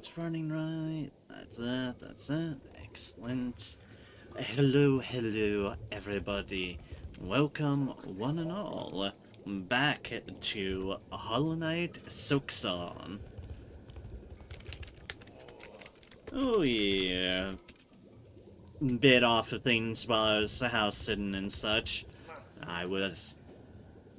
It's running right. That's it. That's it. Excellent. Hello, everybody. Welcome, one and all, back to Hollow Knight Silksong. Oh yeah. Bit off of things while I was house sitting and such. I was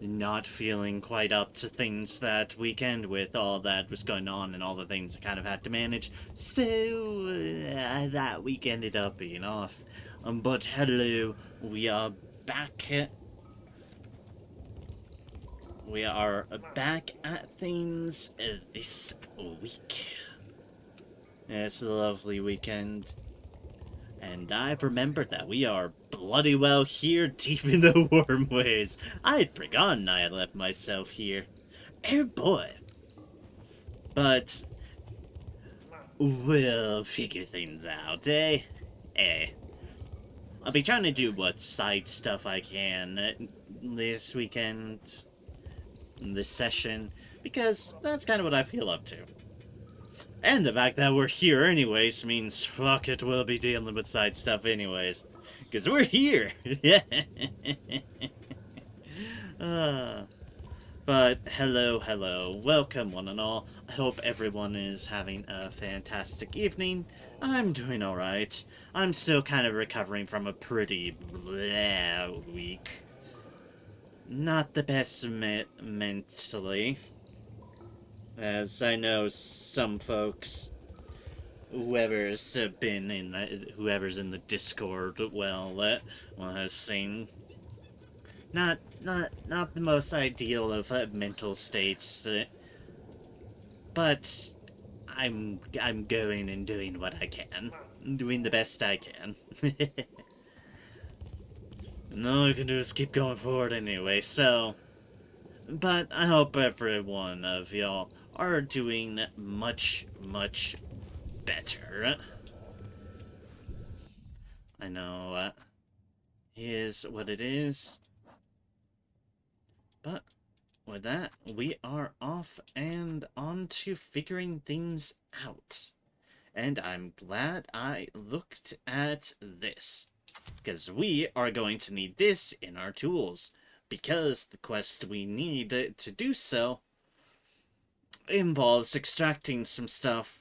not feeling quite up to things that weekend with all that was going on and all the things I kind of had to manage. So that week ended up being off. But hello, we are back. We are back at things this week. It's a lovely weekend. And I've remembered that we are bloody well here deep in the wormways. I had forgotten I had left myself here. Oh boy. But we'll figure things out, eh? Eh. I'll be trying to do what side stuff I can this weekend, this session, because that's kind of what I feel up to. And the fact that we're here anyways means, fuck it, we'll be dealing with side stuff anyways. Because we're here! uh, but hello, welcome one and all. I hope everyone is having a fantastic evening. I'm doing alright. I'm still kind of recovering from a pretty bleh week. Not the best mentally. As I know some folks, whoever's been in whoever's in the Discord, has seen. Not the most ideal of mental states, but I'm going and doing what I can, doing the best I can. And all I can do is keep going forward anyway. So, but I hope every one of y'all are doing much better. I know is what it is. But with that, we are off and on to figuring things out. And I'm glad I looked at this, because we are going to need this in our tools, because the quest we need to do so involves extracting some stuff.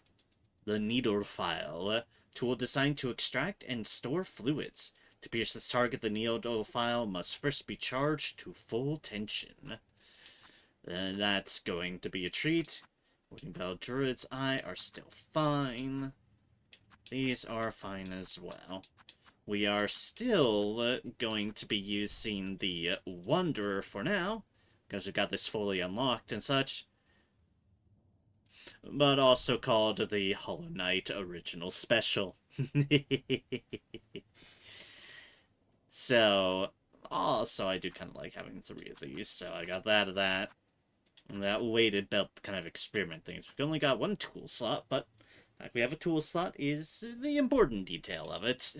The needle file, tool designed to extract and store fluids. To pierce this target, the needle file must first be charged to full tension. That's going to be a treat. Wooden Bell Druid's Eye are still fine. These are fine as well. We are still going to be using the Wanderer for now, because we got this fully unlocked and such. But also called the Hollow Knight Original Special. So, also I do kind of like having 3 of these, so I got that. And that weighted belt kind of experiment things. We've only got 1 tool slot, but the fact we have a tool slot is the important detail of it.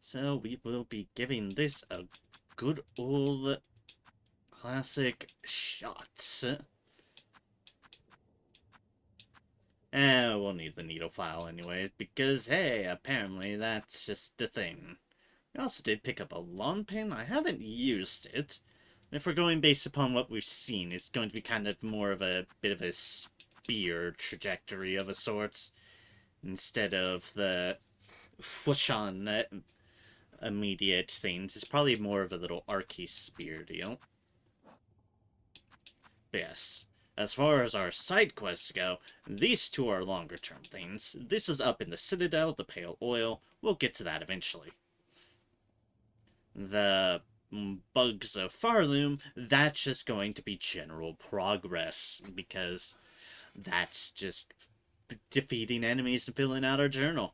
So we will be giving this a good old classic shot. And we'll need the needle file anyway, because hey, apparently that's just a thing. We also did pick up a lawn pin. I haven't used it. If we're going based upon what we've seen, it's going to be kind of more of a bit of a spear trajectory of a sorts, instead of the whoosh-on immediate things. It's probably more of a little archy spear deal. But yes, as far as our side quests go, these 2 are longer term things. This is up in the Citadel, the Pale Oil. We'll get to that eventually. The Bugs of Farloom, that's just going to be general progress, because that's just defeating enemies and filling out our journal.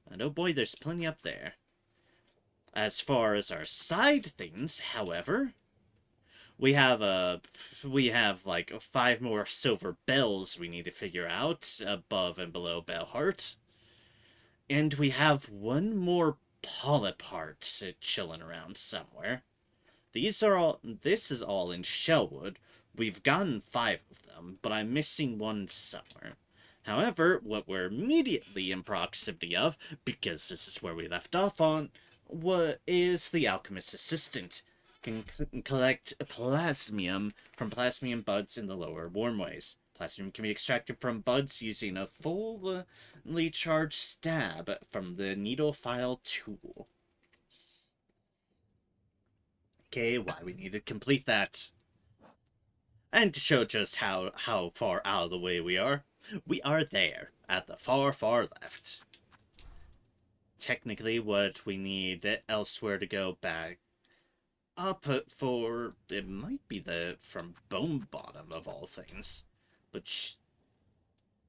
And oh boy, there's plenty up there. As far as our side things, however, we have like 5 more silver bells we need to figure out above and below Bellheart. And we have 1 more polyp heart chilling around somewhere. This is all in Shellwood, We've gotten 5 of them, but I'm missing one somewhere. However, what we're immediately in proximity of, because this is where we left off on, what is the alchemist's assistant. Can collect plasmium from plasmium buds in the lower warmways. Plasmium can be extracted from buds using a fully charged stab from the needle file tool. Okay, why we need to complete that. And to show just how far out of the way we are there, at the far left. Technically, what we need elsewhere to go back up for, it might be the from Bone Bottom of all things. But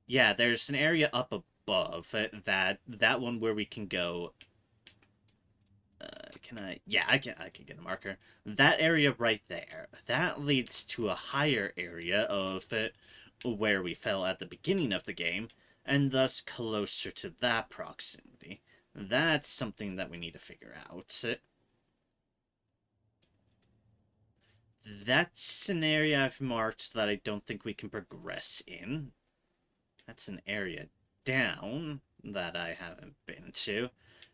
yeah, there's an area up above that one where we can go. Can I? Yeah, I can get a marker. That area right there. That leads to a higher area of where we fell at the beginning of the game, and thus closer to that proximity. That's something that we need to figure out. That's an area I've marked that I don't think we can progress in. That's an area down that I haven't been to.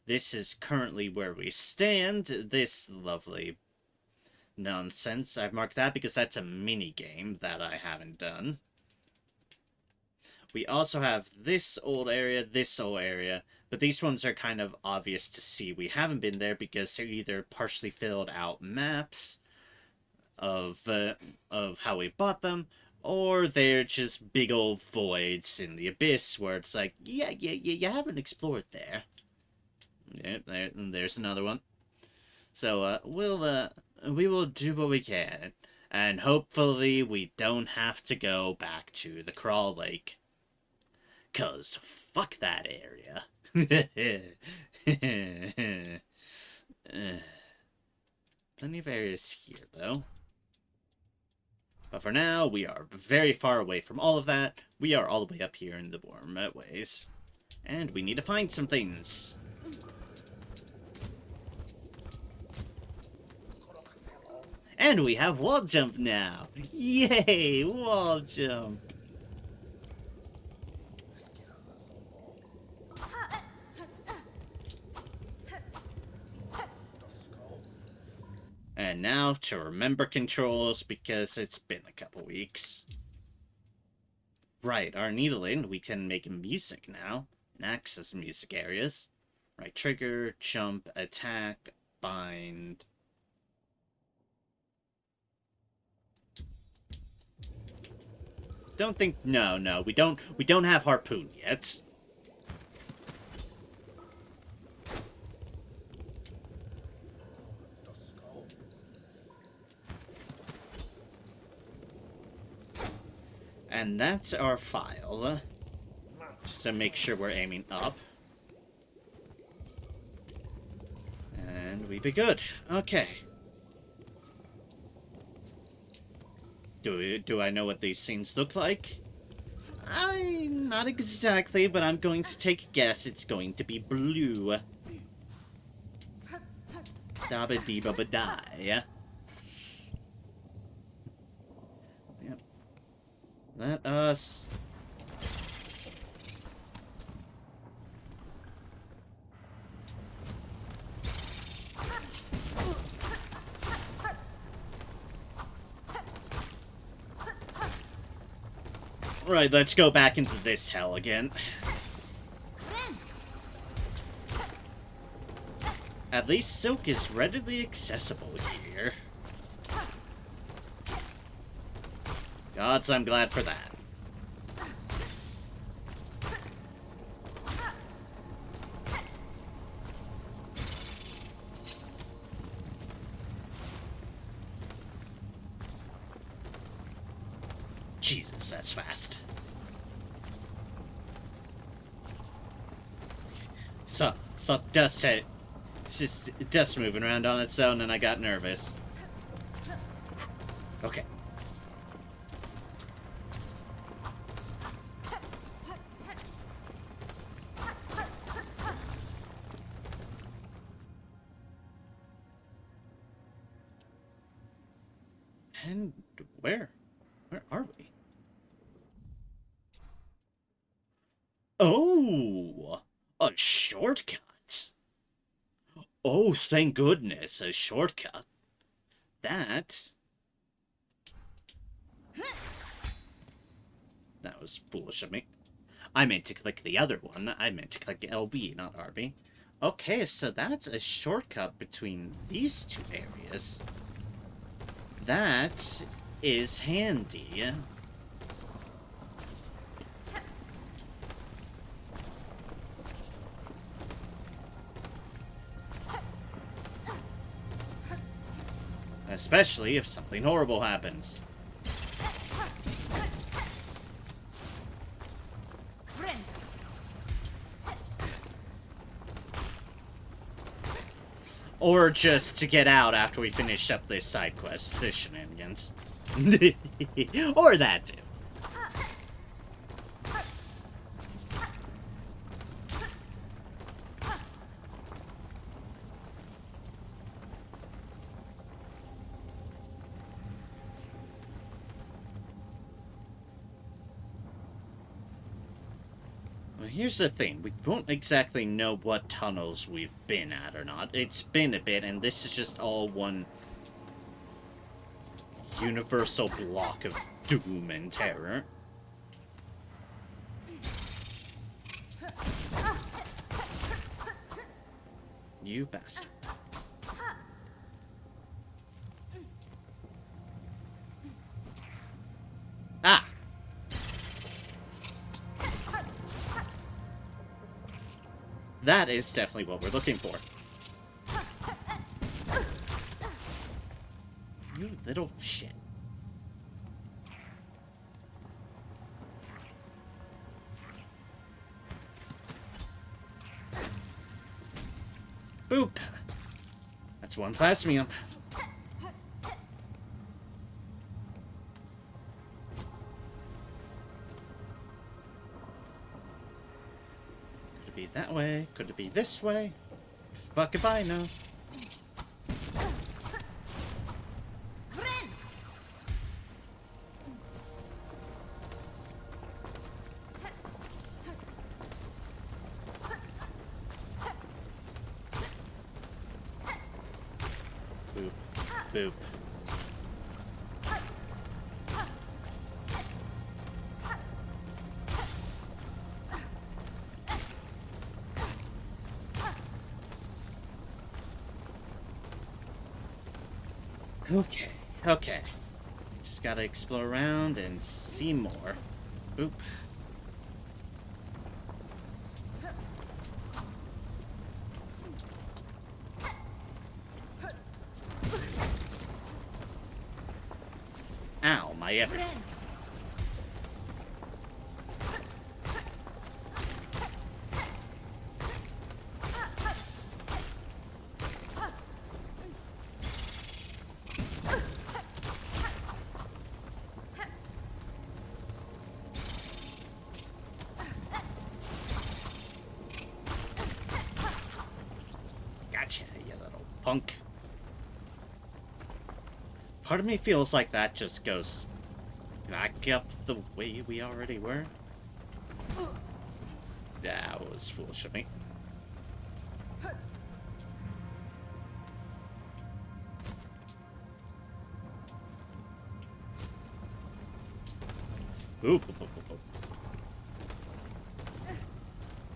This is currently where we stand. This lovely nonsense. I've marked that because that's a mini game that I haven't done. We also have this old area, but these ones are kind of obvious to see. We haven't been there because they're either partially filled out maps of how we bought them, or they're just big old voids in the abyss where it's like, yeah, you haven't explored there. Yeah, there's another one. So we will do what we can, and hopefully we don't have to go back to the Crawl Lake. 'Cause fuck that area. Plenty of areas here, though. But for now, we are very far away from all of that. We are all the way up here in the warm ways. And we need to find some things. And we have wall jump now. Yay, wall jump. And now to remember controls because it's been a couple weeks. Right, our needling, we can make music now and access music areas. Right trigger, jump, attack, bind. Don't think no, we don't have harpoon yet. And that's our file. Just to make sure we're aiming up. And we be good. Okay. Do I know what these scenes look like? Not exactly, but I'm going to take a guess. It's going to be blue. Dabba-dee-ba-ba-die. Yep. Let us... Right, let's go back into this hell again. At least silk is readily accessible here. Gods, I'm glad for that. Jesus, that's fast. Saw dust hit. It's just dust moving around on its own, and I got nervous. Okay. And where? Ooh, a shortcut. Oh, thank goodness, a shortcut. That was foolish of me. I meant to click the other one. I meant to click LB, not RB. Okay, so that's a shortcut between these two areas. That is handy. Especially if something horrible happens. Or just to get out after we finish up this side quest, shenanigans. Or that too. Well, here's the thing. We don't exactly know what tunnels we've been at or not. It's been a bit, and this is just all one universal block of doom and terror. You bastard. Ah! That is definitely what we're looking for. You little shit. Boop. That's one plasmium. Could it be that way? Could it be this way? Fuck if I know. Boop. Boop. Okay, okay. Just gotta explore around and see more. Boop. Ow, my everything. Gotcha, you little punk. Part of me feels like that just goes back up the way we already were. That was foolish of me. Oop, oop, oop, oop.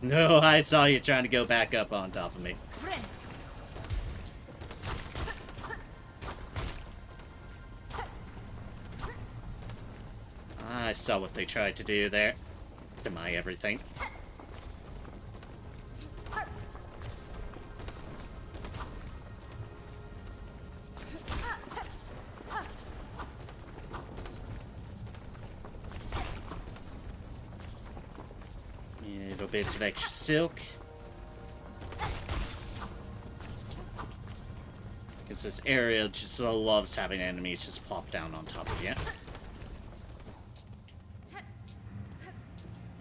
No, I saw you trying to go back up on top of me. I saw what they tried to do there. To my everything. Little bits of extra silk. Because this area just loves having enemies just plop down on top of you.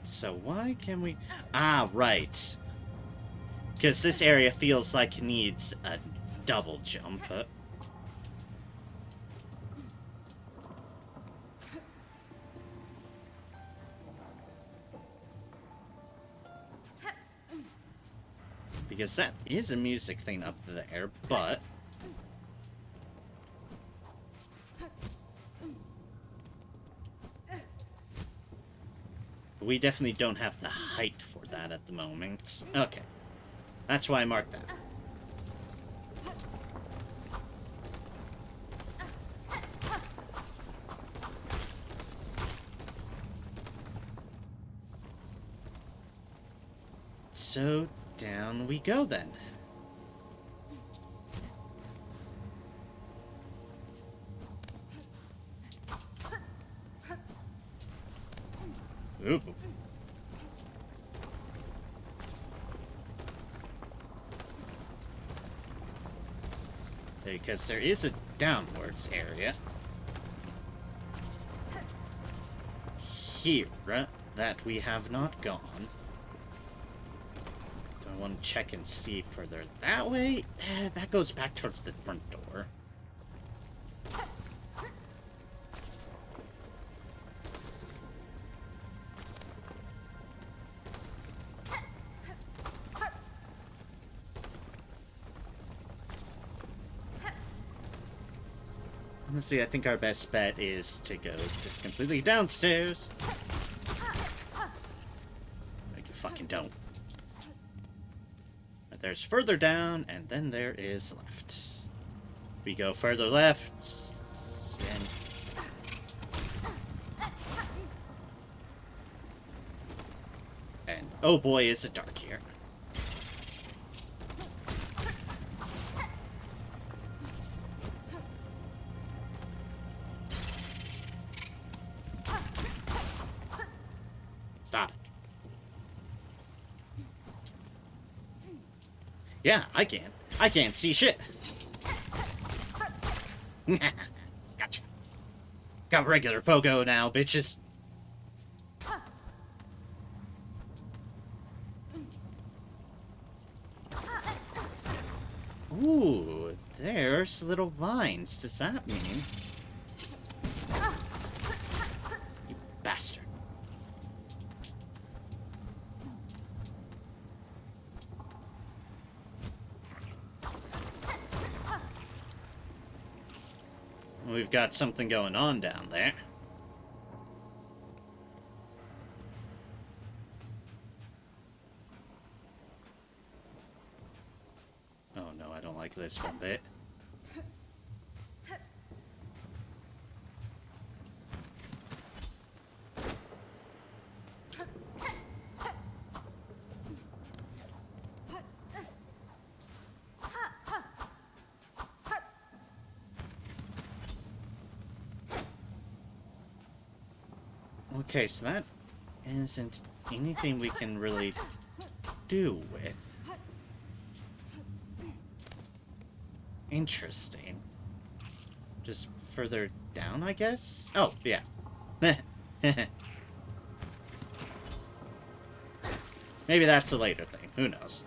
So why can we... Ah, right. Because this area feels like it needs a double jump. Because that is a music thing up there, but... we definitely don't have the height for that at the moment. Okay. That's why I marked that. So, down we go then. Ooh. Because there is a downwards area here that we have not gone. Do I want to check and see further that way? That goes back towards the front door. Honestly, I think our best bet is to go just completely downstairs. Like you fucking don't. But there's further down, and then there is left. We go further left, and oh boy, is it dark here. Stop it. Yeah, I can't. I can't see shit. Gotcha. Got regular pogo now, bitches. Ooh, there's little vines. Does that mean... you bastard. We've got something going on down there. Oh no, I don't like this one bit. Okay, so that isn't anything we can really do with. Interesting. Just further down, I guess? Oh, yeah. Maybe that's a later thing. Who knows?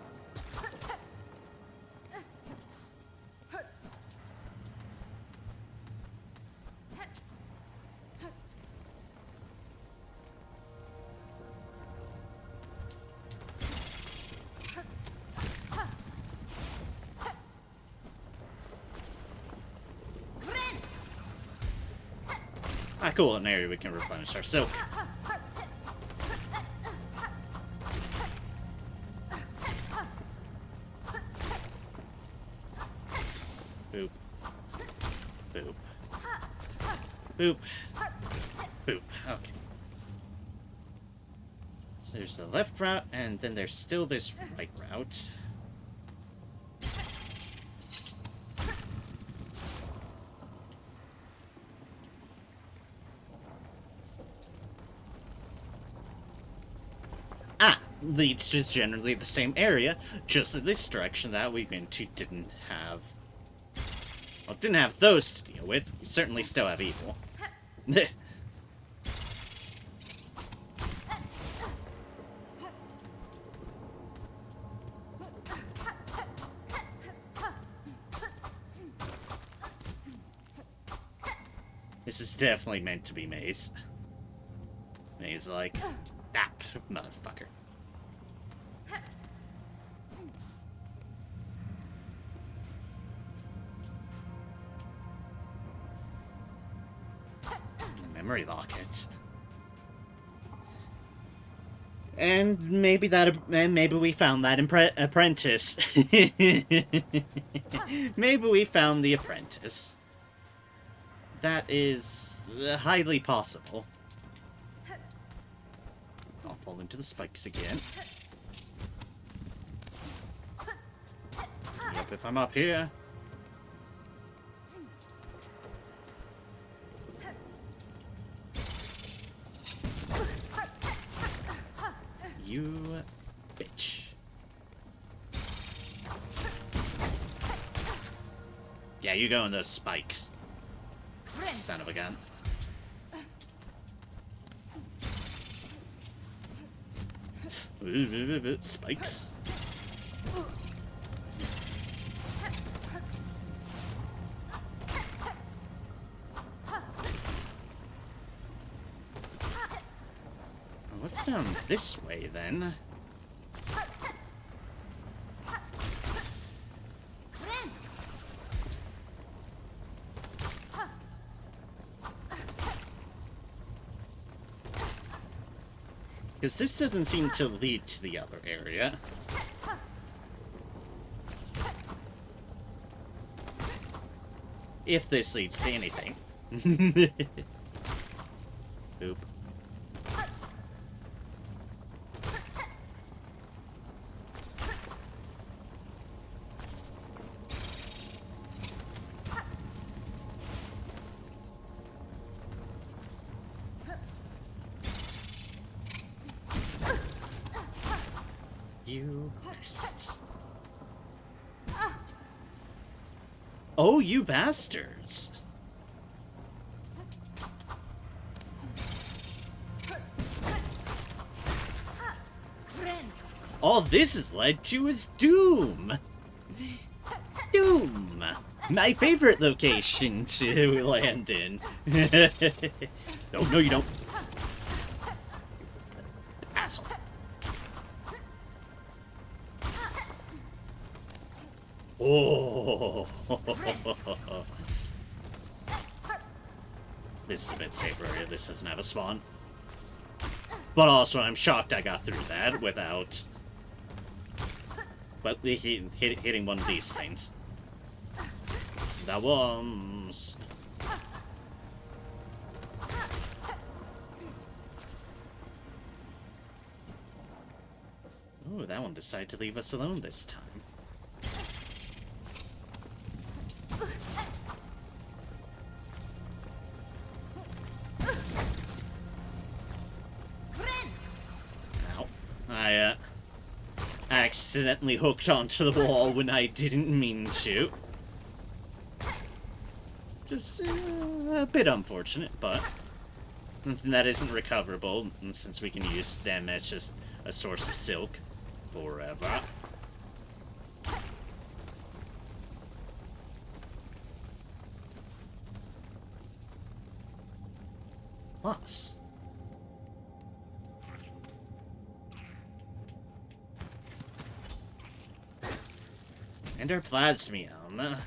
Ah, cool, an area we can replenish our silk. Boop. Boop. Boop. Boop. Okay. So there's the left route, and then there's still this right route. Leads to generally the same area, just in this direction that we've been to didn't have... well, didn't have those to deal with. We certainly still have evil. This is definitely meant to be maze. Maze-like. Ah, motherfucker. memory locket. And maybe we found that apprentice. Maybe we found the apprentice. That is highly possible. I'll fall into the spikes again. Yep, if I'm up here. You bitch. Yeah, you go in those spikes. Son of a gun. Spikes. What's down this way, then? Because this doesn't seem to lead to the other area. If this leads to anything. Oop. You bastards. Oh, you bastards. All this has led to is Doom. Doom. My favorite location to land in. Oh, no, you don't. Asshole. Oh. This is a bit safer area. This doesn't have a spawn. But also, I'm shocked I got through that without... But hitting one of these things. The worms. Ooh, that one decided to leave us alone this time. Ow. I, accidentally hooked onto the wall when I didn't mean to. Just a bit unfortunate, but that isn't recoverable, and since we can use them as just a source of silk forever. Plus. And our plasmium.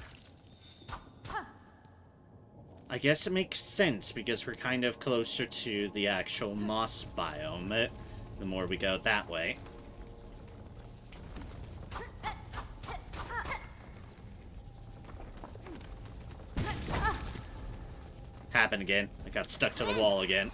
I guess it makes sense because we're kind of closer to the actual moss biome the more we go that way. Happened again. I got stuck to the wall again.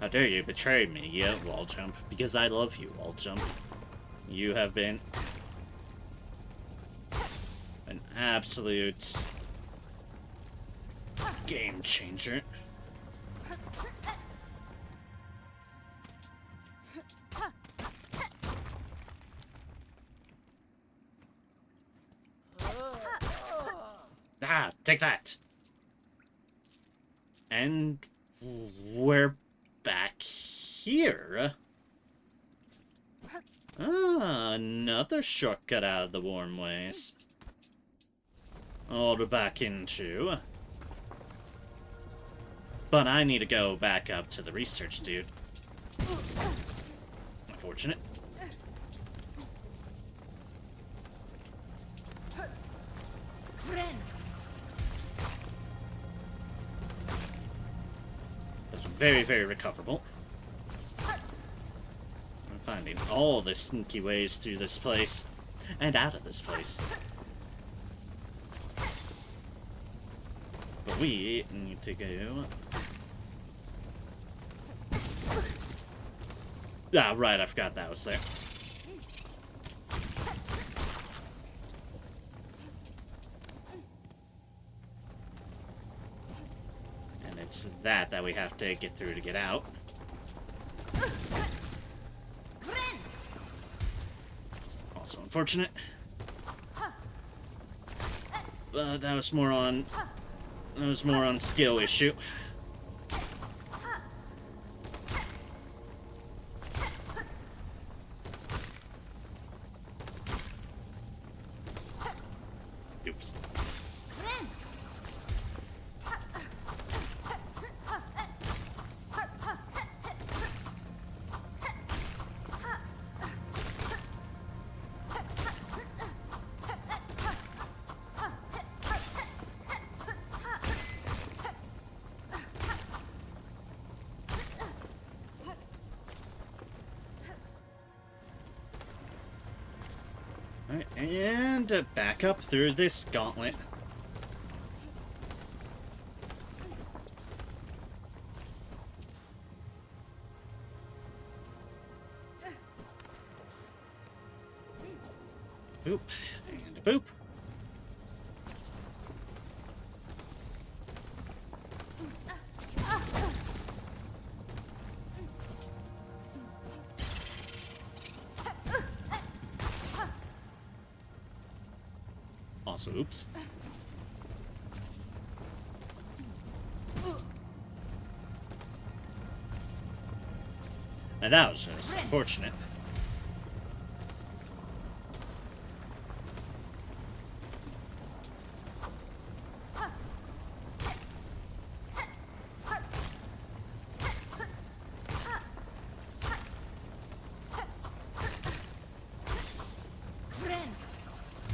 How dare you betray me, yeah, wall jump. Because I love you, wall jump. You have been an absolute game changer. Ah, take that. And we're back here. Ah, another shortcut out of the warm ways. All to back into. But I need to go back up to the research dude. Unfortunate. very, very recoverable. I'm finding all the sneaky ways through this place. And out of this place. But we need to go... Ah, right, I forgot that was there. And it's that we have to get through to get out. Also unfortunate. That was more on skill issue. Oops. Alright, and back up through this gauntlet. Boop, and a boop. Also, oops. And that was just unfortunate.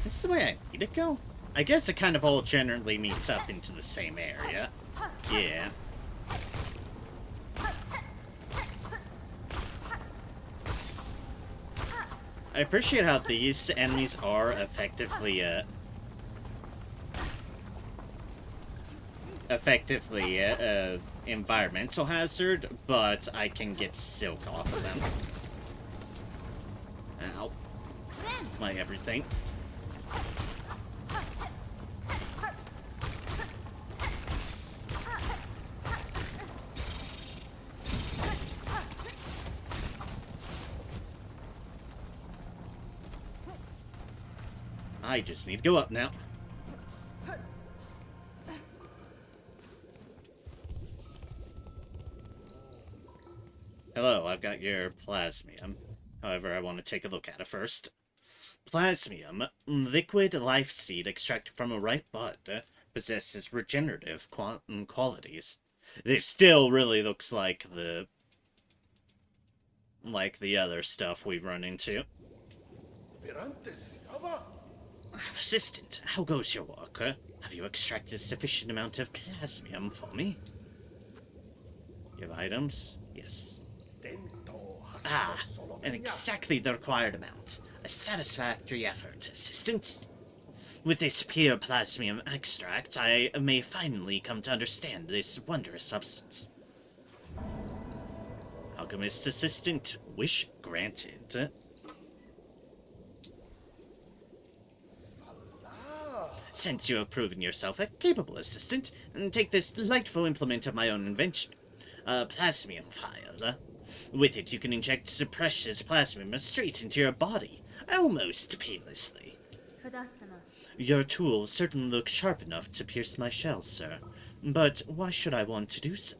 This is the way I need to go? I guess it kind of all generally meets up into the same area. Yeah. I appreciate how these enemies are effectively environmental hazard, but I can get silk off of them. Ow. Like everything. I just need to go up now. Hello, I've got your plasmium. However, I want to take a look at it first. Plasmium, liquid life seed extracted from a ripe bud, possesses regenerative qualities. This still really looks like the other stuff we've run into. Assistant, how goes your work? Have you extracted sufficient amount of plasmium for me? You have items? Yes. Ah, and exactly the required amount. A satisfactory effort, Assistant. With this pure plasmium extract, I may finally come to understand this wondrous substance. Alchemist Assistant, wish granted. Since you have proven yourself a capable assistant, take this delightful implement of my own invention. A plasmium vial. With it, you can inject precious plasmium straight into your body, almost painlessly. Your tools certainly look sharp enough to pierce my shell, sir. But why should I want to do so?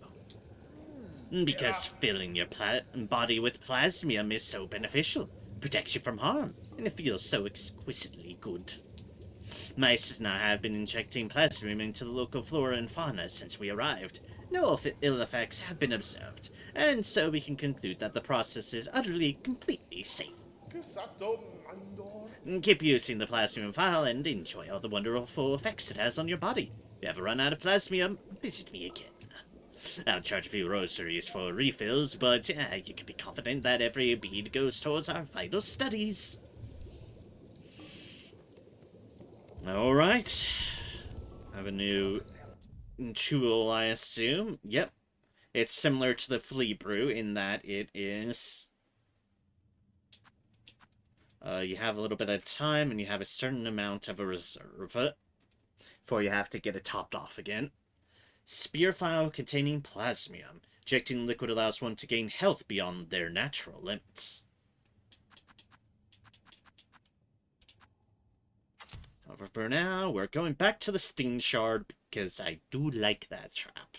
Because filling your body with plasmium is so beneficial, protects you from harm, and it feels so exquisitely good. My assistant and I have been injecting plasmium into the local flora and fauna since we arrived. No ill effects have been observed, and so we can conclude that the process is utterly, completely safe. Keep using the plasmium vial and enjoy all the wonderful effects it has on your body. If you ever run out of plasmium, visit me again. I'll charge a few rosaries for refills, but you can be confident that every bead goes towards our vital studies. Alright. I have a new tool, I assume. Yep. It's similar to the flea brew in that it is... you have a little bit of time, and you have a certain amount of a reserve before you have to get it topped off again. Spear file containing plasmium. Injecting liquid allows one to gain health beyond their natural limits. However, for now, we're going back to the Sting Shard, because I do like that trap.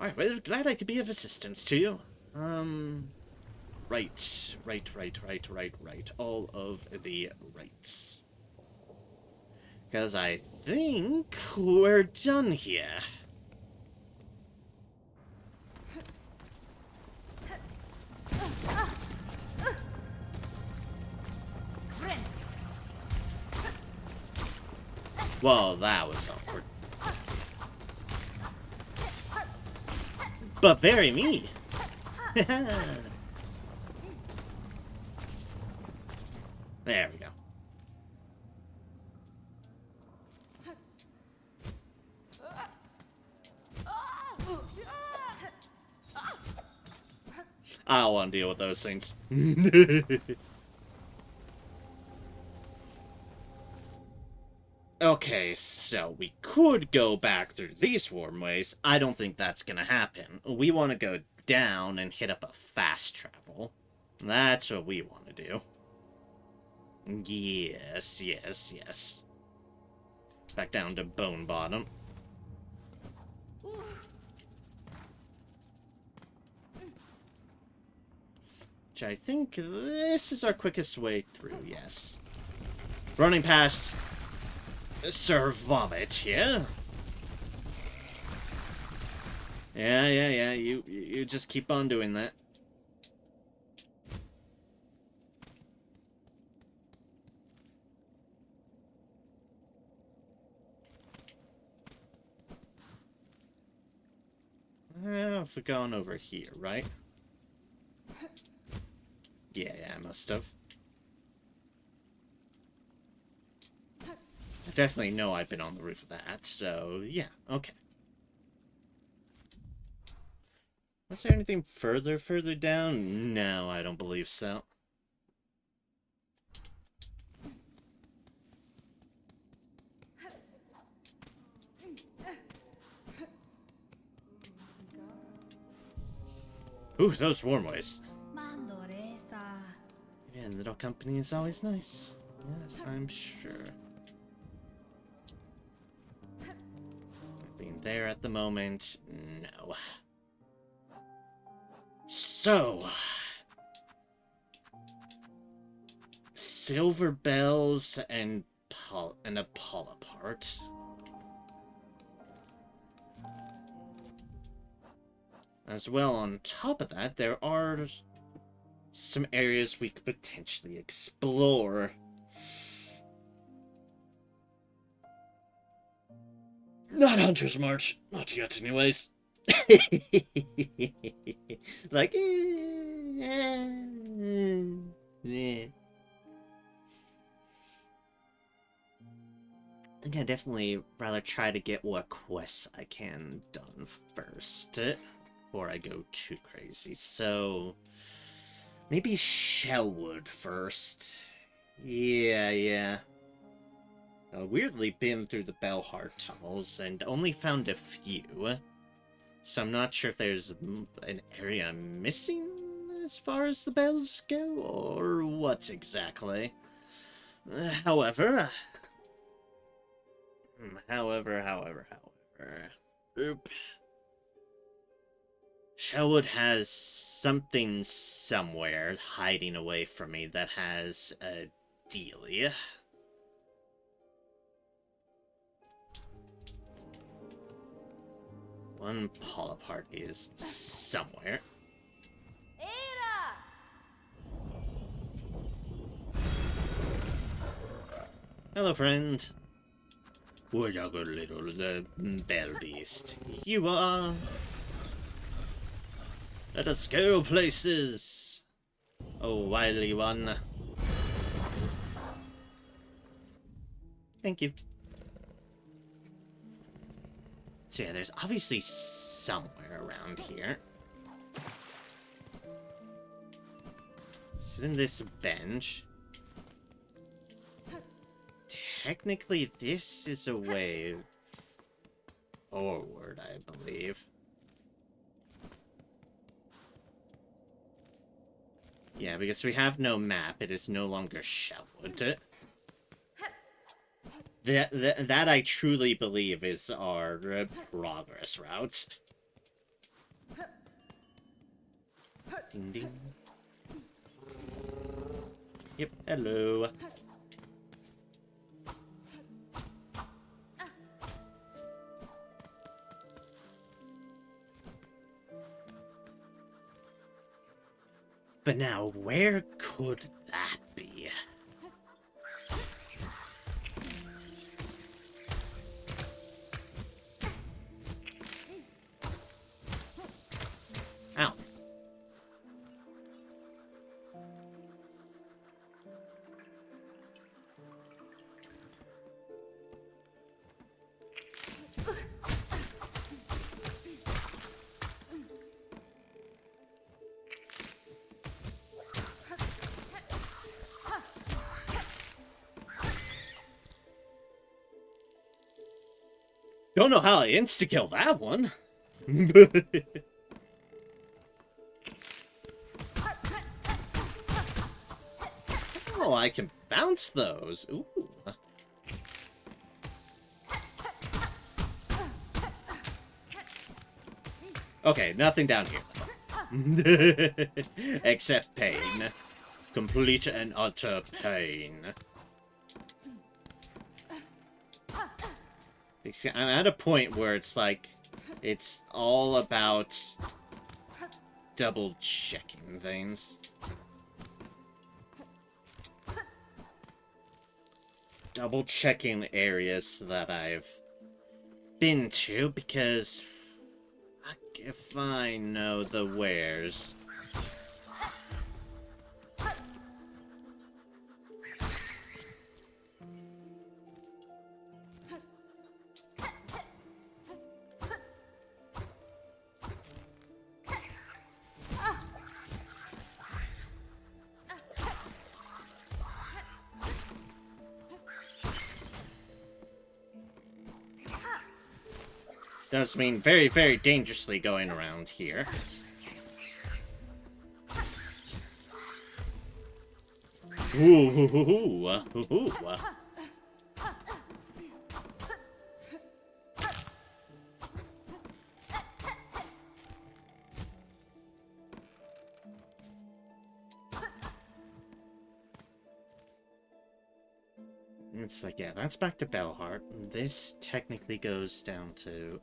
Alright, well, glad I could be of assistance to you. Right. All of the rights. Because I think we're done here. Well, that was awkward. But very me. There we go. I don't want to deal with those things. Okay, so we could go back through these warmways. I don't think that's gonna happen. We want to go down and hit up a fast travel. That's what we want to do. Yes. Back down to Bone Bottom. Which I think this is our quickest way through, yes. Running past Sir Vomit here. Yeah, you just keep on doing that. I've gone over here, right? Yeah, I must have. I definitely know I've been on the roof of that, so yeah, okay. Was there anything further down? No, I don't believe so. Ooh, those warmways. Yeah, little company is always nice. Yes, I'm sure. Nothing there at the moment. No. So... Silver bells and a polypart. As well, on top of that, there are some areas we could potentially explore. Not Hunter's March. Not yet, anyways. Like, I think I definitely rather try to get what quests I can done first before I go too crazy. So maybe Shellwood first. Yeah. Weirdly been through the Bellheart tunnels and only found a few. So I'm not sure if there's an area I'm missing as far as the bells go, or what exactly. However... Oop. Shellwood has something somewhere hiding away from me that has a dealie. One polypart is somewhere. Hello, friend. What a good little bell beast. You are. Let us go places. Oh, wily one. Thank you. So yeah, there's obviously somewhere around here. Sit in this bench. Technically, this is a way forward, I believe. Yeah, because we have no map, it is no longer shellwood. That I truly believe is our progress route. Ding ding. Yep, hello. But now, where could that be? Ow. Don't know how I insta-kill that one. Oh, I can bounce those. Ooh. Okay, nothing down here. Except pain. Complete and utter pain. I'm at a point where it's like, it's all about double-checking things. Double-checking areas that I've been to, because if I know the wheres. Does mean very, very dangerously going around here. Ooh, hoo, hoo, hoo, hoo, hoo. It's like, yeah, that's back to Bellheart. This technically goes down to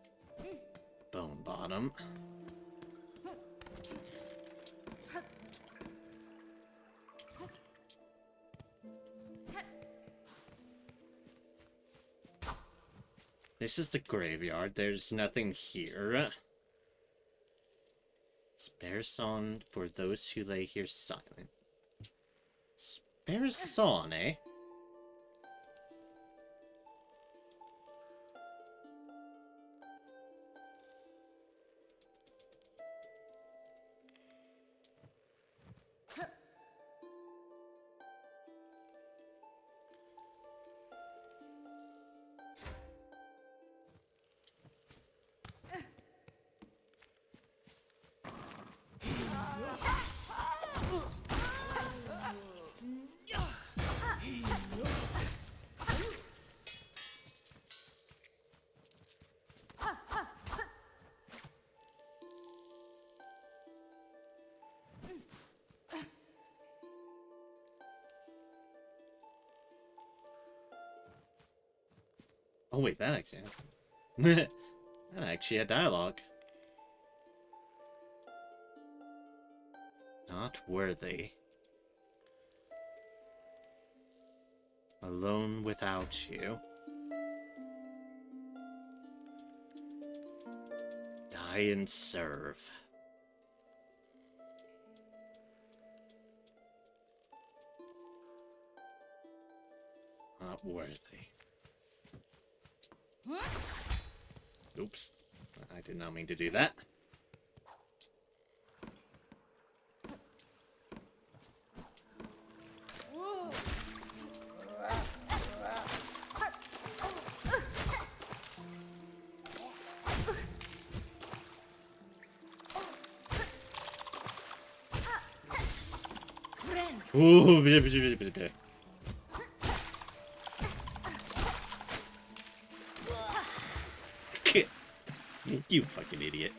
Bone Bottom. This is the graveyard. There's nothing here. Spare song for those who lay here silent. Spare song, eh? Oh wait, that actually that actually had dialogue. Not worthy. Alone without you. Die and serve. Not worthy. Oops. I did not mean to do that. Ooh, you fucking idiot.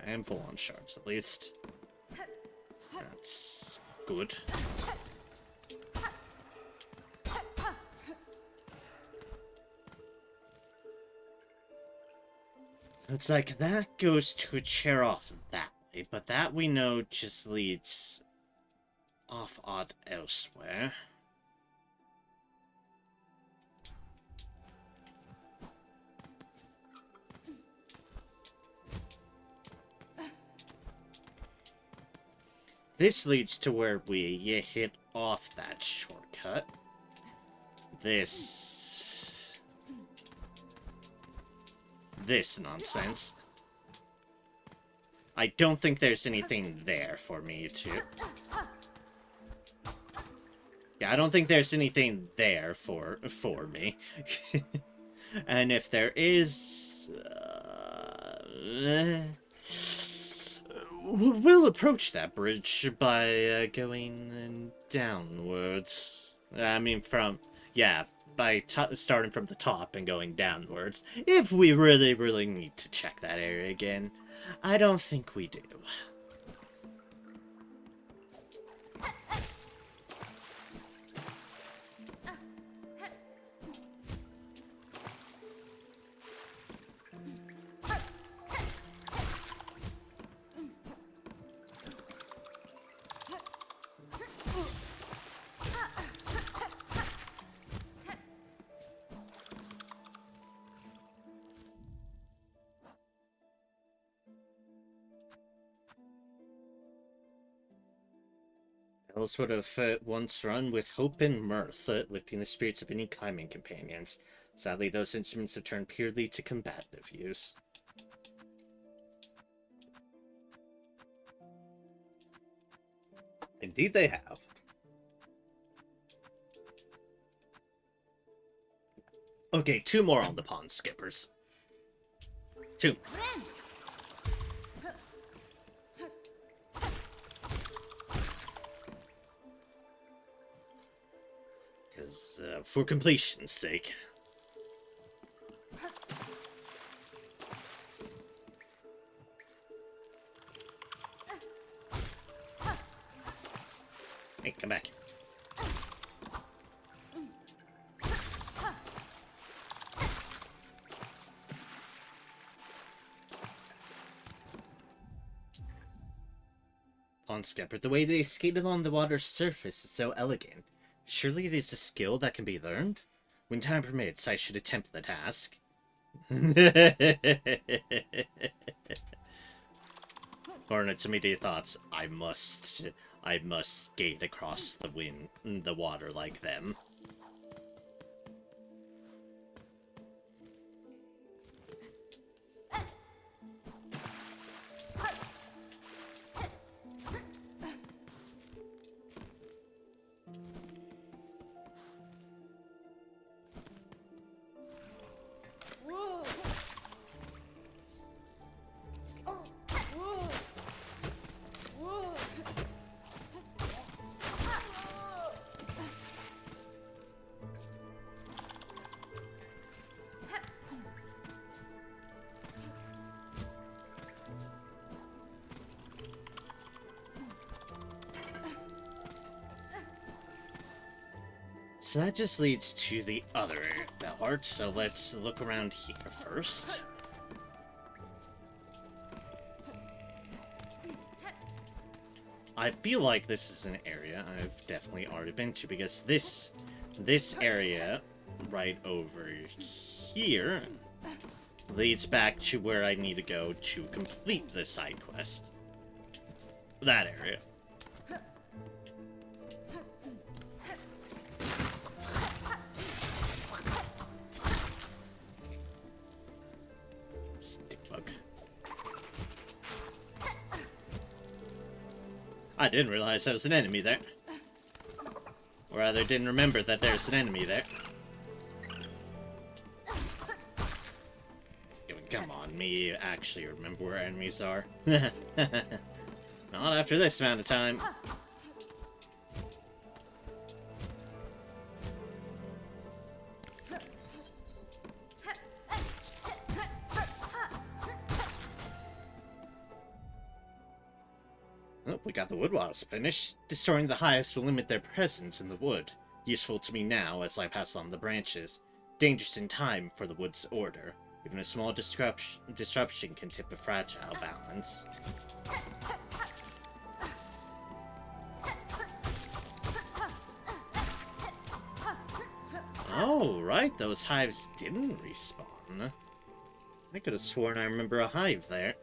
I am full on shards, at least. That's good. It's like that goes to a chair off that way, but that we know just leads off odd elsewhere. This leads to where we hit off that shortcut. This nonsense. I don't think there's anything there for me to... Yeah, I don't think there's anything there for me. And if there is... we'll approach that bridge by going downwards. I mean, by starting from the top and going downwards. If we really, really need to check that area again. I don't think we do. Elves would have once run with hope and mirth, lifting the spirits of any climbing companions. Sadly, those instruments have turned purely to combative use. Indeed they have. Okay, 2 more on the pond skippers. 2. Because, for completion's sake. Hey, come back. Pond skipper, the way they skated on the water's surface is so elegant. Surely it is a skill that can be learned? When time permits, I should attempt the task. Hornet's immediate thoughts: I must skate across the water like them. So that just leads to the other part, so let's look around here first. I feel like this is an area I've definitely already been to, because this area right over here leads back to where I need to go to complete this side quest. That area. Stickbug. I didn't realize there was an enemy there. Or rather, didn't remember that there's an enemy there. Come on, me actually remember where enemies are. Not after this amount of time. Oh, we got the wood wasp finished. Destroying the hives will limit their presence in the wood. Useful to me now as I pass on the branches. Dangerous in time for the wood's order. Even a small disruption can tip a fragile balance. Oh, right, those hives didn't respawn. I could have sworn I remember a hive there.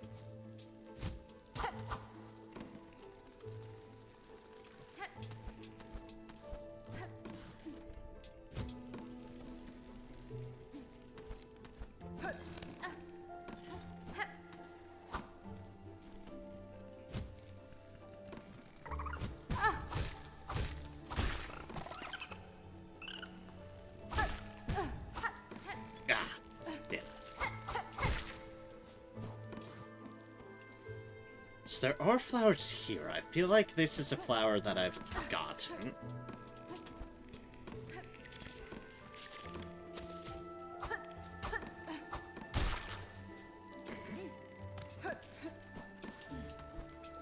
So there are flowers here. I feel like this is a flower that I've gotten.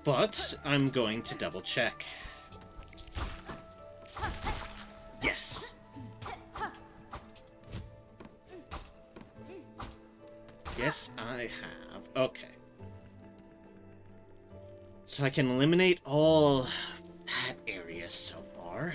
But I'm going to double check. Yes. Yes, I have. Okay. So I can eliminate all that area so far.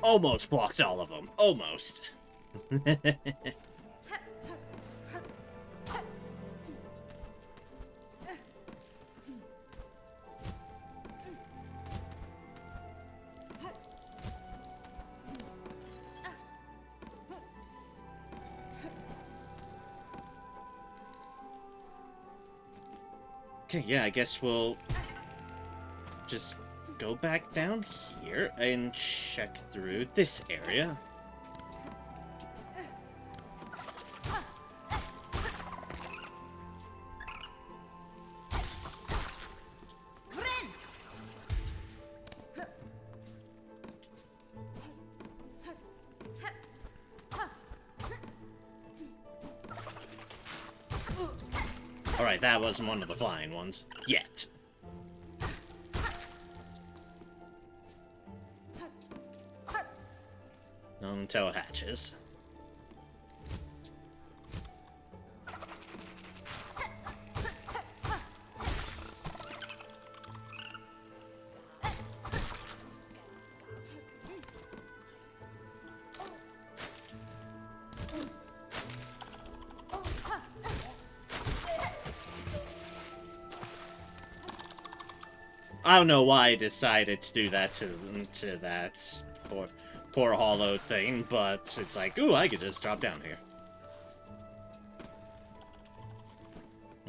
Almost blocked all of them. Almost. Okay, yeah, I guess we'll just go back down here and check through this area. Alright, that wasn't one of the flying ones. Yet. Until it hatches. I don't know why I decided to do that to that poor hollow thing, but it's like, ooh, I could just drop down here.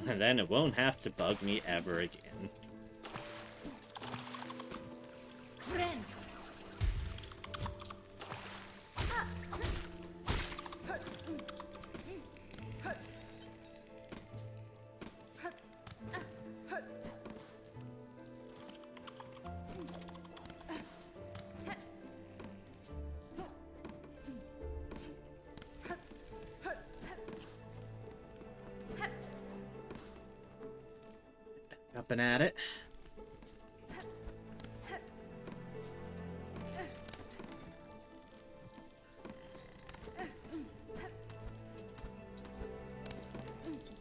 And then it won't have to bug me ever again. Up and at it.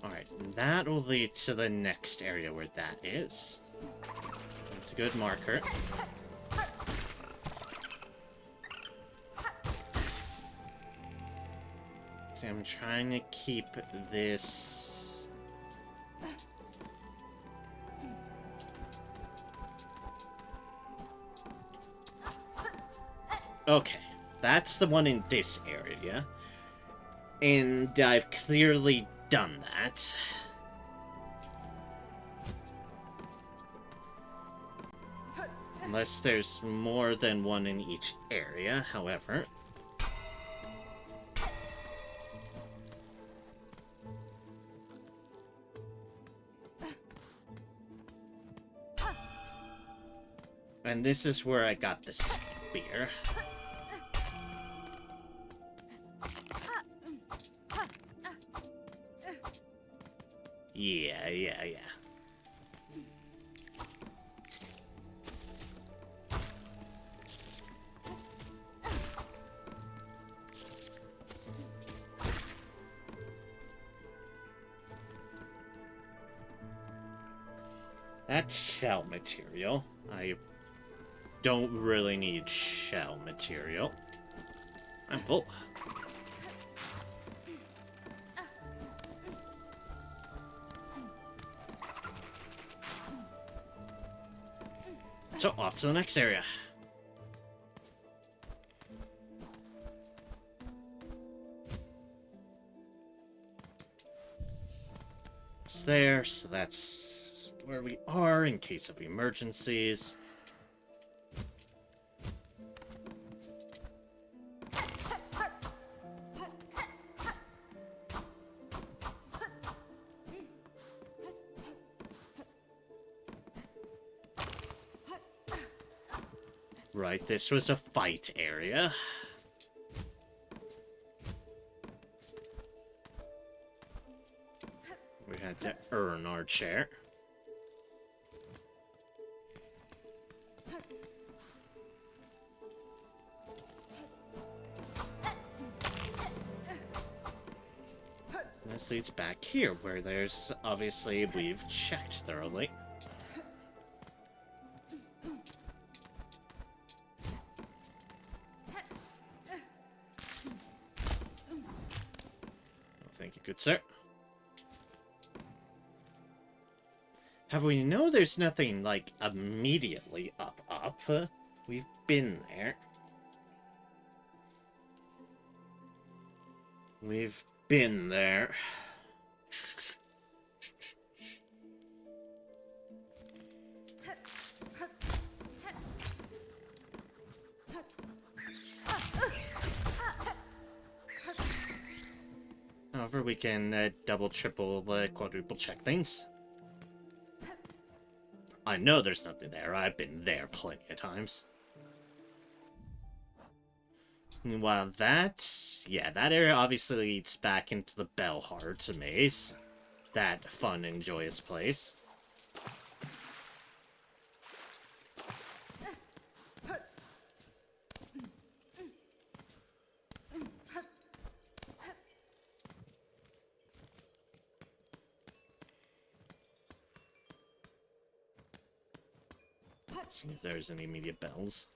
Alright, that will lead to the next area where that is. That's a good marker. See, I'm trying to keep this... Okay, that's the one in this area. And I've clearly done that. Unless there's more than one in each area, however. And this is where I got the spear. Yeah. That's shell material. I don't really need shell material. I'm full. So, off to the next area. It's there, so that's where we are in case of emergencies. Right, this was a fight area. We had to earn our share. This leads back here, where there's, obviously, we've checked thoroughly. Thank you, good sir. Have we know there's nothing, like, immediately up? We've been there. We've been there. However, we can double, triple, quadruple check things. I know there's nothing there. I've been there plenty of times. While yeah, that area obviously leads back into the Bellheart maze. That fun and joyous place. Let's see if there's any immediate bells.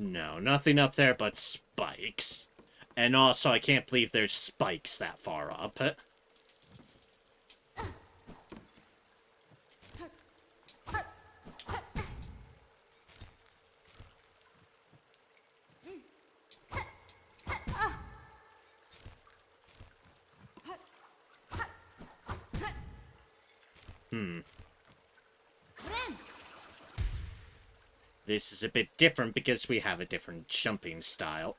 No, nothing up there but spikes. And also, I can't believe there's spikes that far up. This is a bit different because we have a different jumping style.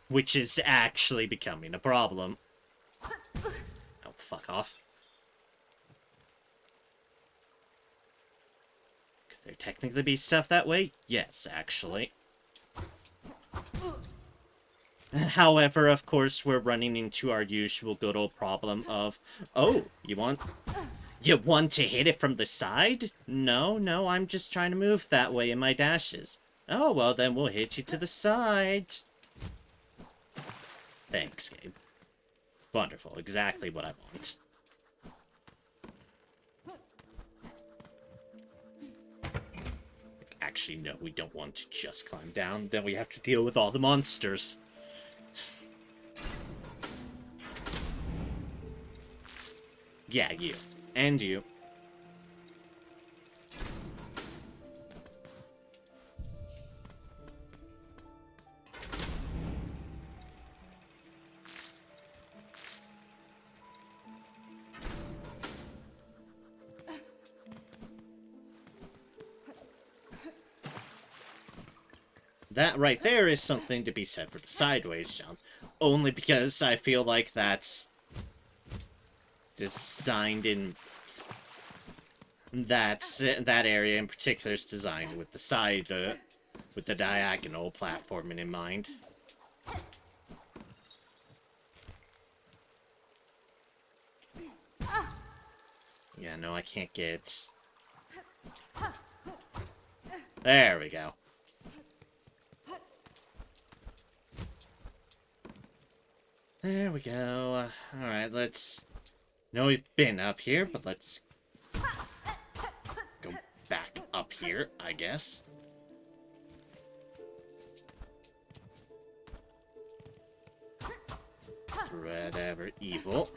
Which is actually becoming a problem. Oh, fuck off. Could there technically be stuff that way? Yes, actually. However, of course, we're running into our usual good old problem of, oh, you want to hit it from the side? No, I'm just trying to move that way in my dashes. Oh, well, then we'll hit you to the side. Thanks, Gabe. Wonderful, exactly what I want. Actually, no, we don't want to just climb down. Then we have to deal with all the monsters. Yeah, you. And you. That right there is something to be said for the sideways jump. Only because I feel like that's designed in... that area in particular is designed with the side, with the diagonal platforming in mind. Yeah, no, I can't get... There we go. There we go. Alright, let's... No, we've been up here, but let's go back up here, I guess. Whatever evil.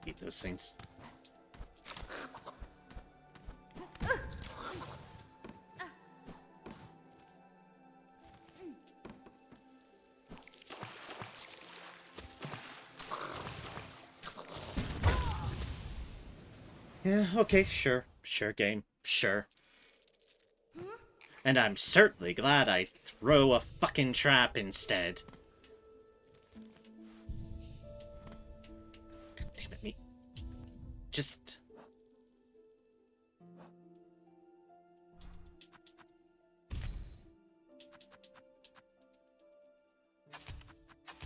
Eat those things. Yeah, okay, sure. Sure, game. Sure. And I'm certainly glad I throw a fucking trap instead. God damn it, me. Just...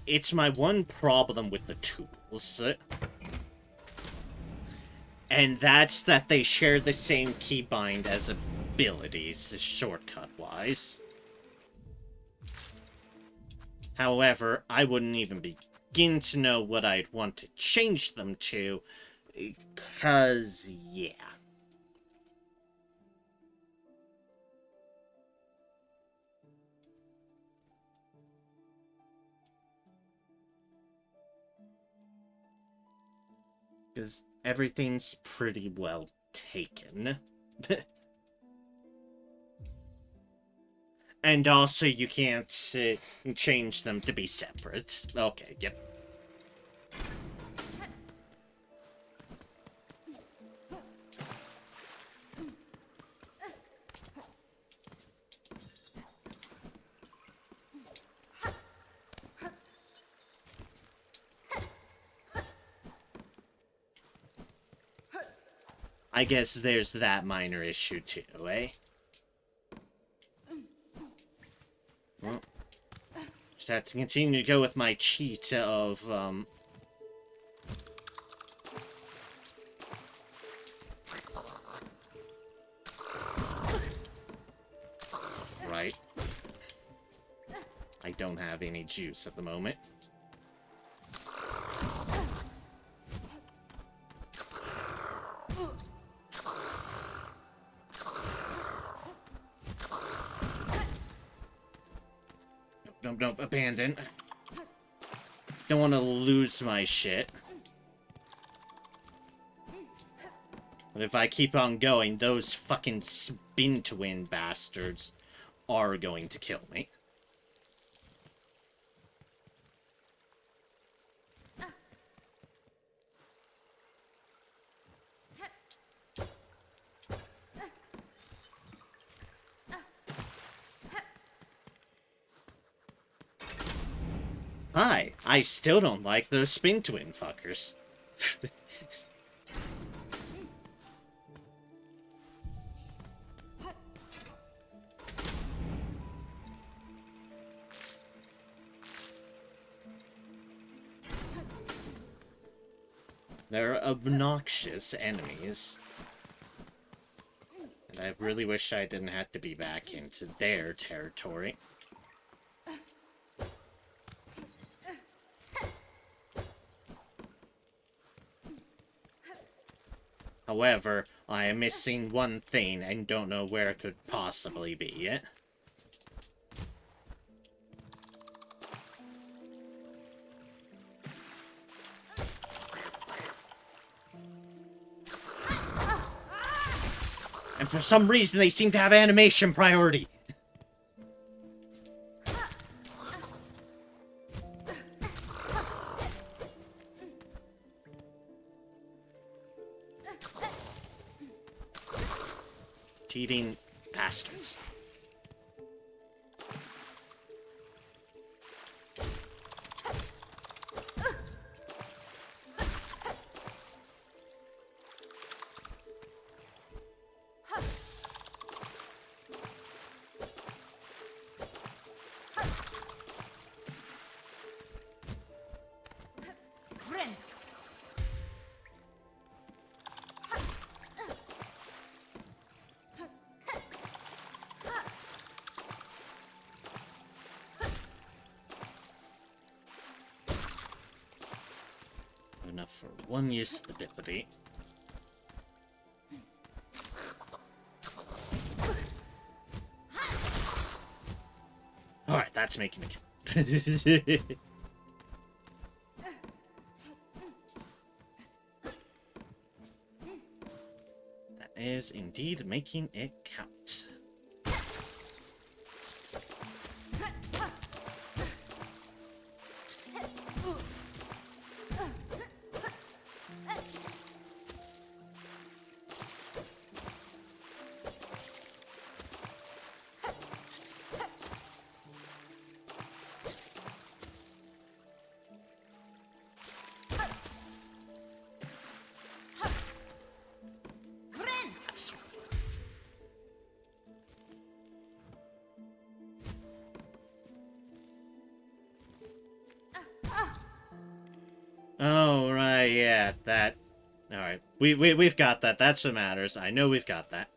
It's my one problem with the tools. And that's that they share the same keybind as abilities, shortcut-wise. However, I wouldn't even begin to know what I'd want to change them to, because, yeah. Because everything's pretty well taken. And also, you can't change them to be separate. Okay, yep. I guess there's that minor issue too, eh? Well, just have to continue to go with my cheat of, right. I don't have any juice at the moment. nope, abandon. Don't want to lose my shit. But if I keep on going, those fucking spin twin bastards are going to kill me. Hi, I still don't like those spin twin fuckers. They're obnoxious enemies. And I really wish I didn't have to be back into their territory. However, I am missing one thing and don't know where it could possibly be yet. And for some reason, they seem to have animation priority. Cheating bastards. Enough for one use of the ability. Alright, that's making it. That is indeed making it count. Oh, right, yeah, that. Alright, we've got that. That's what matters. I know we've got that.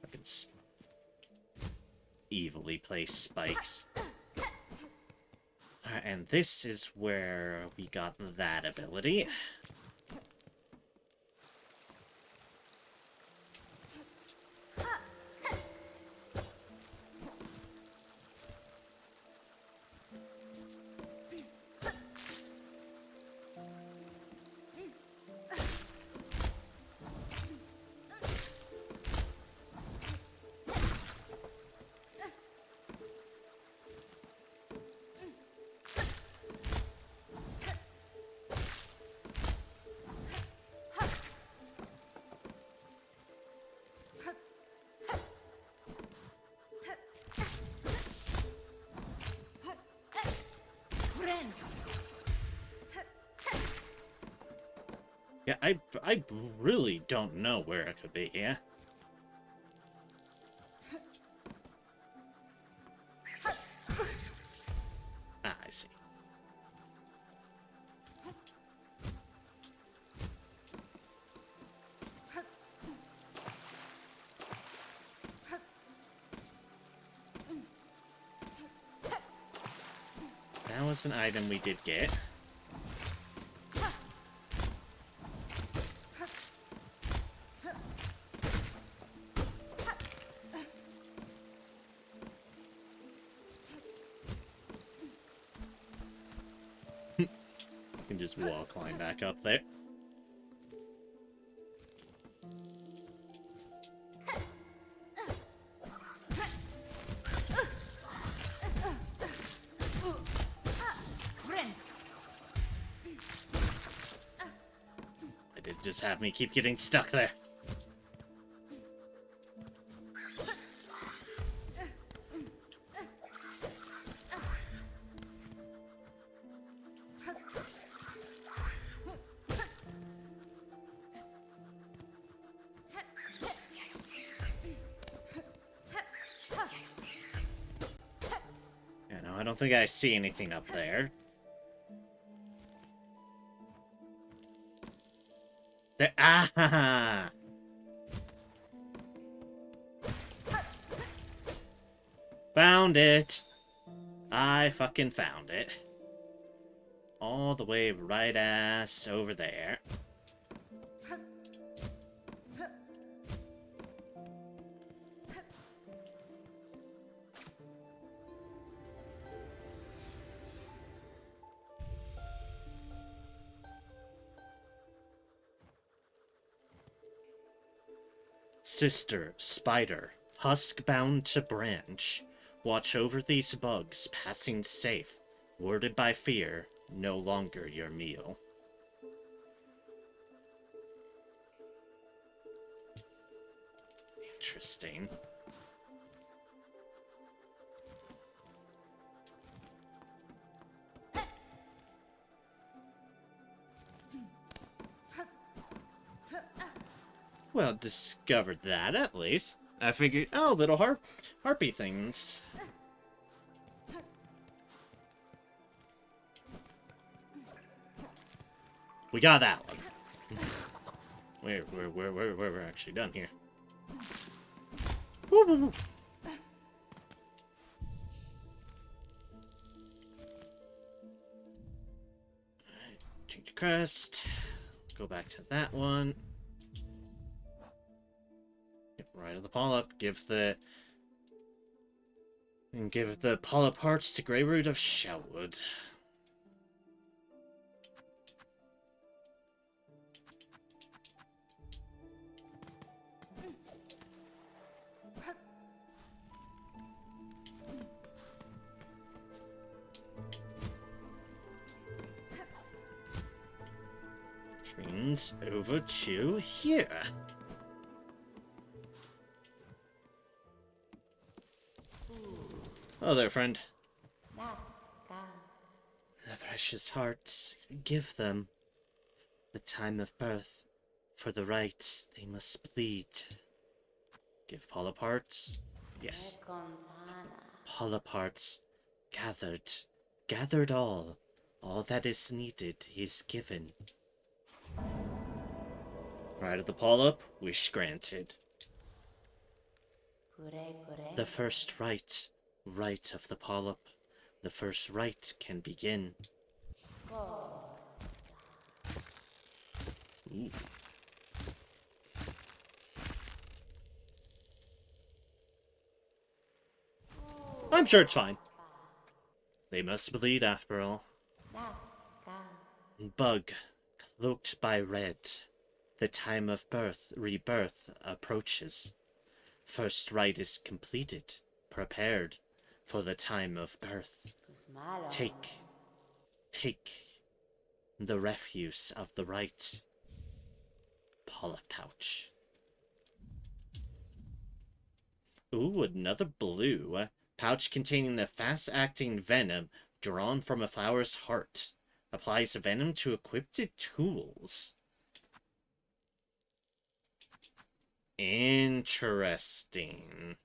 Fucking evilly placed spikes. Alright, and this is where we got that ability. Yeah, I really don't know where it could be, yeah? Ah, I see. That was an item we did get. can just wall climb back up there. It did just have me keep getting stuck there. I don't think I see anything up there. There. Ah! Found it! I fucking found it. All the way right ass over there. Sister, spider, husk bound to branch, watch over these bugs, passing safe, warded by fear, no longer your meal. Interesting. Well, discovered that, at least. I figured, oh, little harpy things. We got that one. We're actually done here. Woo, woo, woo. Alright, change crest. Go back to that one. Right of the polyp. Give the polyp hearts to Grey Root of Shoutwood. Which means over to here. Oh there, friend. The precious hearts, give them the time of birth. For the right, they must bleed. Give polyp hearts? Yes. Polyp hearts, gathered all. All that is needed is given. Right of the polyp, wish granted. The first rite of the polyp. The first rite can begin. Ooh. I'm sure it's fine. They must bleed after all. Bug, cloaked by red. The time of rebirth approaches. First rite is completed, prepared for the time of birth. Take the refuse of the rite. Polyp pouch. Ooh, another blue. Pouch containing the fast-acting venom drawn from a flower's heart. Applies venom to equipped tools. Interesting.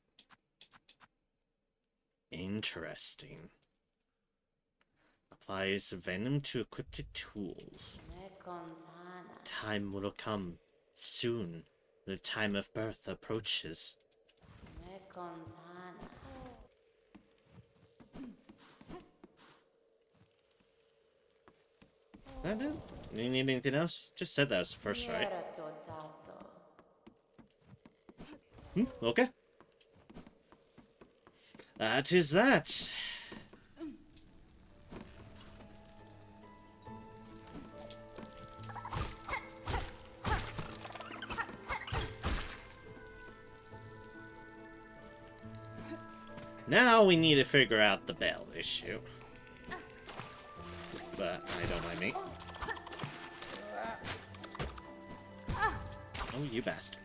Interesting. Applies venom to equipped tools. Time will come. Soon. The time of birth approaches. That it? You need anything else? Just said that was the first, right? Okay. That is that. Now we need to figure out the bell issue. But I don't mind me. Oh, you bastard.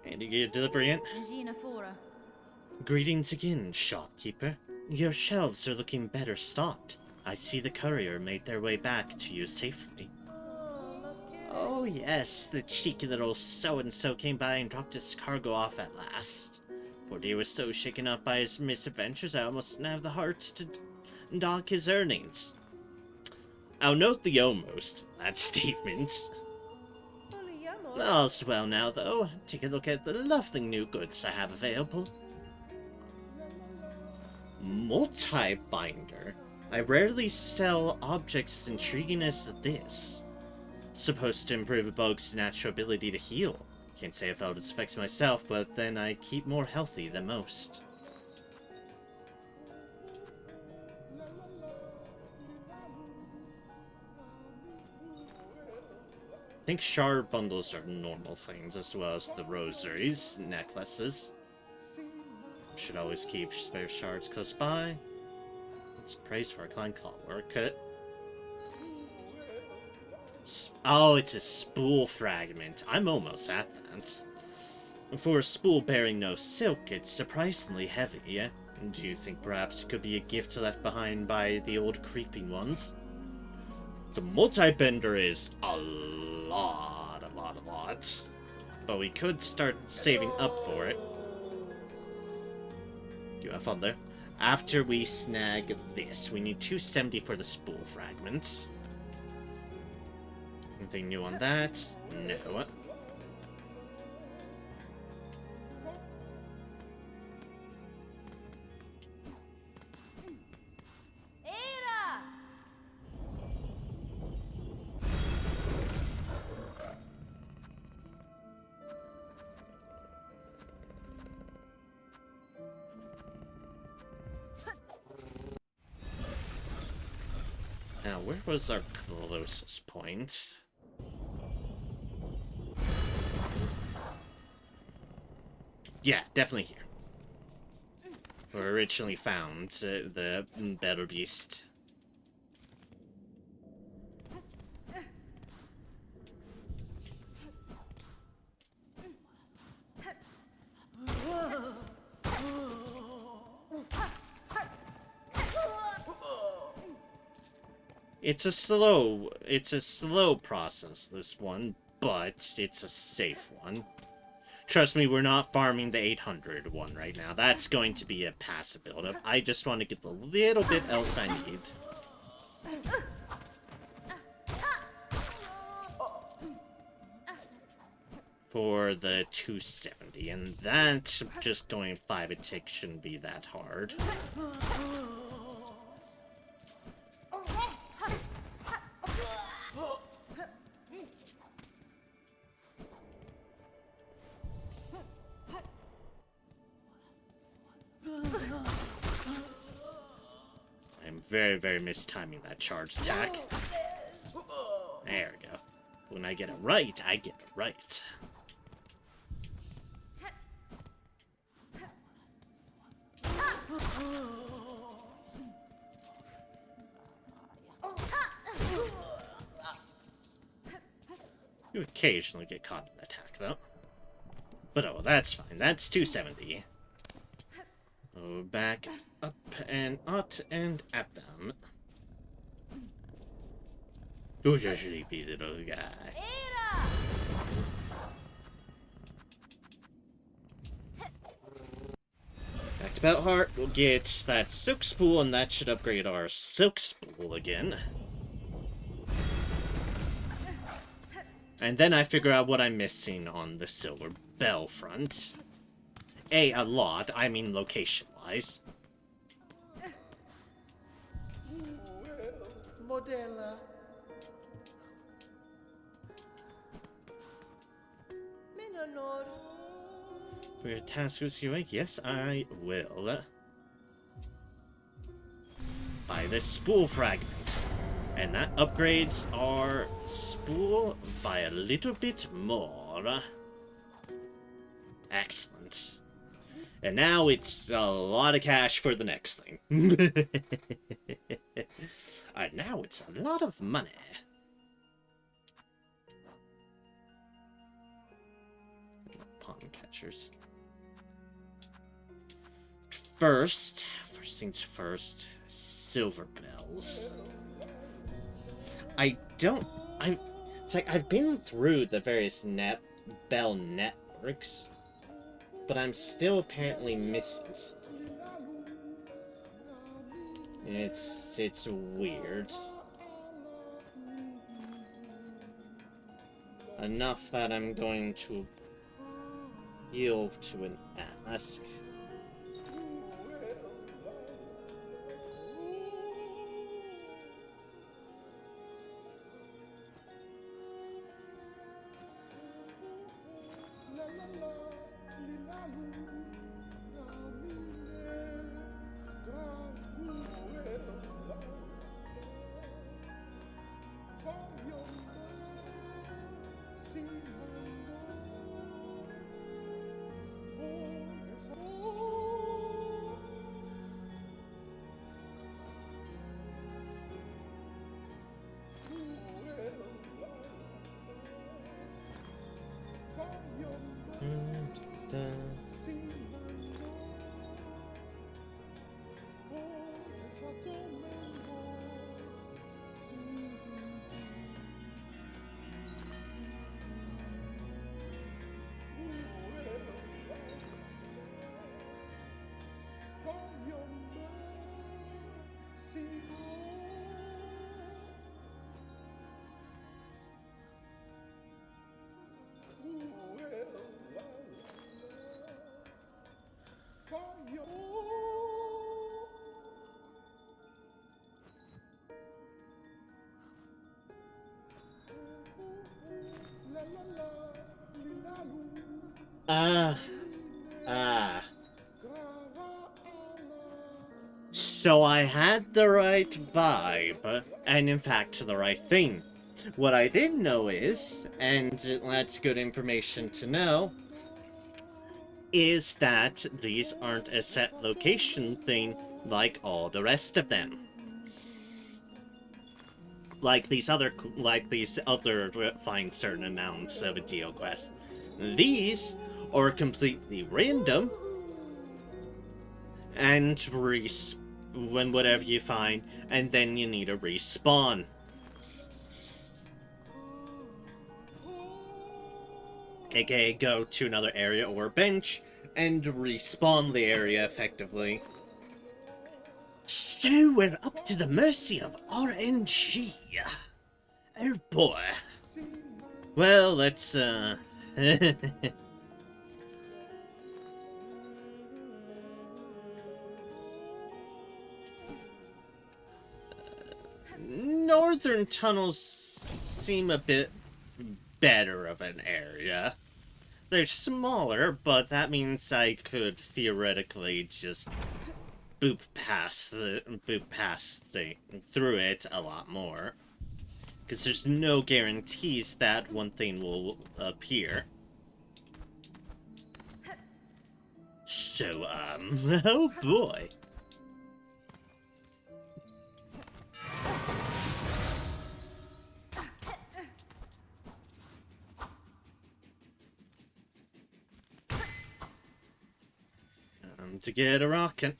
And you get a delivery in. Greetings again, shopkeeper. Your shelves are looking better stocked. I see the courier made their way back to you safely. Oh yes, the cheeky little so-and-so came by and dropped his cargo off at last. Poor dear was so shaken up by his misadventures I almost didn't have the heart to dock his earnings. I'll note the almost, that statement. All's well now, though. Take a look at the lovely new goods I have available. Multi-binder. I rarely sell objects as intriguing as this. Supposed to improve a bug's natural ability to heal. Can't say I felt its effects myself, but then I keep more healthy than most. I think shard bundles are normal things, as well as the rosaries, necklaces. Should always keep spare shards close by. Let's praise for our Klein Claw work. Oh, it's a spool fragment. I'm almost at that. For a spool bearing no silk, it's surprisingly heavy. Do you think perhaps it could be a gift left behind by the old creeping ones? The multi-bender is a lot. But we could start saving up for it. You have fun there. After we snag this, we need 270 for the spool fragments. Anything new on that? No. Now, where was our closest point? Yeah, definitely here. Where we originally found the better beast. It's a slow process, this one, but it's a safe one. Trust me, we're not farming the 800 one right now. That's going to be a passive build-up. I just want to get the little bit else I need. For the 270, and that, just going 5 a tick shouldn't be that hard. I'm very, very mistiming that charge attack. There we go. When I get it right, I get it right. You occasionally get caught in an attack, though. But oh, that's fine. That's 270. Oh, back up and out and at them. Who's your sleepy little guy? Back to Belt Heart, we'll get that Silk Spool, and that should upgrade our Silk Spool again. And then I figure out what I'm missing on the Silver Bell front. A lot, I mean location-wise. Modella. For your task rescuing? Yes, I will. Buy this spool fragment. And that upgrades our spool by a little bit more. Excellent. And now it's a lot of cash for the next thing. And now it's a lot of money. Pawn catchers. First things first, silver bells. It's like I've been through the various bell networks, but I'm still apparently missing something. It's weird. Enough that I'm going to yield to an ask. So I had the right vibe, and in fact the right thing. What I didn't know is, and that's good information to know, is that these aren't a set location thing like all the rest of them. Like these other find certain amounts of a deal quest. These are completely random, and when whatever you find, and then you need a respawn. AKA go to another area or bench and respawn the area effectively. So we're up to the mercy of RNG. Oh boy. Well, let's Northern tunnels seem a bit better of an area. They're smaller, but that means I could theoretically just boop past through it a lot more. Because there's no guarantees that one thing will appear. So, oh boy. To get a rockin'.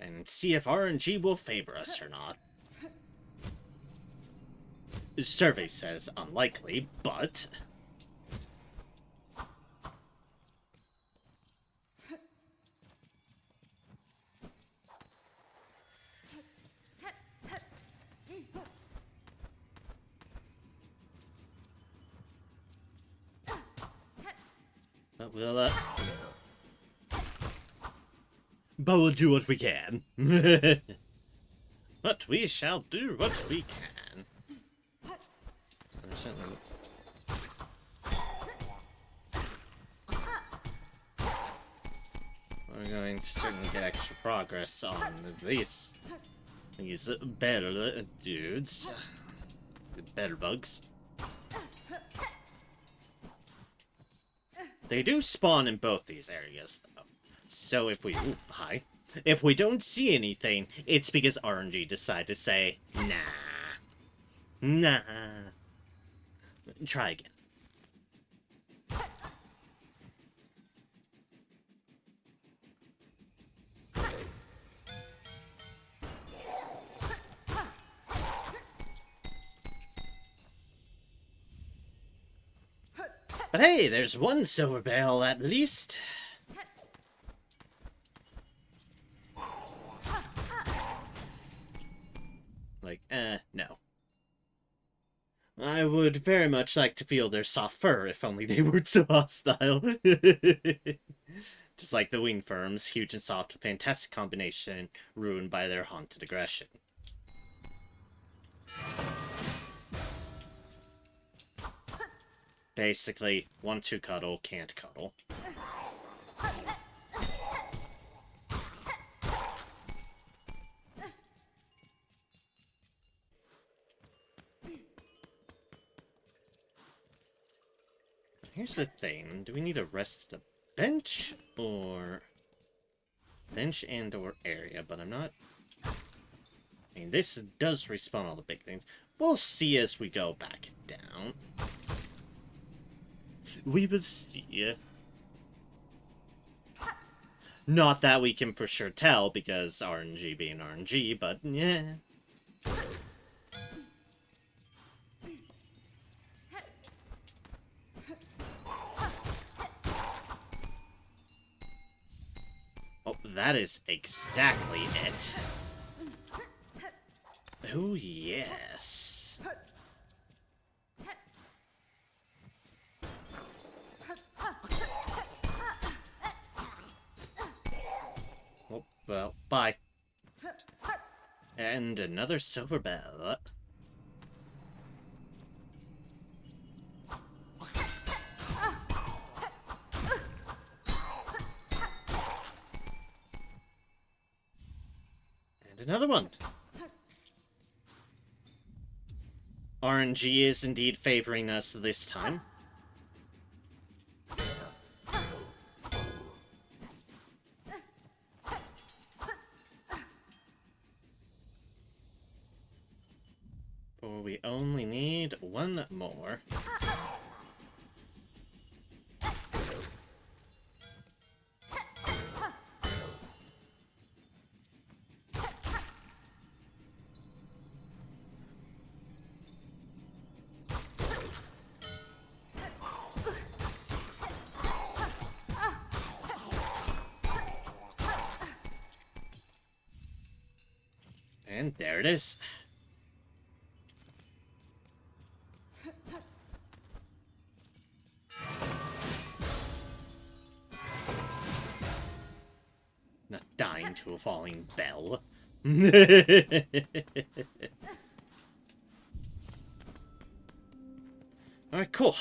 And see if RNG will favor us or not. The survey says unlikely, but... but we'll do what we can. But we shall do what we can. We're going to certainly get extra progress on these better dudes. The better bugs. They do spawn in both these areas, though. So if we... Ooh, hi. If we don't see anything, it's because RNG decided to say, nah. Nah. Try again. But hey, there's one silver barrel at least. Like, no. I would very much like to feel their soft fur if only they weren't so hostile. Just like the wing firms, huge and soft, a fantastic combination, ruined by their haunted aggression. Basically, want to cuddle, can't cuddle. Here's the thing, do we need a rest at a bench, or... bench and or area, but I'm not... I mean, this does respawn all the big things. We'll see as we go back down. We will see. Not that we can for sure tell, because RNG being RNG, but yeah. Oh, that is exactly it. Oh, yes. Oh, well, bye. And another silver bell. And another one. RNG is indeed favoring us this time. For we only need one more. And there it is. Not dying to a falling bell. Alright, cool.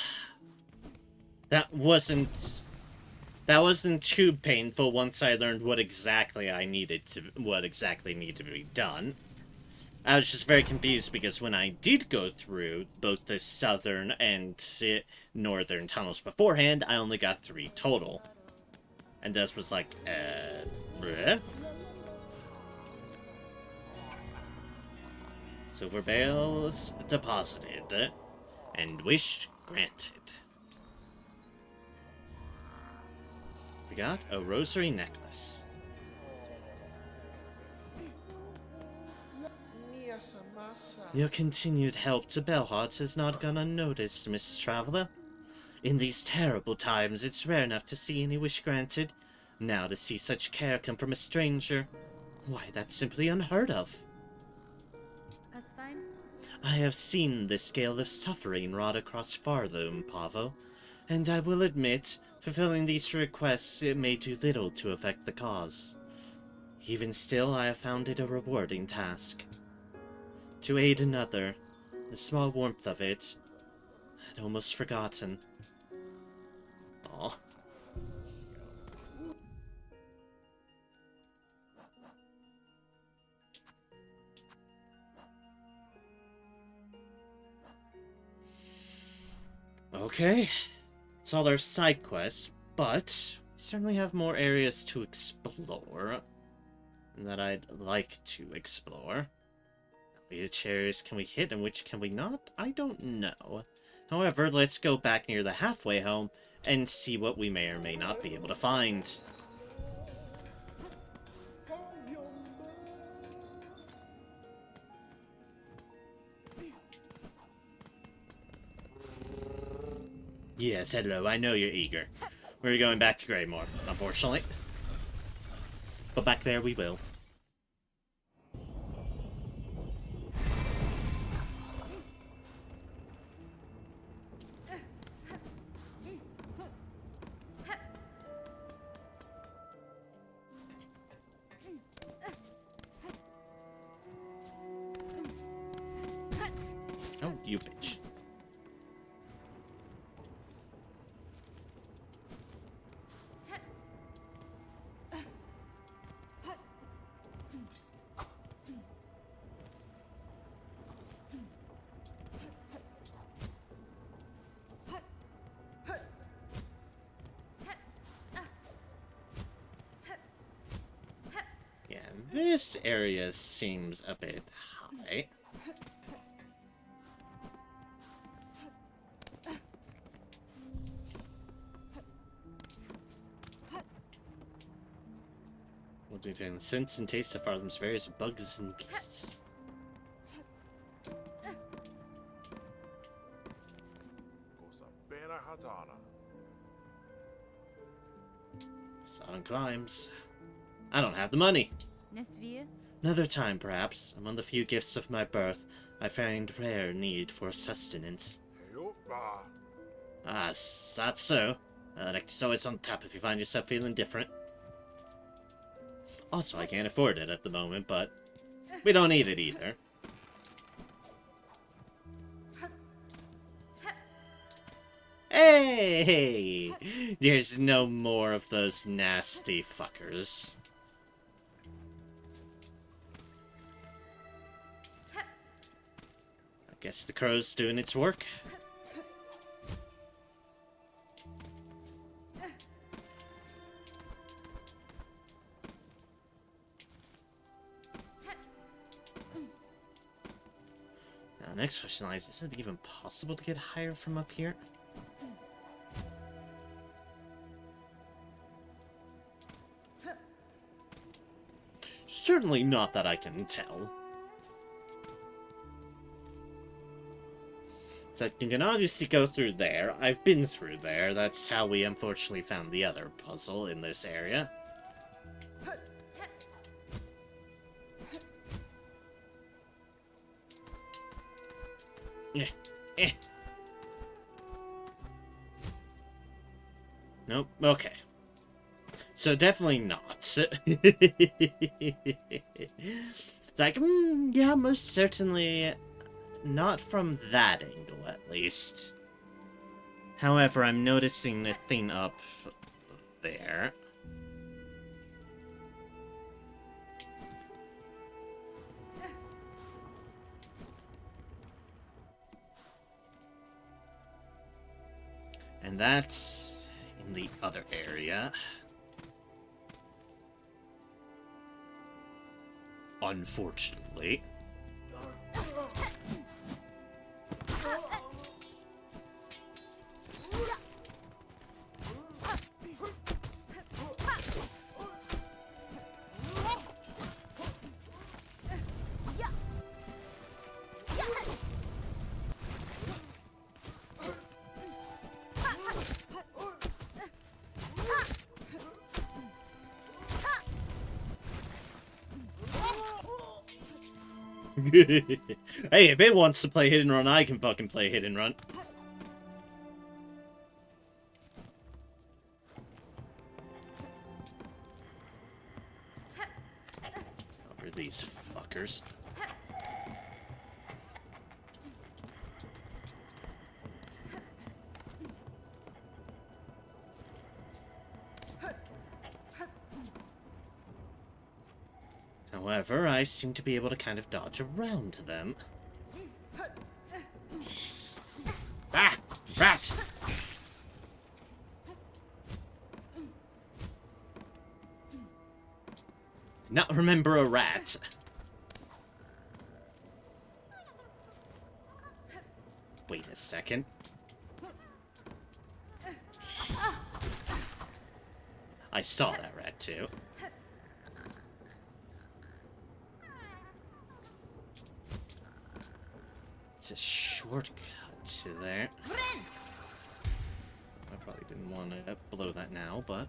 That wasn't too painful once I learned what exactly needed to be done. I was just very confused because when I did go through both the southern and northern tunnels beforehand, I only got 3 total. And this was like, bleh? Silver bales deposited, and wish granted. We got a rosary necklace. Your continued help to Bellheart has not gone unnoticed, Miss Traveler. In these terrible times, it's rare enough to see any wish granted. Now to see such care come from a stranger, why, that's simply unheard of. That's fine. I have seen the scale of suffering wrought across Farloom, Pavo, and I will admit, Fulfilling these requests, it may do little to affect the cause. Even still, I have found it a rewarding task. To aid another, the small warmth of it, I'd almost forgotten. Aw. Okay, it's all our side quests, but we certainly have more areas to explore that I'd like to explore. Which areas can we hit and which can we not? I don't know. However, let's go back near the halfway home and see what we may or may not be able to find. Yes, hello, I know you're eager. We're going back to Greymore, unfortunately. But back there we will. Oh, you bitch. Yeah, this area seems a bit high. We'll do the sense and taste of Fartham's various bugs and beasts. Sodden climbs. I don't have the money. Nesvir? Another time, perhaps. Among the few gifts of my birth, I find rare need for sustenance. Ah, that's so. It's always on tap if you find yourself feeling different. Also, I can't afford it at the moment, but we don't need it either. Hey! There's no more of those nasty fuckers. I guess the crow's doing its work. Now, the next question lies, is it even possible to get higher from up here? Certainly not that I can tell. So you can obviously go through there. I've been through there. That's how we unfortunately found the other puzzle in this area. Nope. Okay. So definitely not. It's like, yeah, most certainly not from that angle, at least. However, I'm noticing the thing up there. And that's in the other area. Unfortunately. Hey, if it wants to play hit and run, I can fucking play hit and run. markers. However, I seem to be able to kind of dodge around them. Ah! Rat! Not remember a rat. Wait a second. I saw that rat too. It's a shortcut to there. I probably didn't want to blow that now, but...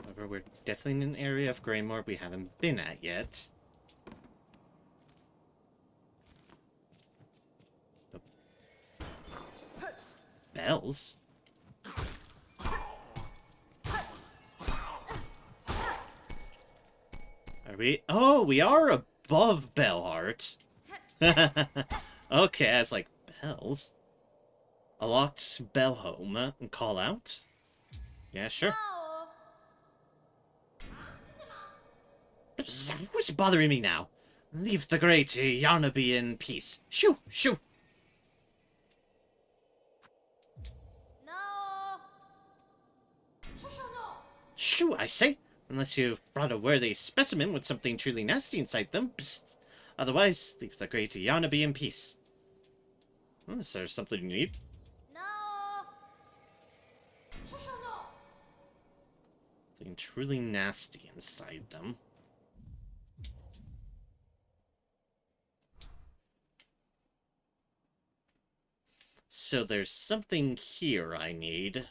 However, we're definitely in an area of Greymore we haven't been at yet. Bells? Are we? Oh, we are above Bellheart. Okay, that's like bells. A locked bell home and call out? Yeah, sure. Who's bothering me now? Leave the great Yarnaby in peace. Shoo! Shoo! Shoo, I say! Unless you've brought a worthy specimen with something truly nasty inside them. Psst. Otherwise, leave the great Yarnaby in peace. Oh, is there something you need? Something truly nasty inside them. So there's something here I need.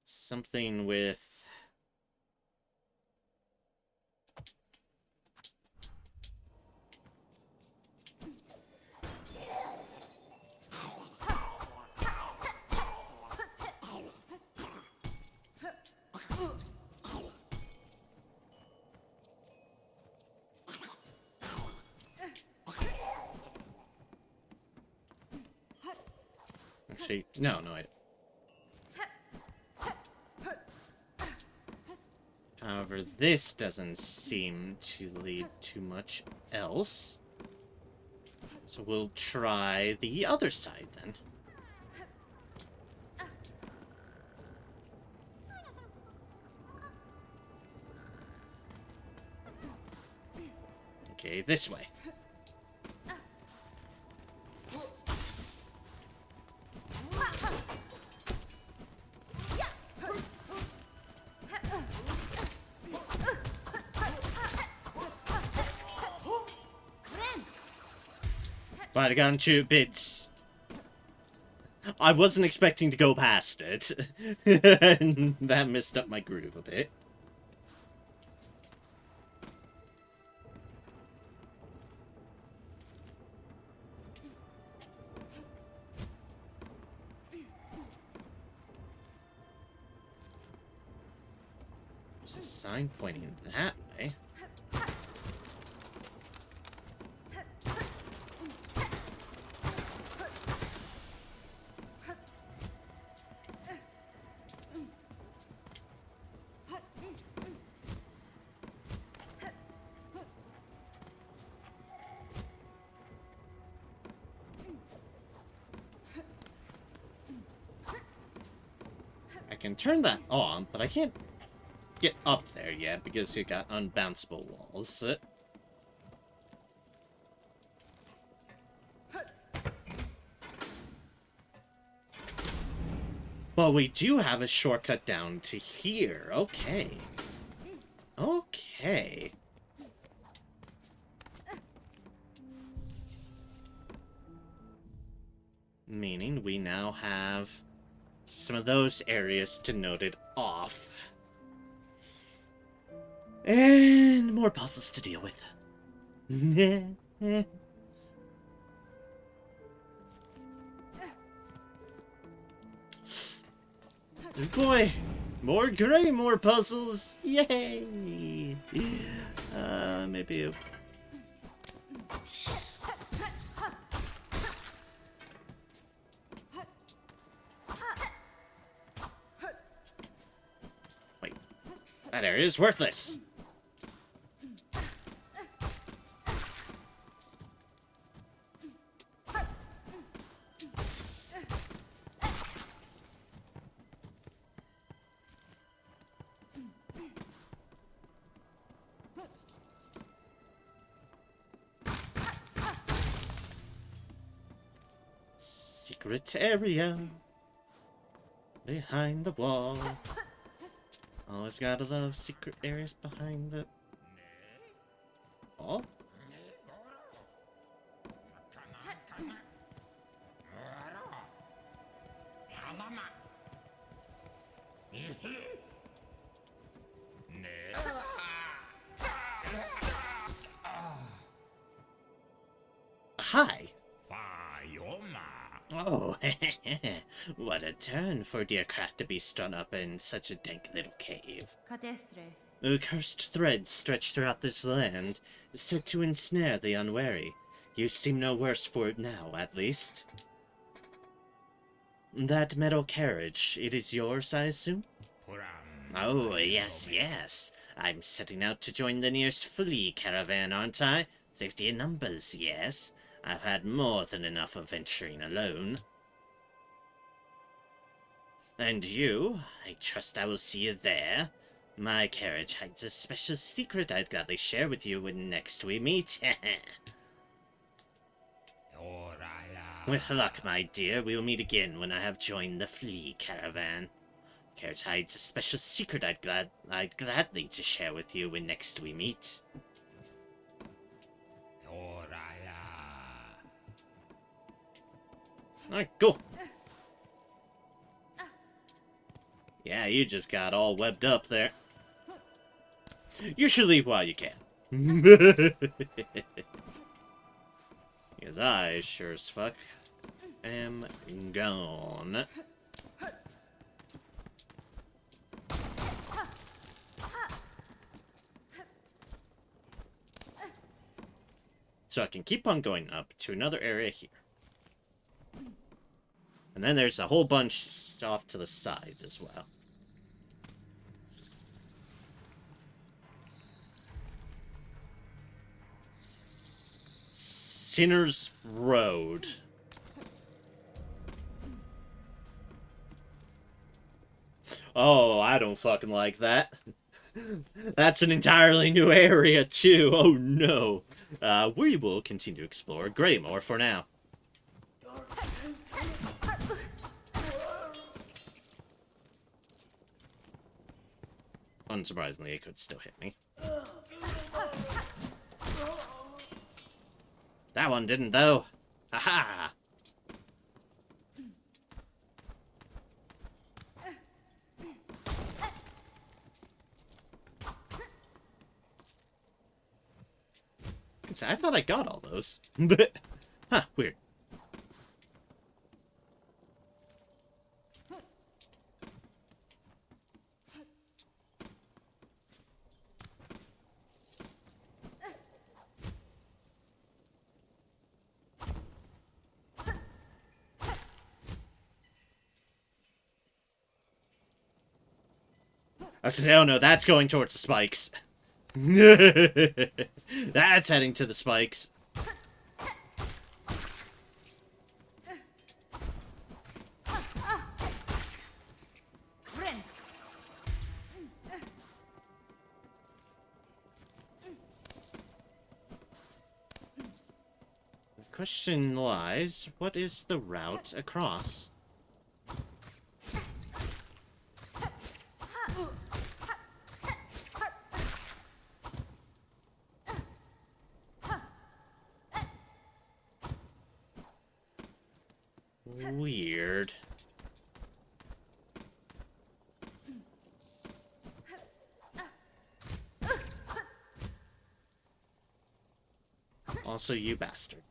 Something with... Actually, no, I don't. However, this doesn't seem to lead to much else. So we'll try the other side then. Okay, this way. But I got 2 bits. I wasn't expecting to go past it. And that messed up my groove a bit. There's a sign pointing that way. I can turn that on, but I can't get up there yet because you got unbounceable walls. But we do have a shortcut down to here. Okay. Okay. Meaning we now have some of those areas denoted off. more puzzles to deal with. Boy, more gray, more puzzles. Yay! Maybe. Wait, that area is worthless. Secret area behind the wall. Always gotta love secret areas behind the wall. Hi. Oh, what a turn for dear craft to be strung up in such a dank little cave. Cadestre. A cursed thread stretched throughout this land, set to ensnare the unwary. You seem no worse for it now, at least. That metal carriage, it is yours, I assume? Oh, yes, yes. I'm setting out to join the nearest flea caravan, aren't I? Safety in numbers, yes. I've had more than enough of venturing alone. And you? I trust I will see you there. My carriage hides a special secret I'd gladly share with you when next we meet. With luck, my dear, we will meet again when I have joined the flea caravan. Carriage hides a special secret I'd gladly to share with you when next we meet. Alright, cool. Yeah, you just got all webbed up there. You should leave while you can. Because I sure as fuck am gone. So I can keep on going up to another area here. And then there's a whole bunch off to the sides as well. Sinner's Road. Oh, I don't fucking like that. That's an entirely new area, too. Oh, no. We will continue to explore Greymore for now. Unsurprisingly, it could still hit me. That one didn't, though. Haha! I thought I got all those. But, huh, weird. I was gonna say, oh no, that's going towards the spikes. That's heading to the spikes. The question lies, what is the route across? Weird. Also, you bastard.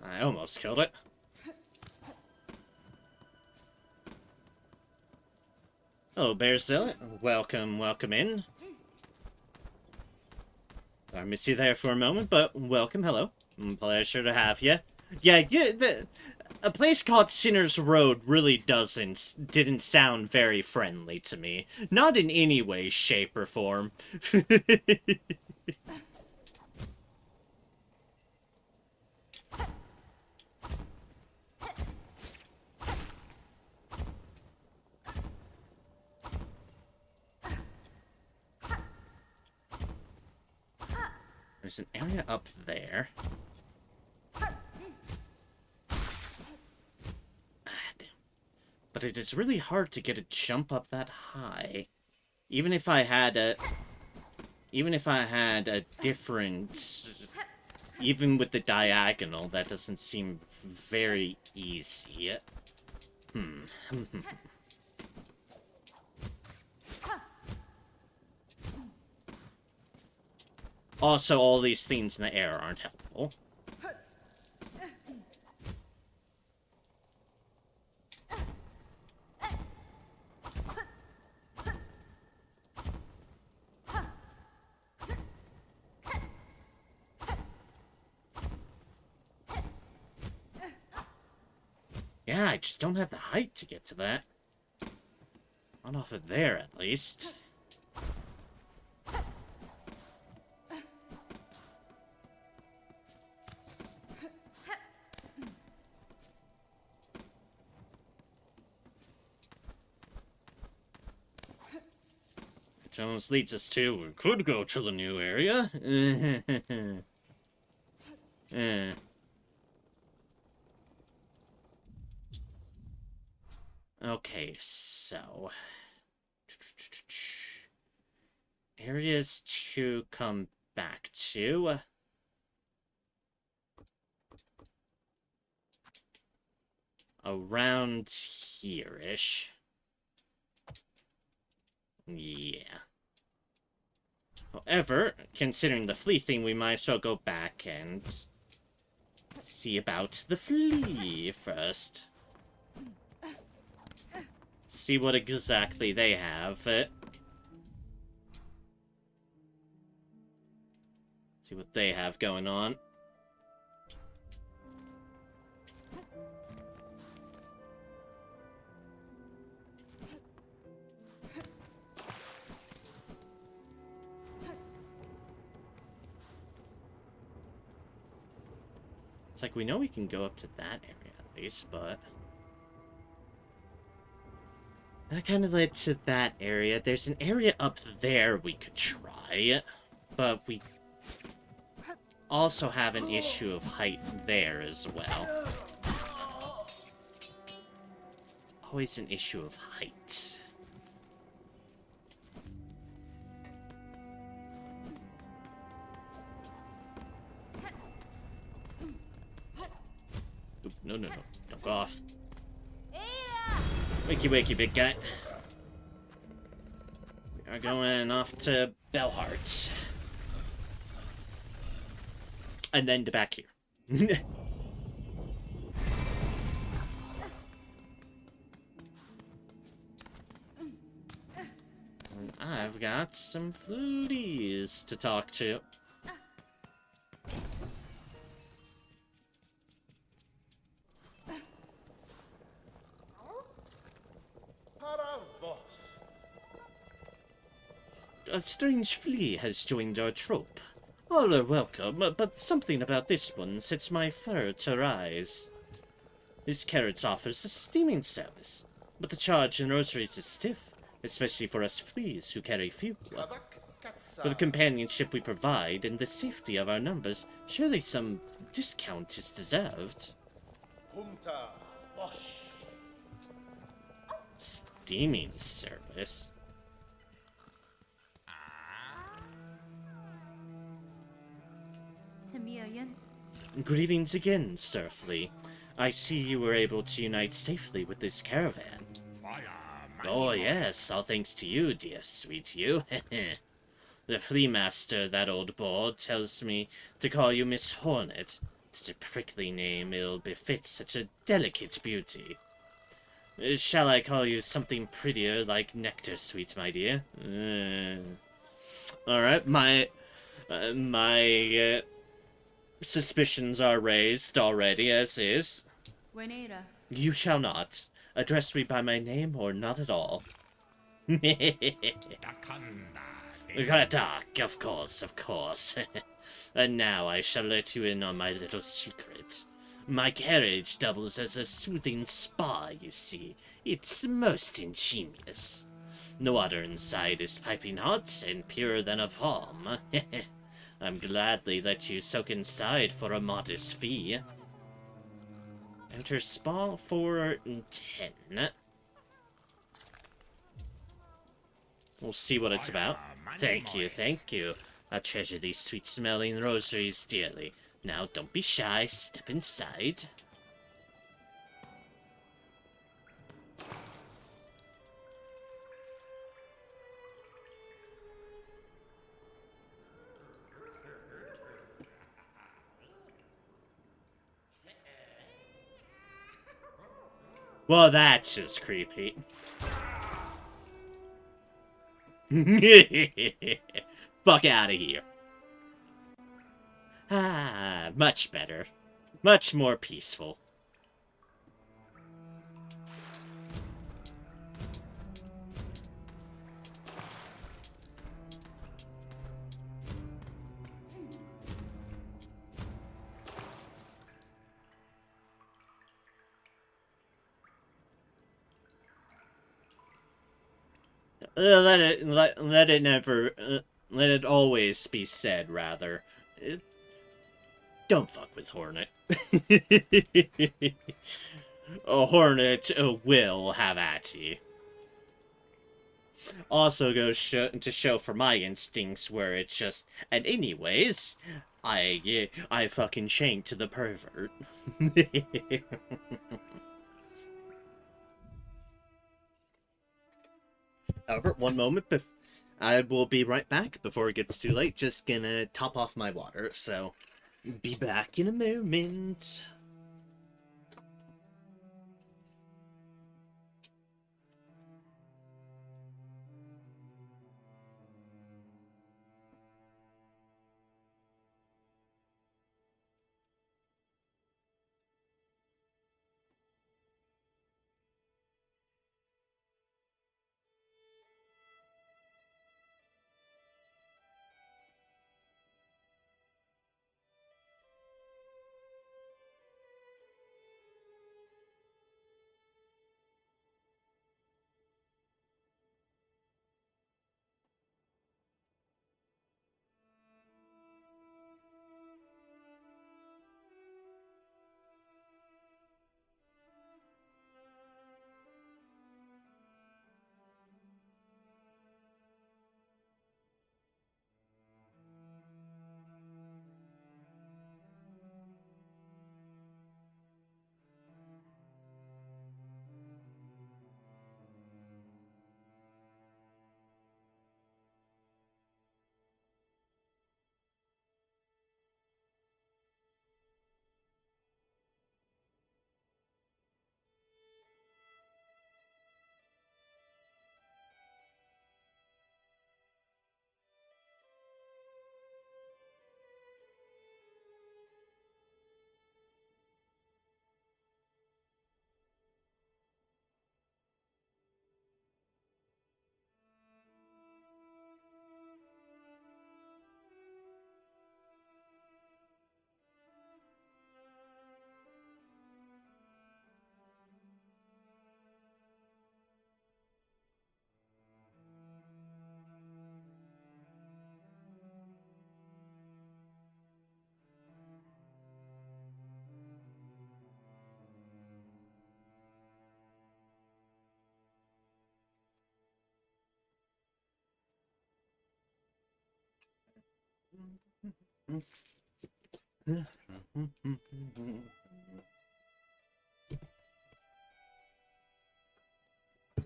I almost killed it. Hello, Bearzilla. Welcome, welcome in. I missed you there for a moment, but welcome, hello. Pleasure to have you. Yeah, a place called Sinner's Road really didn't sound very friendly to me. Not in any way, shape, or form. There's an area up there. Ah, damn. But it is really hard to get a jump up that high. Even if I had a different... Even with the diagonal, that doesn't seem very easy. Also, all these things in the air aren't helpful. Yeah, I just don't have the height to get to that. Not off of there, at least. Which almost leads us to, we could go to the new area. Okay, so... Areas to come back to. Around here-ish. Yeah. However, considering the flea thing, we might as well go back and see about the flea first. See what exactly they have. See what they have going on. It's like, we know we can go up to that area at least, but... That kind of led to that area. There's an area up there we could try, but we also have an issue of height there as well. Always an issue of height. Oop, no, no, no. Don't go off. Wakey, wakey, big guy. We are going off to Bellheart. And then to back here. And I've got some fleas to talk to. A strange flea has joined our troop. All are welcome, but something about this one sets my fur to rise. This carrot offers a steaming service, but the charge in rosaries is stiff, especially for us fleas who carry fuel. For the companionship we provide and the safety of our numbers, surely some discount is deserved. Steaming service? Greetings again, Sir Flea. I see you were able to unite safely with this caravan. Oh yes, all thanks to you, dear sweet you. The flea master, that old boar, tells me to call you Miss Hornet. It's a prickly name ill befits such a delicate beauty. Shall I call you something prettier like Nectar Sweet, my dear? Alright, my suspicions are raised already, as is. Juanita. You shall not. Address me by my name or not at all. Gradak, of course, of course. And now I shall let you in on my little secret. My carriage doubles as a soothing spa, you see. It's most ingenious. The water inside is piping hot and purer than a palm. I'm gladly let you soak inside for a modest fee. Enter spa 4 and 10. We'll see what it's about. Thank you, thank you. I treasure these sweet-smelling rosaries dearly. Now, don't be shy. Step inside. Well, that's just creepy. Fuck out of here. Ah, much better. Much more peaceful. Let it always be said, rather. Uh, don't fuck with Hornet. A Hornet will have at you. Also goes to show for my instincts where it's just, and anyways, I fucking shanked the pervert. However, one moment, I will be right back before it gets too late. Just gonna top off my water, so be back in a moment.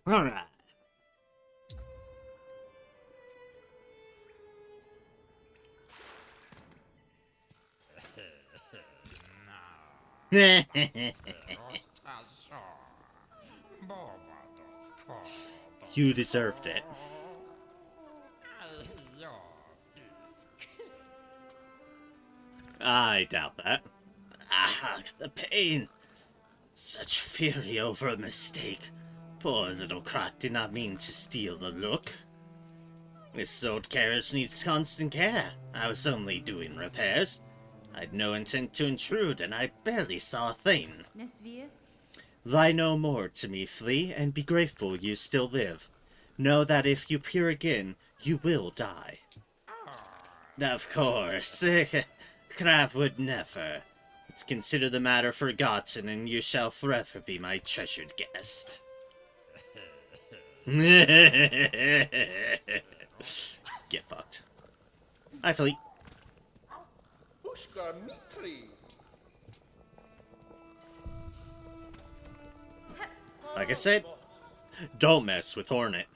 Alright. You deserved it. I doubt that. Ah, the pain. Such fury over a mistake. Poor little Krat did not mean to steal the look. This old carriage needs constant care. I was only doing repairs. I'd no intent to intrude, and I barely saw a thing. Nesvir? Lie no more to me, Flea, and be grateful you still live. Know that if you peer again, you will die. Of course. Crab would never. Let's consider the matter forgotten, and you shall forever be my treasured guest. Get fucked. Hi, Flea. Like I said, don't mess with Hornet.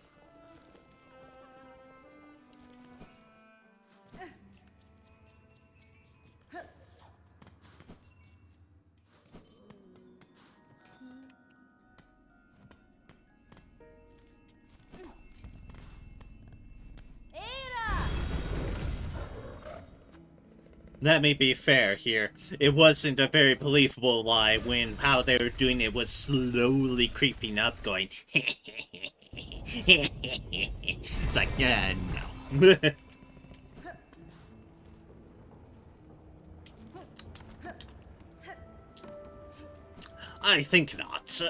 Let me be fair here. It wasn't a very believable lie when how they were doing it was slowly creeping up, going. It's like, yeah, no. I think not.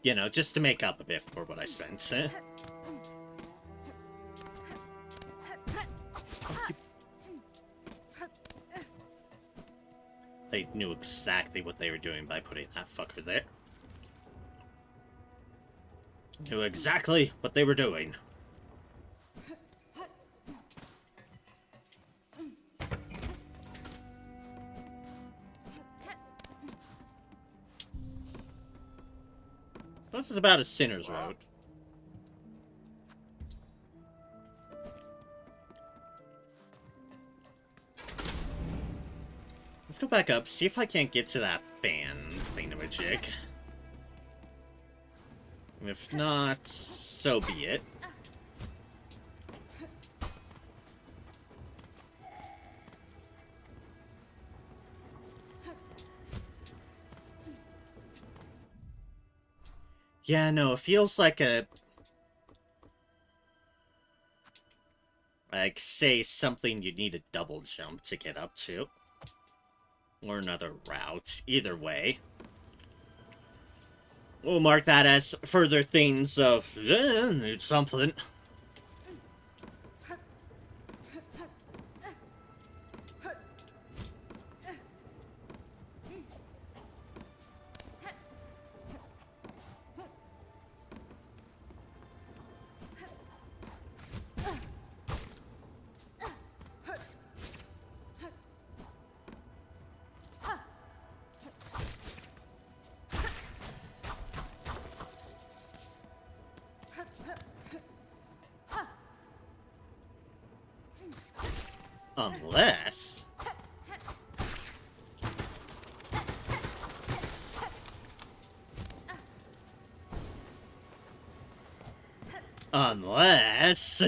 You know, just to make up a bit for what I spent. They knew exactly what they were doing by putting that fucker there. Knew exactly what they were doing. This is about a sinner's road. Let's go back up, see if I can't get to that fan thingamajig. If not, so be it. Yeah, no, it feels like a... Like, say something you need a double jump to get up to. Or another route. Either way. We'll mark that as further things of... need something. Unless... Unless...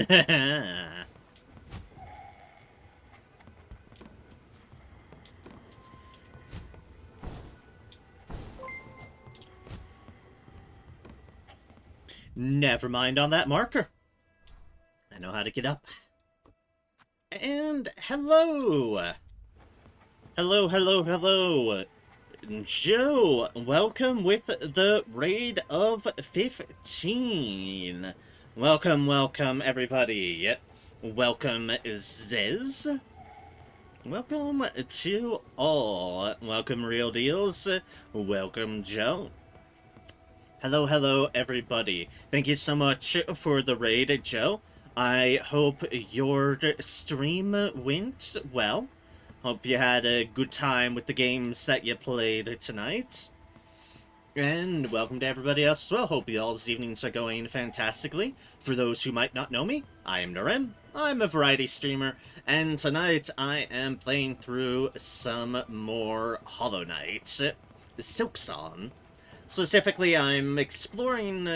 Never mind on that marker. I know how to get up. And hello! Hello, hello, hello! Joe, welcome with the raid of 15. Welcome, welcome, everybody. Welcome, Zez. Welcome to all. Welcome, Real Deals. Welcome, Joe. Hello, everybody. Thank you so much for the raid, Joe. I hope your stream went well. Hope you had a good time with the games that you played tonight. And welcome to everybody else as well. Hope y'all's evenings are going fantastically. For those who might not know me, I am Narem. I'm a variety streamer, and tonight I am playing through some more Hollow Knight, Silksong. Specifically, I'm exploring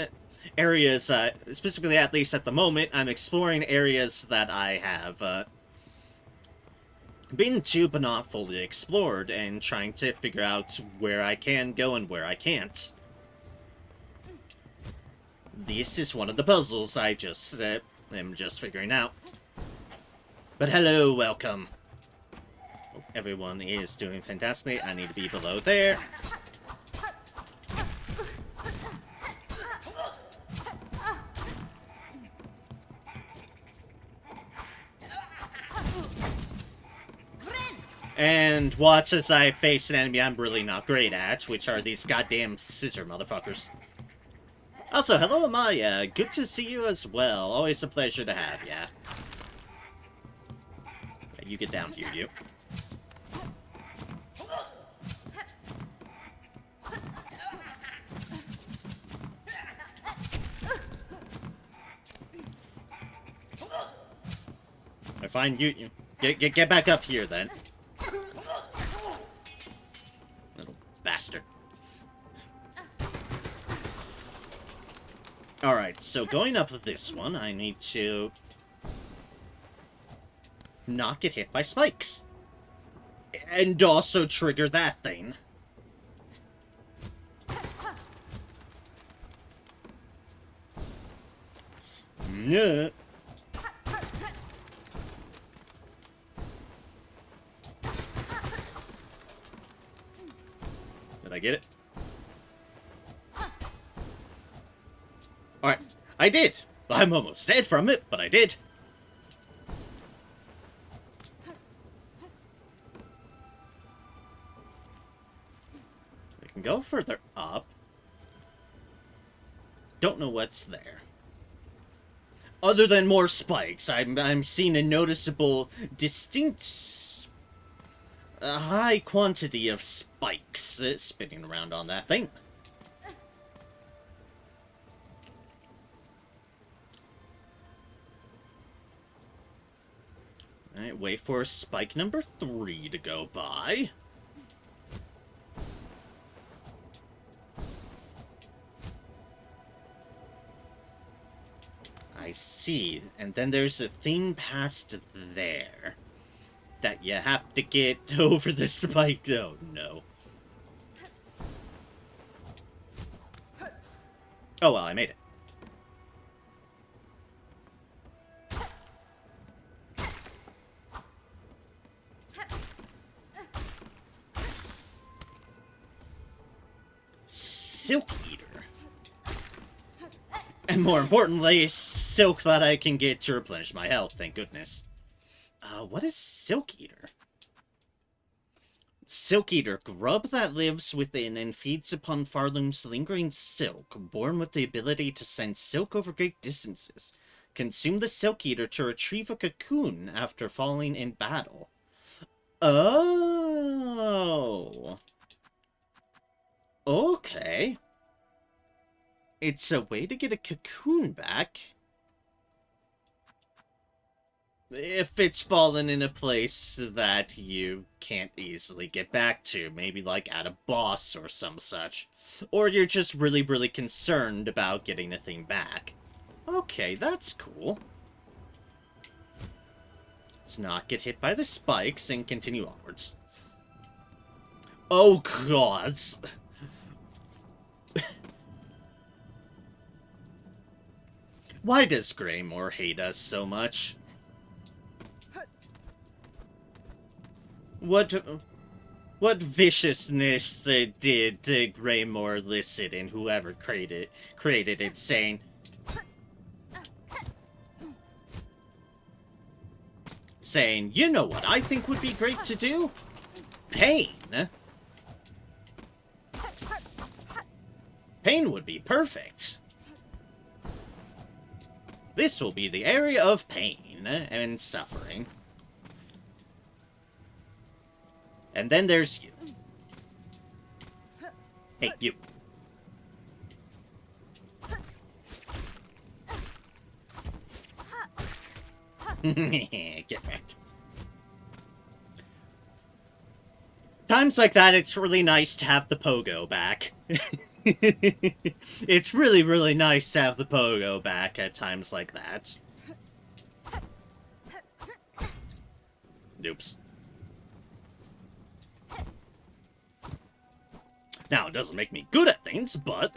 areas, specifically at least at the moment, I'm exploring areas that I have been to but not fully explored, and trying to figure out where I can go and where I can't. This is one of the puzzles I just am just figuring out. But hello, welcome. Hope everyone is doing fantastically. I need to be below there. And watch as I face an enemy I'm really not great at, which are these goddamn scissor motherfuckers. Also, hello Amaya, good to see you as well. Always a pleasure to have ya. Yeah, you get down here, you. I find you get back up here then. Little bastard. Alright, so going up this one, I need to not get hit by spikes. And also trigger that thing. Yeah. Did I get it? Alright, I did! I'm almost dead from it, but I did. I can go further up. Don't know what's there. Other than more spikes, I'm seeing a noticeable, distinct, high quantity of spikes spinning around on that thing. Alright, wait for spike number 3 to go by. I see. And then there's a thing past there that you have to get over the spike. Oh, no. Oh, well, I made it. Silk Eater. And more importantly, silk that I can get to replenish my health, thank goodness. What is Silk Eater? Silk Eater, grub that lives within and feeds upon Farloom's lingering silk, born with the ability to send silk over great distances. Consume the Silk Eater to retrieve a cocoon after falling in battle. Oh. Okay. It's a way to get a cocoon back. If it's fallen in a place that you can't easily get back to, maybe like at a boss or some such. Or you're just really, really concerned about getting a thing back. Okay, that's cool. Let's not get hit by the spikes and continue onwards. Oh, gods. Why does Greymore hate us so much? What viciousness did Greymore elicit in whoever created it, saying, you know what I think would be great to do? Pain. Pain would be perfect. This will be the area of pain and suffering. And then there's you. Hey, you. Get wrecked. Times like that, it's really nice to have the pogo back. It's really, really nice to have the pogo back at times like that. Oops. Now, it doesn't make me good at things, but...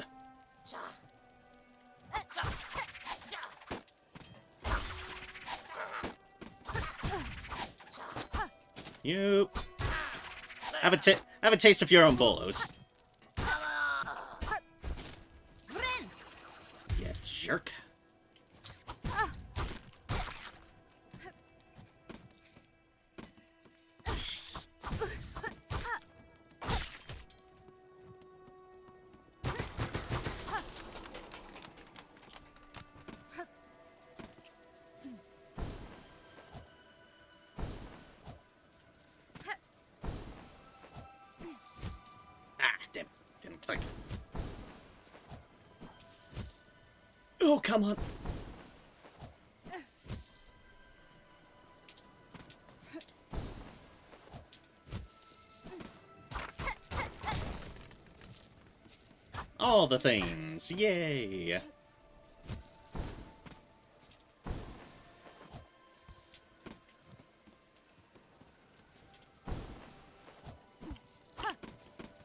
You... Have a taste of your own bolos. Yeah, jerk. Damn. Didn't click. Oh, come on. All the things. Yay.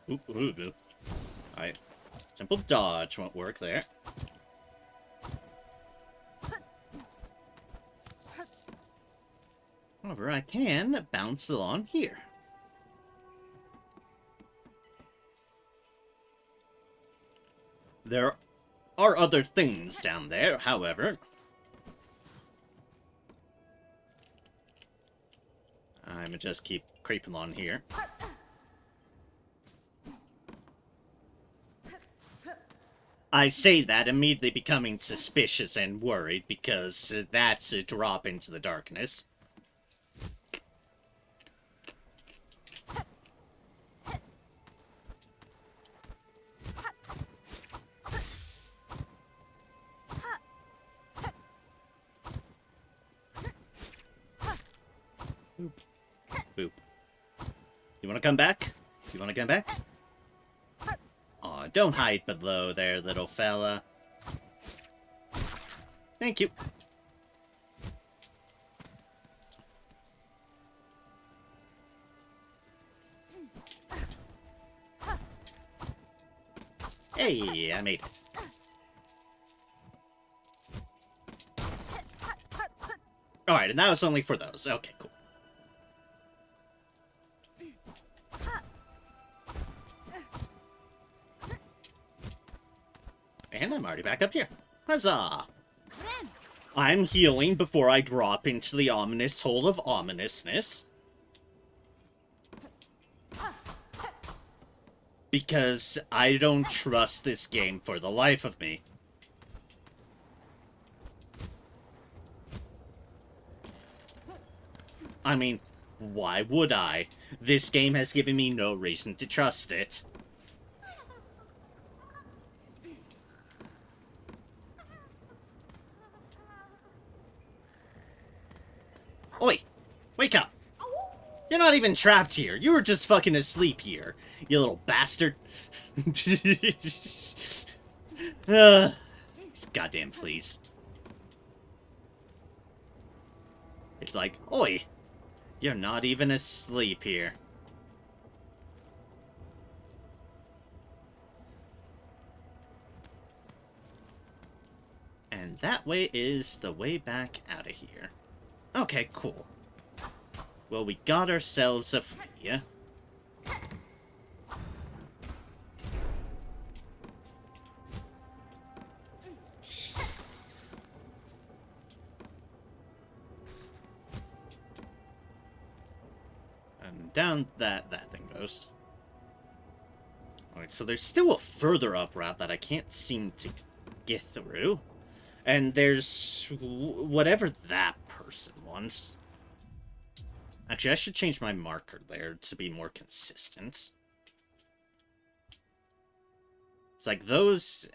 Ooh. Alright. Simple dodge won't work there. However, I can bounce along here. There are other things down there, however. I'm gonna just keep creeping along here. I say that immediately becoming suspicious and worried because that's a drop into the darkness. Boop. Boop. You wanna come back? You wanna come back? Aw, don't hide below there, little fella. Thank you. Hey, I made it. Alright, and that was only for those. Okay, cool. And I'm already back up here. Huzzah! I'm healing before I drop into the ominous hole of ominousness. Because I don't trust this game for the life of me. I mean, why would I? This game has given me no reason to trust it. Oi! Wake up! You're not even trapped here. You were just fucking asleep here, you little bastard. These goddamn fleas. It's like, oi! You're not even asleep here. And that way is the way back out of here. Okay, cool. Well, we got ourselves a flea. And down that thing goes. Alright, so there's still a further up route that I can't seem to get through. And there's whatever that person wants. Actually, I should change my marker there to be more consistent. It's like those...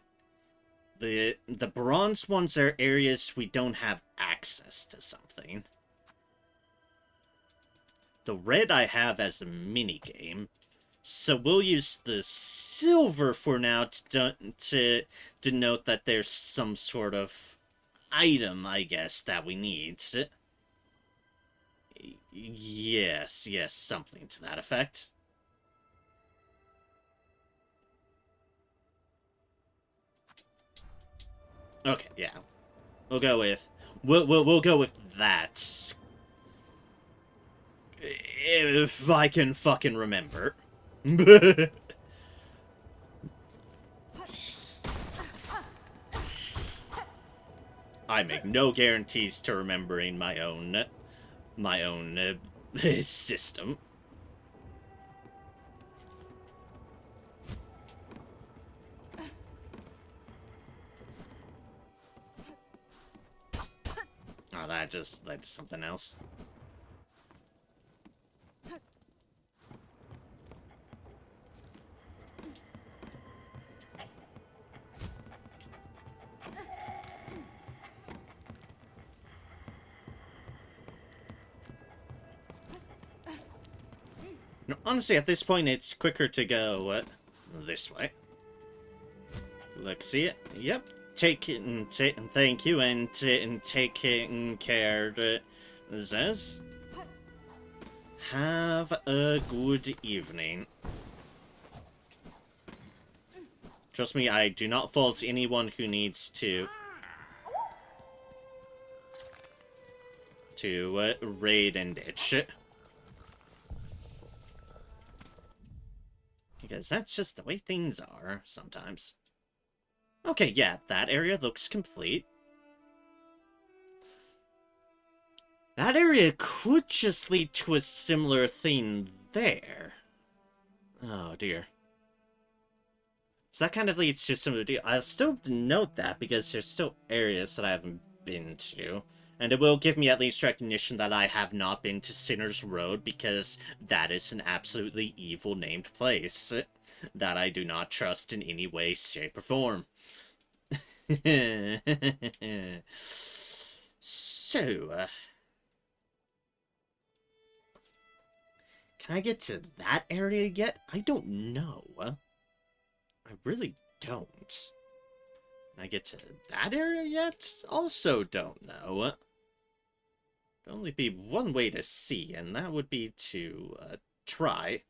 The bronze ones are areas we don't have access to something. The red I have as a minigame. So we'll use the silver for now to denote that there's some sort of item, I guess, that we need. Yes, something to that effect. Okay, yeah. We'll go with... We'll go with that. If I can fucking remember. I make no guarantees to remembering my own system. Oh, that just led to something else. No, honestly, at this point, it's quicker to go this way. Let's see it. Yep. Take it and thank you, and taking care, Zez. Have a good evening. Trust me, I do not fault anyone who needs to raid and ditch it. Because that's just the way things are sometimes. Okay, yeah, that area looks complete. That area could just lead to a similar thing there. Oh, dear. So that kind of leads to a similar deal. I'll still note that because there's still areas that I haven't been to. And it will give me at least recognition that I have not been to Sinner's Road, because that is an absolutely evil named place that I do not trust in any way, shape, or form. So, can I get to that area yet? I don't know. I really don't. Can I get to that area yet? Also don't know. There'd only be one way to see, and that would be to try.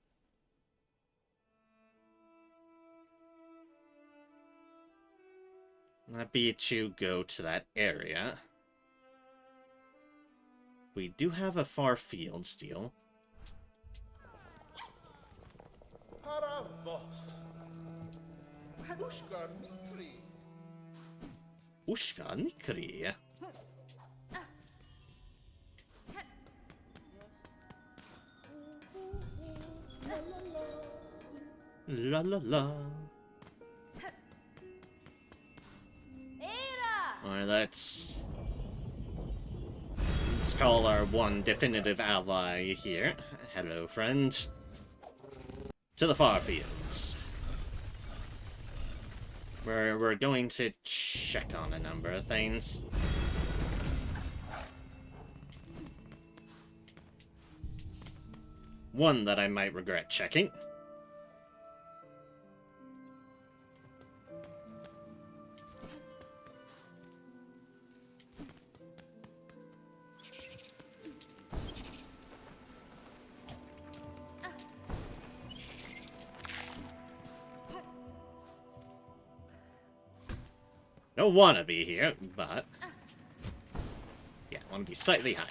That'd be to go to that area. We do have a far field still. Ushka Nikri. La la la. Alright, let's call our one definitive ally here. Hello, friend. To the far fields. We're going to check on a number of things. One that I might regret checking. Don't want to be here, but... yeah, I want to be slightly higher.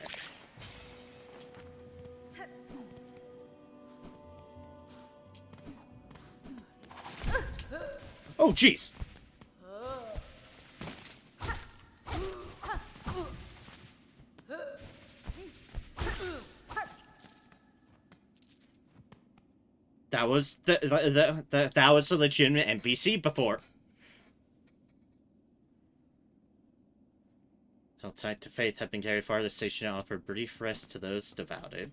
Oh, jeez! That was that was a legitimate NPC before. Held tight to faith have been carried far. The station offered brief rest to those devoted.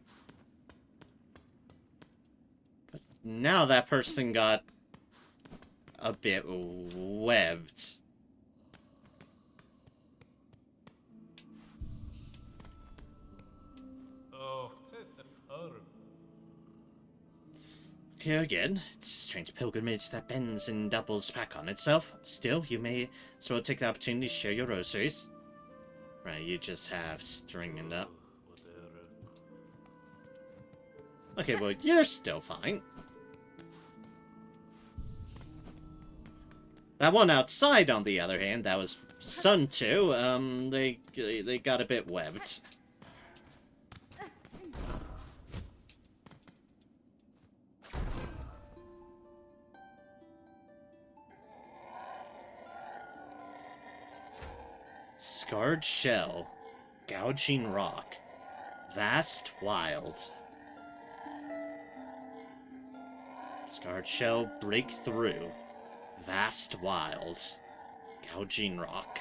But now that person got a bit webbed. Oh, that's horrible. Okay, again, it's a strange pilgrimage that bends and doubles back on itself. Still, you may as well take the opportunity to share your rosaries. Right, you just have stringing up. Whatever. Okay, well, you're still fine. That one outside, on the other hand, that was Sun 2, they got a bit webbed. Scarred shell. Gouging rock. Vast wild. Scarred shell break through. Vast wild. Gouging rock.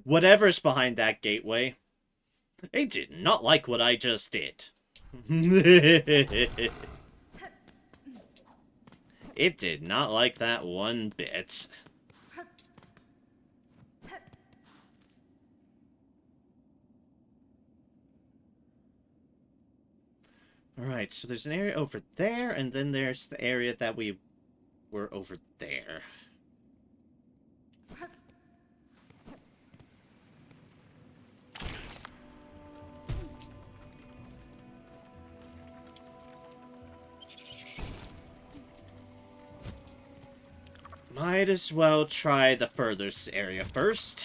Whatever's behind that gateway, they did not like what I just did. It did not like that one bit. Alright, so there's an area over there, and then there's the area that we were over there. Might as well try the furthest area first.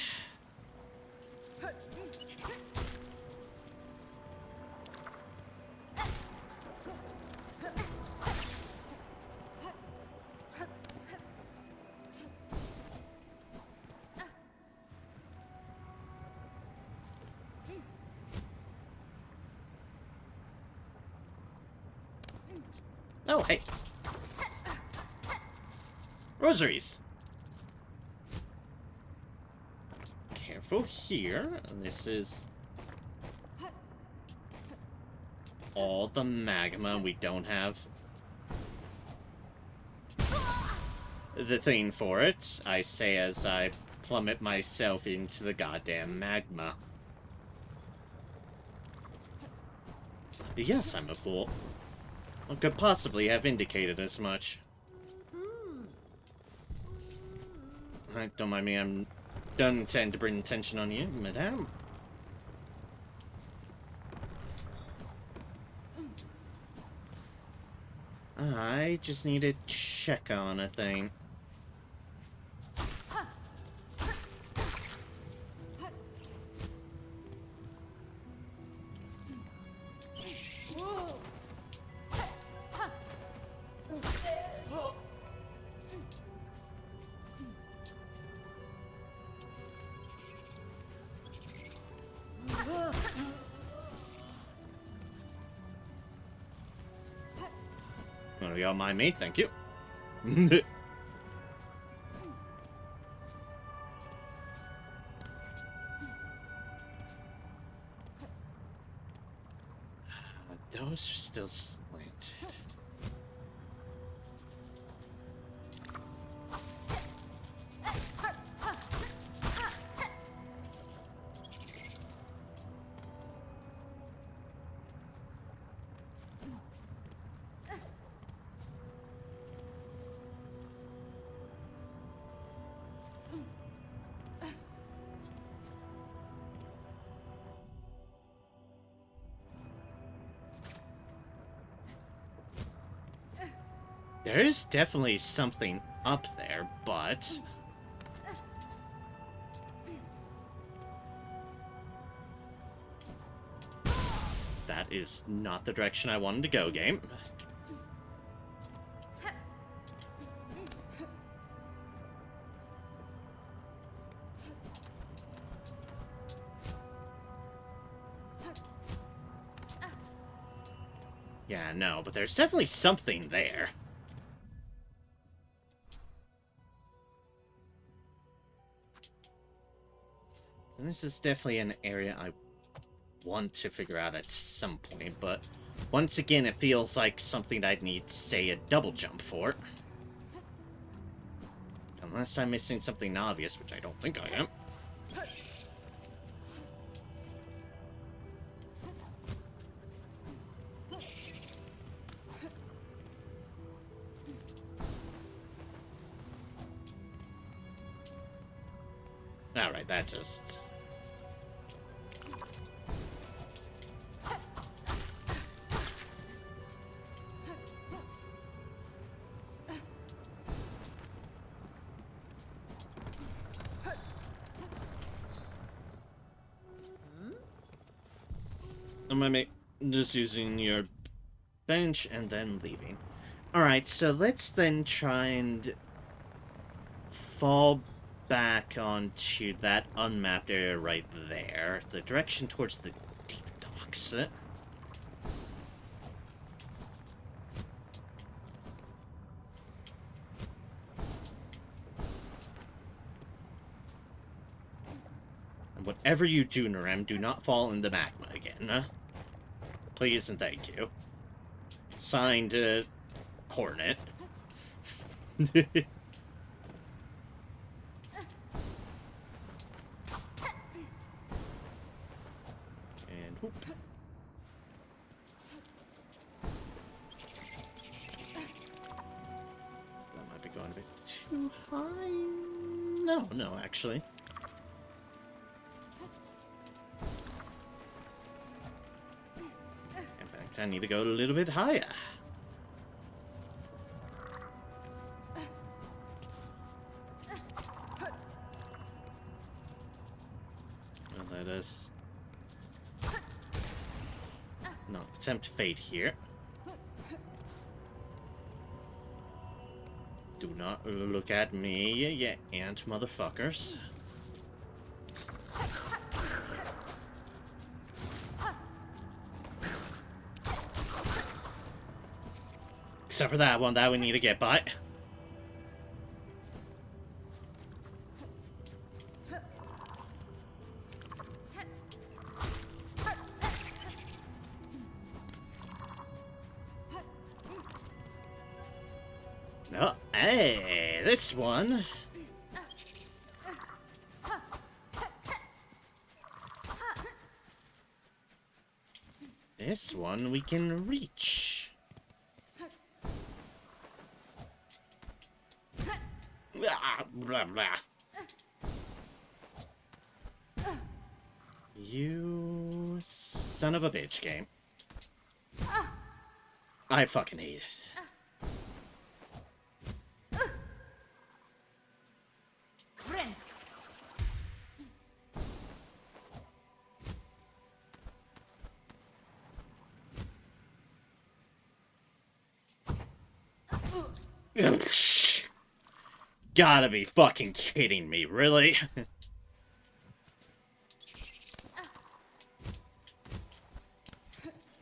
Oh, hey. Rosaries. Careful here. This is all the magma. We don't have the thing for it. I say as I plummet myself into the goddamn magma. Yes, I'm a fool. What could possibly have indicated as much? Don't mind me, I don't intend to bring attention on you, madame. I just need to check on a thing. Oh, you don't mind me? Thank you. Those are still slanted. There is definitely something up there, but that is not the direction I wanted to go, game. Yeah, no, but there's definitely something there. And this is definitely an area I want to figure out at some point, but once again, it feels like something I'd need, say, a double jump for. Unless I'm missing something obvious, which I don't think I am. Alright, that just... I'm gonna make... just using your bench and then leaving. Alright, so let's then try and fall back onto that unmapped area right there. The direction towards the deep docks. And whatever you do, Narem, do not fall in the magma again. Please and thank you. Signed, Hornet. And whoop. That might be going a bit too high. No, actually. In fact, I need to go a little bit higher. Let us not attempt fate here. Do not look at me, you ant motherfuckers. Except for that one that we need to get by. Oh, hey, this one. This one we can reach. Blah, blah, blah. You son of a bitch, game. I fucking hate it. Gotta be fucking kidding me, really?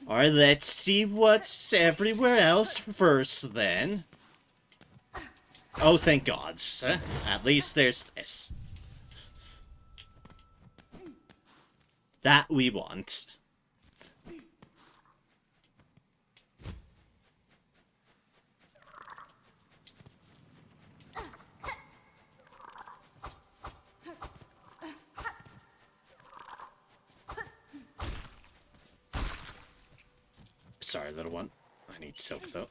Alright, let's see what's everywhere else first, then. Oh, thank God. At least there's this. That we want. Sorry, little one. I need silk, though.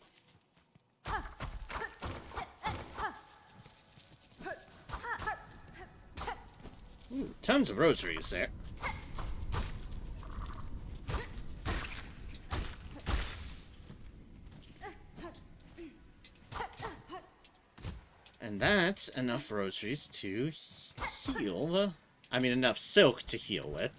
Ooh, tons of rosaries there. And that's enough rosaries to heal. I mean, enough silk to heal with.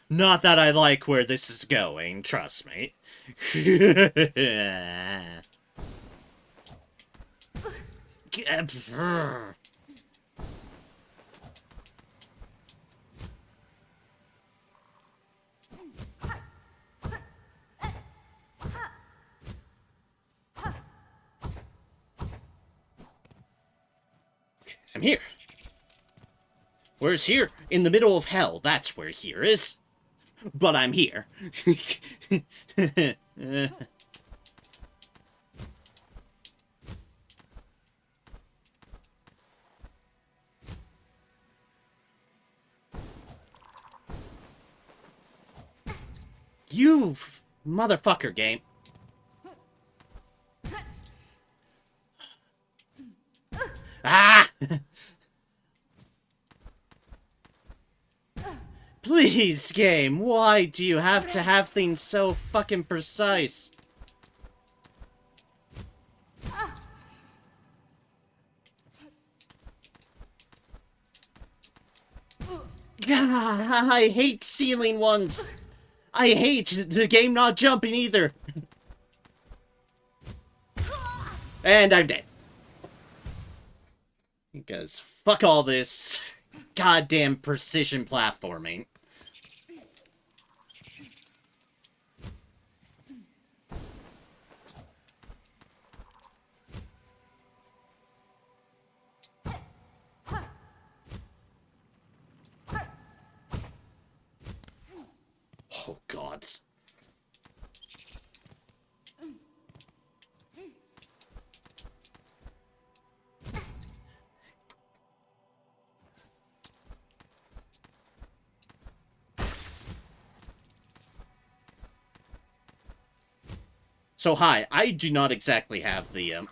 Not that I like where this is going, trust me. I'm here. Where's here? In the middle of hell. That's where here is. But I'm here. You motherfucker, game. Ah! Please, game, why do you have to have things so fucking precise? God, I hate ceiling ones. I hate the game not jumping either. And I'm dead. Because fuck all this goddamn precision platforming. Oh, God. So, hi, I do not exactly have the,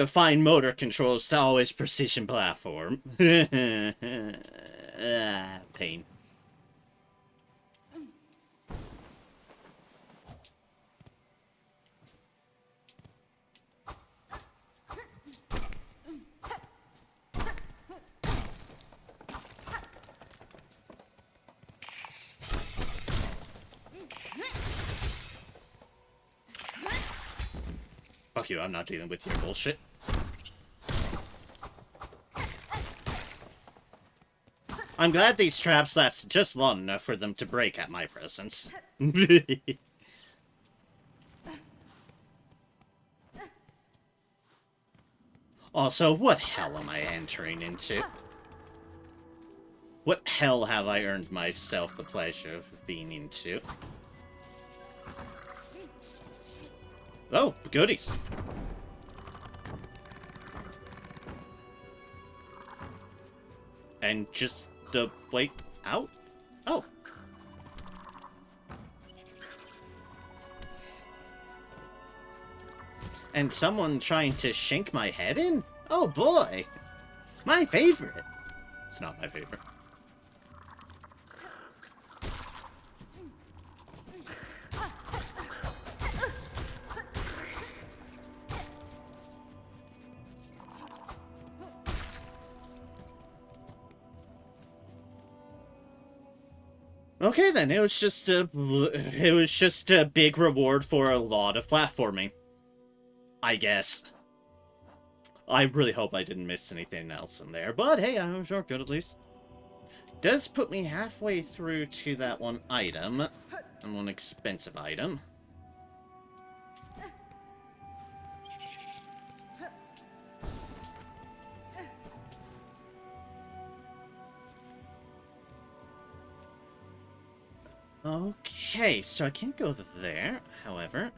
fine motor controls to always precision platform. Pain. Fuck you, I'm not dealing with your bullshit. I'm glad these traps last just long enough for them to break at my presence. Also, what hell am I entering into? What hell have I earned myself the pleasure of being into? Oh, goodies. And just the way out? Oh. And someone trying to shank my head in? Oh boy. My favorite. It's not my favorite. Okay then, it was just a big reward for a lot of platforming. I guess. I really hope I didn't miss anything else in there, but hey, I'm sure good at least. Does put me halfway through to that one item, and one expensive item. Okay, so I can't go there, however.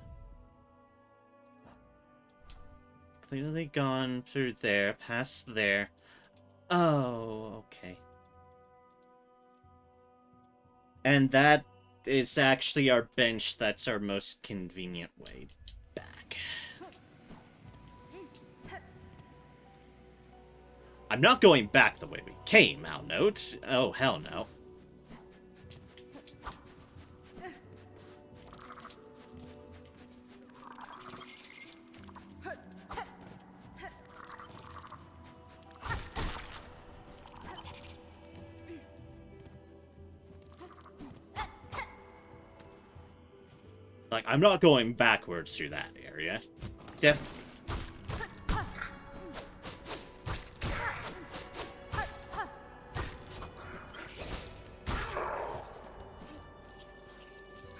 Clearly gone through there, past there. Oh, okay. And that is actually our bench. That's our most convenient way back. I'm not going back the way we came, I'll note. Oh, hell no. Like, I'm not going backwards through that area. Right,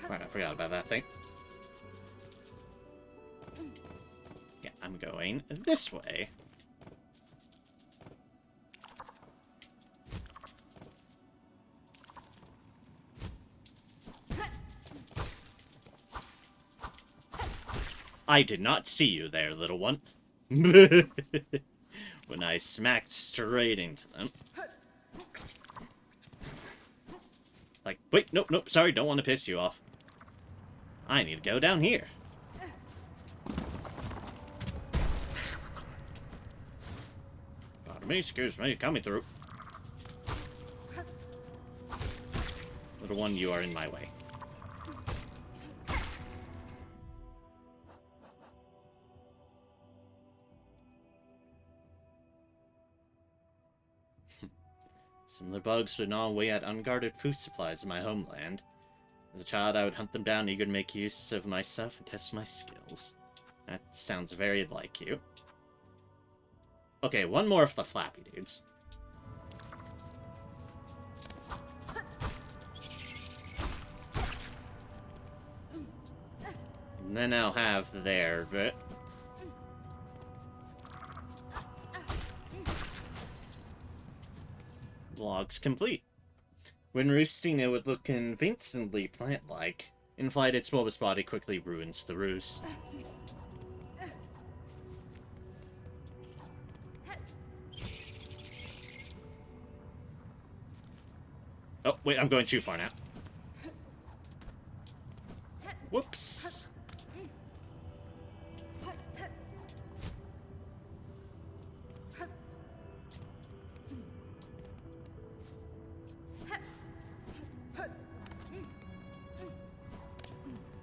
I forgot about that thing. I'm going this way. I did not see you there, little one. When I smacked straight into them. Like, wait, nope, nope, sorry, don't want to piss you off. I need to go down here. Pardon me, excuse me, coming through. Little one, you are in my way. Similar bugs would gnaw away at unguarded food supplies in my homeland. As a child, I would hunt them down, eager to make use of my stuff and test my skills. That sounds very like you. Okay, one more of the flappy dudes. And then I'll have their bit. Vlogs complete. When roosting, it would look convincingly plant-like. In flight, its bulbous body quickly ruins the roost. Oh, wait, I'm going too far now. Whoops.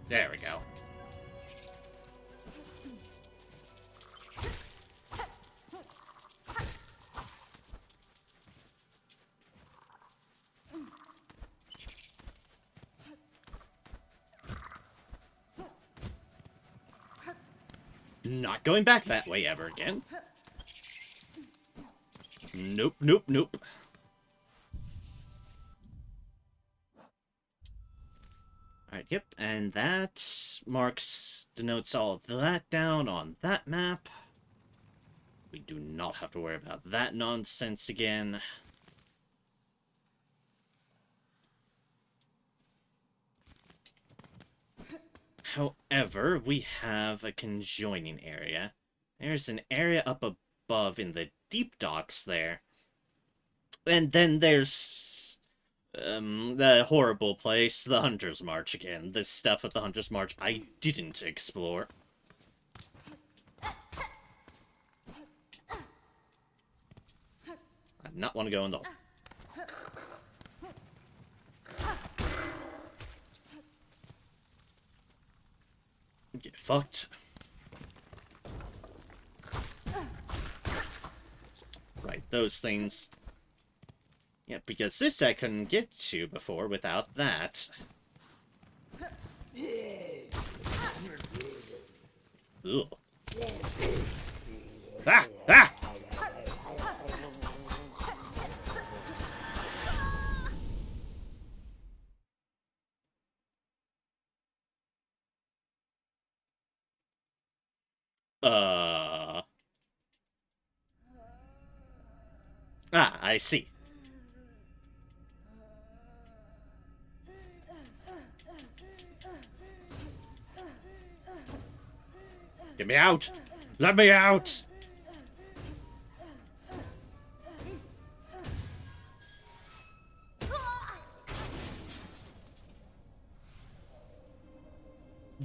There we go. Not going back that way ever again. Nope, nope, nope. Alright, yep, and that denotes all of that down on that map. We do not have to worry about that nonsense again. However, we have a conjoining area. There's an area up above in the deep docks there. And then there's the horrible place, the Hunter's March again. This stuff at the Hunter's March I didn't explore. I do not want to go in the... Get fucked. Right, those things. Yeah, because this I couldn't get to before without that. Ugh. Ah! Ah! Ah, I see. Get me out! Let me out!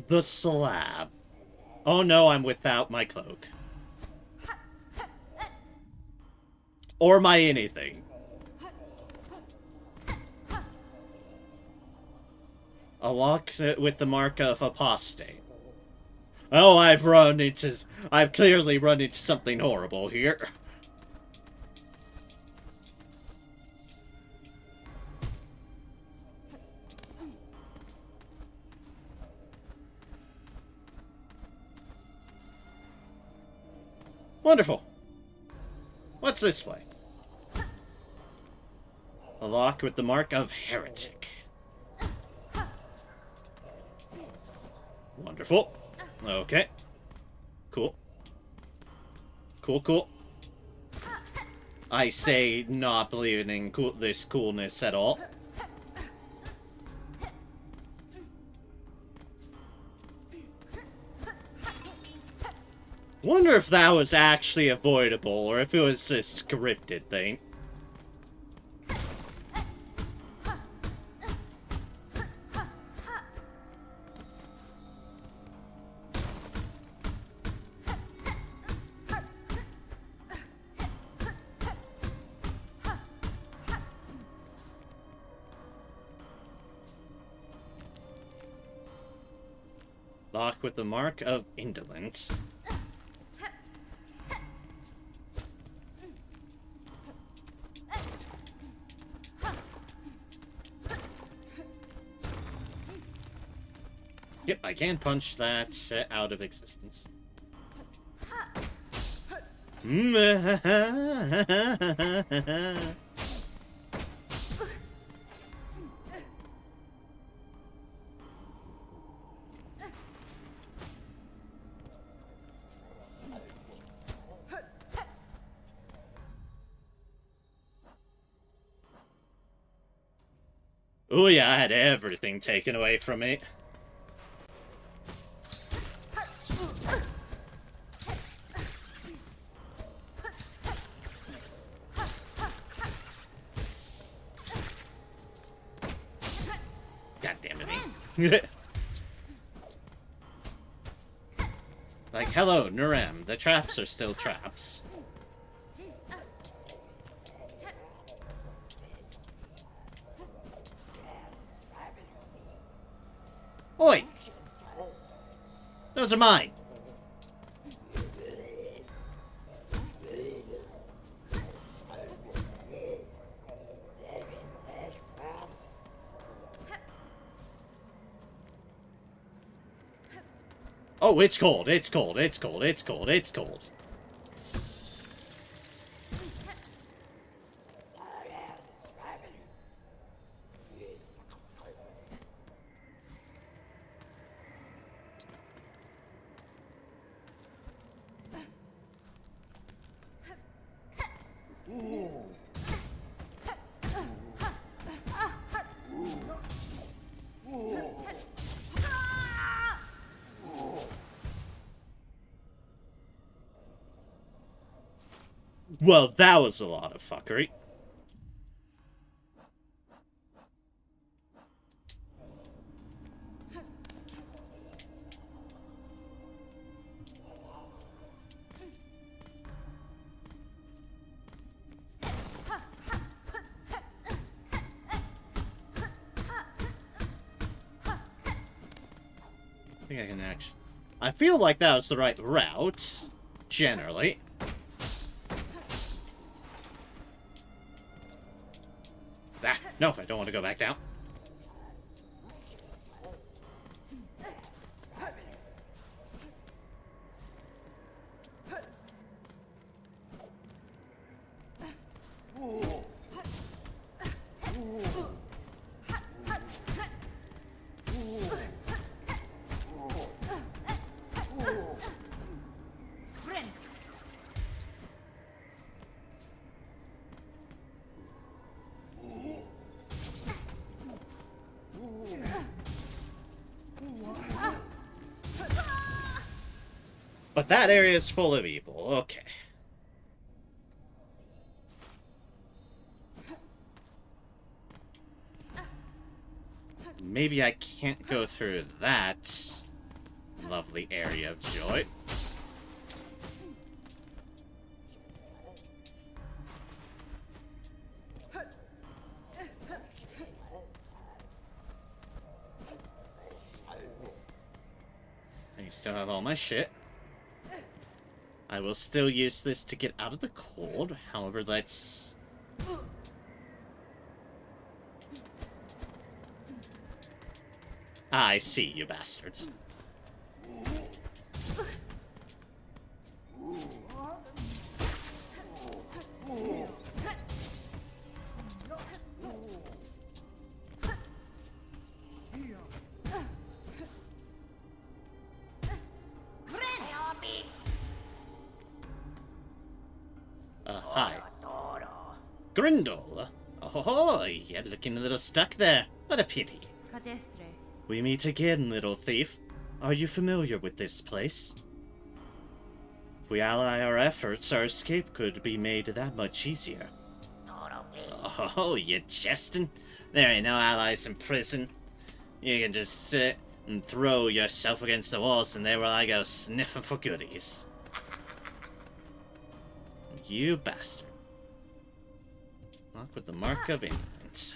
The slab. Oh no, I'm without my cloak. Or my anything. A lock with the mark of apostate. Oh, I've clearly run into something horrible here. Wonderful. What's this way? A lock with the mark of heretic. Wonderful. Okay. Cool. Cool, cool. I say not believing in this coolness at all. Wonder if that was actually avoidable, or if it was a scripted thing. Lock with the mark of indolence. Yep, I can punch that out of existence. Oh yeah, I had everything taken away from me. God damn it. Like, hello, Nurem. The traps are still traps. Oi! Those are mine! Oh, it's cold, it's cold, it's cold, it's cold, it's cold. Well, that was a lot of fuckery. I think I can actually... I feel like that was the right route, generally. Ah, no, I don't want to go back down. But that area is full of evil. Okay. Maybe I can't go through that lovely area of joy. I still have all my shit. I will still use this to get out of the cold. However, let's... I see, you bastards. Grindel! Oh, you're looking a little stuck there. What a pity. Cadestre. We meet again, little thief. Are you familiar with this place? If we ally our efforts, our escape could be made that much easier. Oh, you jesting? There ain't no allies in prison. You can just sit and throw yourself against the walls, and there will I go sniffing for goodies. You bastard. Mark with the mark of England.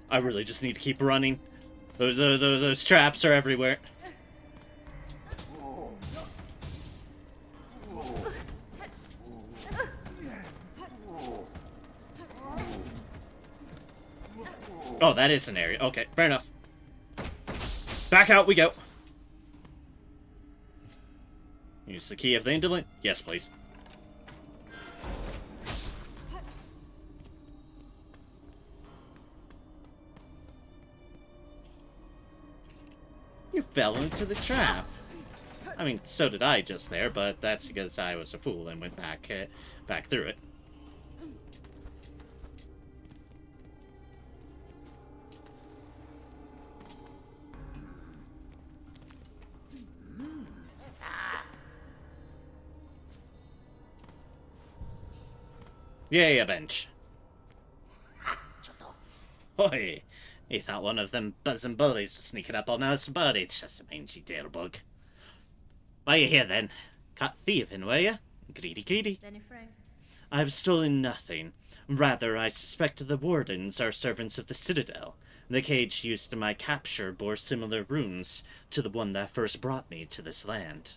I really just need to keep running. Those traps are everywhere. Oh, that is an area. Okay, fair enough. Back out we go. Use the key of the indolent? Yes, please. You fell into the trap. I mean, so did I just there, but that's because I was a fool and went back through it. Yay, a bench. Oi! He thought one of them buzzing bullies was sneaking up on us, but it's just a mangy tailbug. Why you here then? Caught thieving, were you? Greedy. Benny Frank. I've stolen nothing. Rather, I suspect the wardens are servants of the Citadel. The cage used in my capture bore similar runes to the one that first brought me to this land.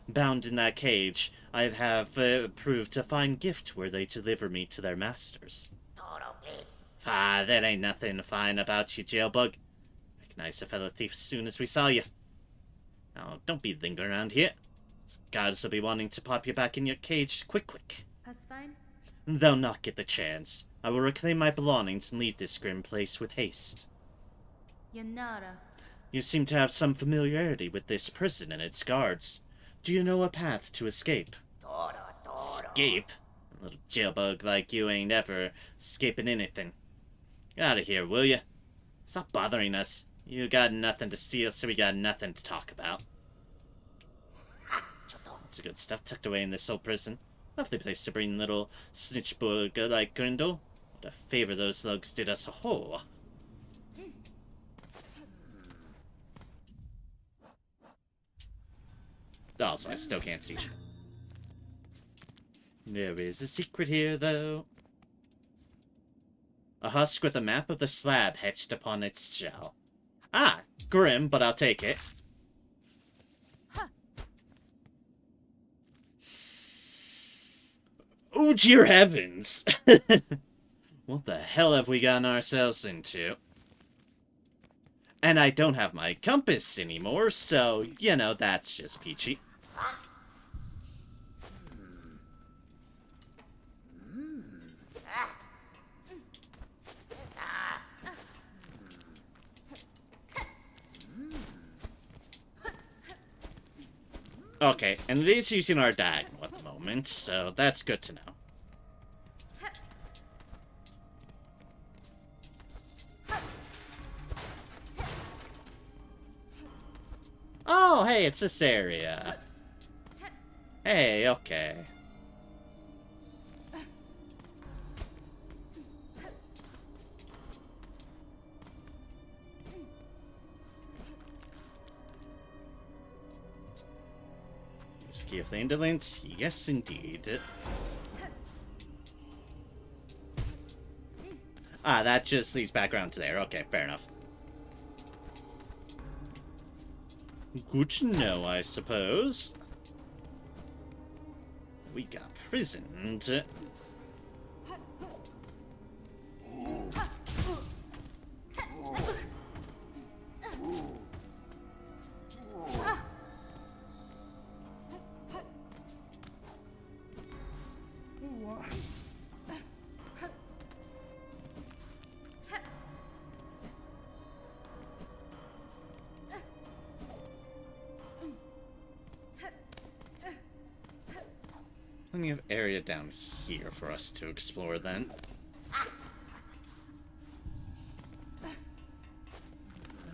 Bound in that cage, I'd have proved a fine gift were they to deliver me to their masters. Ah, there ain't nothing fine about you, jailbug. Recognized a fellow thief as soon as we saw you. Now, don't be lingering around here. These guards will be wanting to pop you back in your cage quick. That's fine. They'll not get the chance. I will reclaim my belongings and leave this grim place with haste. Yanara. You seem to have some familiarity with this prison and its guards. Do you know a path to escape? Escape? A little jailbug like you ain't ever escaping anything. Get out of here, will you? Stop bothering us. You got nothing to steal, so we got nothing to talk about. Lots of good stuff tucked away in this old prison. Lovely place to bring little snitchbug like Grindel. What a favor those slugs did us a hole. Also, I still can't see shit. There is a secret here, though. A husk with a map of the slab etched upon its shell. Ah, grim, but I'll take it. Oh, dear heavens! What the hell have we gotten ourselves into? And I don't have my compass anymore, so, you know, that's just peachy. Okay, and it is using our diagonal at the moment, so that's good to know. Oh, hey, it's this area. Hey, okay. Key of the Indolent? Yes, indeed. Ah, that just leads back around to there. Okay, fair enough. Good to know, I suppose. We got prisoned. Plenty of area down here for us to explore then.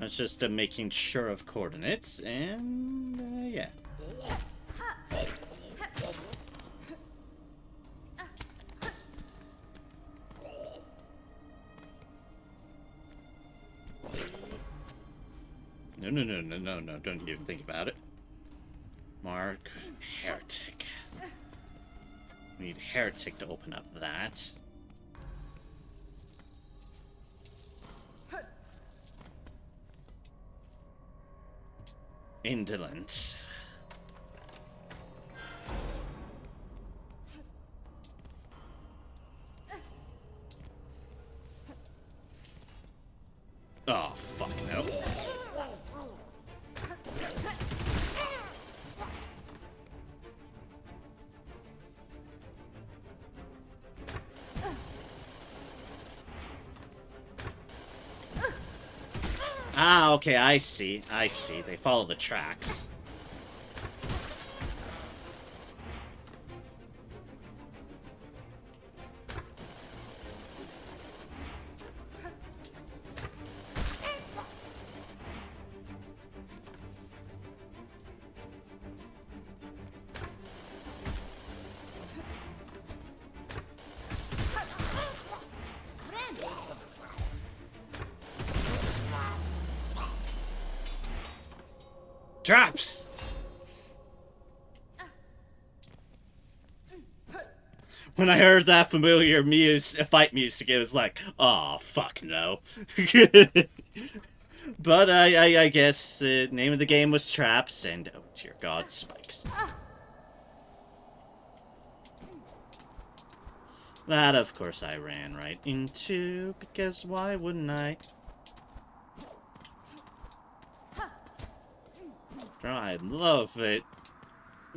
That's just making sure of coordinates, and yeah. No, don't even think about it. Mark Heretic. We need Heretic to open up that. Indolent. Oh, fuck no. Ah, okay, I see. I see. They follow the tracks. Drops! When I heard that familiar fight music, it was like, oh, fuck no. But I guess the name of the game was Traps, and oh dear god, spikes. That, of course, I ran right into, because why wouldn't I? I love it.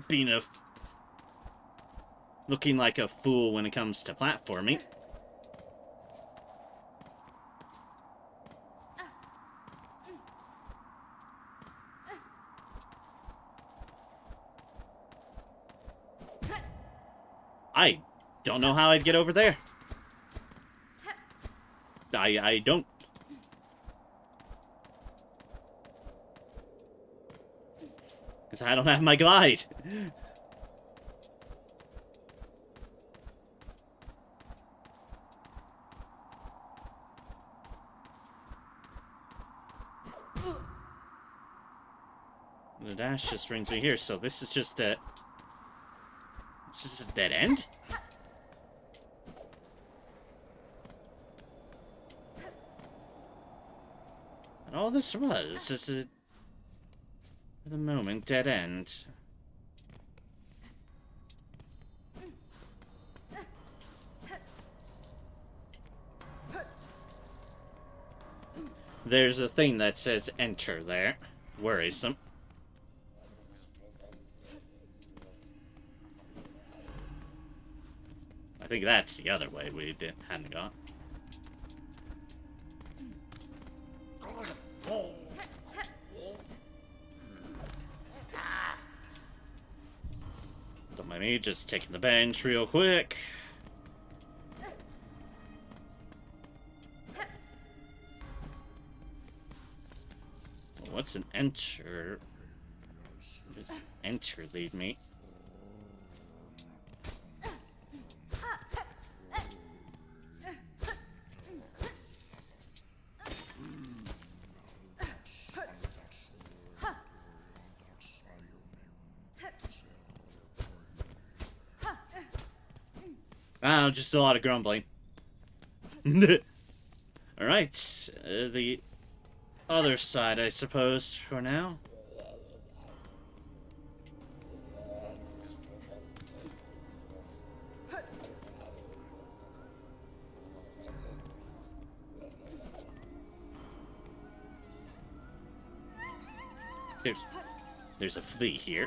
Being looking like a fool when it comes to platforming. I don't know how I'd get over there. I don't. Because I don't have my glide. The dash just brings me here, so this is just a... It's just a dead end? And all this was is a... For the moment, dead end. There's a thing that says enter there. Worrisome. I think that's the other way we hadn't gone. Don't mind me, just taking the bench real quick. What's an enter? Where does enter lead me? Oh, just a lot of grumbling. Alright, the other side, I suppose, for now. There's a flea here.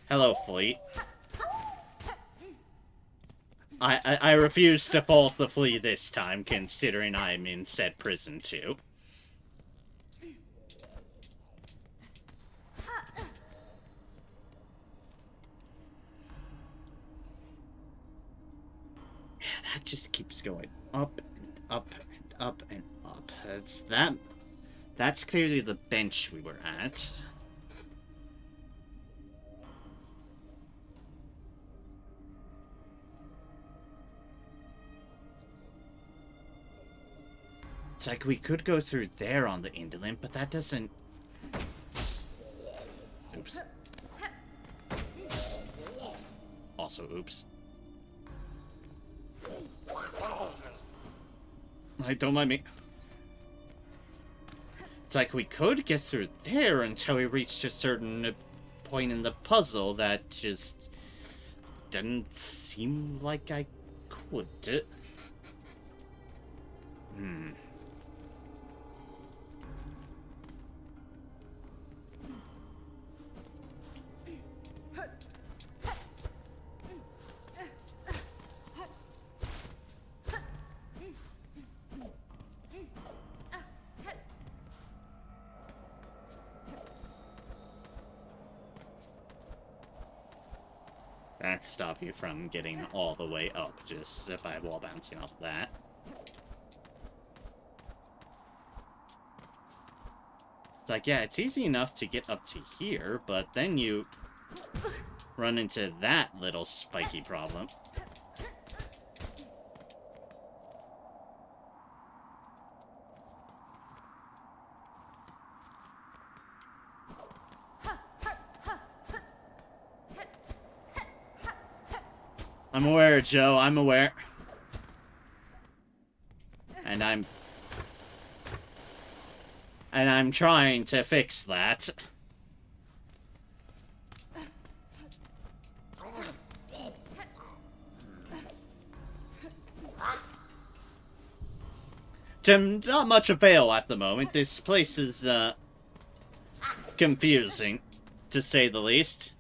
Hello, flea. I refuse to fault the flea this time, considering I'm in said prison too. that just keeps going up and up and up and up. That's clearly the bench we were at. It's like we could go through there on the indolent, but that doesn't... Oops. Also, oops. Don't mind me. It's like we could get through there until we reached a certain point in the puzzle that just didn't seem like I could. That stop you from getting all the way up just by wall bouncing off that. It's like, yeah, it's easy enough to get up to here, but then you run into that little spiky problem. I'm aware, Joe. I'm aware. And I'm trying to fix that. To not much avail at the moment. This place is, confusing, to say the least.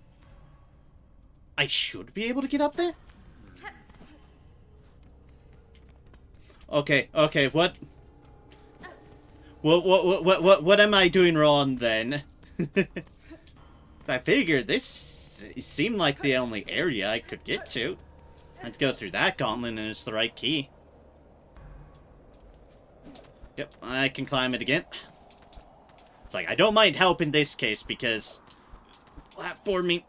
I should be able to get up there? Okay, what am I doing wrong then? I figured this seemed like the only area I could get to. I'd go through that gauntlet and it's the right key. Yep, I can climb it again. It's like, I don't mind help in this case because platforming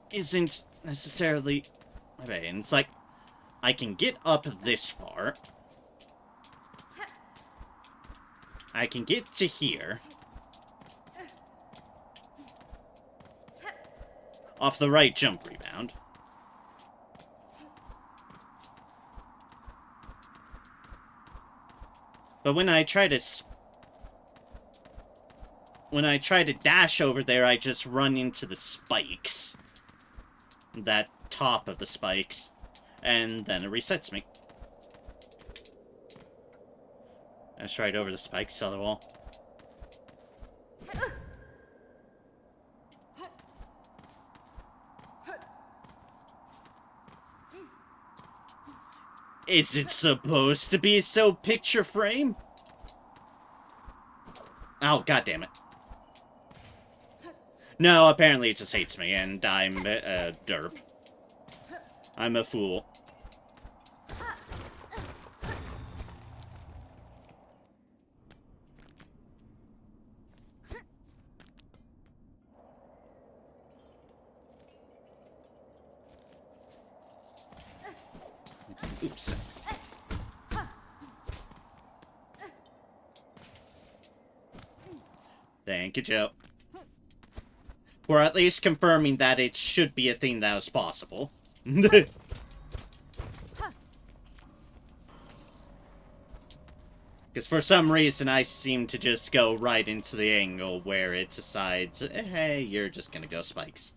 isn't necessarily my bad. And it's like, I can get up this far. I can get to here. Off the right jump rebound. But when I try to dash over there, I just run into the spikes. That top of the spikes. And then it resets me. I stride over the spikes, other wall. Is it supposed to be so picture frame? Oh, goddammit. No, apparently it just hates me, and I'm a derp. I'm a fool. Oops. Thank you, Joe. For at least confirming that it should be a thing that was possible. Because for some reason I seem to just go right into the angle where it decides, hey, you're just gonna go spikes.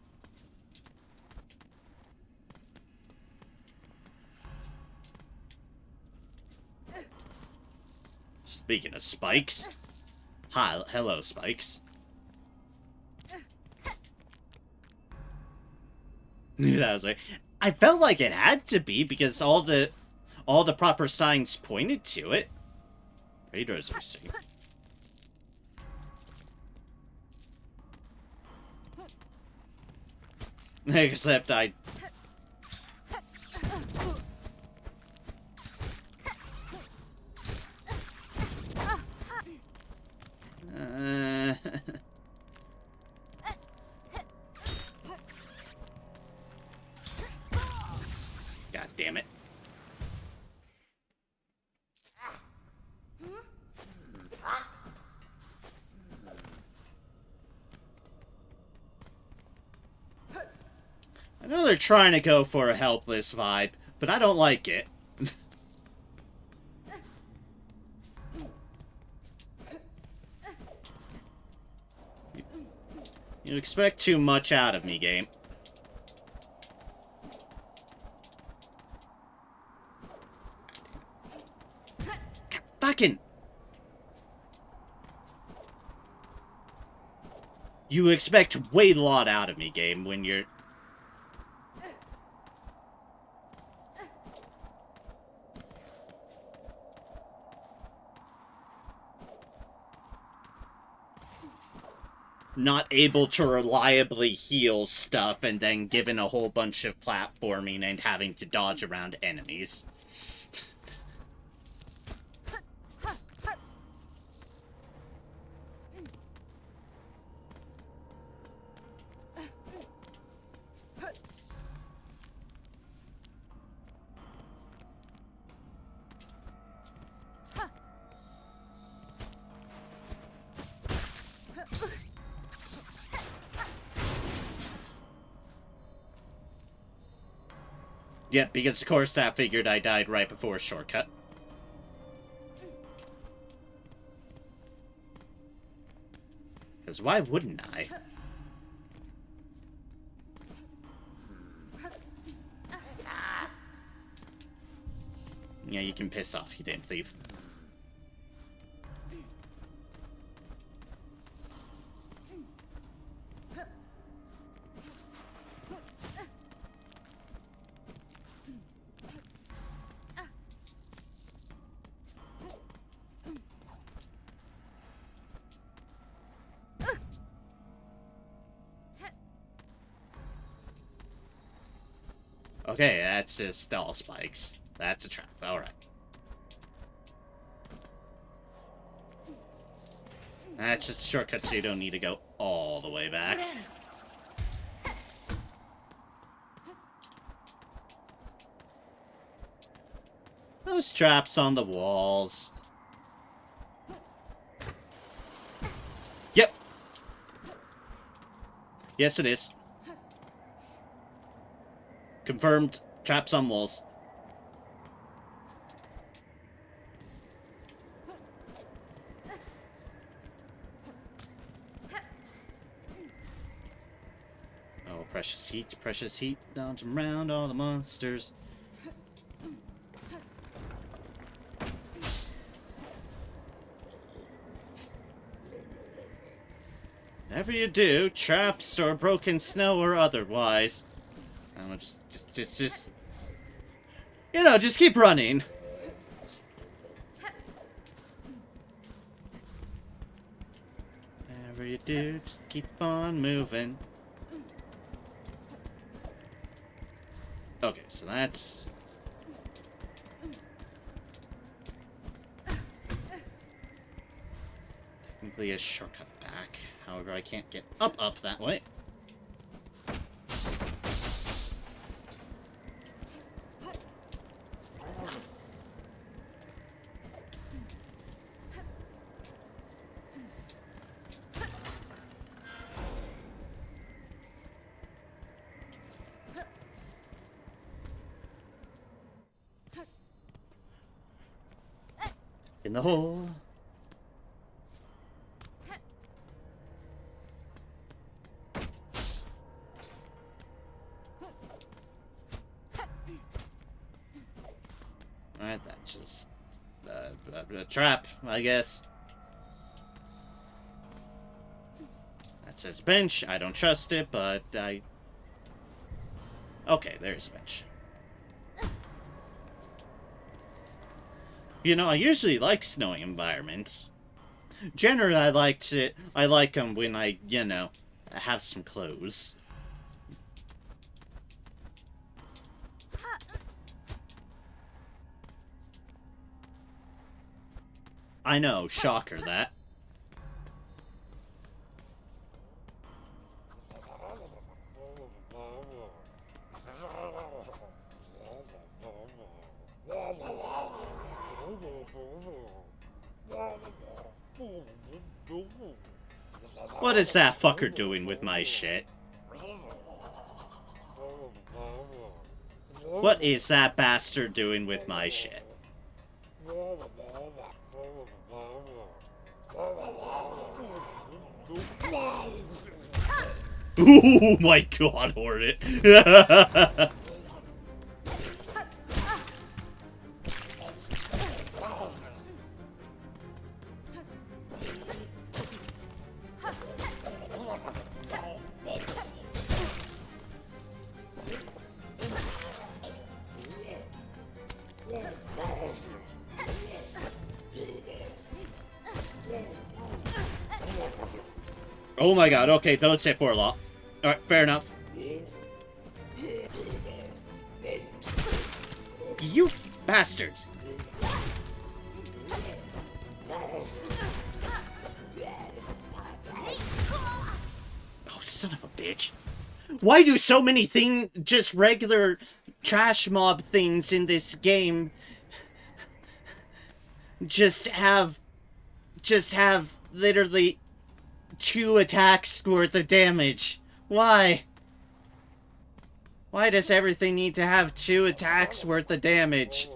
Speaking of spikes. Hi, hello, spikes. That was like, I felt like it had to be because all the proper signs pointed to it. Radars are safe. Except I God damn it. I know they're trying to go for a helpless vibe, but I don't like it. You expect too much out of me, game. Fucking! You expect way a lot out of me, game, when you're... not able to reliably heal stuff and then given a whole bunch of platforming and having to dodge around enemies. Yep, because of course that figured I died right before a shortcut. Because why wouldn't I? Yeah, you can piss off, you damn thief. Okay, that's just all spikes. That's a trap, alright. That's just a shortcut so you don't need to go all the way back. Those traps on the walls. Yep. Yes, it is. Confirmed. Traps on walls. Oh, precious heat, dodging around all the monsters. Whatever you do, traps or broken snow or otherwise, I don't know, just, you know, just keep running. Whatever you do, just keep on moving. Okay, so that's... technically a shortcut back. However, I can't get up that way. In the hole. Alright, that's just a trap, I guess. That says bench. I don't trust it, but I... okay, there's a bench. You know, I usually like snowy environments. Generally, I like them when I, you know, have some clothes. I know, shocker that. What is that fucker doing with my shit? What is that bastard doing with my shit? Oh my god, Hornet. Oh my god, okay, don't say for a lot. Alright, fair enough. You bastards! Oh, son of a bitch. Why do so many just regular trash mob things in this game just have literally 2 attacks worth of damage? Why? Why does everything need to have 2 attacks worth of damage?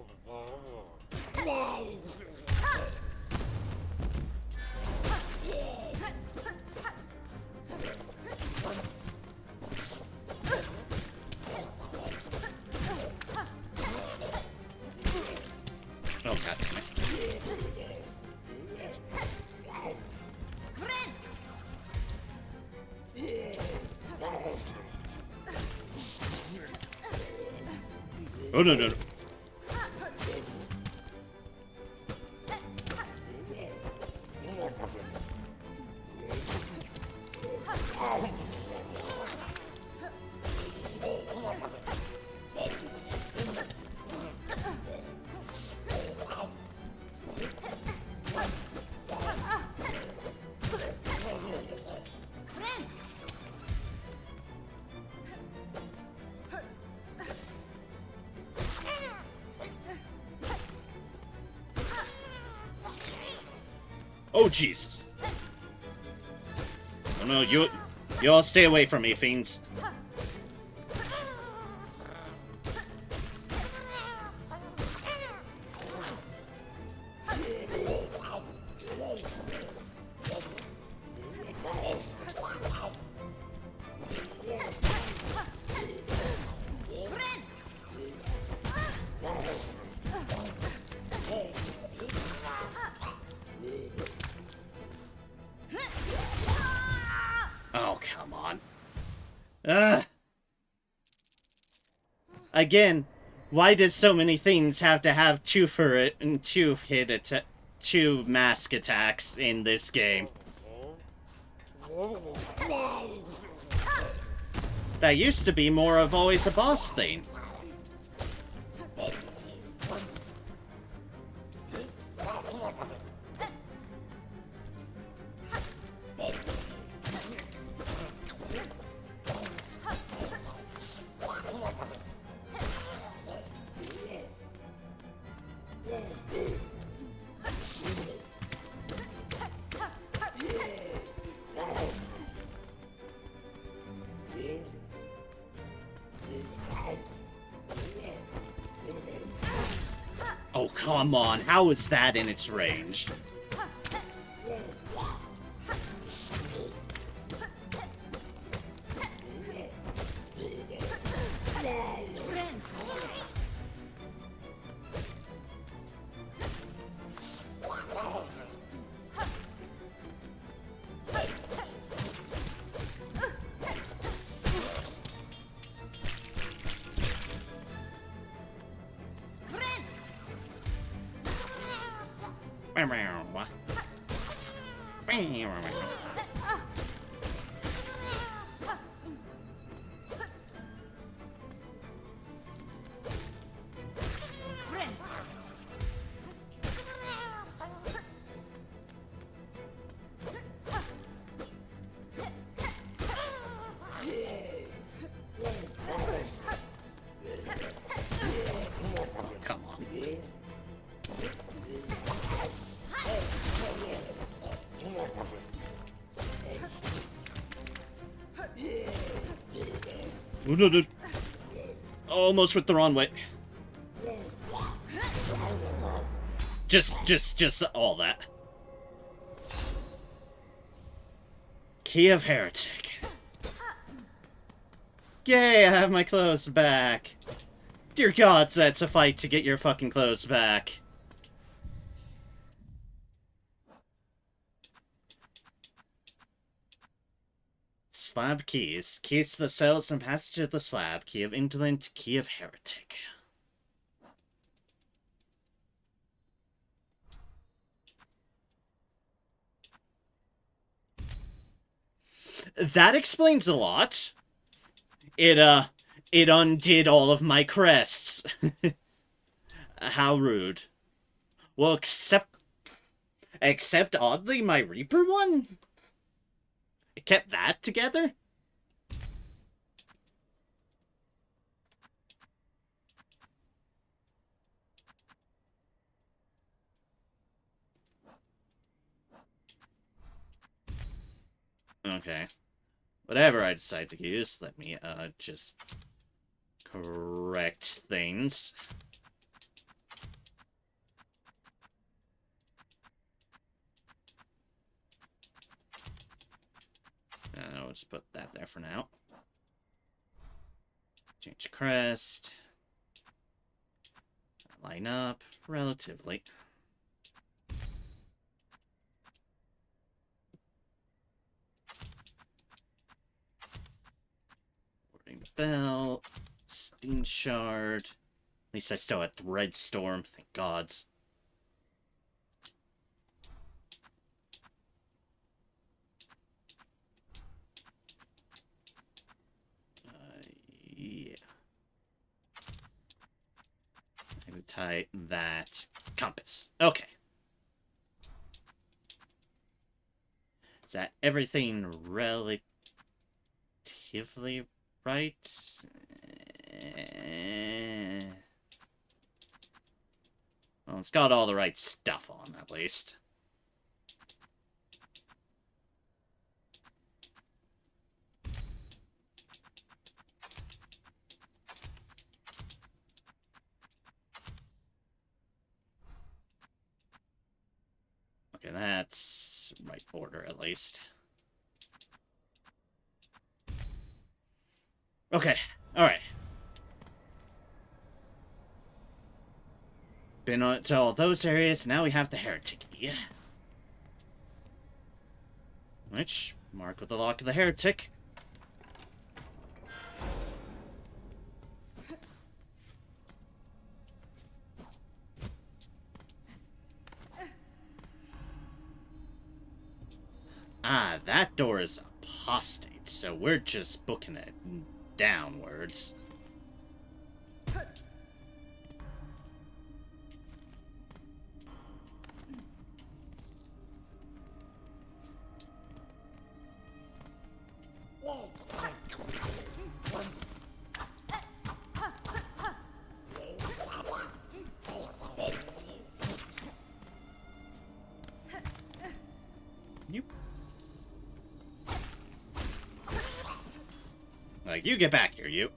Oh, god damn it. Oh, no, no, no. Oh, Jesus. Oh, no, you all stay away from me, fiends. Oh, come on. Again, why does so many things have to have 2 for it and 2 2 mask attacks in this game? That used to be more of always a boss thing. Oh, come on. How is that in its range? Come on. Ooh, no, no. Almost went the wrong way. Just all that. Key of Heretic. Yay, I have my clothes back. Dear gods, that's a fight to get your fucking clothes back. Slab keys. Keys to the cells and passage of the slab. Key of Indolent. Key of Heretic. That explains a lot. It undid all of my crests. How rude. Well, except oddly my Reaper one? It kept that together? Okay. Whatever I decide to use, let me, just correct things. I'll just put that there for now. Change crest. Line up relatively. Ring the bell. Steam shard. At least I still had Red Storm, thank gods. Yeah. I would tie that compass. Okay. Is that everything relatively right? Well, it's got all the right stuff on, at least. Okay, that's right order, at least. Okay, alright. Been to all those areas, now we have the Heretic. Yeah. Which, mark with the lock of the Heretic. Ah, that door is apostate, so we're just booking it downwards. Like, you get back here, you.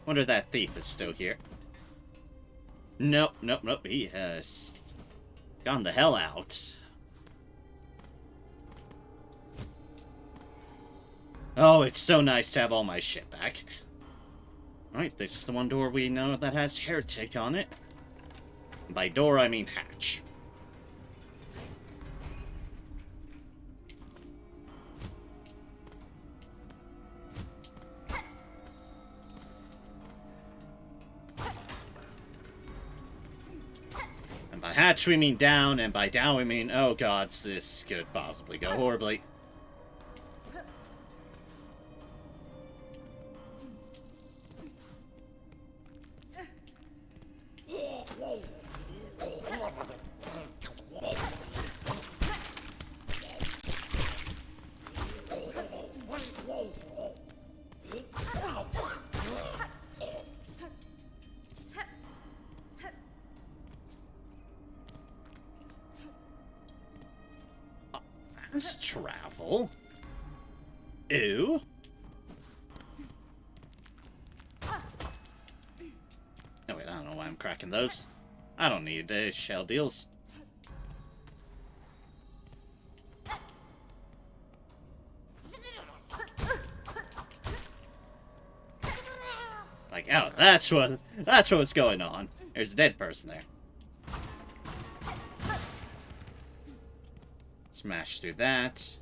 Wonder that thief is still here. Nope, nope, nope. He has gone the hell out. Oh, it's so nice to have all my shit back. Alright, this is the one door we know that has Heretic on it. By door, I mean hatch. And by hatch, we mean down, and by down, we mean, oh gods, this could possibly go horribly. Fast travel? Ew. Oh wait, I don't know why I'm cracking those. I don't need shell deals. Like, oh, that's what's going on. There's a dead person there. Smash through that.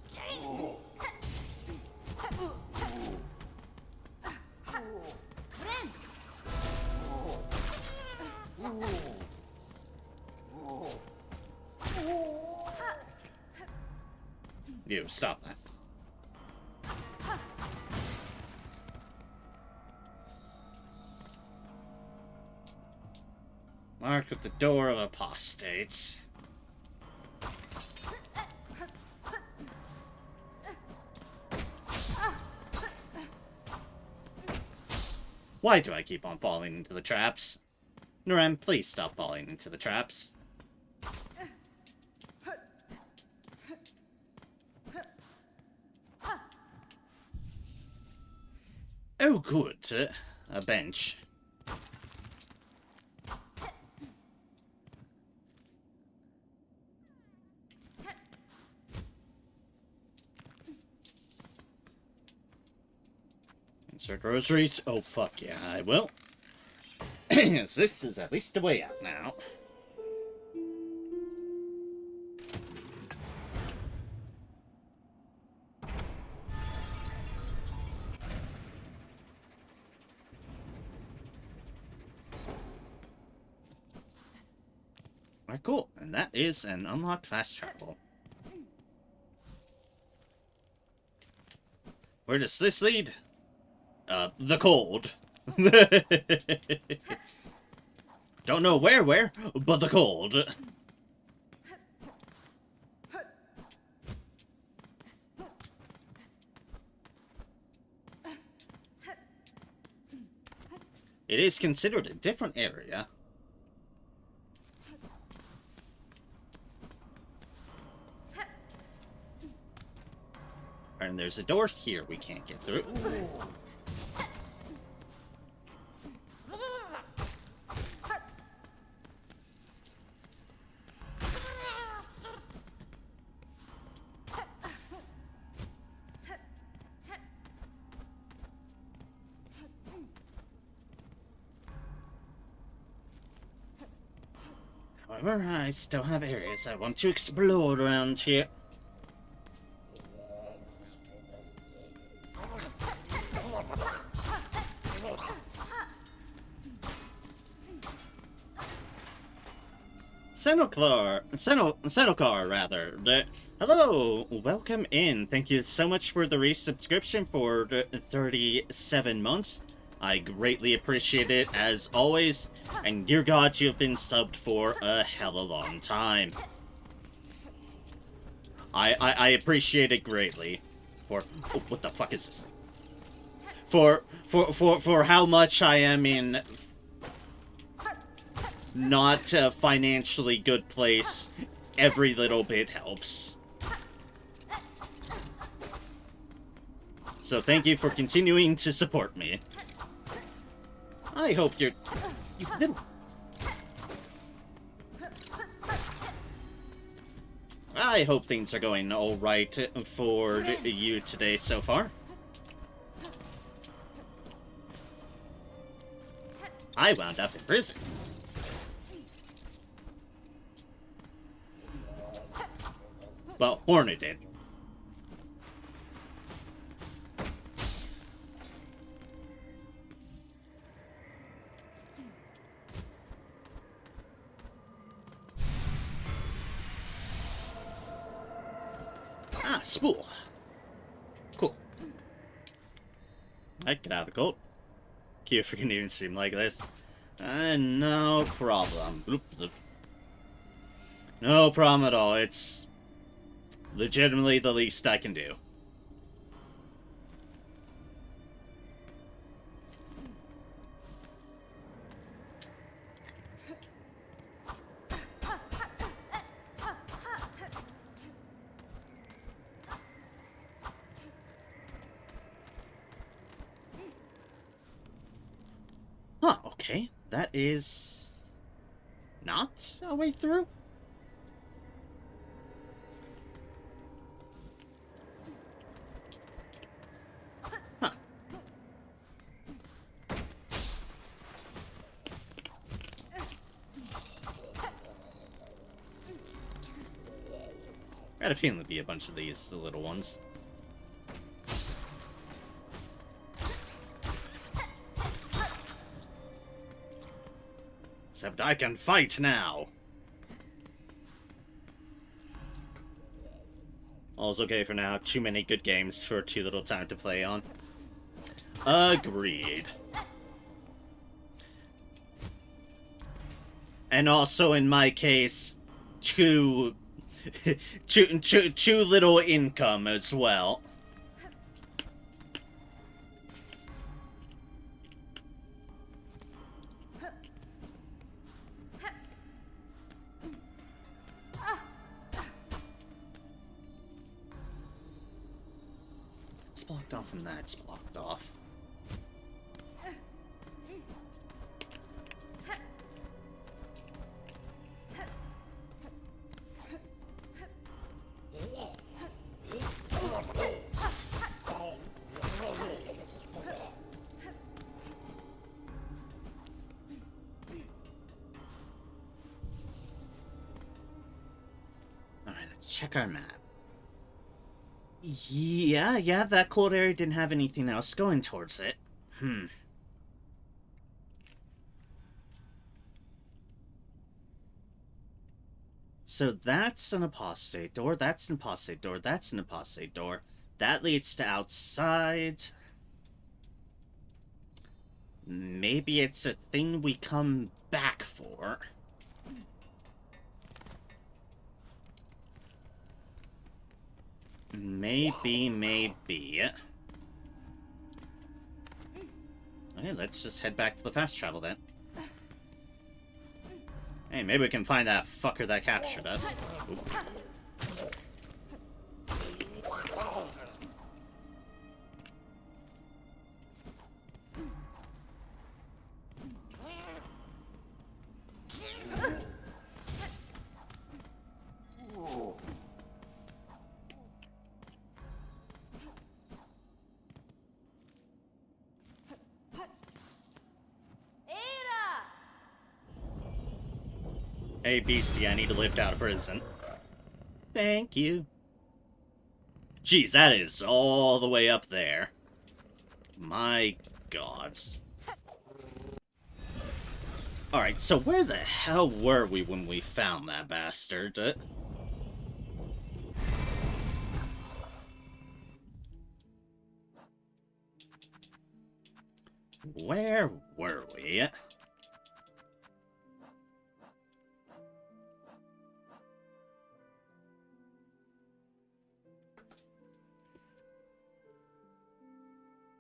You stop that. Marked with the door of apostate. Why do I keep on falling into the traps? Narem, please stop falling into the traps. Oh, good. A bench. Insert groceries. Oh, fuck yeah, I will. Yes, this is at least a way out now. Alright, cool. And that is an unlocked fast travel. Where does this lead? The cold. Don't know where, but the cold. It is considered a different area. And there's a door here we can't get through. However, I still have areas I want to explore around here. Senokar, rather. Hello, welcome in. Thank you so much for the resubscription for 37 months. I greatly appreciate it, as always. And dear gods, you've been subbed for a hell of a long time. I appreciate it greatly. For oh, what the fuck is this? For how much I am in not a financially good place, every little bit helps. So thank you for continuing to support me. I hope you little... I hope things are going alright for you today so far. I wound up in prison. Well, Hornet did. Ah, spool. Cool. Alright, get out of the cult. Cue for continuing stream like this. No problem. Bloop, bloop. No problem at all. It's legitimately the least I can do. Huh, okay. That is... not a way through? Huh. I had a feeling there'd be a bunch of these little ones. Except I can fight now! All's okay for now. Too many good games for too little time to play on. Agreed. And also, in my case, too little income as well. It's blocked off and that's blocked off. Alright, let's check our map. Yeah, that cold area didn't have anything else going towards it. So that's an apostate door, that's an apostate door, that's an apostate door. That leads to outside. Maybe it's a thing we come back for. Maybe. Okay, let's just head back to the fast travel then. Hey, maybe we can find that fucker that captured us. Oop. Hey, beastie, I need to lift out of prison. Thank you. Jeez, that is all the way up there. My gods. Alright, so where the hell were we when we found that bastard? Where were we?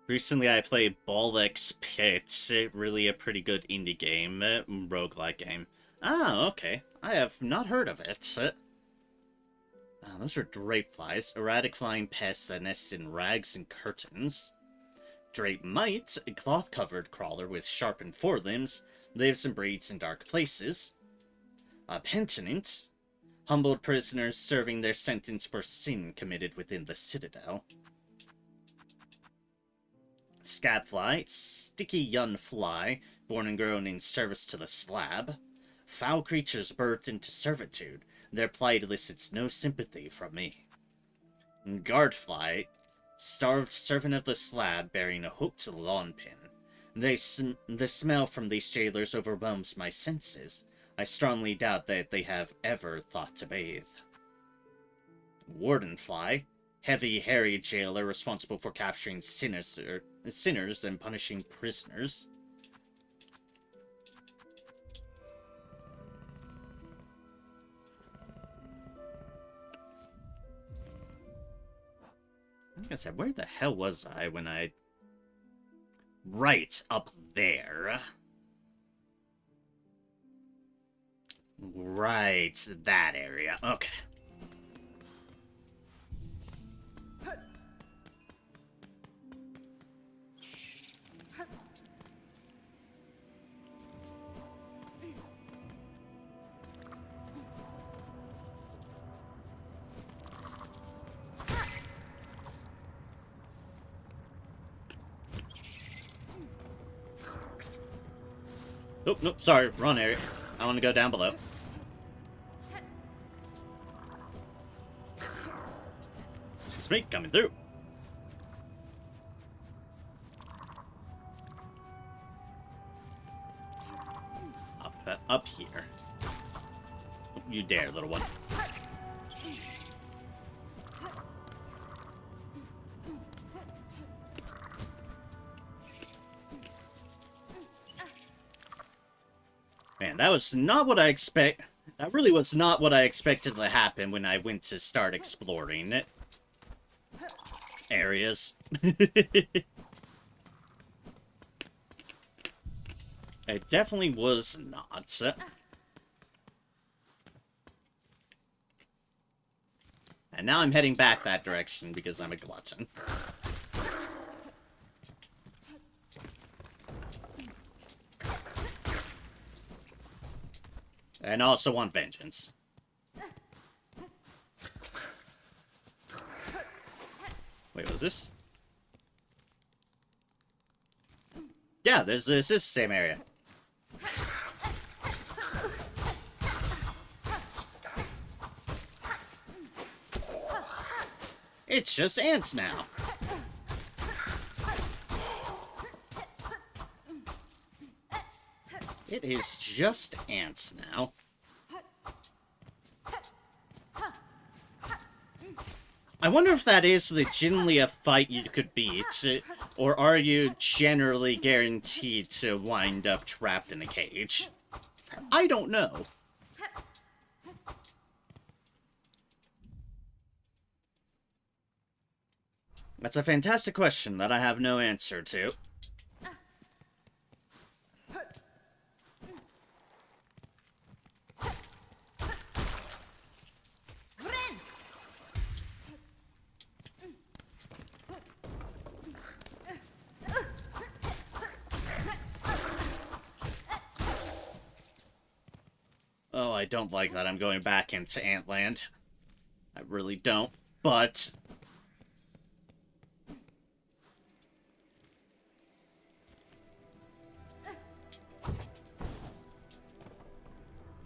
Recently I played Bolix Pit, really a pretty good indie game, roguelike game. Ah, okay. I have not heard of it. Those are drape flies, erratic flying pests that nest in rags and curtains. Drape mite, a cloth-covered crawler with sharpened forelimbs, lives and breeds in dark places. A penitent, humbled prisoners serving their sentence for sin committed within the citadel. Scabfly, sticky young fly, born and grown in service to the slab. Foul creatures birthed into servitude, their plight elicits no sympathy from me. Guardfly, starved servant of the slab bearing a hooked lawn pin. The smell from these jailers overwhelms my senses. I strongly doubt that they have ever thought to bathe. Wardenfly, heavy, hairy jailer responsible for capturing sinners and punishing prisoners. Like I said, where the hell was I when I... Right up there. Right, that area. Okay. Oh, no, sorry, wrong area. I want to go down below. It's me coming through. Up here. Don't you dare, little one. Man, that was not what I expect. That really was not what I expected to happen when I went to start exploring it. Areas. It definitely was not. And now I'm heading back that direction because I'm a glutton. And also want vengeance. Wait, was this? Yeah, this is the same area. It's just ants now. It is just ants now. I wonder if that is legitimately a fight you could beat, or are you generally guaranteed to wind up trapped in a cage? I don't know. That's a fantastic question that I have no answer to. Oh, I don't like that I'm going back into Antland. I really don't, but...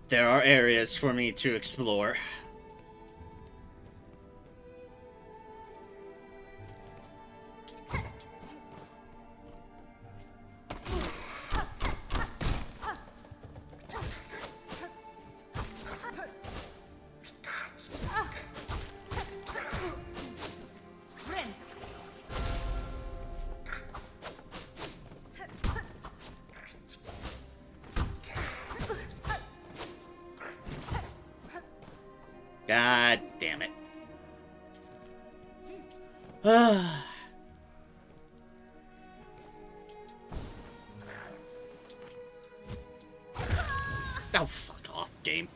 there are areas for me to explore. God damn it. Oh, fuck off, game.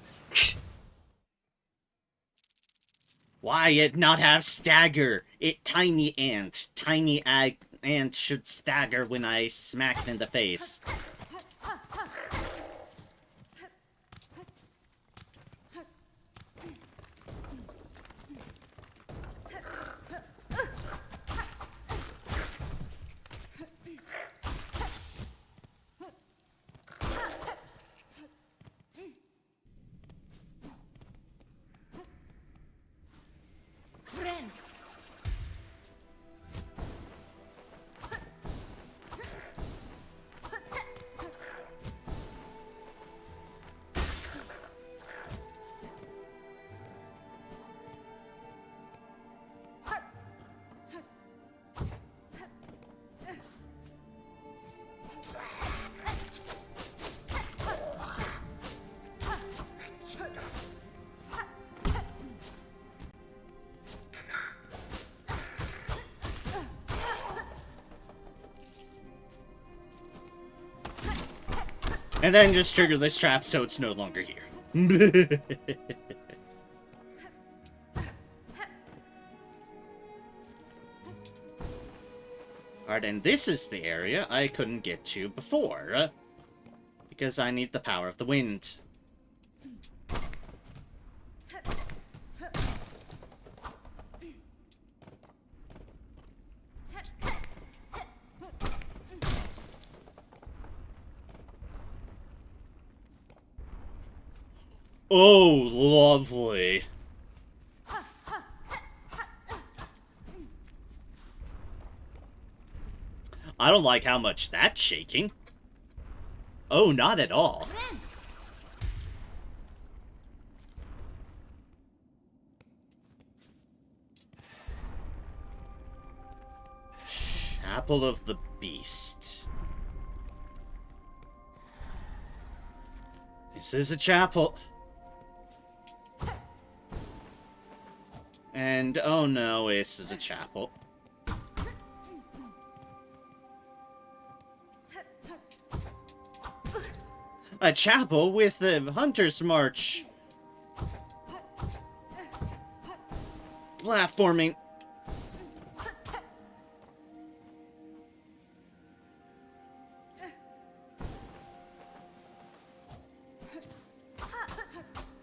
Why it not have stagger? It tiny ant. Tiny ant should stagger when I smack it in the face. And then just trigger this trap so it's no longer here. Alright, and this is the area I couldn't get to before. Because I need the power of the wind. Oh, lovely. I don't like how much that's shaking. Oh, not at all. Chapel of the Beast. This is a chapel. And, oh no, this is a chapel. A chapel with a hunter's march. Platforming.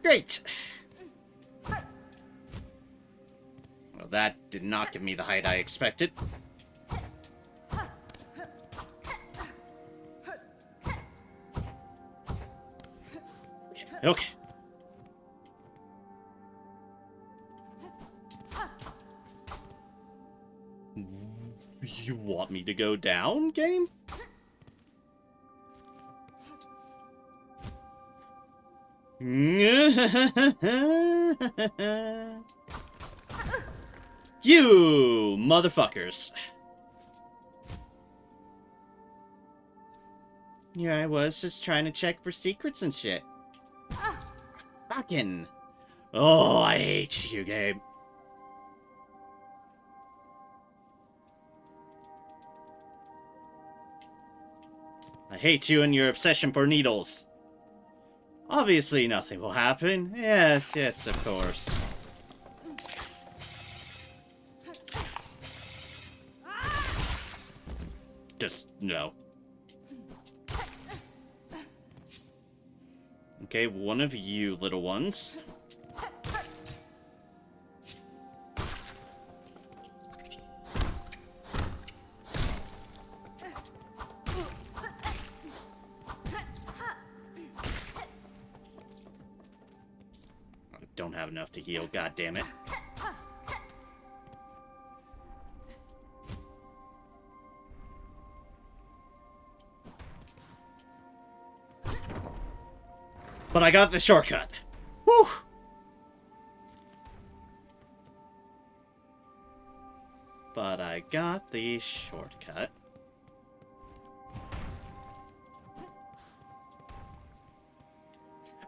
Great. Well, that did not give me the height I expected. Okay. You want me to go down, game? You motherfuckers. Here I was just trying to check for secrets and shit. Fucking. Oh, I hate you, game. I hate you and your obsession for needles. Obviously nothing will happen. Yes, yes, of course. Just, no. Okay, one of you little ones. I don't have enough to heal, god damn it. But I got the shortcut. Whew! But I got the shortcut.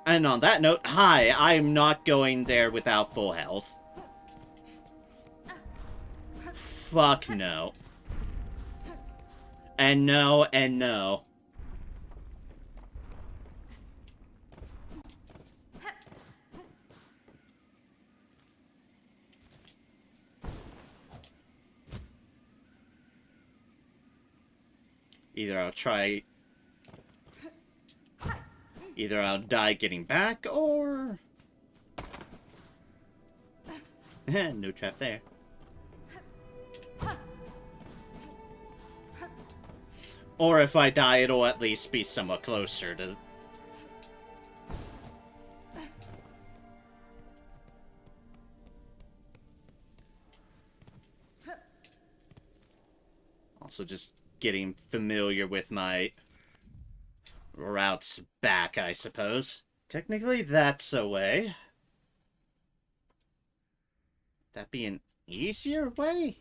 And on that note, hi, I'm not going there without full health. Fuck no. And no, and no. Either I'll die getting back, or... no trap there. Or if I die, it'll at least be somewhat closer to... Also just getting familiar with my routes back, I suppose. Technically, that's a way. That be an easier way?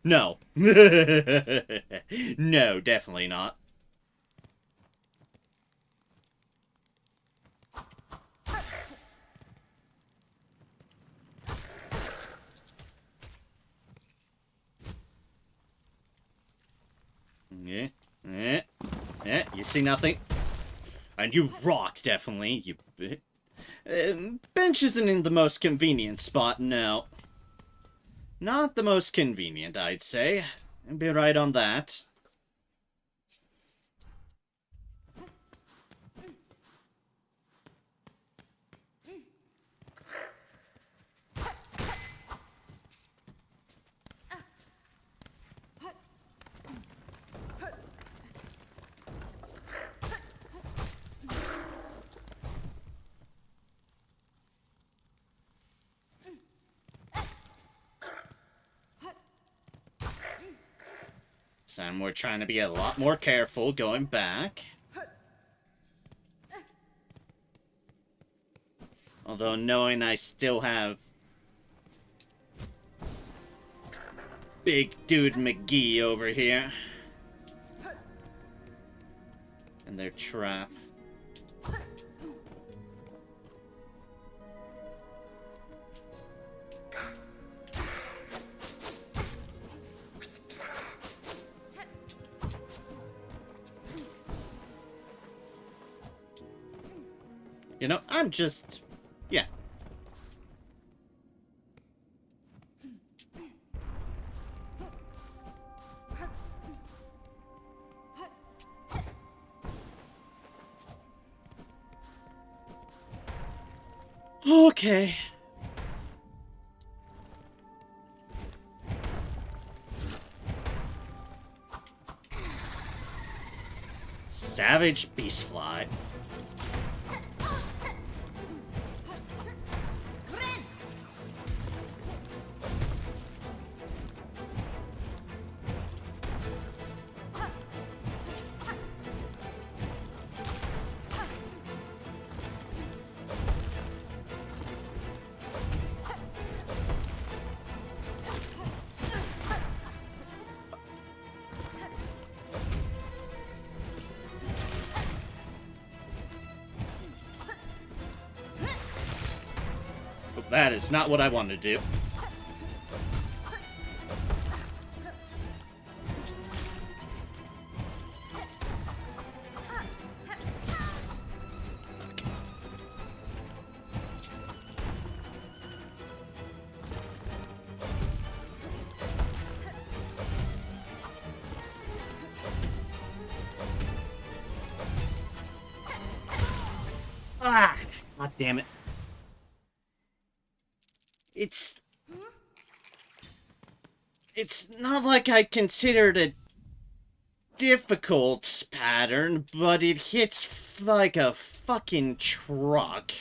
No. No, definitely not. Yeah. You see nothing? And you rock, definitely. You... bench isn't in the most convenient spot, no. Not the most convenient, I'd say. I'd be right on that. this, and we're trying to be a lot more careful going back. Although knowing I still have Big Dude McGee over here. And their trap. You know, I'm just... yeah. Okay. Savage Beastfly. That is not what I wanted to do. Ah! God damn it. It's not like I considered a difficult pattern, but it hits like a fucking truck.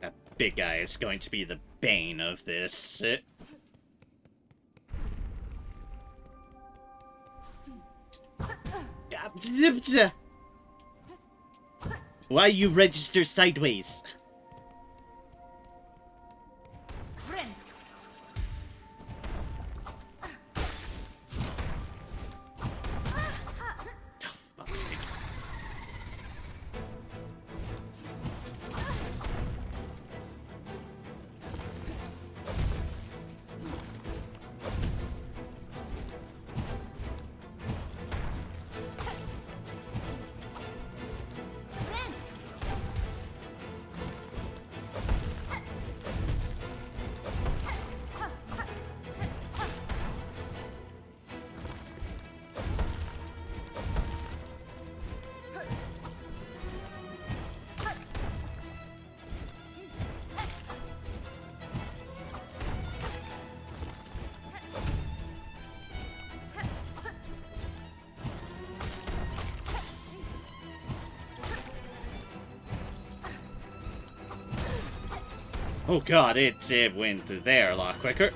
That big guy is going to be the bane of this. Why you register sideways? Oh, fuck's sake. Oh god, it went through there a lot quicker.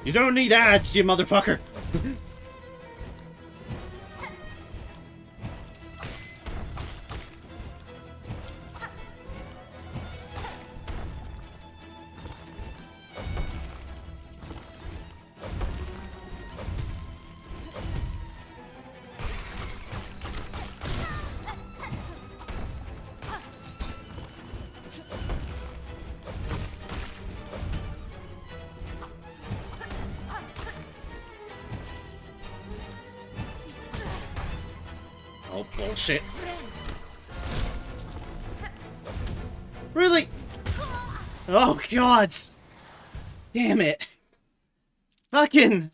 You don't need ads, you motherfucker! Oh, bullshit. Really? Oh, God. Damn it. Fucking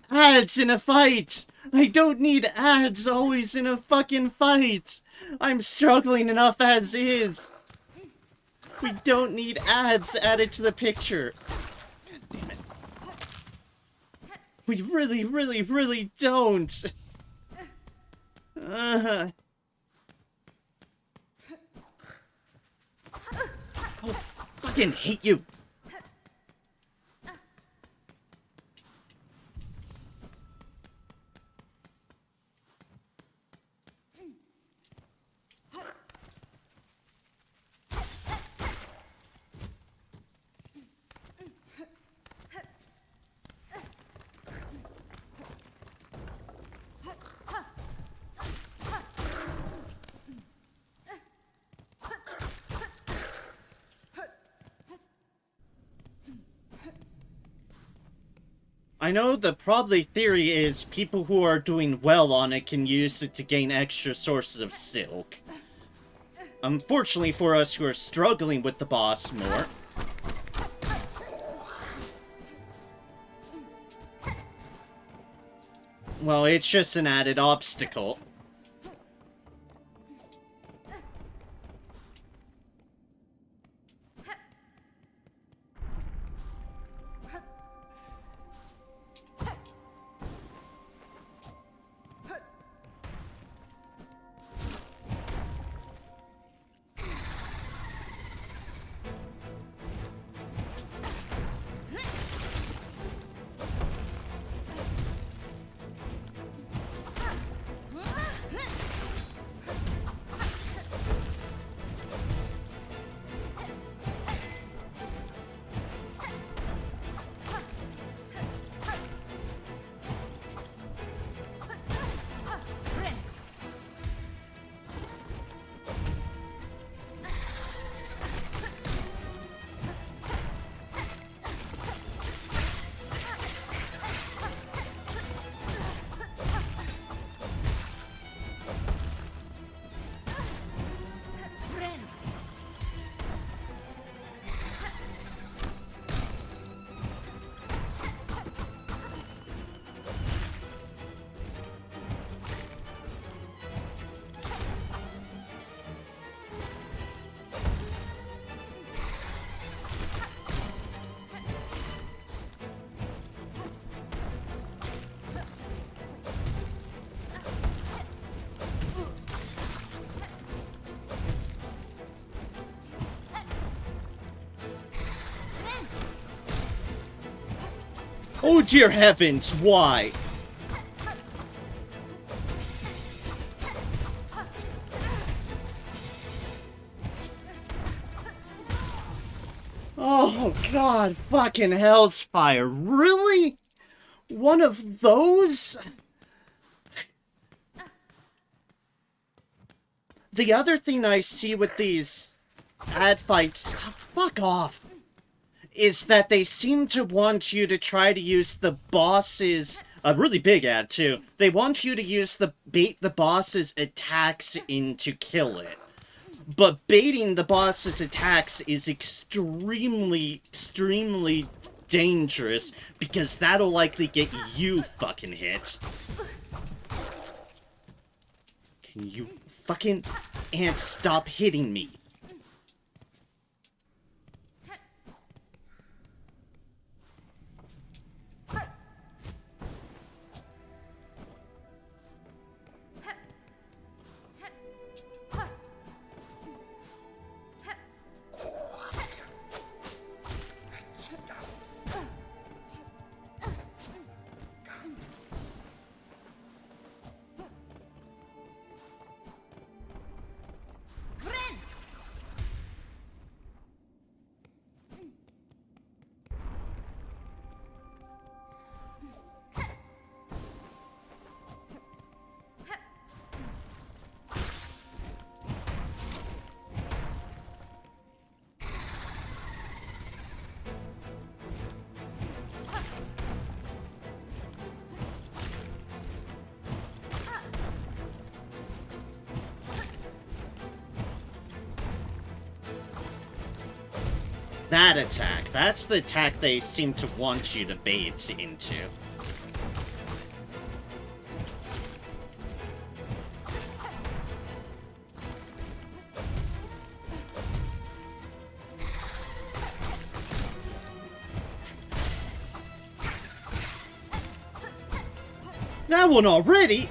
ads in a fight. I don't need ads always in a fucking fight. I'm struggling enough as is. We don't need ads added to the picture. God damn it. We really, really, really don't. Oh, fucking hate you. I know the probably theory is people who are doing well on it can use it to gain extra sources of silk. Unfortunately for us who are struggling with the boss more. Well, it's just an added obstacle. Oh dear heavens, why? Oh god, fucking hell's fire. Really? One of those? The other thing I see with these ad fights, fuck off, is that they seem to want you to try to use the boss's, a really big ad too, they want you to use bait the boss's attacks in to kill it. But baiting the boss's attacks is extremely, extremely dangerous, because that'll likely get you fucking hit. Can you fucking ants stop hitting me? That attack. That's the attack they seem to want you to bait into. That one already?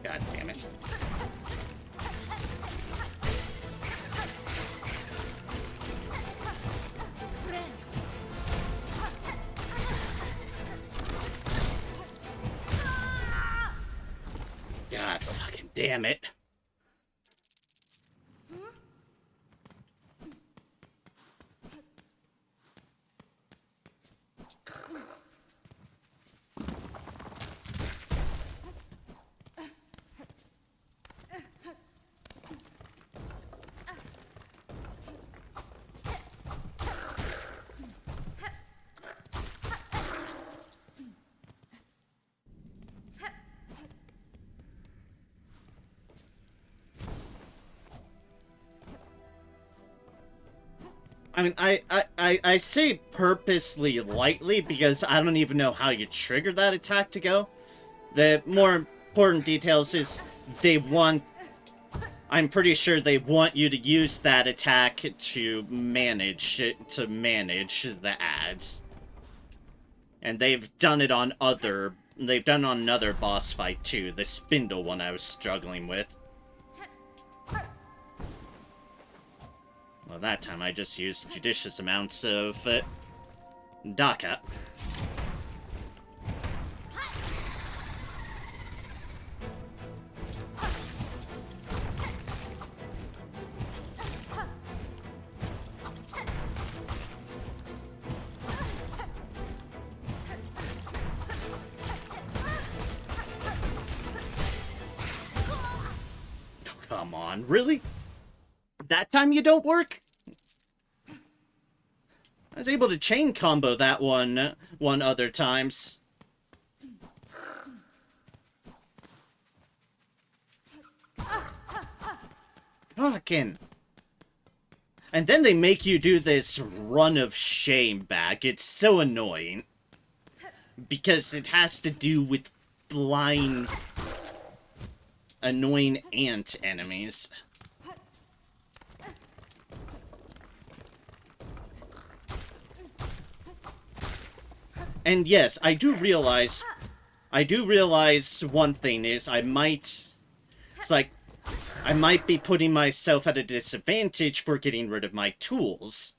God damn it. God fucking damn it. I mean, I say purposely lightly because I don't even know how you trigger that attack to go. The more important details is I'm pretty sure they want you to use that attack to manage the ads. And they've done it on another boss fight too, the spindle one I was struggling with. Well, that time I just used judicious amounts of Daka. Come on, really? That time you don't work? I was able to chain combo that one other times. Fucking. And then they make you do this run of shame back. It's so annoying. Because it has to do with flying annoying ant enemies. And yes, I do realize one thing is I might be putting myself at a disadvantage for getting rid of my tools.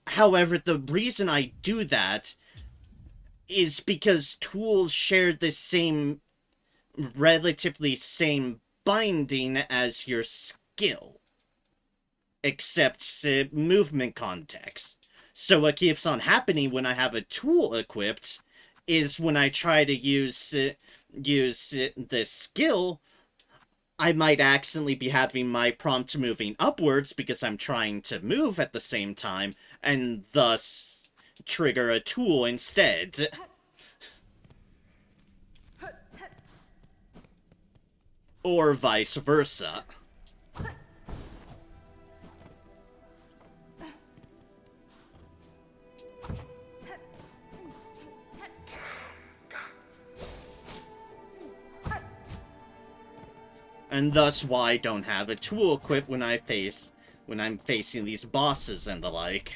However, the reason I do that is because tools share the relatively same binding as your skill. Except movement context. So what keeps on happening when I have a tool equipped is when I try to use the skill, I might accidentally be having my prompt moving upwards because I'm trying to move at the same time, and thus trigger a tool instead. Or vice versa. And thus why I don't have a tool equipped when I'm facing these bosses and the like.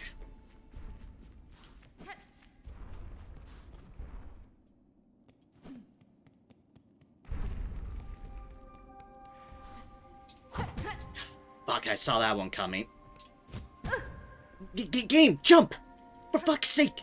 Fuck, I saw that one coming. Game, jump! For fuck's sake!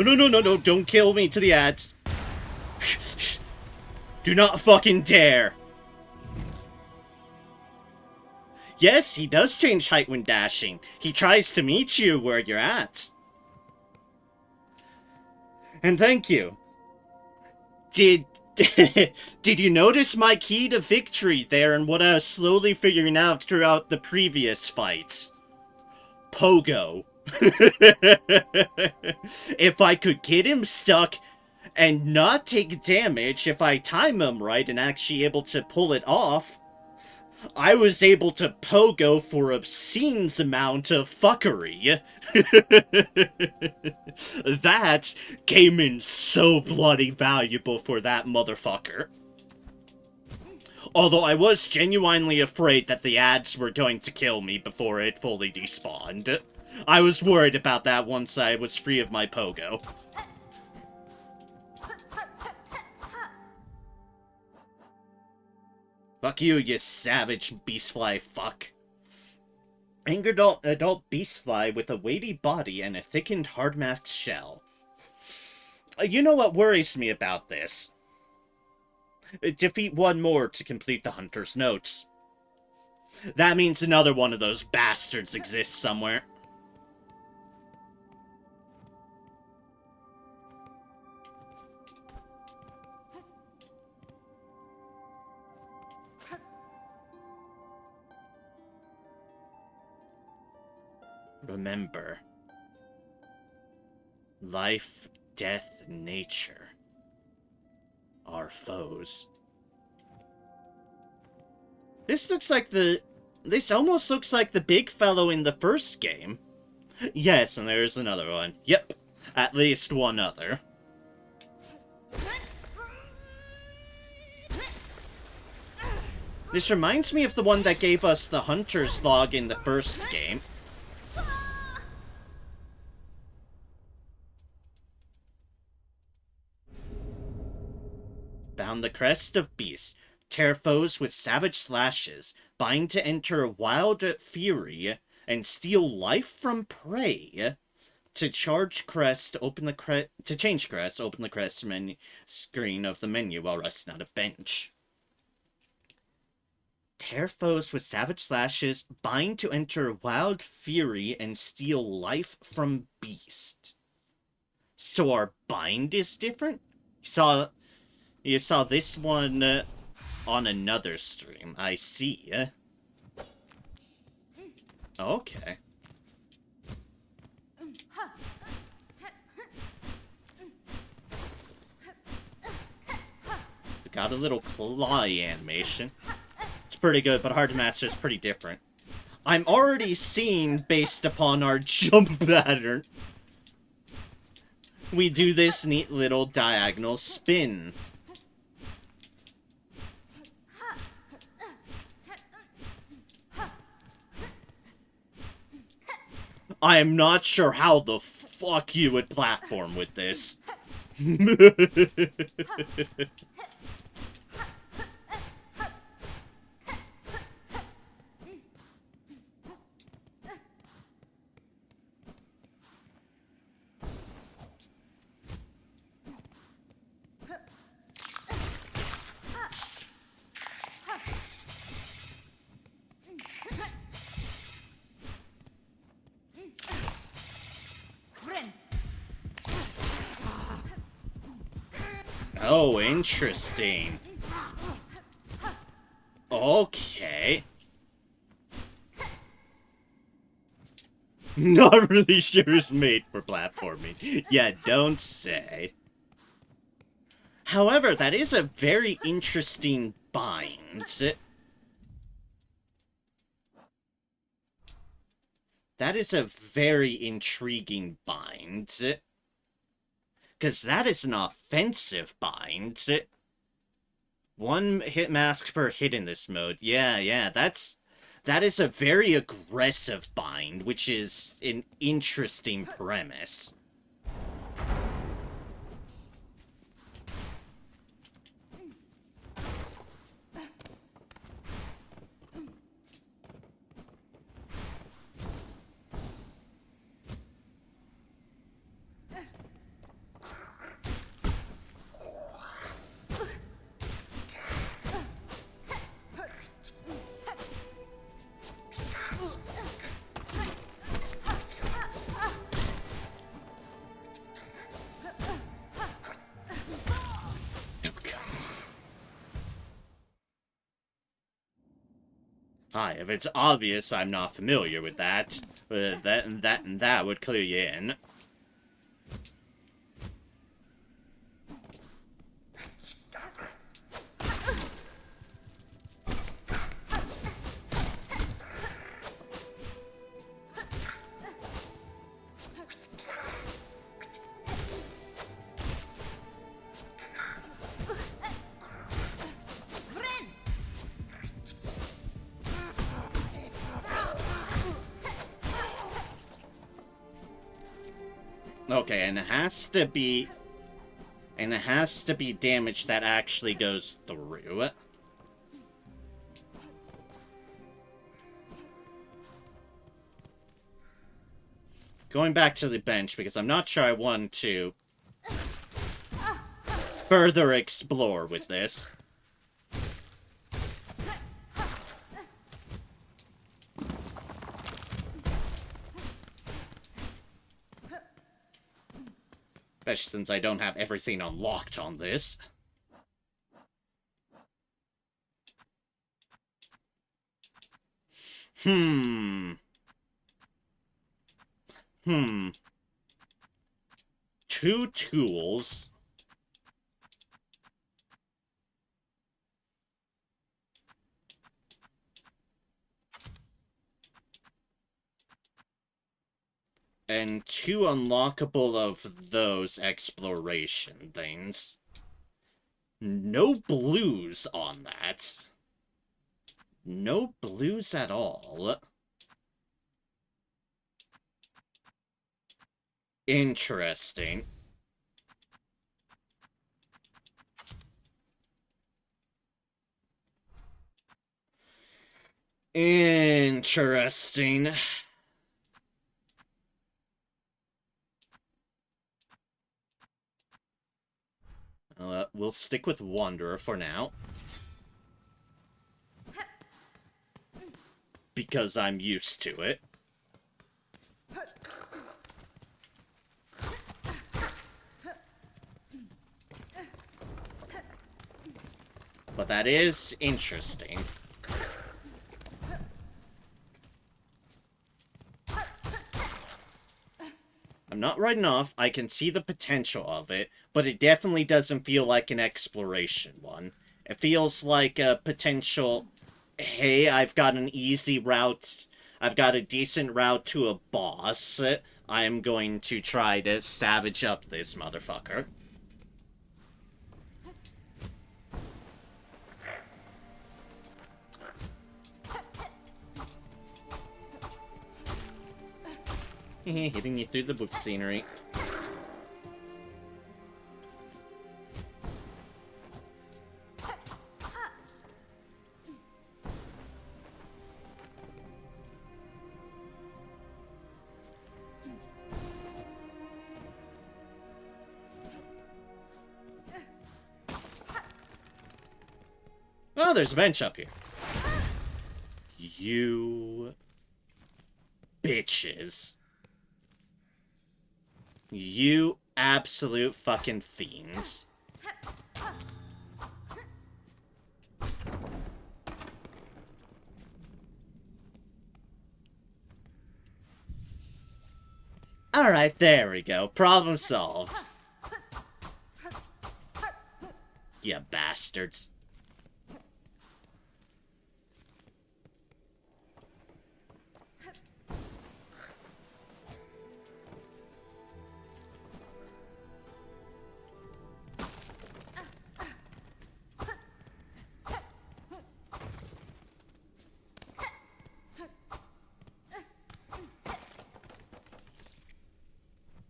No, don't kill me to the ads. Do not fucking dare. Yes, he does change height when dashing. He tries to meet you where you're at. And thank you. Did you notice my key to victory there and what I was slowly figuring out throughout the previous fights? Pogo. If I could get him stuck and not take damage if I time him right and actually able to pull it off, I was able to pogo for obscene amount of fuckery. That came in so bloody valuable for that motherfucker. Although I was genuinely afraid that the ads were going to kill me before it fully despawned. I was worried about that once I was free of my pogo. Fuck you, you savage beastfly fuck. Angered adult beastfly with a weighty body and a thickened hard-masked shell. You know what worries me about this? Defeat one more to complete the hunter's notes. That means another one of those bastards exists somewhere. Remember. Life, death, nature. Our foes. This almost looks like the big fellow in the first game. Yes, and there's another one. Yep, at least one other. This reminds me of the one that gave us the hunter's log in the first game. Bound the crest of beasts, tear foes with savage slashes, bind to enter wild fury, and steal life from prey. To change crest, open the crest menu screen of the menu while resting on a bench. Tear foes with savage slashes, bind to enter wild fury, and steal life from beast. So our bind is different? You saw this one on another stream. I see. Okay. We got a little claw animation. It's pretty good, but hard to master is pretty different. I'm already seeing based upon our jump pattern. We do this neat little diagonal spin. I am not sure how the fuck you would platform with this. Oh, interesting. Okay. Not really sure it's made for platforming. Yeah, don't say. However, that is a very interesting bind. That is a very intriguing bind. Because that is an offensive bind. One hit mask per hit in this mode. Yeah, that is a very aggressive bind, which is an interesting premise. Hi, if it's obvious I'm not familiar with that, that would clear you in. Okay, and it has to be... And it has to be damage that actually goes through. Going back to the bench, because I'm not sure I want to further explore with this. Especially since I don't have everything unlocked on this. Hmm. 2 tools. And 2 unlockable of those exploration things. No blues on that. No blues at all. Interesting. Interesting. We'll stick with Wanderer for now. Because I'm used to it. But that is interesting. I'm not writing off, I can see the potential of it, but it definitely doesn't feel like an exploration one. It feels like a potential, hey, I've got an easy route, I've got a decent route to a boss, I am going to try to savage up this motherfucker. Hitting you through the booth scenery. Oh, there's a bench up here. You bitches. You absolute fucking fiends. Alright, there we go. Problem solved. You bastards.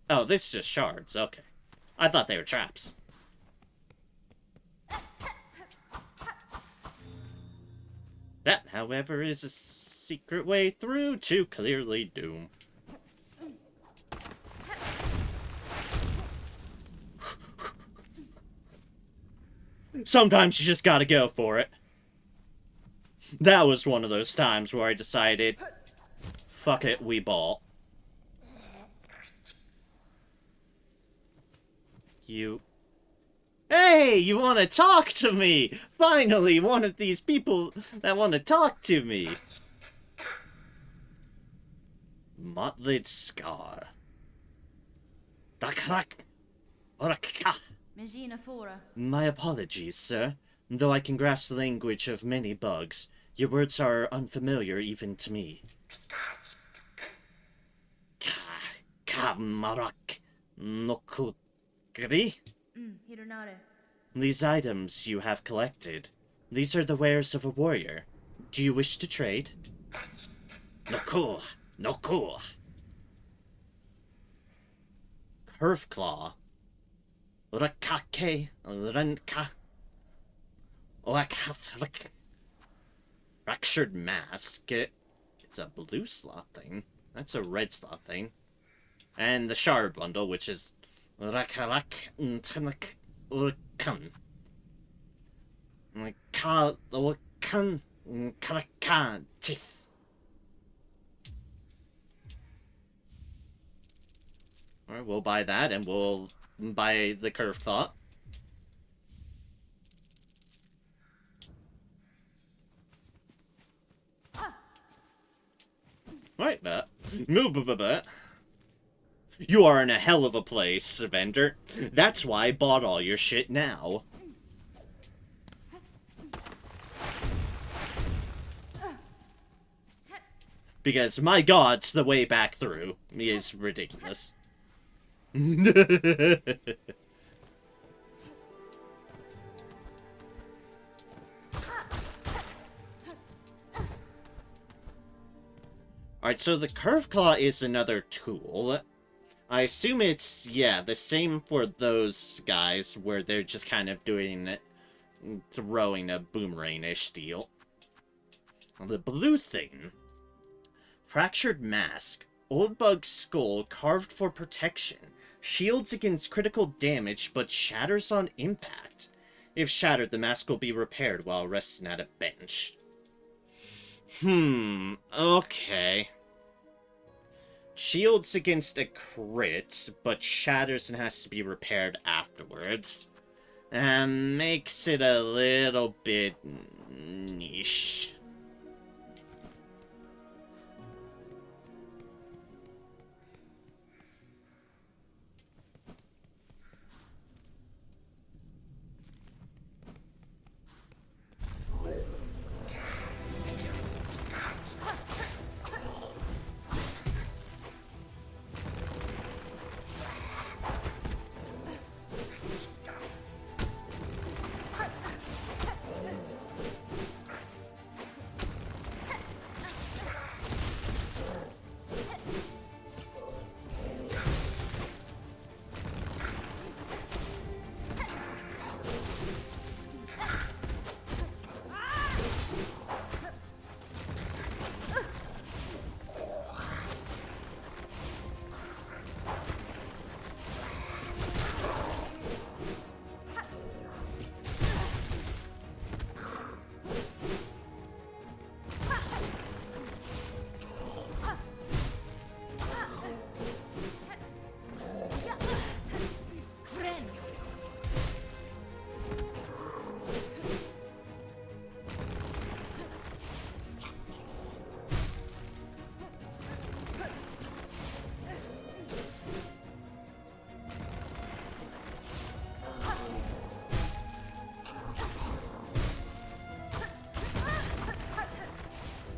Oh, this is just shards. Okay. I thought they were traps. That, however, is a secret way through to clearly doom. Sometimes you just gotta go for it. That was one of those times where I decided, fuck it, we ball. You Hey, you want to talk to me? Finally, one of these people that want to talk to me. Motlid Scar. Rak. Magina Fora. My apologies, sir. Though I can grasp the language of many bugs, your words are unfamiliar even to me. Kamarak Nokugri? Hironare. These items you have collected, these are the wares of a warrior. Do you wish to trade? Noku. Curve Claw. Rakake. Ranka. Oakathrik. Fractured Mask. It's a blue slot thing. That's a red slot thing. And the Shard Bundle, which is Rakarak Ntanak Urkan. Ka Urkan Karakan Tith. Alright, we'll buy that, and we'll buy the Curve Claw. Right, you are in a hell of a place, vendor. That's why I bought all your shit now. Because, my gods, the way back through is ridiculous. Alright, so the Curve Claw is another tool. I assume it's, yeah, the same for those guys, where they're just kind of doing, throwing a boomerang-ish deal. The blue thing. Fractured Mask. Old Bug Skull carved for protection. Shields against critical damage, but shatters on impact. If shattered, the mask will be repaired while resting at a bench. Okay. Shields against a crit, but shatters and has to be repaired afterwards. And makes it a little bit niche.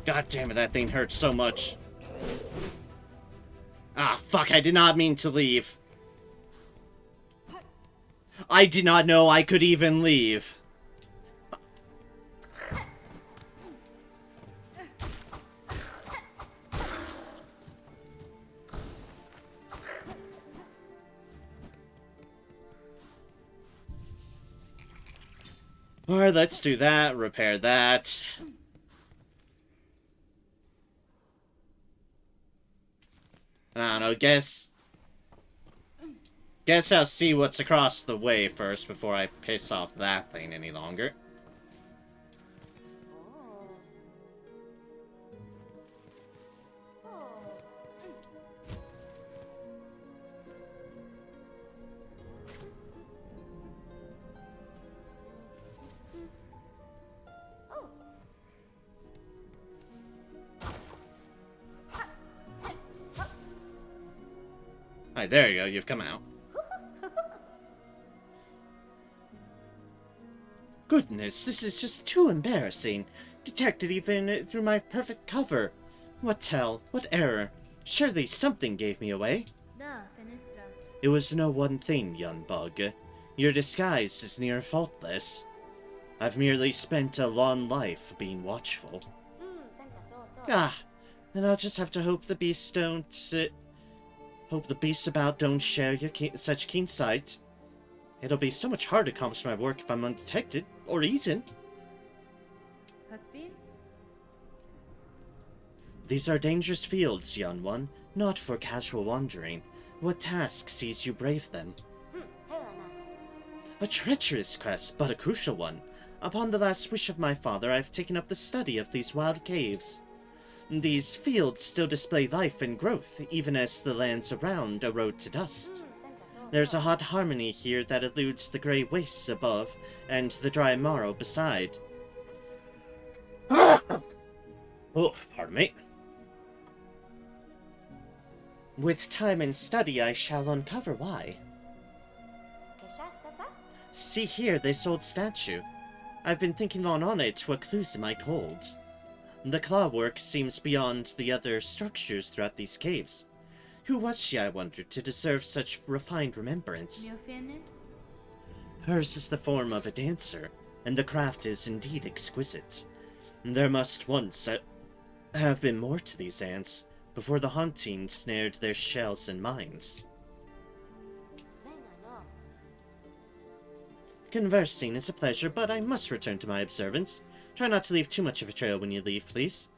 God damn it, that thing hurts so much. Ah, fuck, I did not mean to leave. I did not know I could even leave. Alright, let's do that, repair that. I don't know, guess I'll see what's across the way first before I piss off that thing any longer. Alright, there you go. You've come out. Goodness, this is just too embarrassing. Detected even through my perfect cover. What tell? What error? Surely something gave me away. Da, Finestra. It was no one thing, young bug. Your disguise is near faultless. I've merely spent a long life being watchful. Ah, then I'll just have to hope the beasts hope the beasts about don't share your such keen sight. It'll be so much harder to accomplish my work if I'm undetected, or eaten. Has been? These are dangerous fields, young one, not for casual wandering. What task sees you brave them? A treacherous quest, but a crucial one. Upon the last wish of my father, I have taken up the study of these wild caves. These fields still display life and growth, even as the lands around erode to dust. There's a hot harmony here that eludes the grey wastes above, and the dry marrow beside. Oh, pardon me. With time and study, I shall uncover why. See here, this old statue. I've been thinking long on it, what clues it might hold. The clawwork seems beyond the other structures throughout these caves. Who was she, I wonder, to deserve such refined remembrance? Hers is the form of a dancer, and the craft is indeed exquisite. There must once have been more to these ants, before the haunting snared their shells and minds. Conversing is a pleasure, but I must return to my observance. Try not to leave too much of a trail when you leave, please.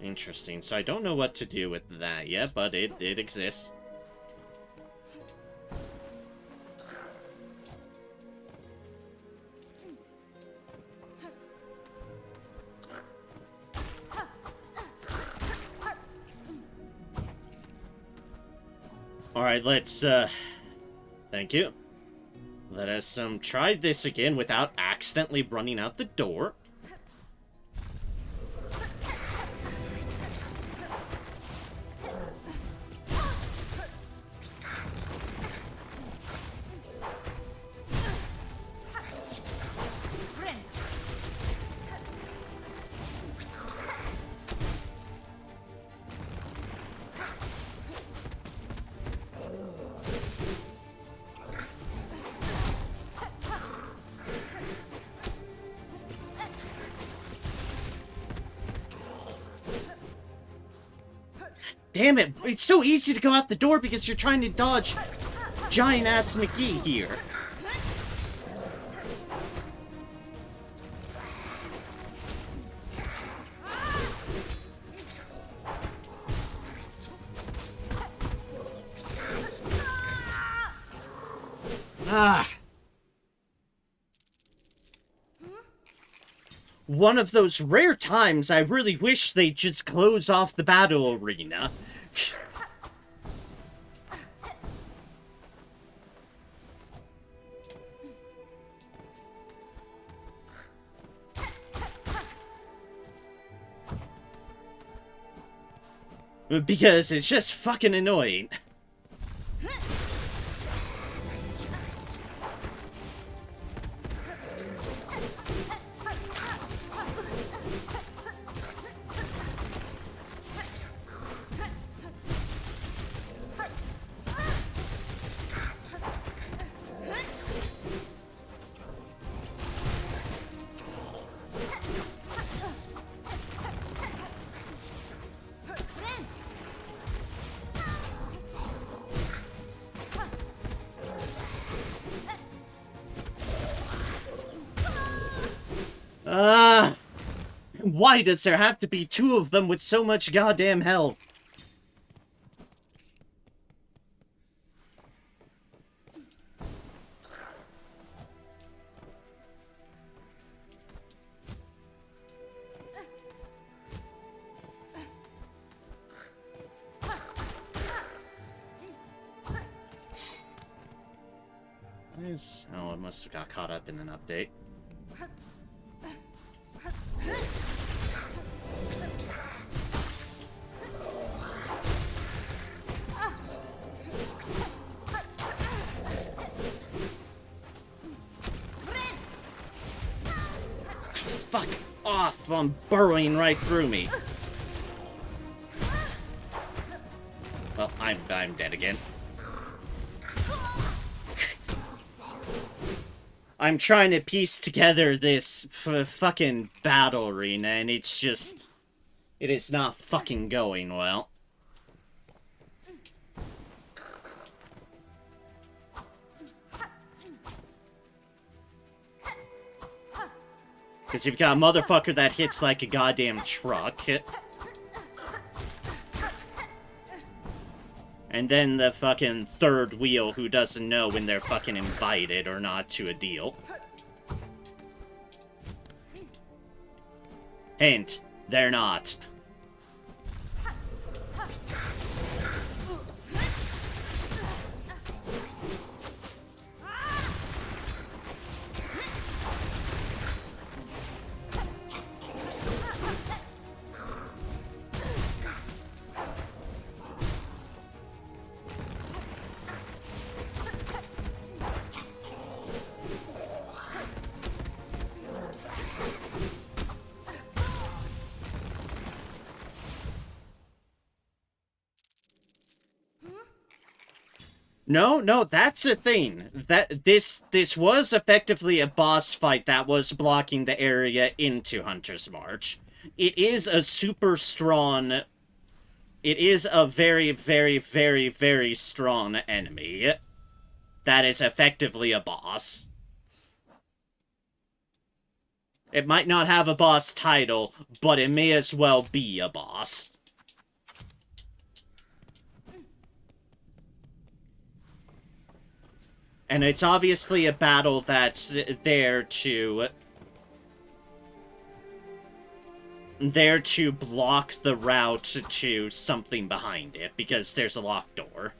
Interesting, so I don't know what to do with that yet, but it exists. Alright, let's, thank you. Let us, try this again without accidentally running out the door. Damn it! It's so easy to go out the door because you're trying to dodge giant-ass McGee here. Ah! One of those rare times I really wish they'd just close off the battle arena. Because it's just fucking annoying. Why does there have to be two of them with so much goddamn health? is... Oh, it must have got caught up in an update. Fuck off! I'm burrowing right through me. Well, I'm dead again. I'm trying to piece together this fucking battle arena, and it's just... It is not fucking going well. Because you've got a motherfucker that hits like a goddamn truck. And then the fucking third wheel who doesn't know when they're fucking invited or not to a deal. Hint, they're not. No, that's a thing. That this was effectively a boss fight that was blocking the area into Hunter's March. It is a super strong... It is a very, very, very, very strong enemy. That is effectively a boss. It might not have a boss title, but it may as well be a boss. And it's obviously a battle that's there to block the route to something behind it, because there's a locked door.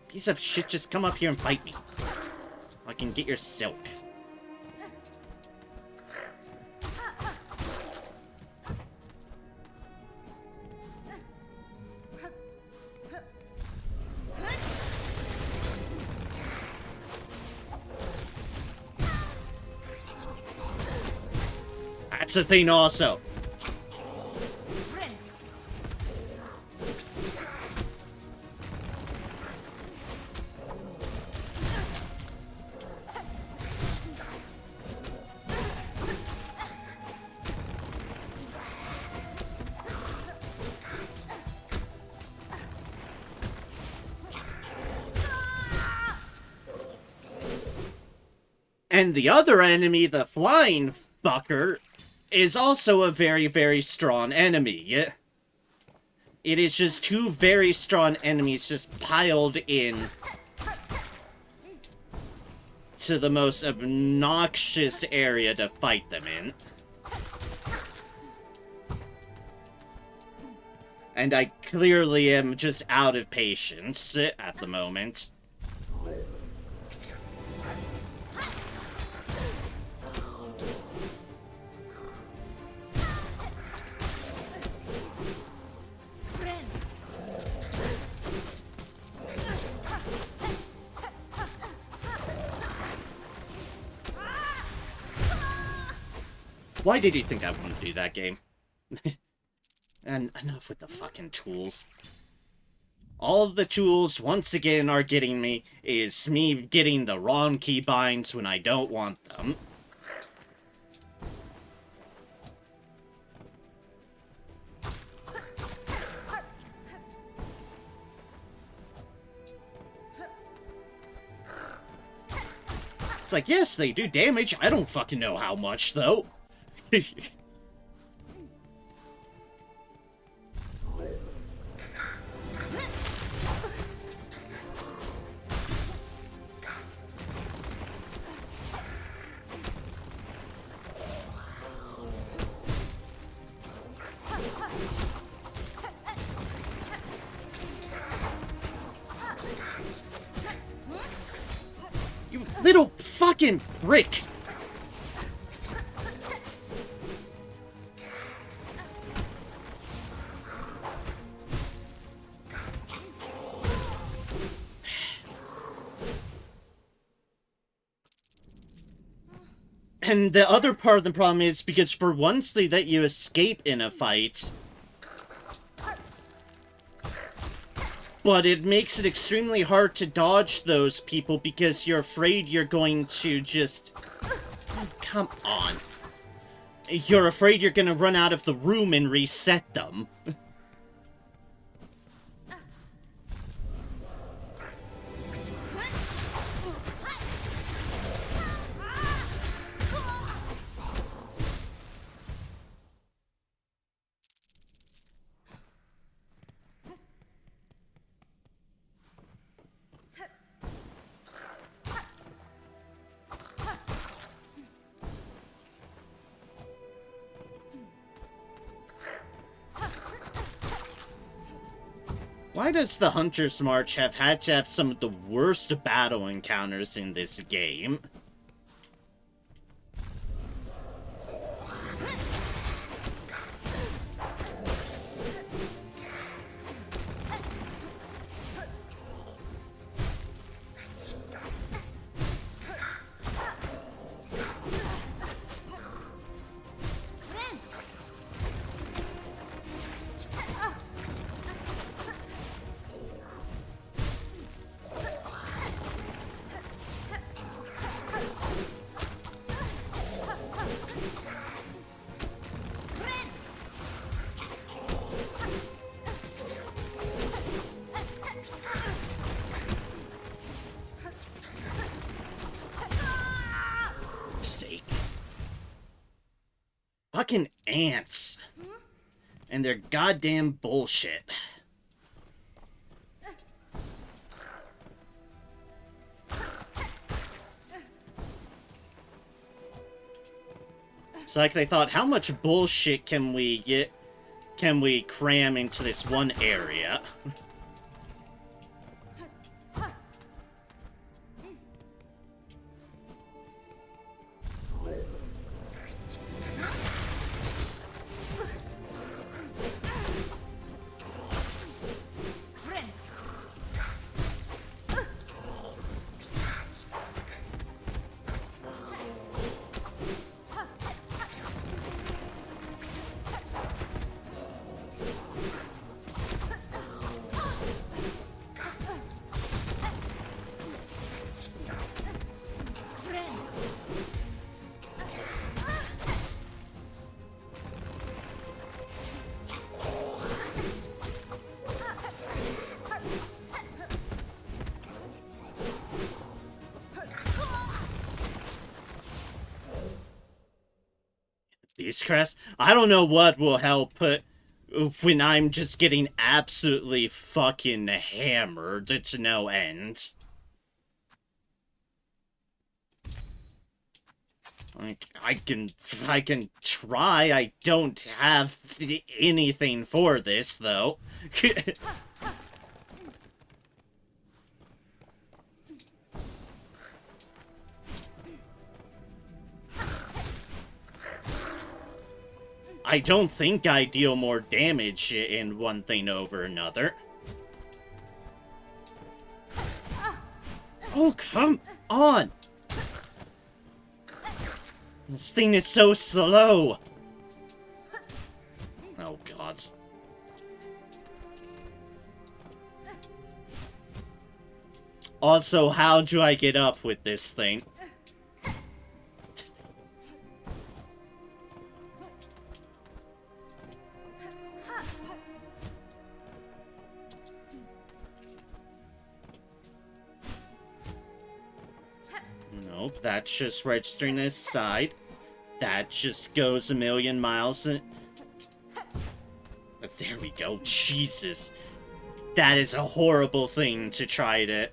Piece of shit, just come up here and fight me. I can get your silk. That's the thing also. And the other enemy, the flying fucker, is also a very, very strong enemy. It is just two very strong enemies just piled in to the most obnoxious area to fight them in. And I clearly am just out of patience at the moment. Why did you think I wouldn't do that game? And enough with the fucking tools. All the tools, once again, are getting me is me getting the wrong keybinds when I don't want them. It's like, yes, they do damage. I don't fucking know how much, though. Little fucking prick! And the other part of the problem is because for once they let you escape in a fight, but it makes it extremely hard to dodge those people because you're afraid you're going to just... Come on. You're afraid you're gonna run out of the room and reset them. Why does the Hunter's March have had to have some of the worst battle encounters in this game? Fucking ants. And their goddamn bullshit. It's like they thought, how much bullshit can we cram into this one area? Beastcrest? I don't know what will help when I'm just getting absolutely fucking hammered to no end. Like, I can try. I don't have anything for this, though. I don't think I deal more damage in one thing over another. Oh, come on! This thing is so slow! Oh, God. Also, how do I get up with this thing? Nope, that's just registering this side. That just goes a million miles. But there we go. Jesus. That is a horrible thing to try to...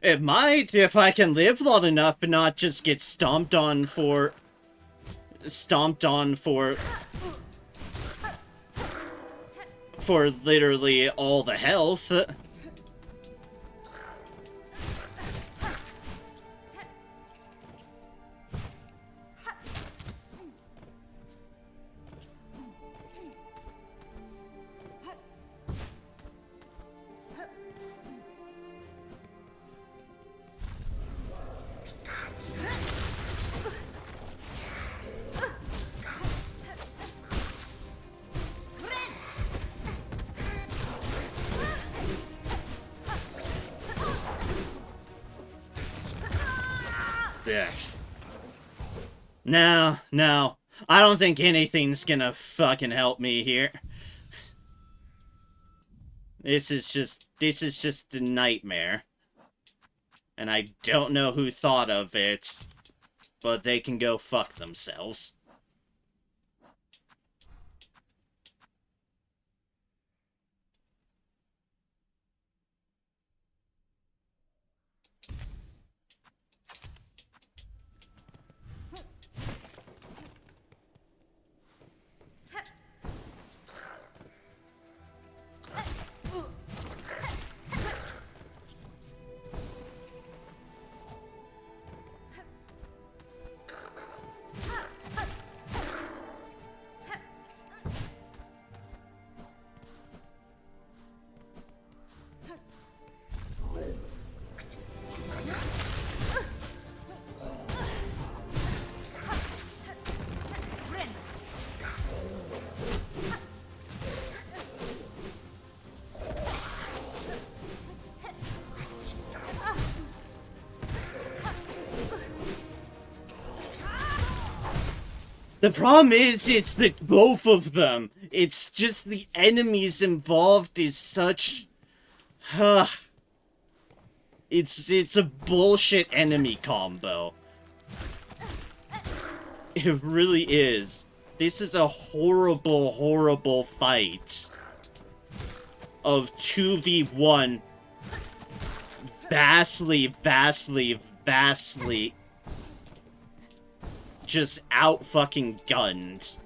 It might, if I can live long enough and not just get stomped on for literally all the health. Yes. No, no. I don't think anything's gonna fucking help me here. This is just a nightmare. And I don't know who thought of it, but they can go fuck themselves. The problem is, it's that both of them. It's just the enemies involved is such... It's a bullshit enemy combo. It really is. This is a horrible, horrible fight of 2v1 vastly just out fucking gunned.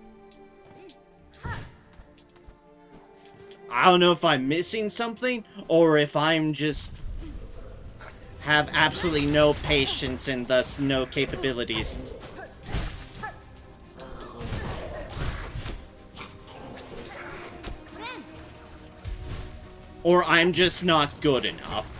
I don't know if I'm missing something or if I'm just have absolutely no patience and thus no capabilities. Or I'm just not good enough.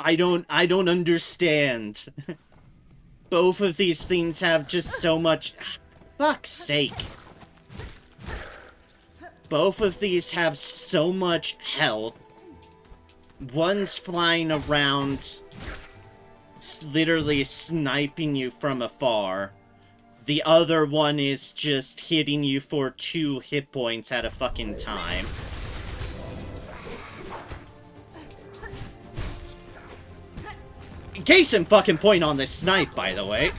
I don't understand. Both of these things have just so much... Fuck's sake. Both of these have so much health. One's flying around, literally sniping you from afar. The other one is just hitting you for 2 hit points at a fucking time. Case in fucking point on this snipe, by the way.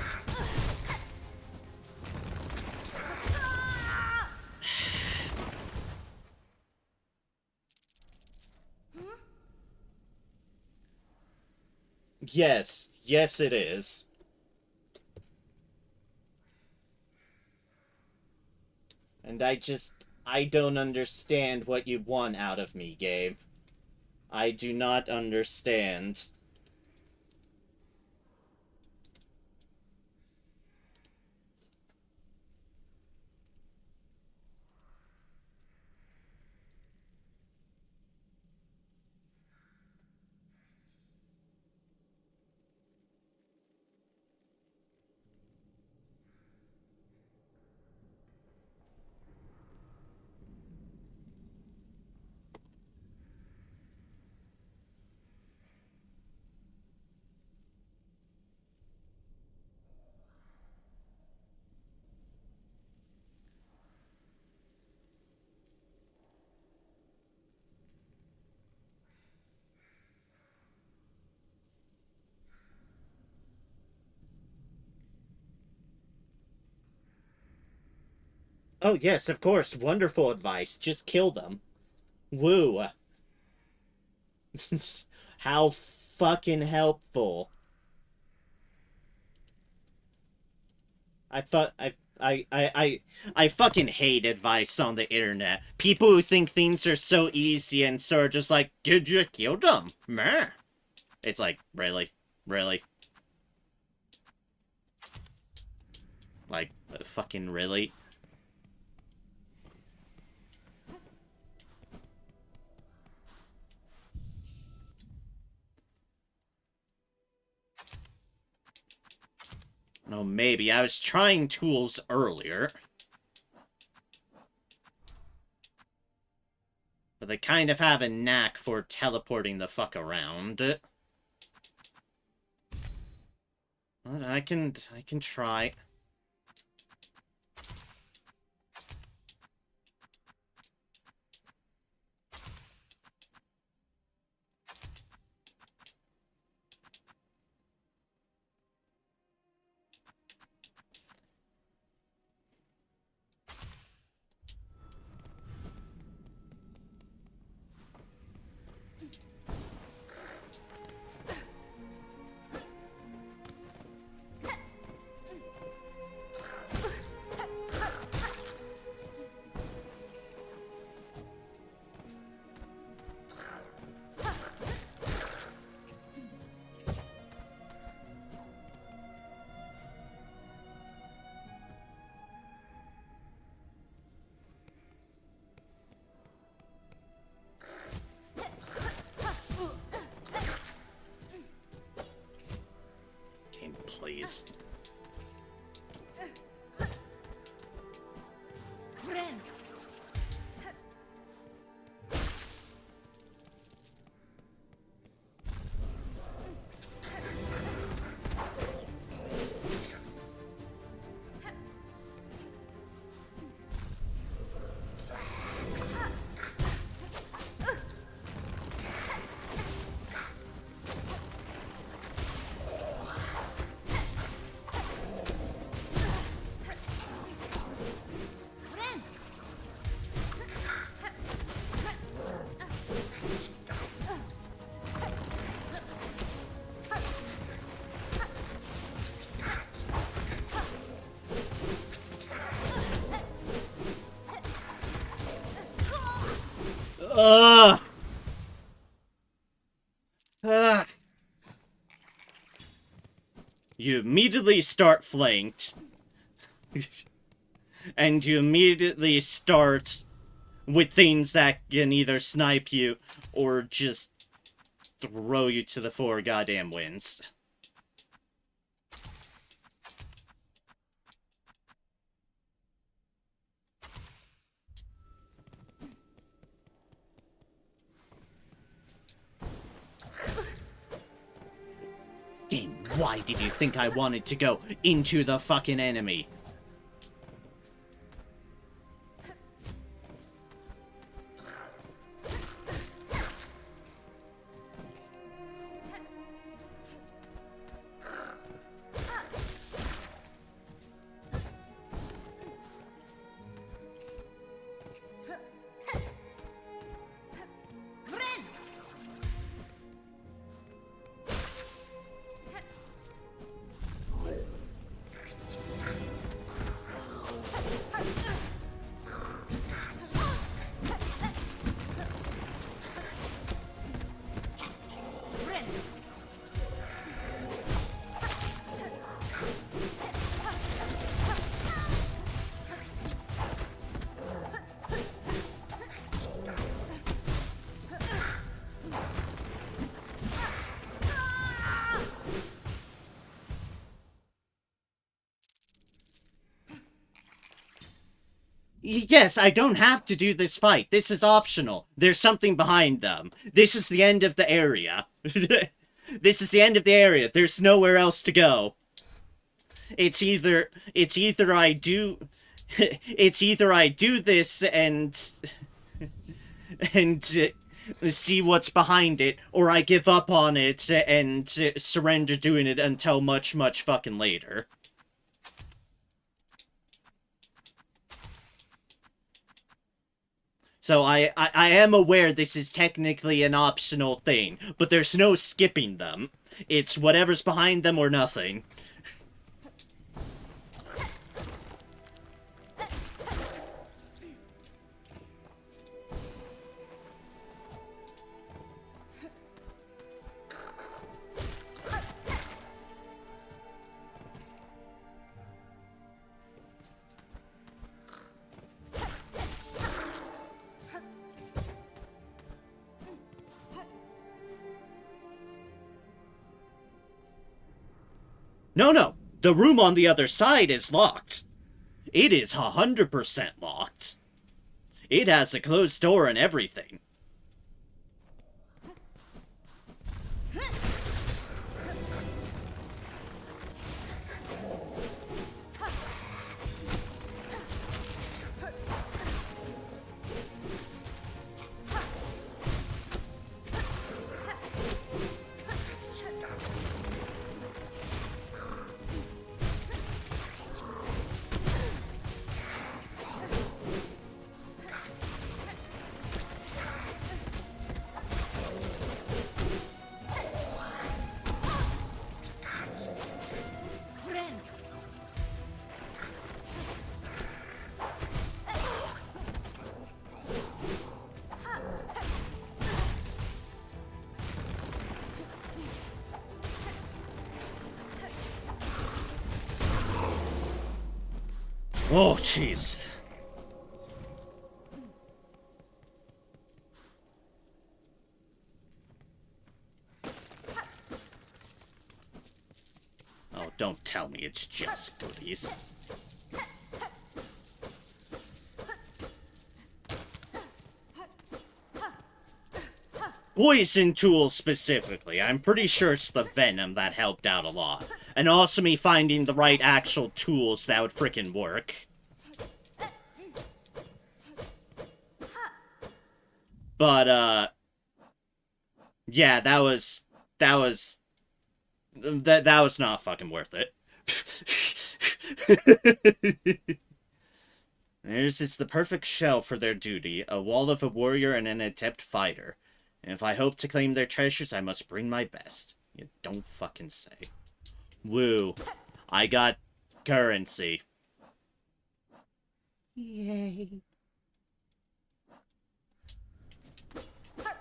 Yes. Yes, it is. And I don't understand what you want out of me, Gabe. I do not understand. Oh, yes, of course. Wonderful advice. Just kill them. Woo. How fucking helpful. I thought I fucking hate advice on the internet. People who think things are so easy and so are just like, did you kill them? Meh. It's like, really? Really? Like, fucking really? No, maybe. I was trying tools earlier. But they kind of have a knack for teleporting the fuck around. But I can try. Game, please. Ugh! Ugh! You immediately start flanked. And you immediately start with things that can either snipe you or just throw you to the four goddamn winds. Game, why did you think I wanted to go into the fucking enemy? Yes, I don't have to do this fight. This is optional. There's something behind them. This is the end of the area. This is the end of the area. There's nowhere else to go. It's either I do it's either I do this and see what's behind it, or I give up on it and surrender doing it until much, much fucking later. So I am aware this is technically an optional thing, but there's no skipping them. It's whatever's behind them or nothing. No, no. The room on the other side is locked. It is 100% locked. It has a closed door and everything. Oh, jeez. Oh, don't tell me it's just goodies. Poison tools specifically. I'm pretty sure it's the venom that helped out a lot. And also me finding the right actual tools that would frickin' work. But, yeah, that was not fucking worth it. Theirs is the perfect shell for their duty, a wall of a warrior and an adept fighter. And if I hope to claim their treasures, I must bring my best. You don't fucking say. Woo. I got currency. Yay.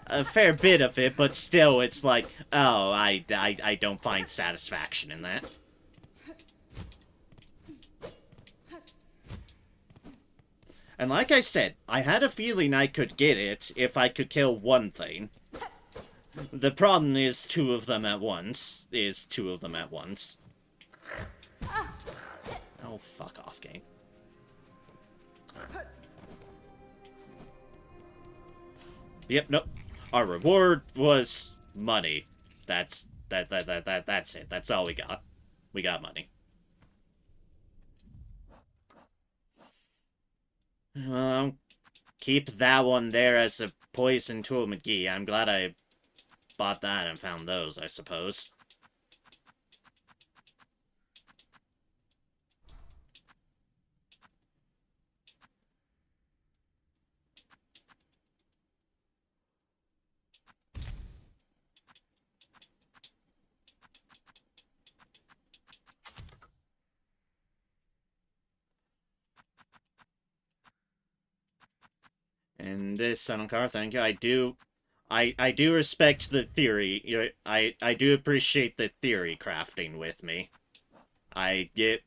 A fair bit of it, but still, it's like, oh, I don't find satisfaction in that. And like I said, I had a feeling I could get it if I could kill one thing. The problem is two of them at once. Oh, fuck off, game. Yep, nope. Our reward was money. That's it. That's all we got. We got money. Keep that one there as a poison tool, McGee. I'm glad I bought that and found those, I suppose. And this Sun Car, thank you. I do respect the theory. I do appreciate the theory crafting with me. I get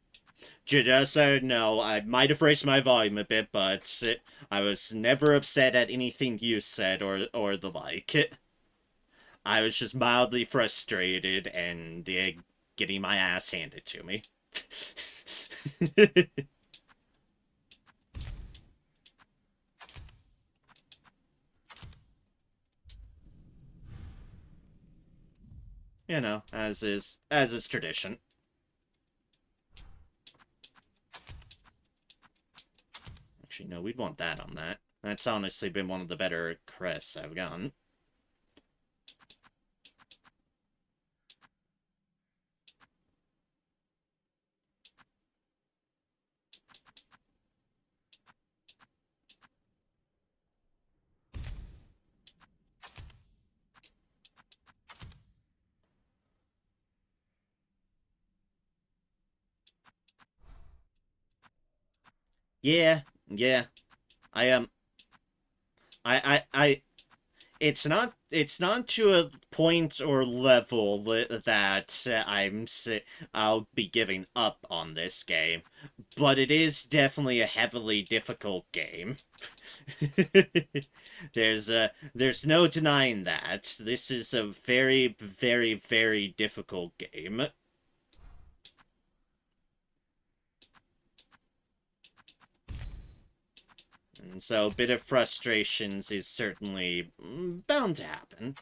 just so no, I might have raised my volume a bit, but I was never upset at anything you said or the like. I was just mildly frustrated and getting my ass handed to me. You know, as is tradition. Actually, no, we'd want that on that. That's honestly been one of the better crests I've gotten. Yeah, yeah. I am. I it's not to a point or level that I'll be giving up on this game, but it is definitely a heavily difficult game. There's no denying that. This is a very, very, very difficult game. And so a bit of frustrations is certainly bound to happen.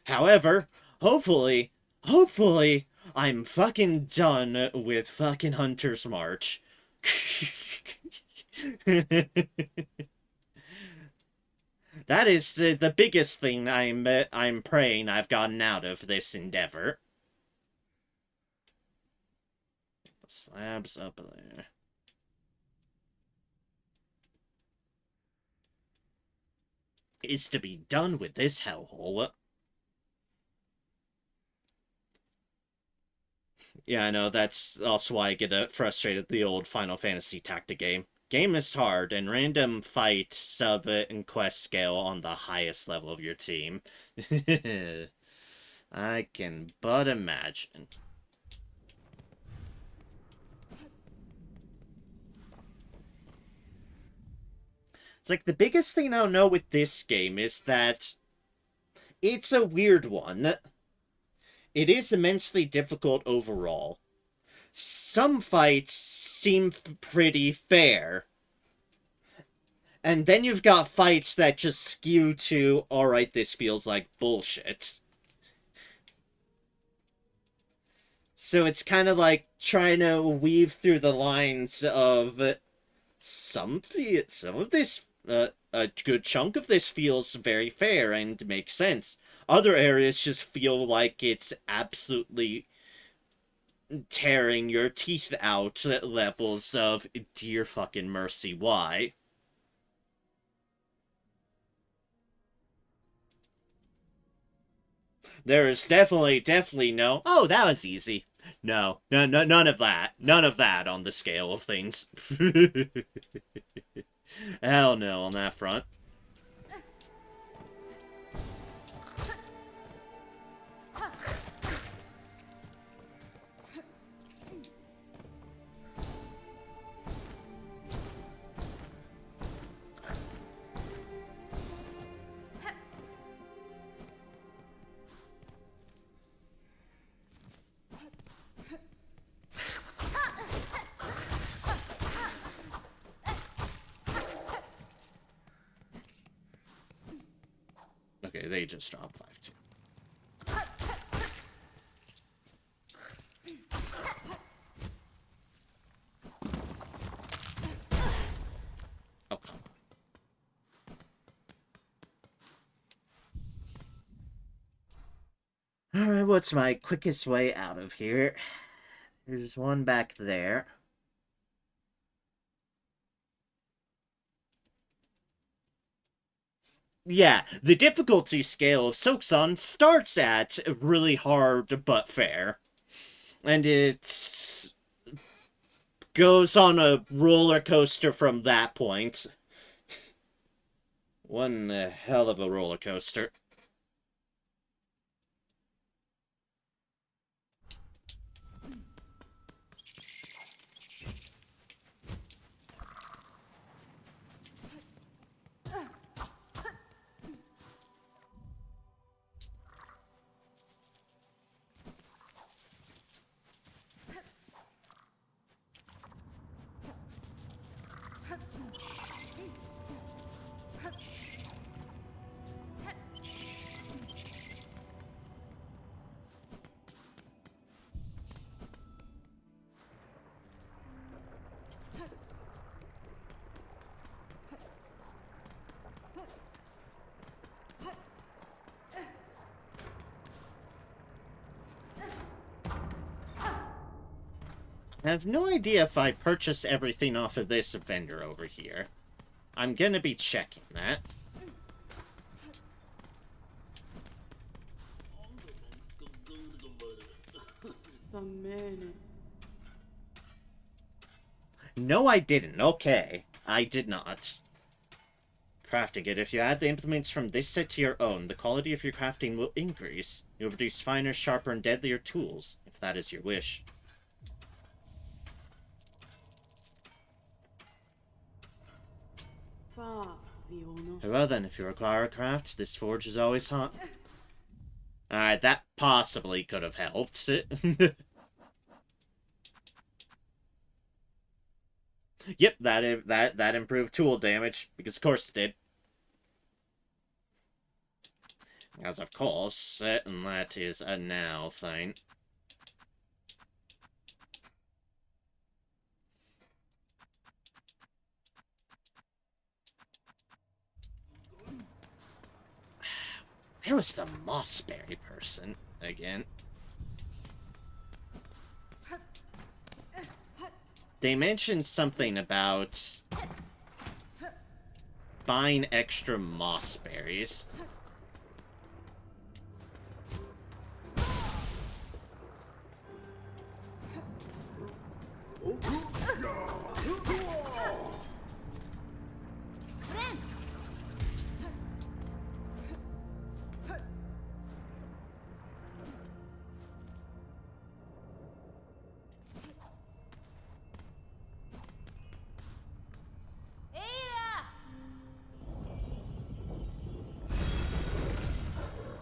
However, hopefully, I'm fucking done with fucking Hunter's March. That is the biggest thing I'm praying I've gotten out of this endeavor. Slabs up there. Is to be done with this hellhole. Yeah, I know, that's also why I get frustrated with the old Final Fantasy Tactic game. Game is hard, and random fight, sub, and quest scale on the highest level of your team. I can but imagine. It's like the biggest thing I don't know with this game is that it's a weird one. It is immensely difficult overall. Some fights seem pretty fair. And then you've got fights that just skew to, alright, this feels like bullshit. So it's kind of like trying to weave through the lines of some of this, a good chunk of this feels very fair and makes sense. Other areas just feel like it's absolutely tearing your teeth out at levels of dear fucking mercy, why? There is definitely no, oh, that was easy. No, none of that. None of that on the scale of things. Hell no on that front. Okay, they just dropped 5-2. Oh, come on. Alright, what's my quickest way out of here? There's one back there. Yeah, the difficulty scale of Silksong starts at really hard but fair. And it goes on a roller coaster from that point. One hell of a roller coaster. I have no idea if I purchase everything off of this vendor over here. I'm gonna be checking that. No, I didn't. Okay. I did not. Crafting it. If you add the implements from this set to your own, the quality of your crafting will increase. You'll produce finer, sharper, and deadlier tools, if that is your wish. Well then, if you require a craft, this forge is always hot. Alright, that possibly could have helped. Yep, that improved tool damage, because of course it did. As of course, and that is a now thing. Where was the mossberry person again? They mentioned something about buying extra mossberries.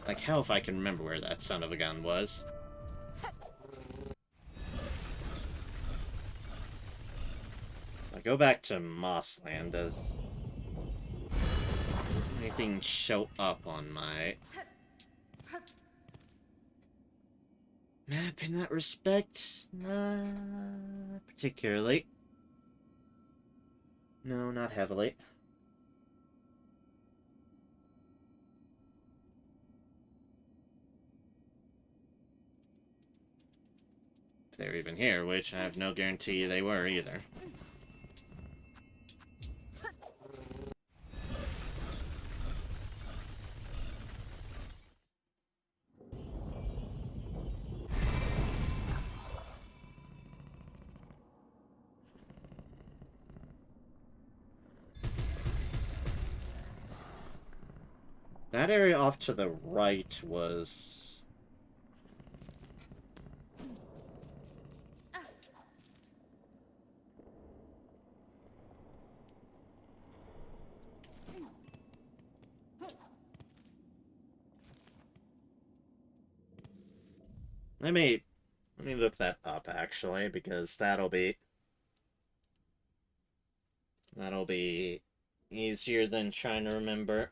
Like hell if I can remember where that son of a gun was. I go back to Mossland. Does anything show up on my map in that respect? Not particularly. No, not heavily. If they're even here, which I have no guarantee they were either. That area off to the right was... Let me look that up, actually, because that'll be easier than trying to remember.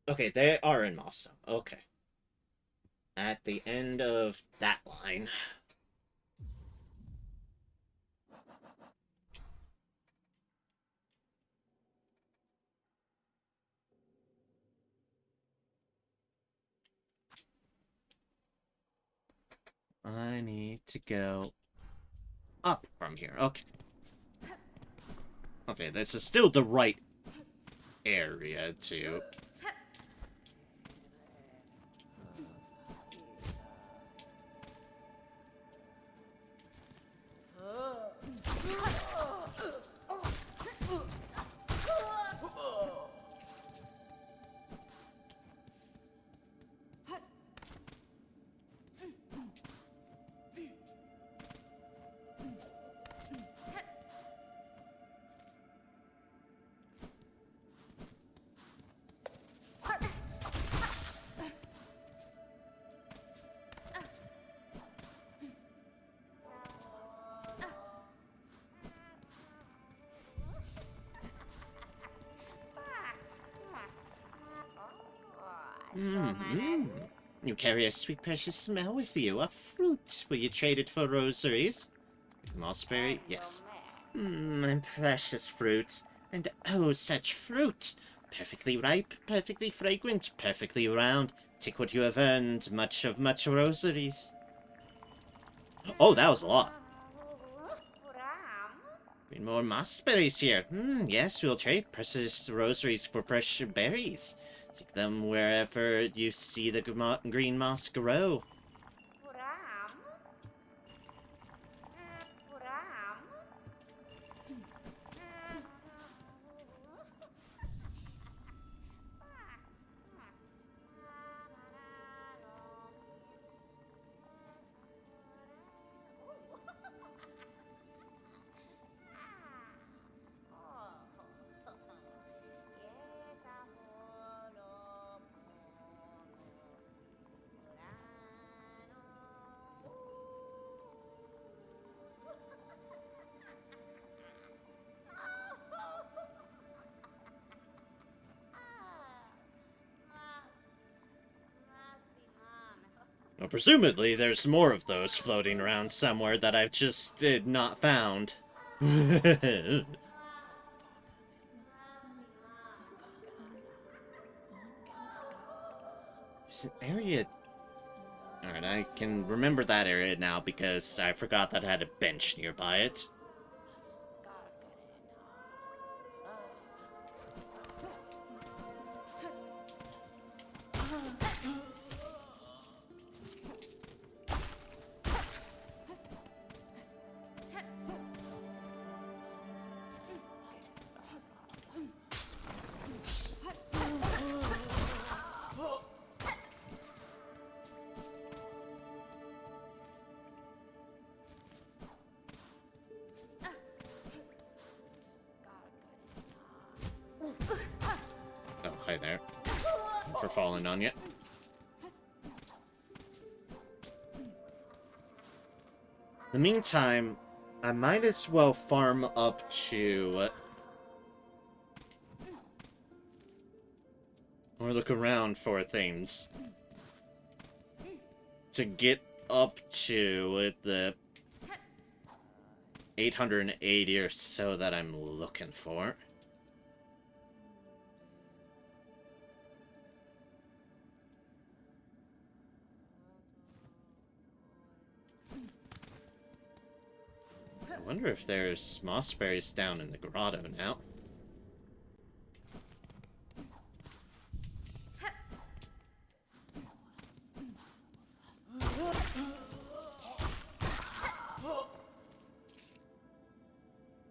Okay, they are in Moscow. Okay. At the end of that line. I need to go up from here. Okay. Okay, this is still the right area to... Mm-hmm. You carry a sweet, precious smell with you. A fruit. Will you trade it for rosaries? Mossberry? Yes. My precious fruit. And oh, such fruit! Perfectly ripe, perfectly fragrant, perfectly round. Take what you have earned, much rosaries. Oh, that was a lot. Bring more mossberries here. Yes, we'll trade precious rosaries for precious berries. Take them wherever you see the green moss grow. Well, presumably there's more of those floating around somewhere that I've just not found. There's an area... Alright, I can remember that area now because I forgot that I had a bench nearby it. Oh, hi there. Thanks for falling on you. In the meantime, I might as well farm up to... or look around for things. To get up to the 880 or so that I'm looking for. I wonder if there's mossberries down in the grotto now.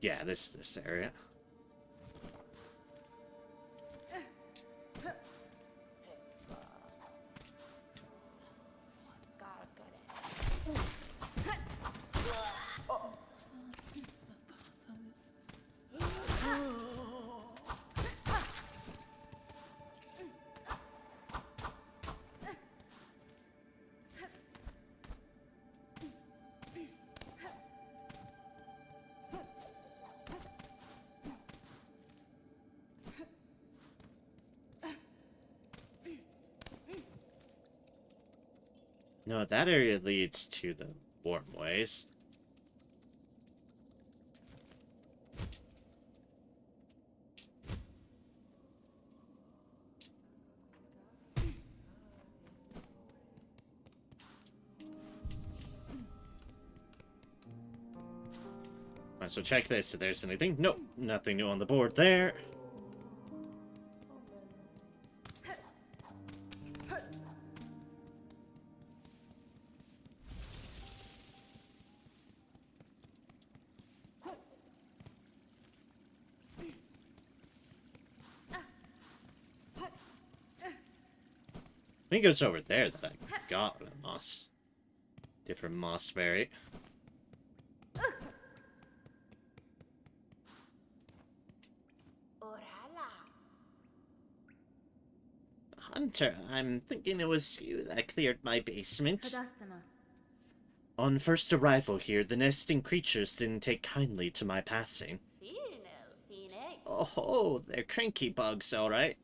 Yeah, this area. No, that area leads to the warm ways. Alright, so check this if there's anything. Nope, nothing new on the board there. I think it's over there that I got a moss. Different mossberry. Hunter, I'm thinking it was you that cleared my basement. Kadastama. On first arrival here, the nesting creatures didn't take kindly to my passing. Oh, they're cranky bugs, alright.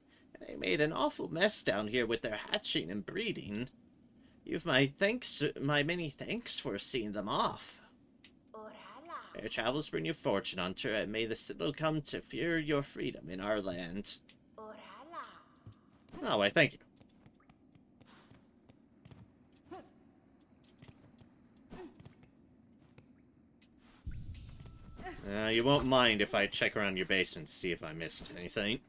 They made an awful mess down here with their hatching and breeding. You've my many thanks for seeing them off. Fair travels bring you fortune, Hunter, and may the citadel come to fear your freedom in our land. Oh, why, thank you. You won't mind if I check around your basement to see if I missed anything.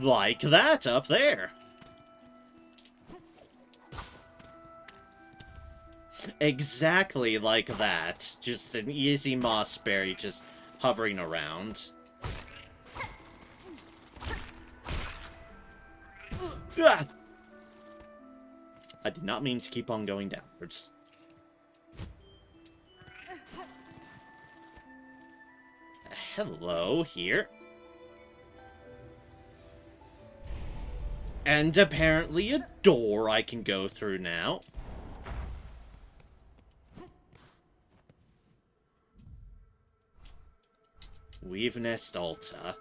Like that up there. Exactly like that. Just an easy mossberry just hovering around. Ah! I did not mean to keep on going downwards. Hello, here. And apparently a door I can go through now. Weave Nest Alta.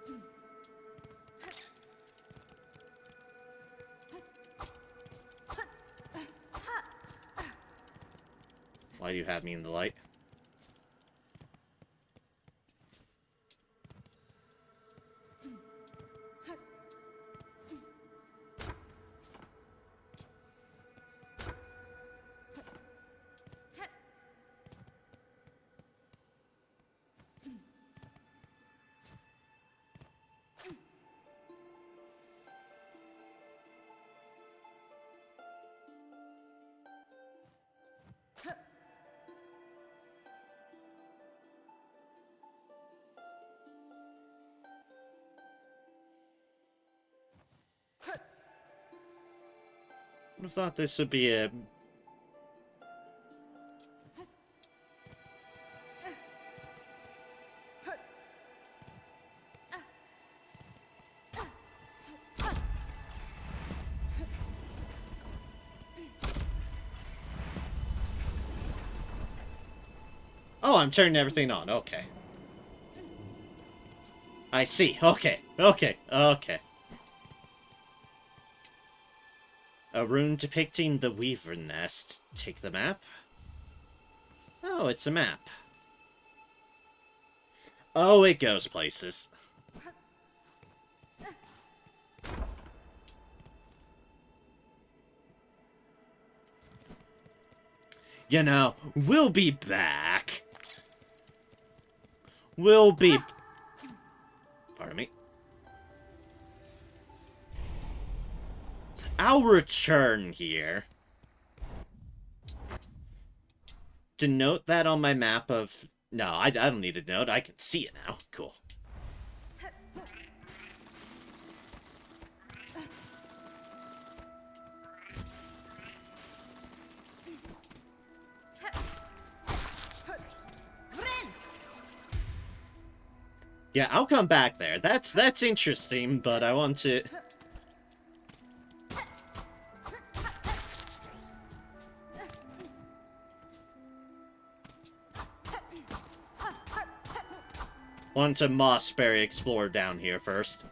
Why do you have me in the light? I thought this would be a... Oh, I'm turning everything on. Okay. I see. Okay. Okay. Okay. A rune depicting the Weaver Nest. Take the map. Oh, it's a map. Oh, it goes places. You know, we'll be back. We'll be... Pardon me. I'll return here. Denote that on my map of... No, I don't need to note. I can see it now. Cool. Yeah, I'll come back there. That's interesting, but I want to... Want to Mossberry explore down here first.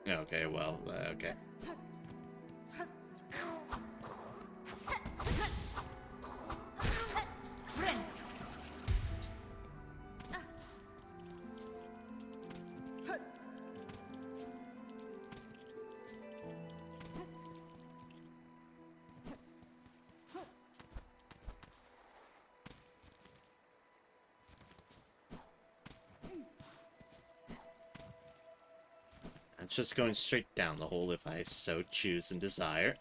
Okay, well, okay. it's just going straight down the hole if I so choose and desire.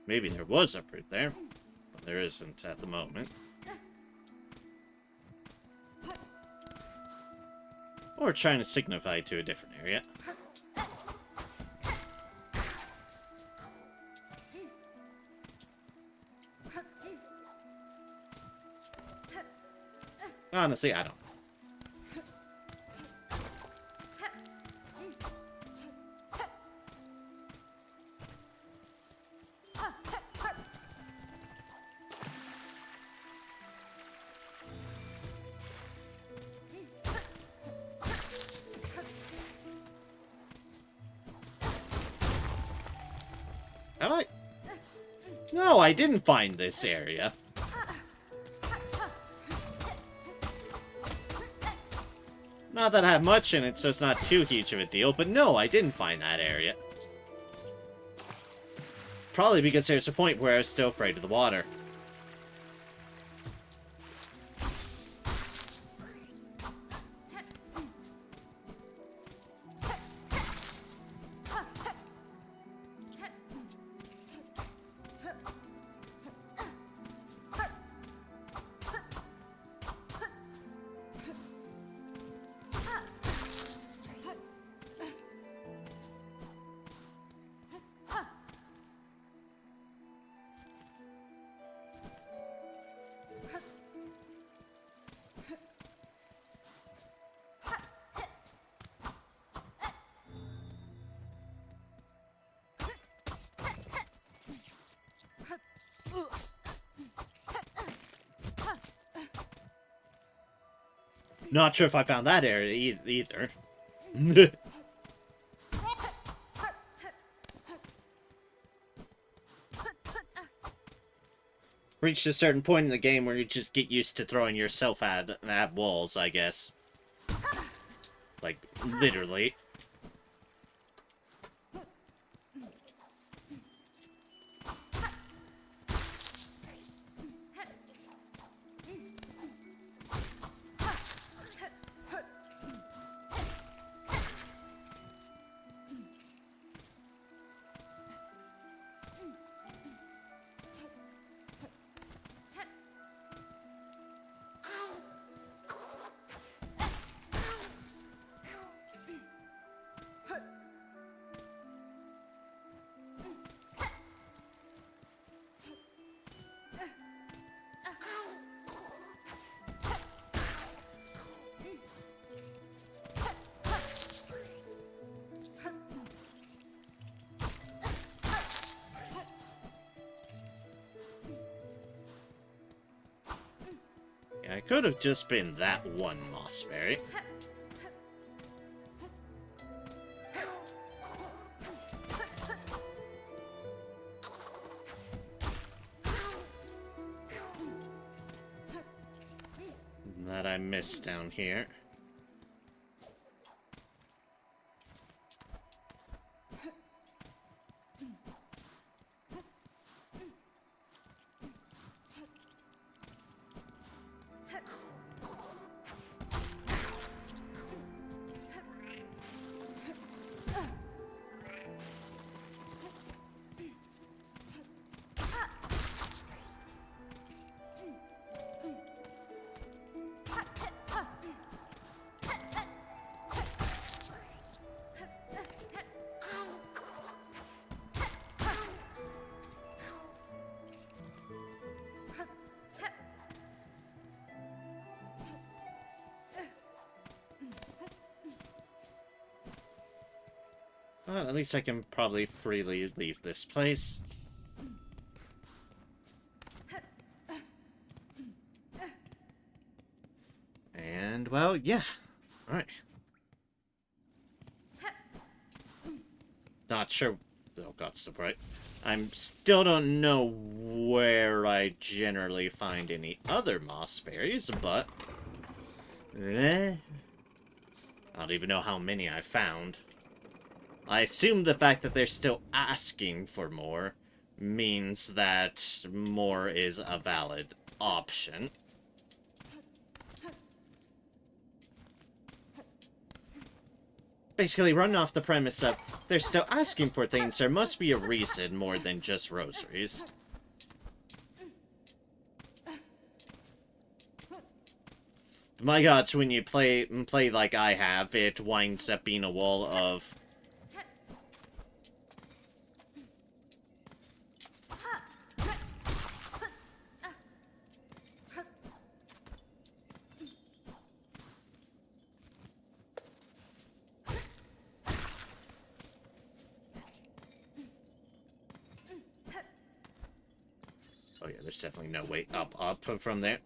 Maybe there was a fruit there, but there isn't at the moment. Or trying to signify to a different area. Honestly, I don't know. Have I? No, I didn't find this area. Not that I have much in it, so it's not too huge of a deal, but no, I didn't find that area. Probably because there's a point where I was still afraid of the water. Not sure if I found that area either. Reached a certain point in the game where you just get used to throwing yourself at walls, I guess. Like, literally. Yeah, it could have just been that one mossberry. That I missed down here. Well, at least I can probably freely leave this place. And, well, yeah. Alright. Not sure. Oh god, so bright. I still don't know where I generally find any other moss berries, but... I don't even know how many I found. I assume the fact that they're still asking for more means that more is a valid option. Basically, running off the premise of they're still asking for things, there must be a reason more than just rosaries. My god, so when you play like I have, it winds up being a wall of... Oh yeah, there's definitely no way up from there.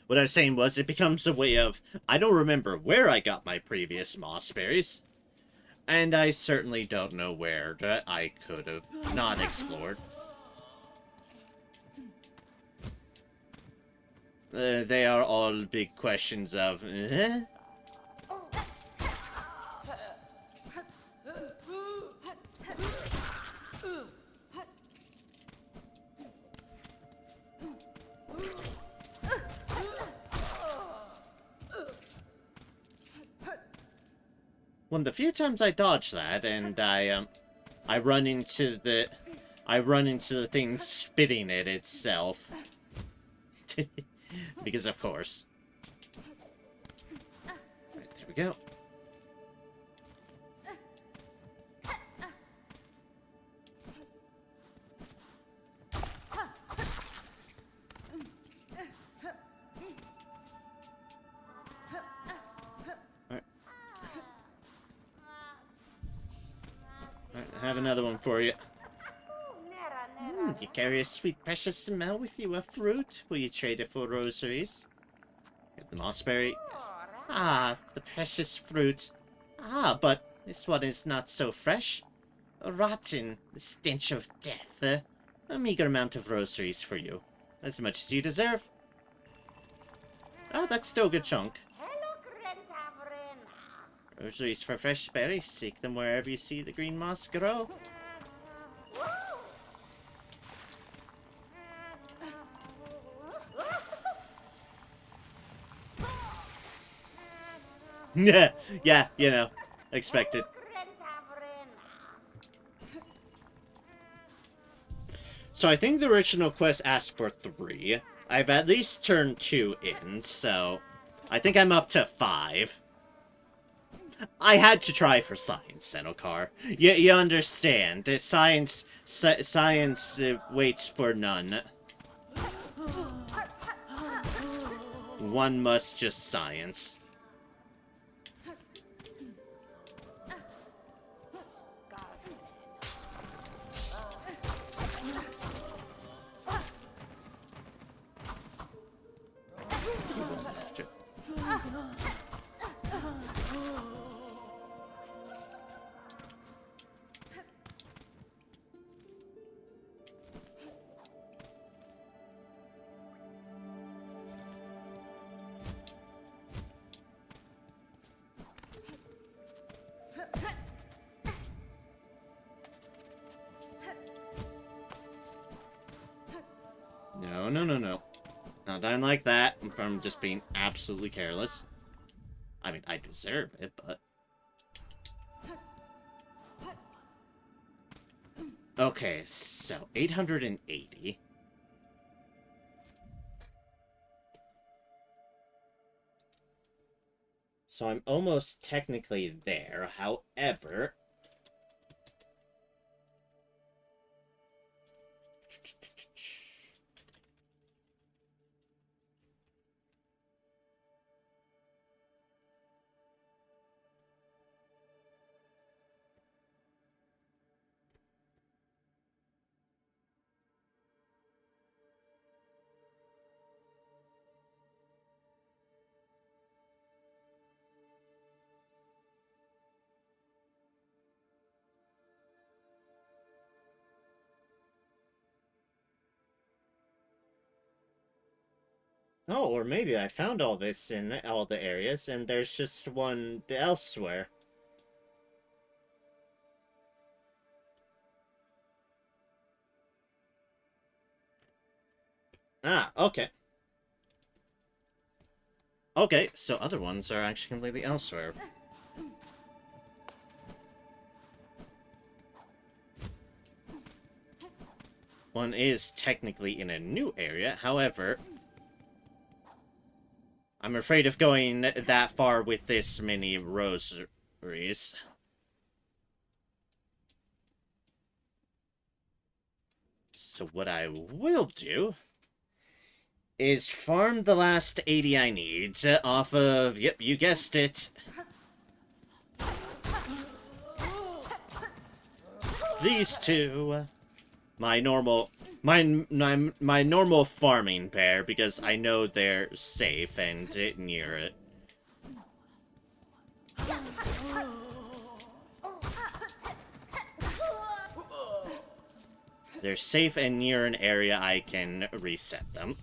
What I was saying was, it becomes a way of, I don't remember where I got my previous moss berries, and I certainly don't know where that I could have not explored. They are all big questions of, One of the few times I dodge that, and I run into the thing spitting at itself. Because of course. Right, there we go. I have another one for you. You carry a sweet, precious smell with you, a fruit. Will you trade it for rosaries? Get the mossberry. Yes. Ah, the precious fruit. Ah, but this one is not so fresh. Rotten, the stench of death. A meager amount of rosaries for you. As much as you deserve. Oh, that's still a good chunk. Rosaries for fresh berries. Seek them wherever you see the green moss grow. Yeah, you know, expected. So I think the original quest asked for 3. I've at least turned 2 in, so I think I'm up to 5. I had to try for science, Senokar. You understand. Science waits for none. One must just science. No. Not done like that from just being absolutely careless. I mean, I deserve it, but... Okay, so 880. So I'm almost technically there, however... Oh, or maybe I found all this in all the areas, and there's just one elsewhere. Ah, okay. Okay, so other ones are actually completely elsewhere. One is technically in a new area, however, I'm afraid of going that far with this many rosaries. So what I will do is farm the last 80 I need off of, yep, you guessed it, these two. My normal, my normal farming pair, because I know they're safe and near it. They're safe and near an area I can reset them.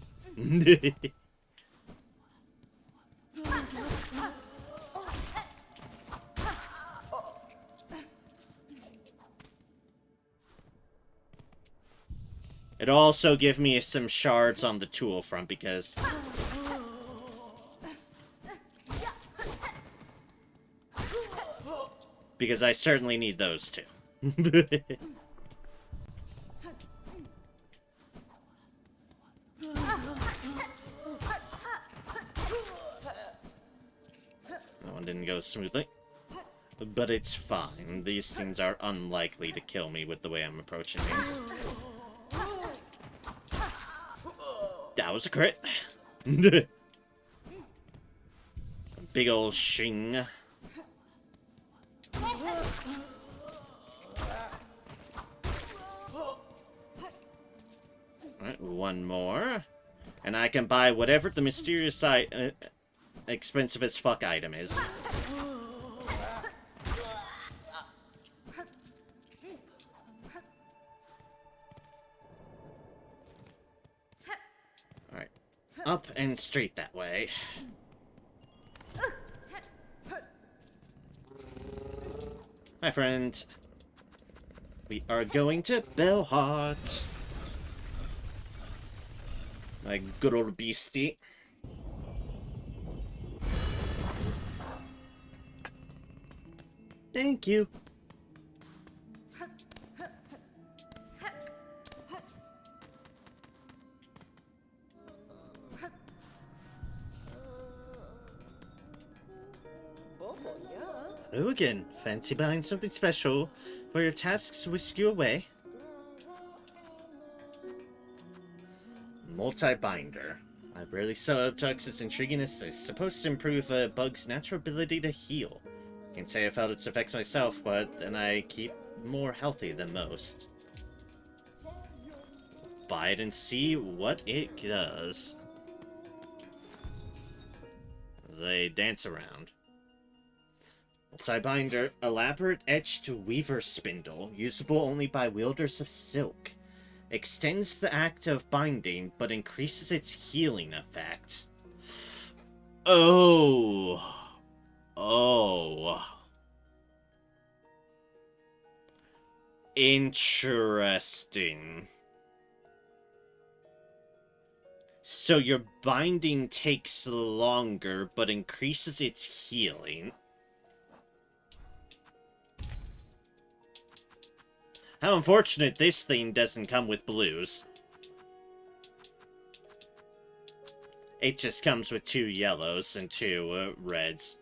It'll also give me some shards on the tool front, because I certainly need those too. That one didn't go smoothly. But it's fine. These things are unlikely to kill me with the way I'm approaching things. That was a crit. Big ol' shing. Alright, one more. And I can buy whatever the mysterious expensive as fuck item is. Alright. Up and straight that way. Hi, friend. We are going to Bellheart. My good old beastie. Thank you. Hello again. Fancy buying something special for your tasks to whisk you away? Multi-binder. I rarely sell objects as intriguing as this. Supposed to improve a bug's natural ability to heal. Can't say I felt its effects myself, but then I keep more healthy than most. Buy it and see what it does. As they dance around. Multi-binder, elaborate etched weaver spindle, usable only by wielders of silk. Extends the act of binding, but increases its healing effect. Oh. Oh. Interesting. So your binding takes longer, but increases its healing. How unfortunate this thing doesn't come with blues. It just comes with 2 yellows and 2 reds.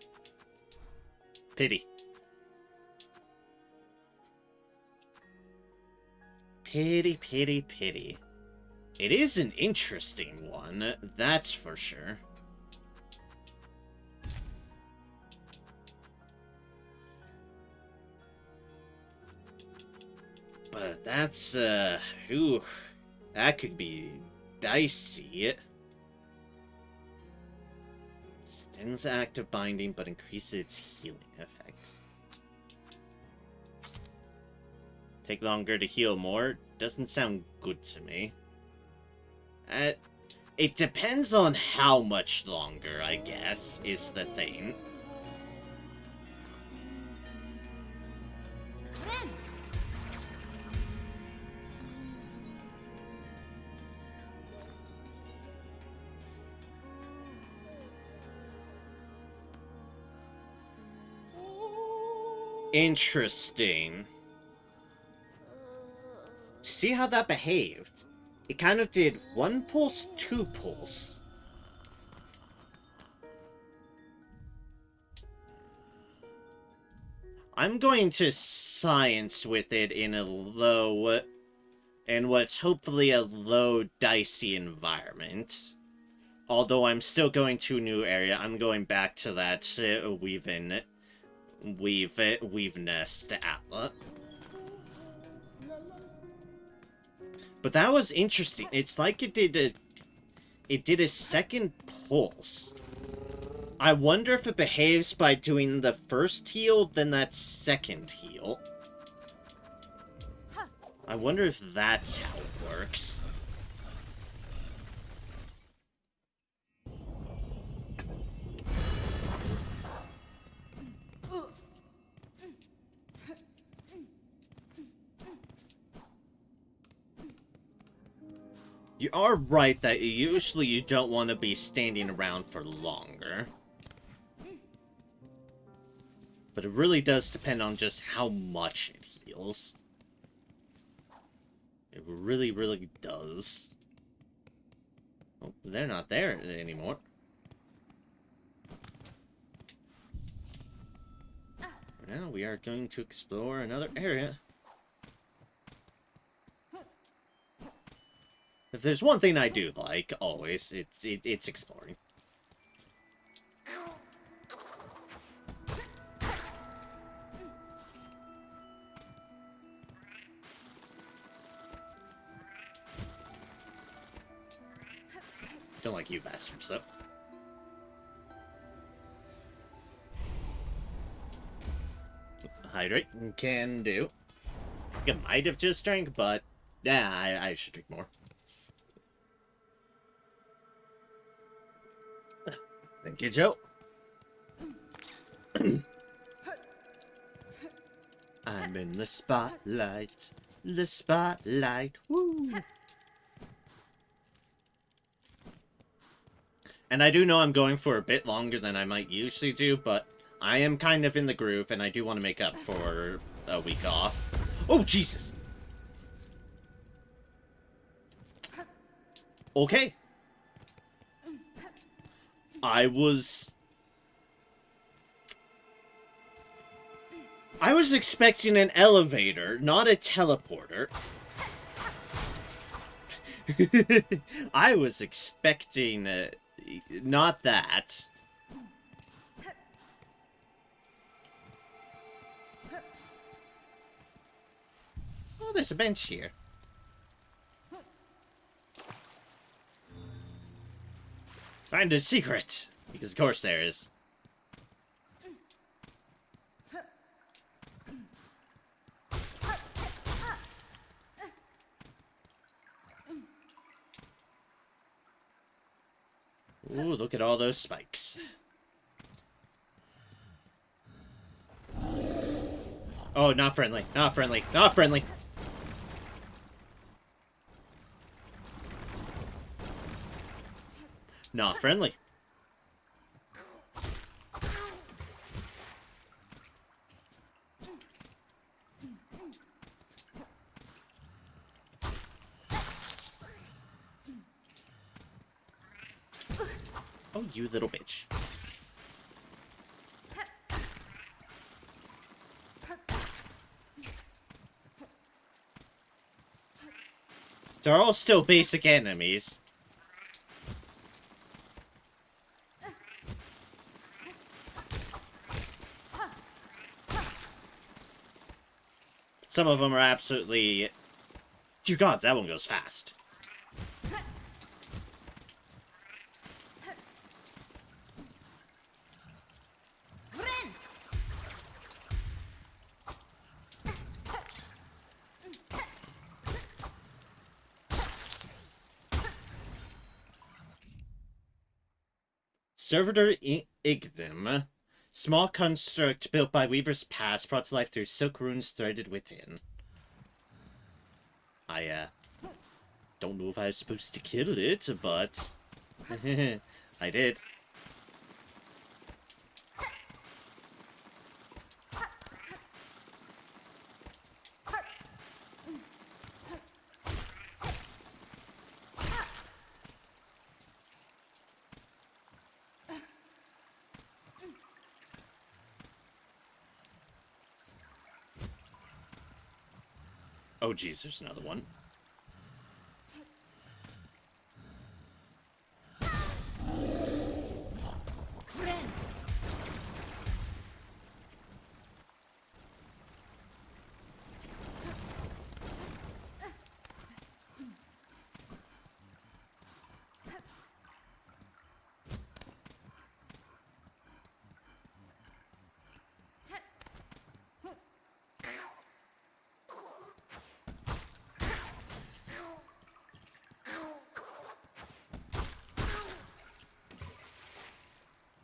Pity. Pity, pity, pity. It is an interesting one, that's for sure. But that's, ooh, that could be dicey. Extends the act of binding, but increases its healing effects. Take longer to heal more? Doesn't sound good to me. It depends on how much longer, I guess, is the thing. Ren! Interesting. See how that behaved? It kind of did 1 pulse, 2 pulse. I'm going to science with it in a low, in what's hopefully a low dicey environment. Although I'm still going to a new area, I'm going back to that weave nest outlet. But that was interesting. It's like it did a second pulse. I wonder if it behaves by doing the first heal, then that second heal. I wonder if that's how it works. You are right that usually you don't want to be standing around for longer. But it really does depend on just how much it heals. It really, really does. Oh, they're not there anymore. Now we are going to explore another area. If there's one thing I do like, always, it's exploring. Don't like you bastards, though. Hydrate. Can do. I might have just drank, but... yeah, I should drink more. Thank you, Joe. I'm in the spotlight. The spotlight. Woo! And I do know I'm going for a bit longer than I might usually do, but I am kind of in the groove, and I do want to make up for a week off. Oh, Jesus! Okay. I was expecting an elevator, not a teleporter. I was expecting not that. Oh, there's a bench here. Find a secret! Because of course there is. Ooh, look at all those spikes. Oh, not friendly. Not friendly. Not friendly. Not friendly. Oh, you little bitch. They're all still basic enemies. Some of them are absolutely... dear gods, that one goes fast. Servitor Ignim. Small construct built by Weaver's Pass, brought to life through silk runes threaded within. I, don't know if I was supposed to kill it, but... I did. Oh geez, there's another one.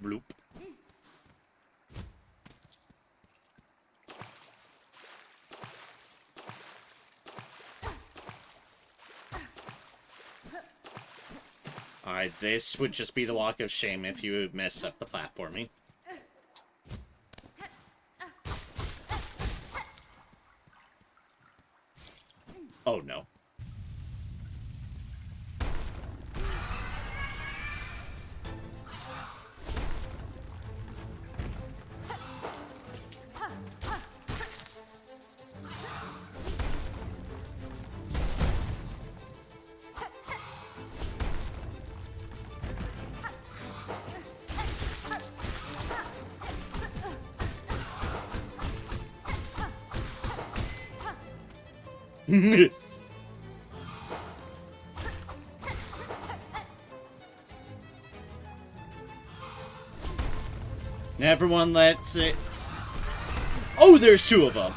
Bloop. Alright, this would just be the walk of shame if you mess up the platforming. Oh no. Everyone lets it... Oh, there's two of them!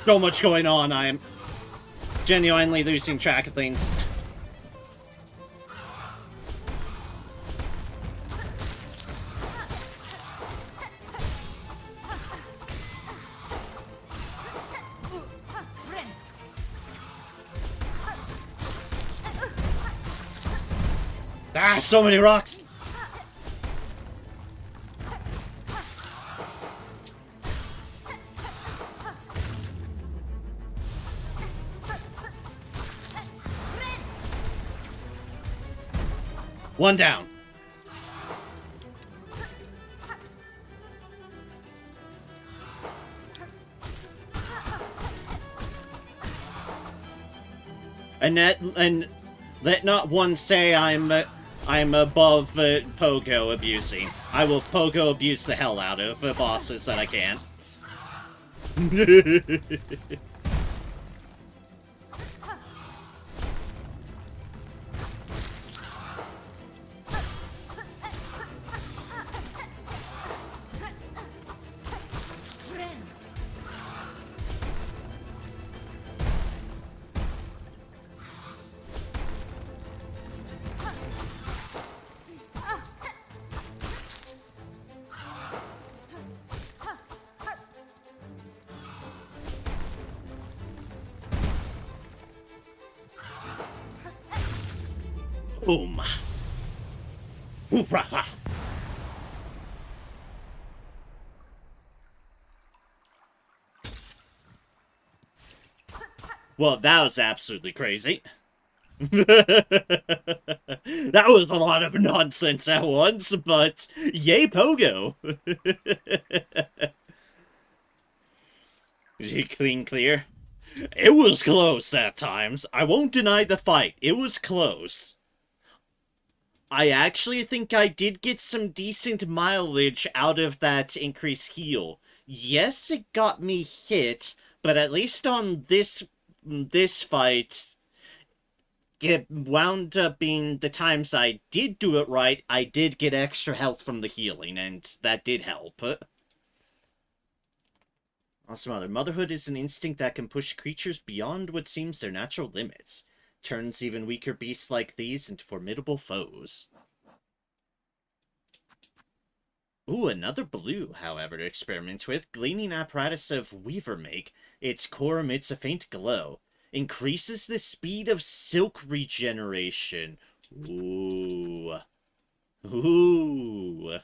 So much going on, I am genuinely losing track of things. Ah, so many rocks! One down. And let not one say I'm above pogo abusing. I will pogo abuse the hell out of bosses that I can. Boom. Hoorah! Well, that was absolutely crazy. That was a lot of nonsense at once, but yay pogo. Clean clear. It was close at times. I won't deny the fight. It was close. I actually think I did get some decent mileage out of that increased heal. Yes, it got me hit, but at least on this fight, it wound up being the times I did do it right, I did get extra health from the healing, and that did help. Awesome mother. Motherhood is an instinct that can push creatures beyond what seems their natural limits. Turns even weaker beasts like these into formidable foes. Ooh, another blue, however, to experiment with. Gleaning apparatus of Weaver make. Its core emits a faint glow. Increases the speed of silk regeneration. Ooh. Ooh.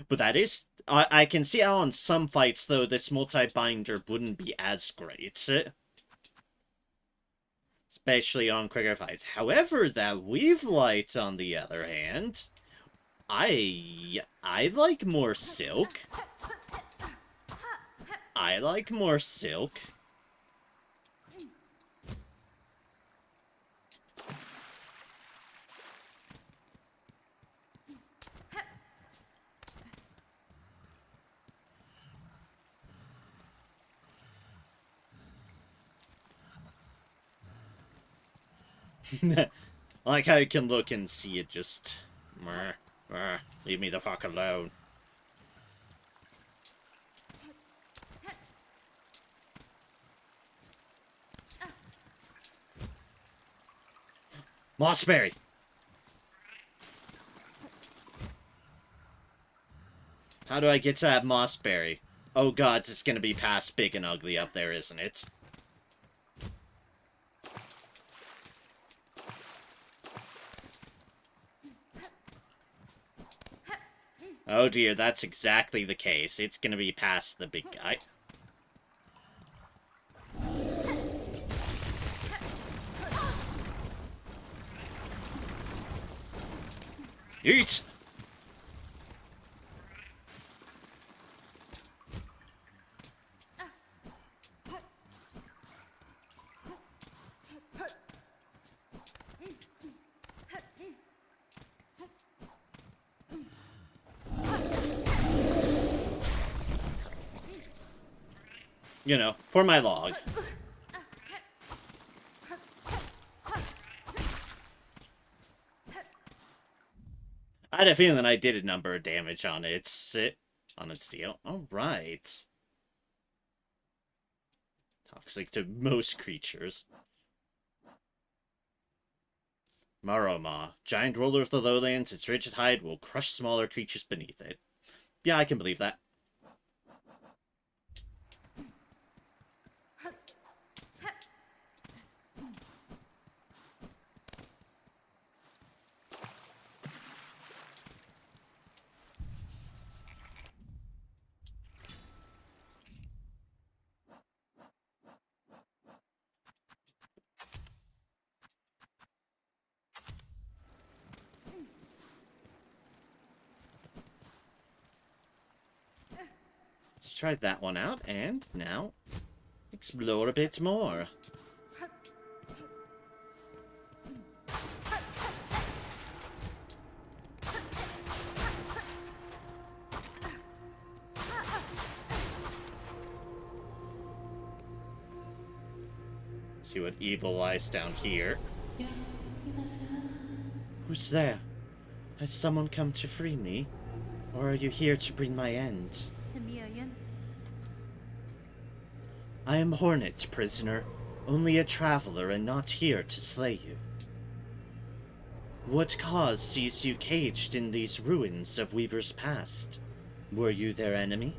But that is... I can see how on some fights, though, this multi-binder wouldn't be as great. Especially on quicker fights. However, that Weave Light, on the other hand... I like more silk. I like more silk. I like how you can look and see it just... leave me the fuck alone. Mossberry! How do I get to that Mossberry? Oh god, it's gonna be past Big and Ugly up there, isn't it? Oh dear, that's exactly the case. It's gonna be past the big guy. Eat! You know, for my log. I had a feeling I did a number of damage on its deal. Alright. Toxic to most creatures. Maroma. Giant ruler of the lowlands, its rigid hide will crush smaller creatures beneath it. Yeah, I can believe that. Let's try that one out, and now explore a bit more. See what evil lies down here. Who's there? Has someone come to free me? Or are you here to bring my end? I am Hornet, prisoner. Only a traveler and not here to slay you. What cause sees you caged in these ruins of Weaver's past? Were you their enemy?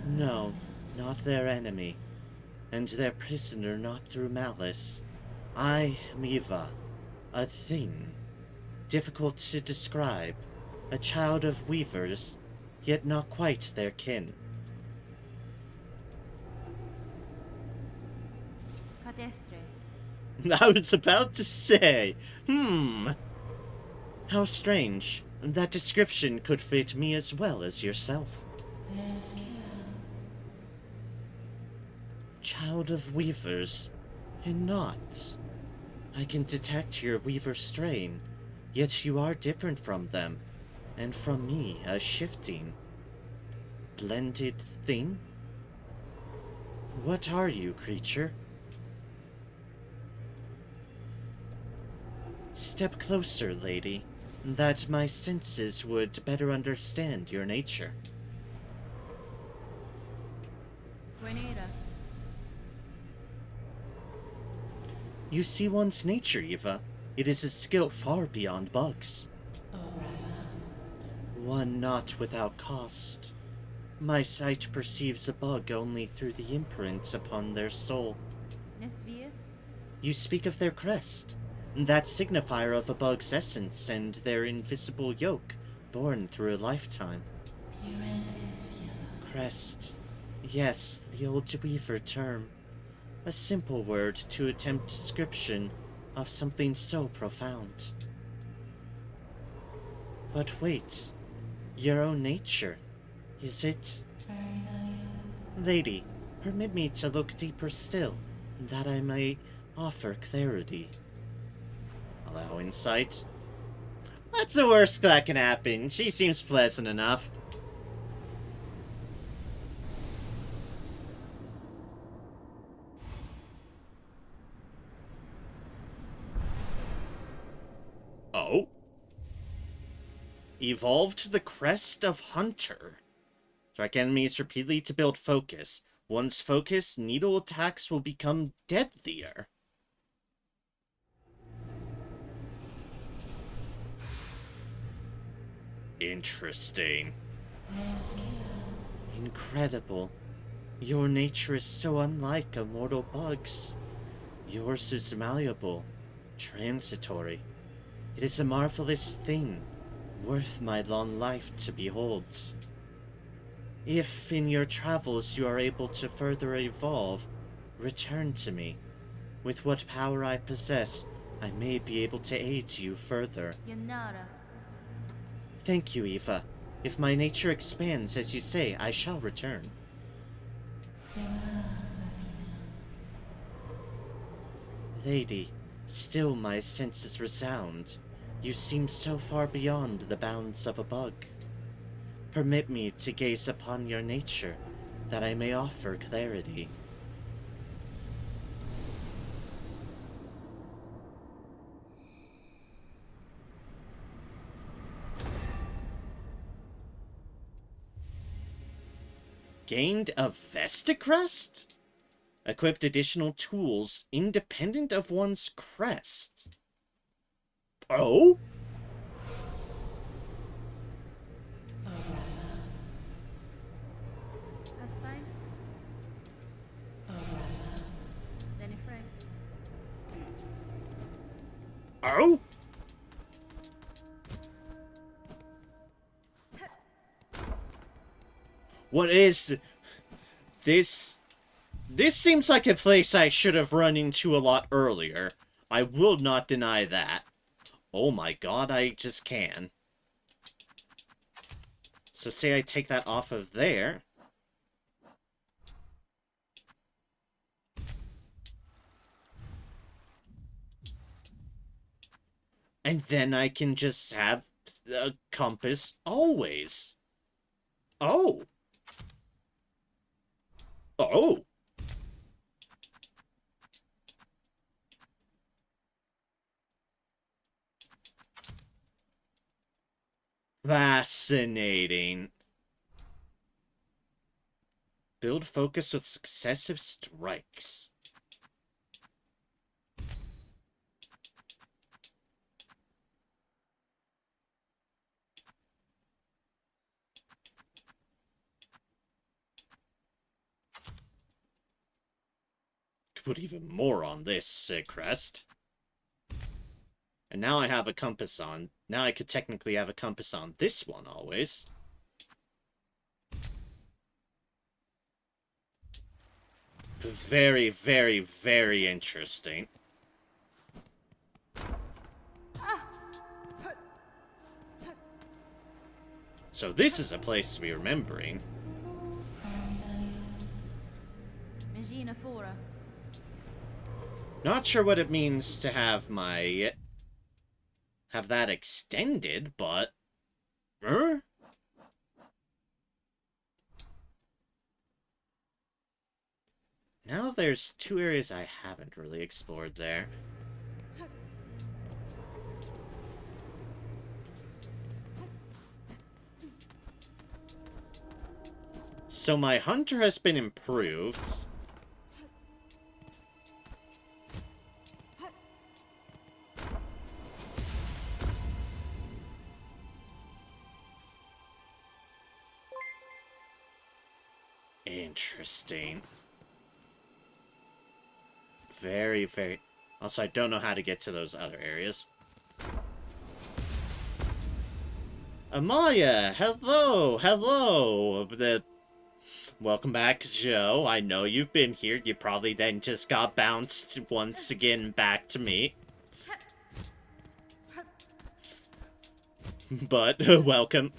No, not their enemy. And their prisoner not through malice. I am Eva, a thing, difficult to describe, a child of weavers, yet not quite their kin. Cadestre. I was about to say, how strange. That description could fit me as well as yourself. Child of weavers, and not. I can detect your weaver strain, yet you are different from them, and from me, a shifting, blended thing? What are you, creature? Step closer, lady, that my senses would better understand your nature. Venera. You see one's nature, Eva. It is a skill far beyond bugs. One not without cost. My sight perceives a bug only through the imprint upon their soul. Nesvir. You speak of their crest, that signifier of a bug's essence and their invisible yoke, born through a lifetime. Crest. Yes, the old weaver term. A simple word to attempt description of something so profound. But wait, your own nature, is it? Lady, permit me to look deeper still, that I may offer clarity. Allow insight. That's the worst that can happen. She seems pleasant enough. Oh? Evolved to the crest of Hunter. Strike enemies repeatedly to build focus. Once focused, needle attacks will become deadlier. Interesting. Incredible. Your nature is so unlike a mortal bug's. Yours is malleable, transitory. It is a marvelous thing, worth my long life to behold. If in your travels you are able to further evolve, return to me. With what power I possess, I may be able to aid you further. Yanara. Thank you, Eva. If my nature expands as you say, I shall return. Lady, still my senses resound. You seem so far beyond the bounds of a bug. Permit me to gaze upon your nature, that I may offer clarity. Gained a Vesticrest? Equipped additional tools independent of one's crest. Oh? Asfine. Benifrey. Oh? What is this? This seems like a place I should have run into a lot earlier. I will not deny that. Oh my god, I just can. So say I take that off of there. And then I can just have a compass always. Oh. Oh. Fascinating. Build focus with successive strikes. put even more on this crest. And now I have a compass on. Now I could technically have a compass on this one always. Very, very, very interesting. So this is a place to be remembering. Magina Fora. Not sure what it means to have my... have that extended, but... Now there's two areas I haven't really explored there. So my hunter has been improved. Interesting. Very, very... Also, I don't know how to get to those other areas. Amaya! Hello! Hello! Welcome back, Joe. I know you've been here. You probably then just got bounced once again back to me. But, welcome.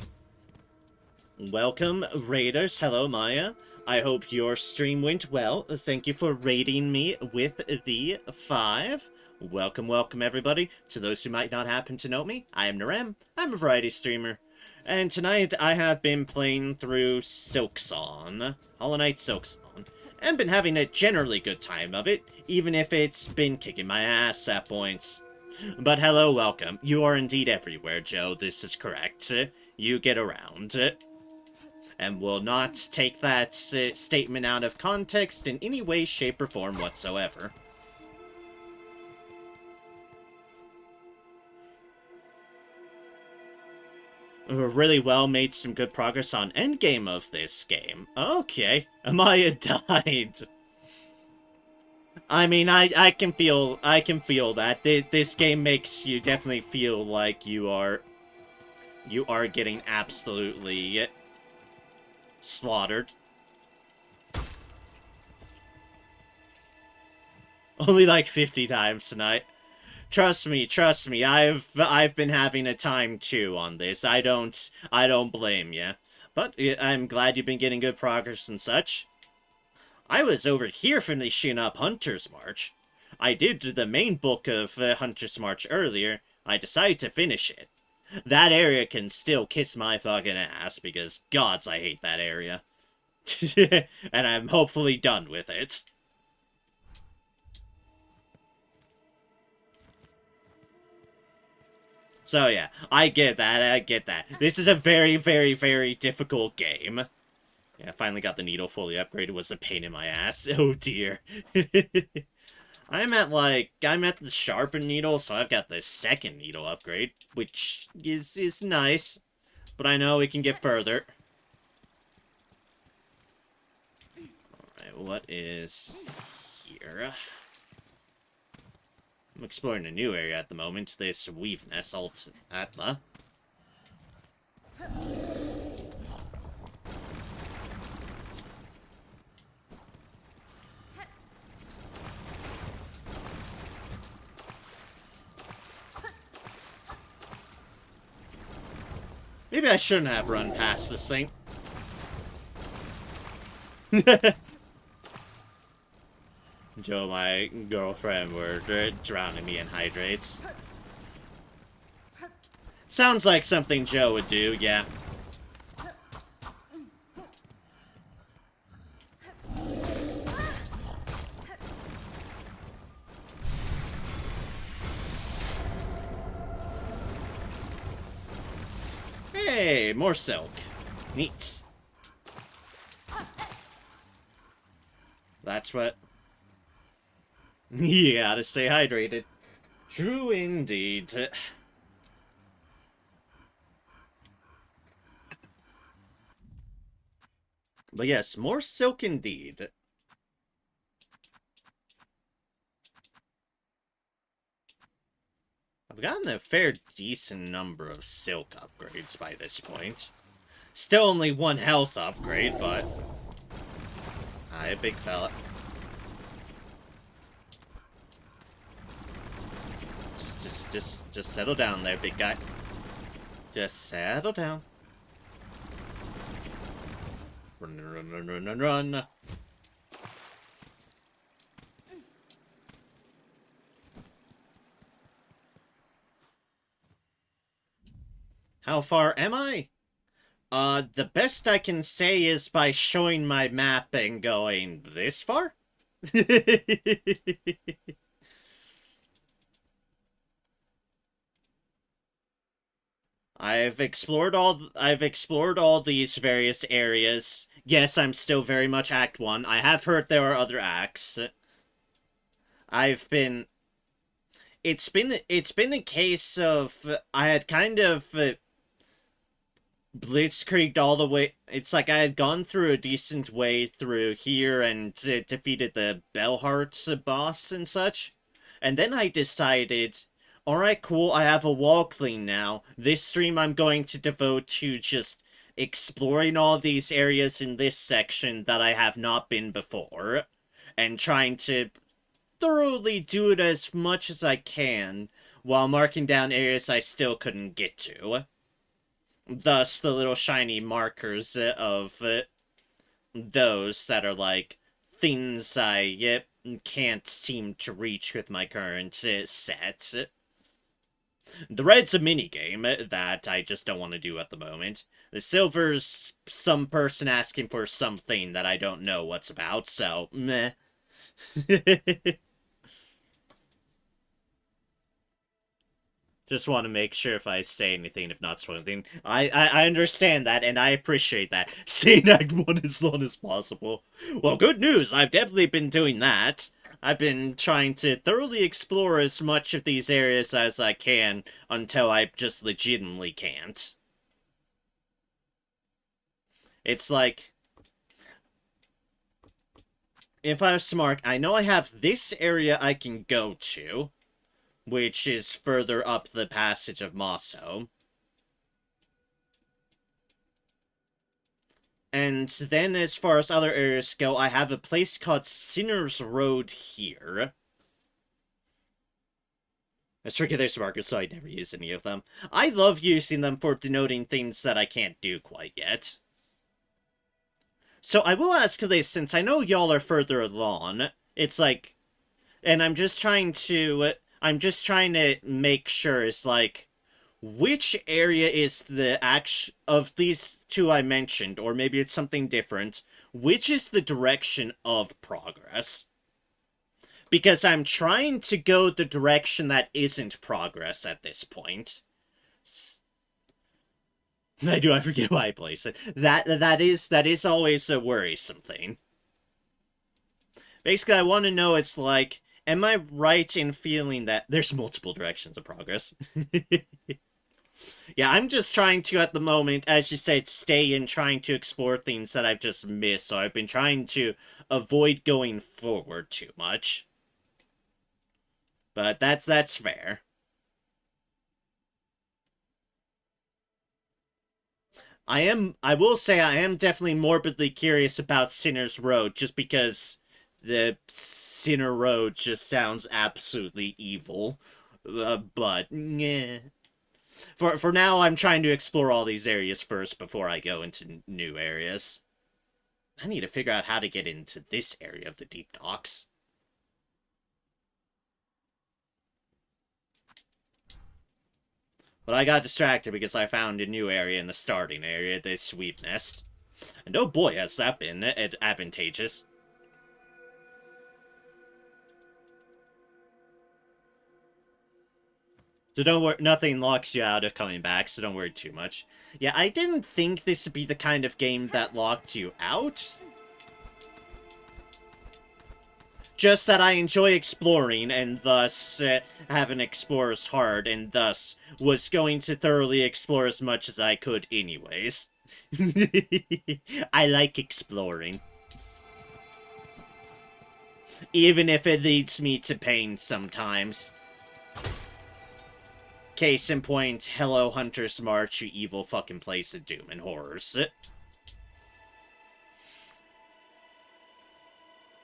Welcome, Raiders. Hello, Maya. I hope your stream went well. Thank you for raiding me with the 5. Welcome, welcome, everybody. To those who might not happen to know me, I am Narem. I'm a variety streamer. And tonight, I have been playing through Silksong. Hollow Knight Silksong. And been having a generally good time of it, even if it's been kicking my ass at points. But hello, welcome. You are indeed everywhere, Joe. This is correct. You get around. And will not take that statement out of context in any way, shape, or form whatsoever. Really well, made some good progress on endgame of this game. Okay, Amaya died. I mean, I can feel that. This game makes you definitely feel like you are getting absolutely slaughtered. Only like 50 times tonight. Trust me, I've been having a time too on this. I don't blame you. But I'm glad you've been getting good progress and such. I was over here finishing up Hunter's March. I did the main book of Hunter's March earlier. I decided to finish it. That area can still kiss my fucking ass, because gods, I hate that area. And I'm hopefully done with it. So yeah, I get that. This is a very, very, very difficult game. Yeah, I finally got the needle fully upgraded. It was a pain in my ass. Oh dear. I'm at the sharpened needle, so I've got the second needle upgrade, which is nice. But I know we can get further. Alright, what is here? I'm exploring a new area at the moment, this Weave Nesselt Atla. Maybe I shouldn't have run past this thing. Joe, my girlfriend, were drowning me in hydrates. Sounds like something Joe would do, yeah. Hey, more silk. Neat. That's what... You gotta stay hydrated. True indeed. But yes, more silk indeed. I've gotten a fair decent number of silk upgrades by this point. Still only 1 health upgrade, but... Hi, big fella. Just settle down there, big guy. Just settle down. Run, run, run, run, run, run. How far am I? The best I can say is by showing my map and going this far? I've explored all these various areas. Yes, I'm still very much Act 1. I have heard there are other acts. I've been it's been a case of I had kind of blitzkrieged all the way. It's like I had gone through a decent way through here and defeated the Bellheart boss and such. And then I decided, alright, cool, I have a wall clean now. This stream I'm going to devote to just exploring all these areas in this section that I have not been before. And trying to thoroughly do it as much as I can, while marking down areas I still couldn't get to. Thus, the little shiny markers of those that are like things I can't seem to reach with my current set. The red's a minigame that I just don't want to do at the moment. The silver's some person asking for something that I don't know what's about, so meh. Just want to make sure if I say anything, if not spoil anything. I understand that, and I appreciate that. Staying Act 1 as long as possible. Well, good news, I've definitely been doing that. I've been trying to thoroughly explore as much of these areas as I can, until I just legitimately can't. It's like... if I was smart, I know I have this area I can go to, which is further up the passage of Mosso. And then as far as other areas go, I have a place called Sinner's Road here. I forget there's markers, so I never use any of them. I love using them for denoting things that I can't do quite yet. So I will ask this, since I know y'all are further along. It's like... and I'm just trying to make sure, it's like, which area is the of these two I mentioned, or maybe it's something different, which is the direction of progress? Because I'm trying to go the direction that isn't progress at this point. I forget why I place it. That is always a worrisome thing. Basically, I want to know, it's like, am I right in feeling that there's multiple directions of progress? Yeah, I'm just trying to, at the moment, as you said, stay in trying to explore things that I've just missed, so I've been trying to avoid going forward too much. But that's fair. I will say I am definitely morbidly curious about Sinner's Road, just because the Sinner Road just sounds absolutely evil. But, yeah. For now, I'm trying to explore all these areas first before I go into new areas. I need to figure out how to get into this area of the deep docks. But I got distracted because I found a new area in the starting area, the Sweep Nest. And oh boy, has that been advantageous. So don't worry, nothing locks you out of coming back, so don't worry too much. Yeah, I didn't think this would be the kind of game that locked you out. Just that I enjoy exploring, and thus have an explorer's heart, and thus was going to thoroughly explore as much as I could anyways. I like exploring. Even if it leads me to pain sometimes. Case in point, hello Hunter's March, you evil fucking place of doom and horrors.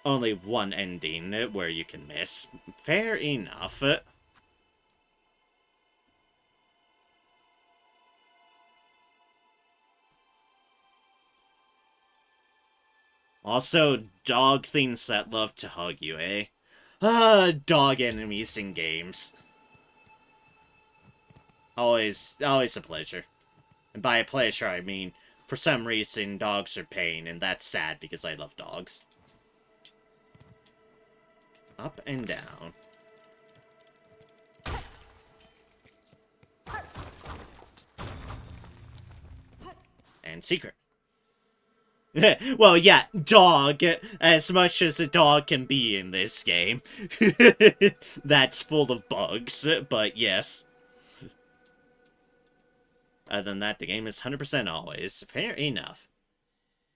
Only one ending where you can miss. Fair enough. Also, dog things that love to hug you, eh? Dog enemies in games. Always a pleasure. And by a pleasure, I mean, for some reason, dogs are pain, and that's sad because I love dogs. Up and down. And secret. Well, yeah, dog, as much as a dog can be in this game. That's full of bugs, but yes. Other than that, the game is 100% always. Fair enough.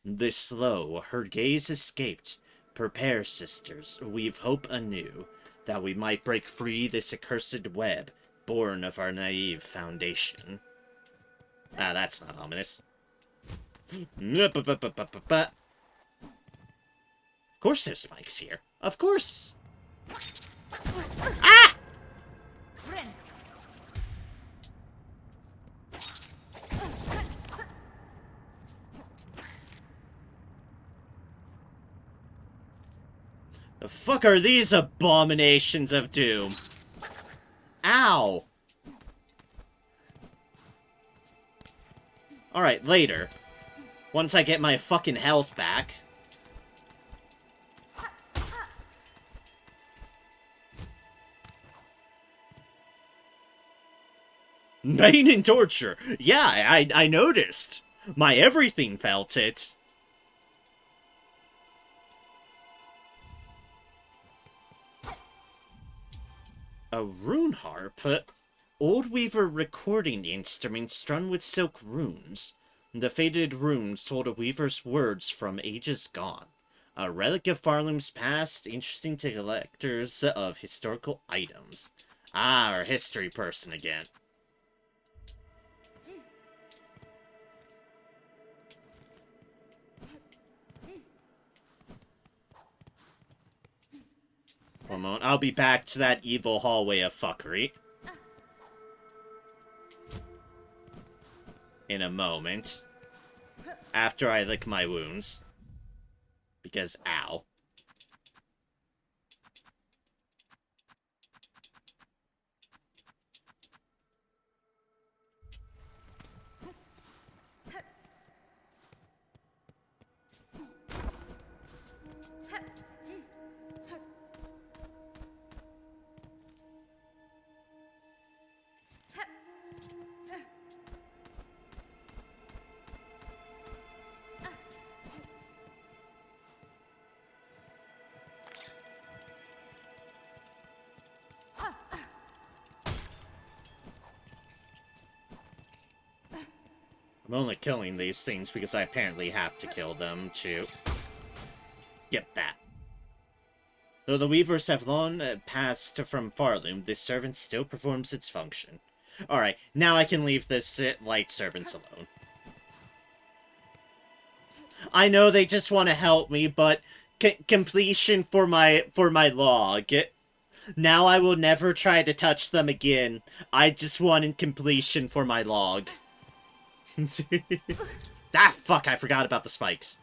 This slow, her gaze escaped. Prepare, sisters, weave hope anew, that we might break free this accursed web, born of our naive foundation. Ah, that's not ominous. Of course there's spikes here. Of course. Ah! The fuck are these abominations of doom? Ow! Alright, later. Once I get my fucking health back. Pain and torture. Yeah, I noticed. My everything felt it. A rune harp? Old Weaver recording instrument strung with silk runes. The faded runes told a weaver's words from ages gone. A relic of Farloom's past, interesting to collectors of historical items. Ah, our history person again. One moment, I'll be back to that evil hallway of fuckery. In a moment. After I lick my wounds. Because, ow. I'm only killing these things because I apparently have to kill them to get that. Though the Weavers have long passed from Farloom, this servant still performs its function. Alright, now I can leave this light servants alone. I know they just want to help me, but completion for my log. Now I will never try to touch them again. I just wanted completion for my log. Ah, fuck, I forgot about the spikes.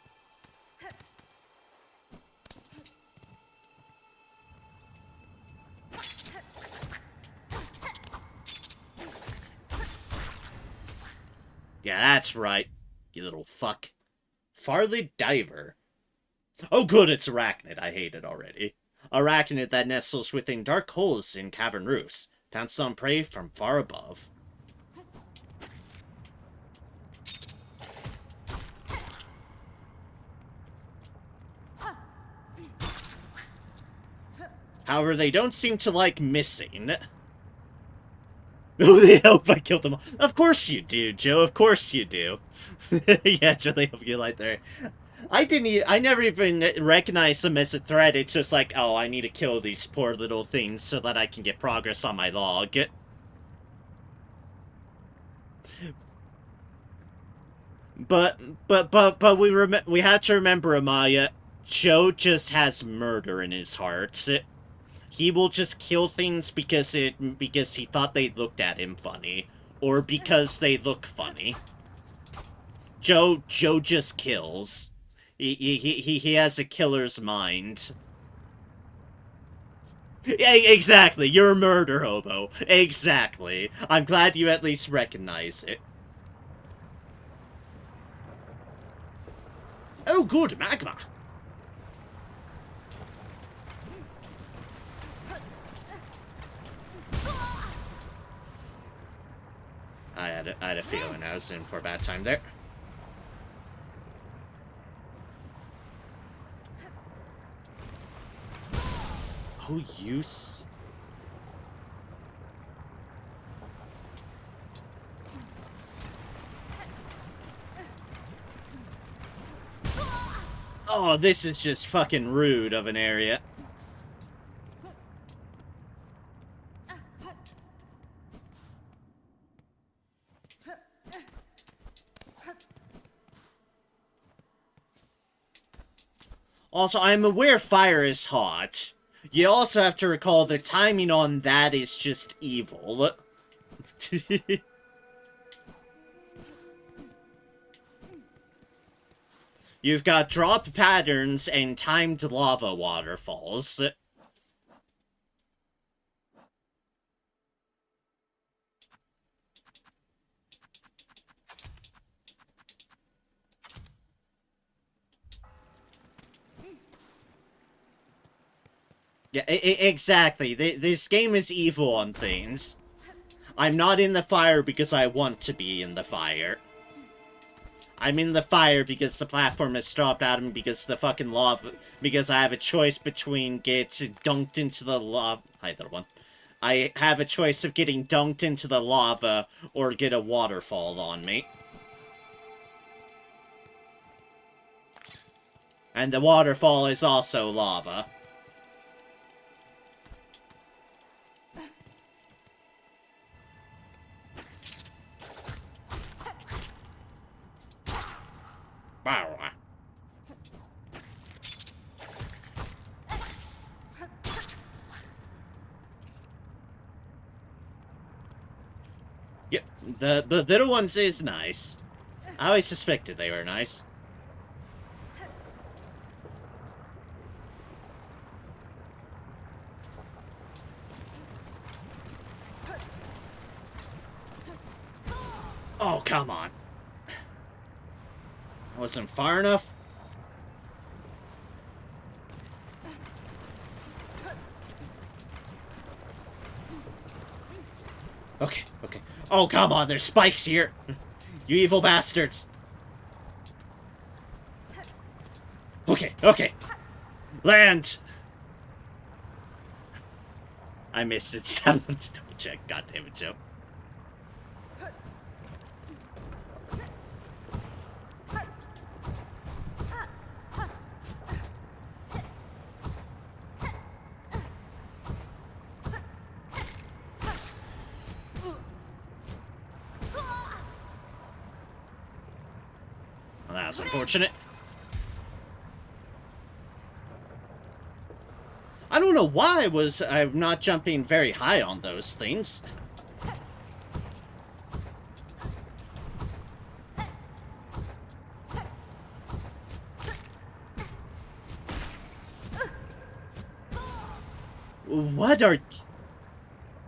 Yeah, that's right, you little fuck. Farley Diver. Oh good, it's arachnid. I hate it already. Arachnid that nestles within dark holes in cavern roofs. Pounces on prey from far above. However, they don't seem to like missing. Oh, they hope I killed them all. Of course you do, Joe. Of course you do. Yeah, Joe, they hope you like there. I never even recognized them as a threat. It's just like, oh, I need to kill these poor little things so that I can get progress on my log. But we had to remember, Amaya, Joe just has murder in his heart. He will just kill things because he thought they looked at him funny, or because they look funny. Joe just kills. He has a killer's mind. Yeah, exactly. You're a murder hobo. Exactly. I'm glad you at least recognize it. Oh, good magma. I had a feeling I was in for a bad time there. Oh, use. Oh, this is just fucking rude of an area. Also, I'm aware fire is hot. You also have to recall the timing on that is just evil. You've got drop patterns and timed lava waterfalls. Yeah, exactly. This game is evil on things. I'm not in the fire because I want to be in the fire. I'm in the fire because the platform has stopped at me because the fucking lava... Because I have a choice between get dunked into the lava... Either one. I have a choice of getting dunked into the lava or get a waterfall on me. And the waterfall is also lava. Yep, the little ones is nice. I always suspected they were nice. Oh, come on. Wasn't far enough? Okay, okay. Oh, come on, there's spikes here. You evil bastards. Okay, okay. Land! I missed it. Let's double check. God damn it, Joe. Well, that was unfortunate. I don't know why I'm not jumping very high on those things. What are...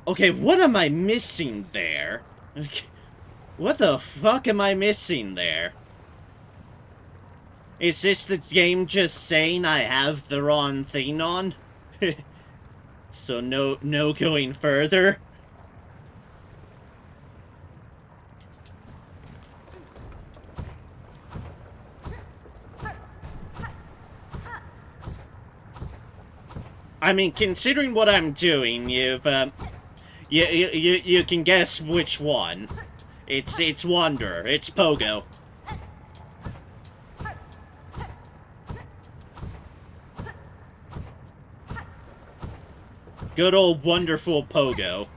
Okay, what am I missing there? What the fuck am I missing there? Is this the game just saying I have the wrong thing on? So no going further? I mean, considering what I'm doing, you can guess which one. It's Wanderer. It's Pogo. Good old wonderful Pogo.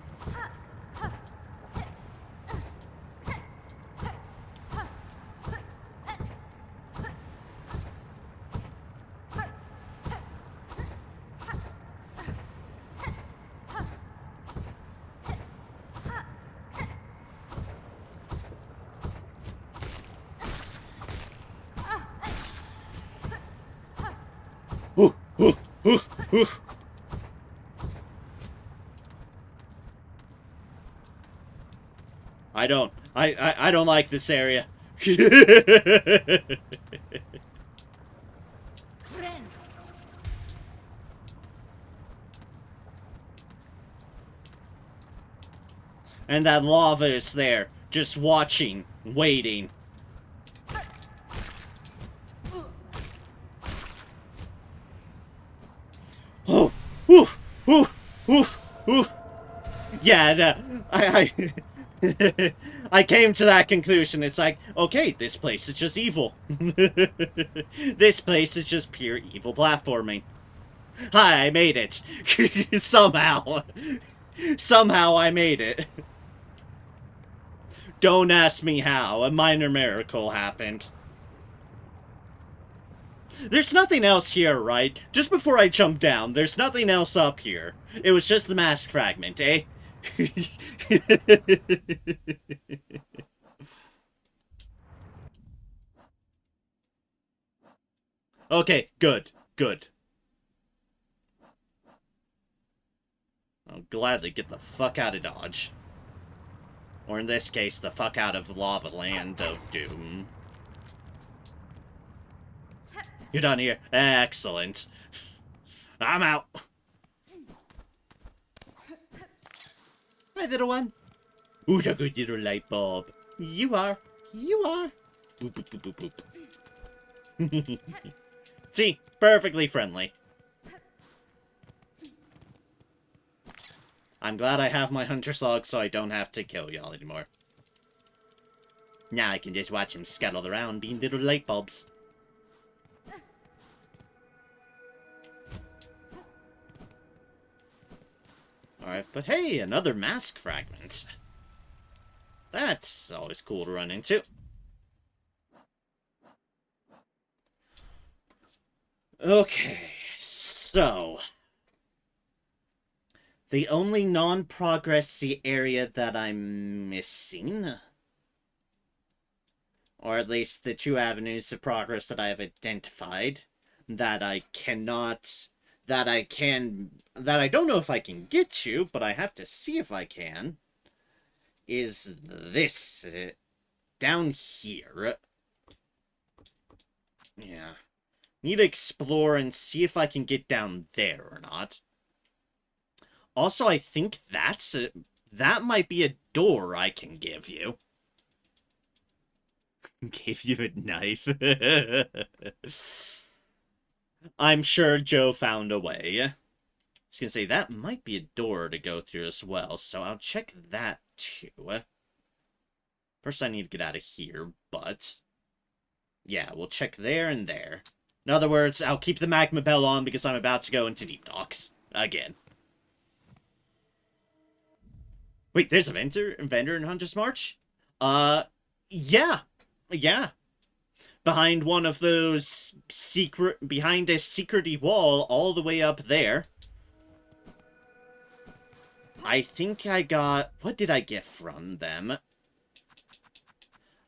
Ooh, ooh, ooh, ooh. I don't like this area. Friend. And that lava is there, just watching, waiting. Oh, oof, oof, oof, oof. Yeah, no, I I came to that conclusion. It's like, okay, this place is just evil. This place is just pure evil platforming. Hi, I made it. Somehow. Somehow I made it. Don't ask me how. A minor miracle happened. There's nothing else here, right? Just before I jump down, there's nothing else up here. It was just the mask fragment, eh? Okay, good, good. I'll gladly get the fuck out of Dodge. Or in this case, the fuck out of Lava Land of Doom. You're done here. Excellent. I'm out. Hi, little one. Who's a good little light bulb? You are. You are. Boop, boop, boop, boop, boop. See? Perfectly friendly. I'm glad I have my hunter's log so I don't have to kill y'all anymore. Now I can just watch him scuttle around being little light bulbs. Alright, but hey, another mask fragment. That's always cool to run into. Okay, so... the only non-progressy area that I'm missing... or at least the two avenues of progress that I have identified, that I cannot... that I don't know if I can get to, but I have to see if I can, is this. Down here. Yeah. Need to explore and see if I can get down there or not. Also, I think that might be a door I can give you. Gave you a knife. I'm sure Joe found a way. I was gonna say, that might be a door to go through as well, so I'll check that too. First I need to get out of here, but... yeah, we'll check there and there. In other words, I'll keep the magma bell on because I'm about to go into deep docks. Again. Wait, there's a vendor in Hunter's March? Yeah. Yeah. Behind one of those behind a secrety wall all the way up there. I think I got... what did I get from them?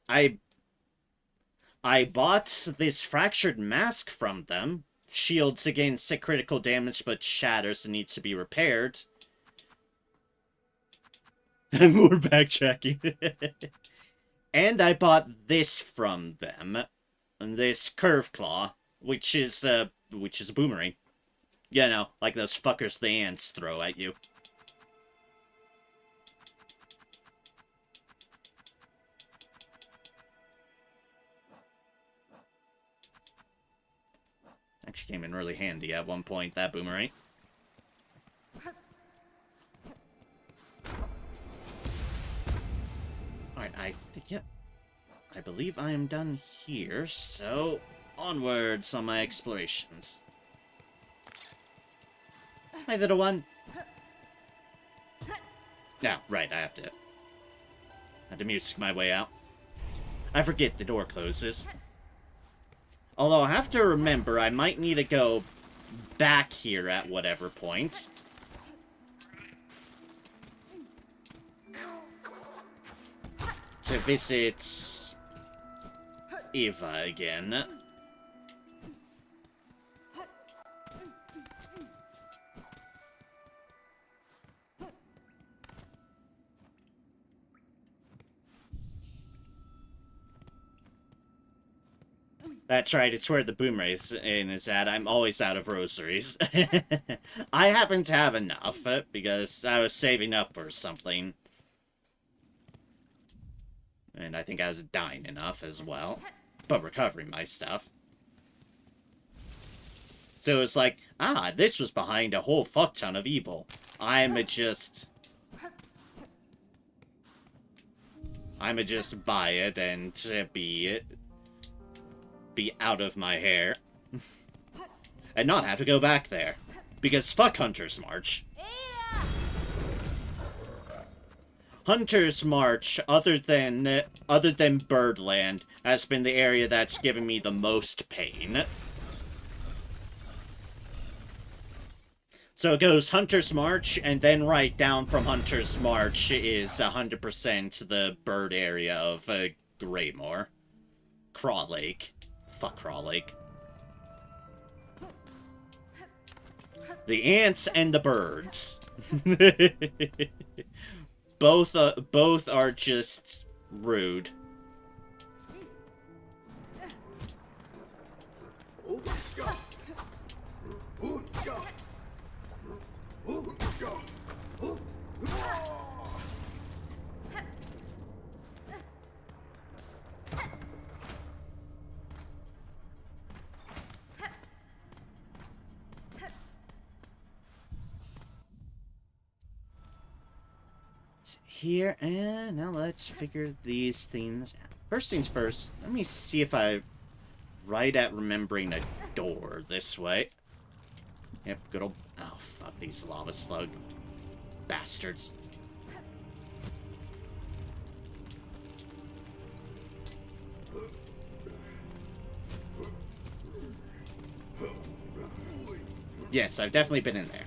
I bought this fractured mask from them. Shields against critical damage but shatters and needs to be repaired. More backtracking. And I bought this from them. This curve claw, which is a boomerang. You know, like those fuckers the ants throw at you. Actually came in really handy at one point, that boomerang. Alright, I think, yep. I believe I am done here, so onwards on my explorations. Hi, little one. Now, right, I have to music my way out. I forget the door closes. Although I have to remember I might need to go back here at whatever point. To visit Eva again. That's right, it's where the boomerang's in is at. I'm always out of rosaries. I happen to have enough, because I was saving up for something. And I think I was dying enough as well. But recovering my stuff. So it's like, this was behind a whole fuck ton of evil. I'ma just buy it and be out of my hair. And not have to go back there. Because fuck Hunter's March. Hunter's March, other than Birdland, has been the area that's given me the most pain. So it goes Hunter's March, and then right down from Hunter's March is 100% the bird area of Greymore. Craw Lake. Fuck Craw Lake. The ants and the birds. Both are just rude. Here, and now let's figure these things out. First things first, let me see if I'm right at remembering a door this way. Yep, good old... Oh, fuck these lava slug bastards. Yes, I've definitely been in there.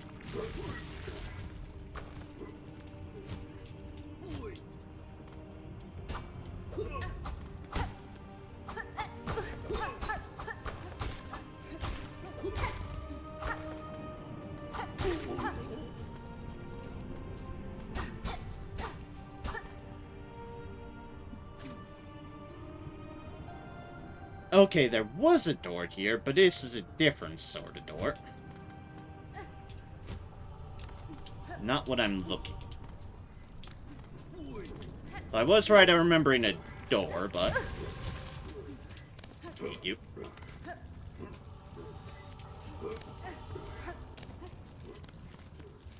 Okay, there was a door here, but this is a different sort of door. Not what I'm looking. I was right at remembering a door, but... Thank you.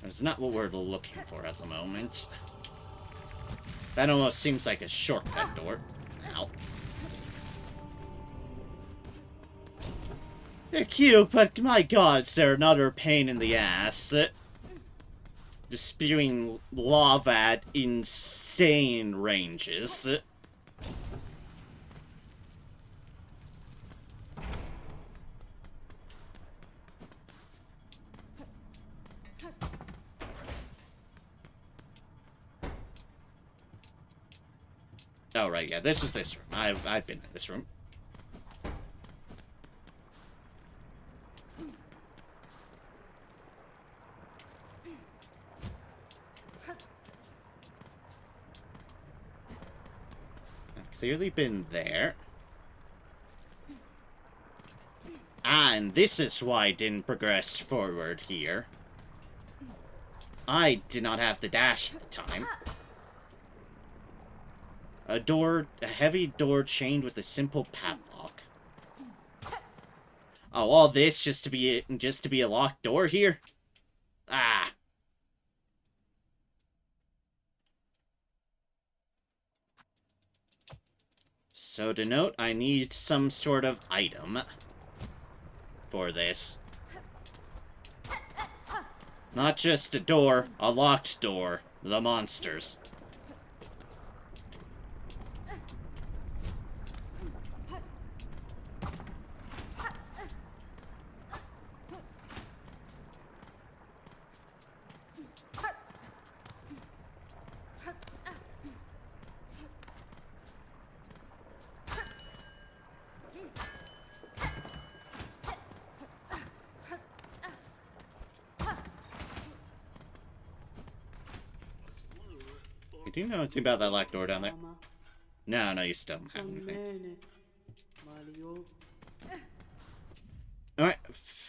That's not what we're looking for at the moment. That almost seems like a shortcut door. Ow. They're cute, but my god, is there another pain in the ass. Just spewing lava at insane ranges. Oh, right, yeah, this was this room. I've been in this room. I've clearly been there. And this is why I didn't progress forward here. I did not have the dash at the time. A heavy door chained with a simple padlock. Oh, all this just to be a locked door here? Ah. So to note, I need some sort of item for this. Not just a door, a locked door. The monsters. Do you know anything about that locked door down there? No, you still don't have anything.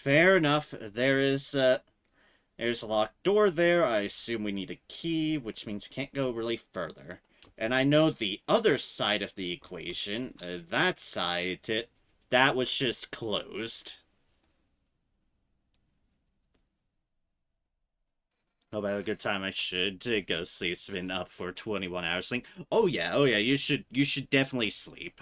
Fair enough. There's a locked door there. I assume we need a key, which means we can't go really further. And I know the other side of the equation, that side, that was just closed. Hope I have a good time. I should go sleep. It's been up for 21 hours. Think, oh yeah, you should definitely sleep.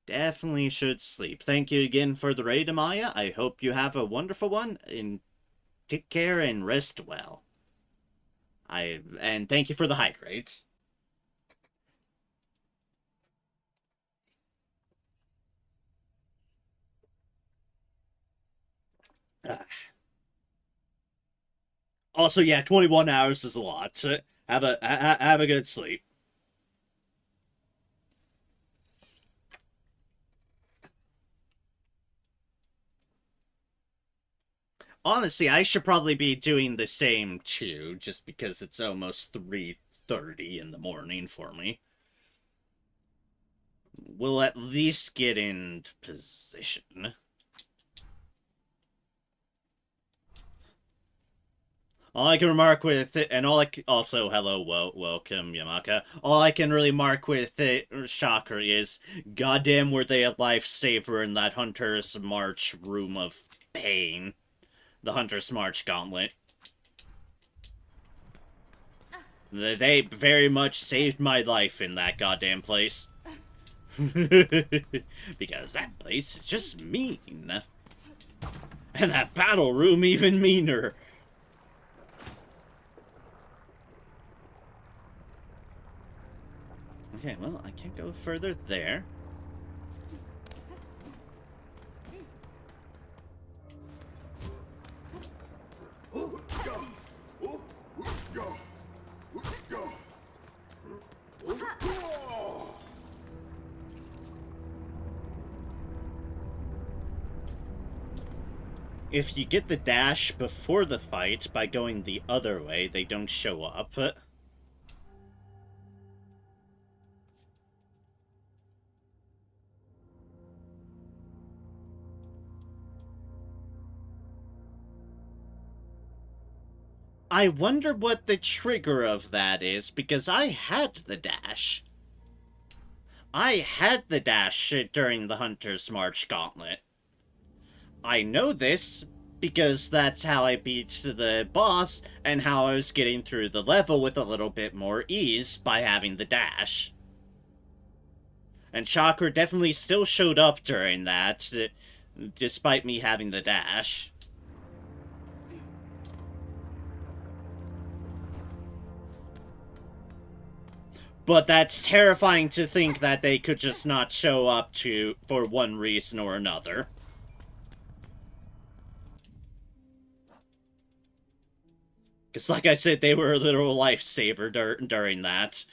Definitely should sleep. Thank you again for the raid, Amaya. I hope you have a wonderful one, and take care and rest well. And thank you for the hydrates. Ah. Also, yeah, 21 hours is a lot. Have a good sleep. Honestly, I should probably be doing the same too, just because it's almost 3:30 in the morning for me. We'll at least get into position. All I can remark with it, and all I can, also, hello, welcome, Yamaka. All I can really mark with it, Shocker, is goddamn were they a lifesaver in that Hunter's March room of pain. The Hunter's March gauntlet. They very much saved my life in that goddamn place. Because that place is just mean. And that battle room even meaner. Okay, well, I can't go further there. If you get the dash before the fight by going the other way, they don't show up. I wonder what the trigger of that is, because I had the dash. I had the dash during the Hunter's March Gauntlet. I know this because that's how I beat the boss and how I was getting through the level with a little bit more ease by having the dash. And Chakra definitely still showed up during that, despite me having the dash. But that's terrifying to think that they could just not show up for one reason or another. Because like I said, they were a literal lifesaver during that.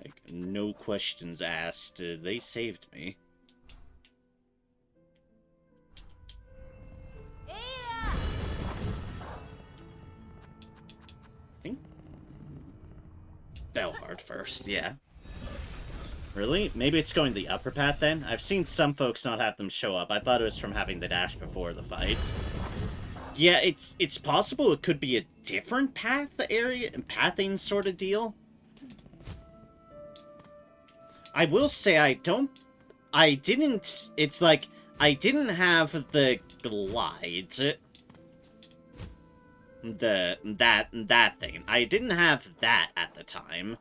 Like, no questions asked. They saved me. Bellheart first, yeah. Really? Maybe it's going the upper path then? I've seen some folks not have them show up. I thought it was from having the dash before the fight. Yeah, it's possible it could be a different pathing sort of deal. I will say I didn't have the glide. That thing. I didn't have that at the time.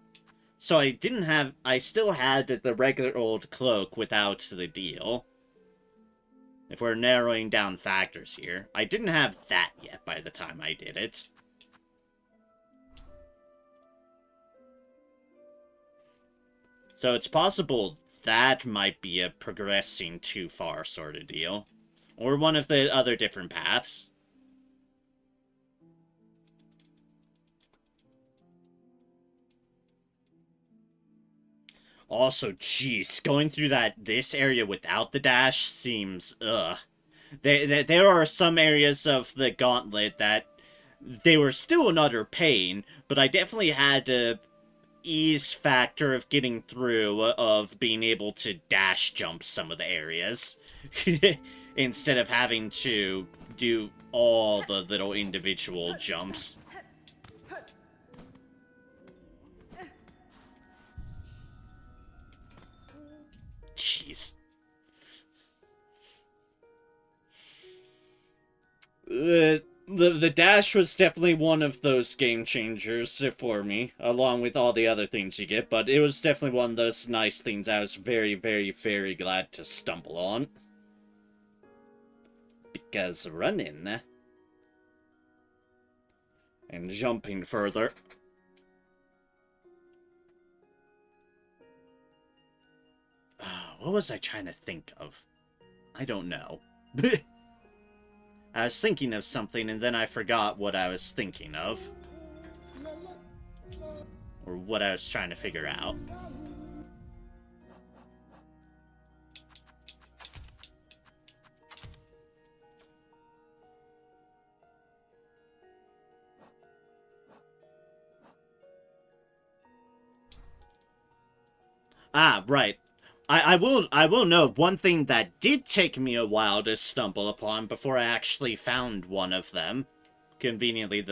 So I still had the regular old cloak without the deal. If we're narrowing down factors here. I didn't have that yet by the time I did it. So it's possible that might be a progressing too far sort of deal. Or one of the other different paths. Also, jeez, going through this area without the dash seems, ugh. There are some areas of the gauntlet that they were still in utter pain, but I definitely had ease factor of getting through, of being able to dash jump some of the areas instead of having to do all the little individual jumps. Jeez. The dash was definitely one of those game changers for me, along with all the other things you get, but it was definitely one of those nice things I was very, very, very glad to stumble on. Because running and jumping further. What was I trying to think of? I don't know. I was thinking of something and then I forgot what I was thinking of. Or what I was trying to figure out. Ah, right. I will note one thing that did take me a while to stumble upon before I actually found one of them. Conveniently,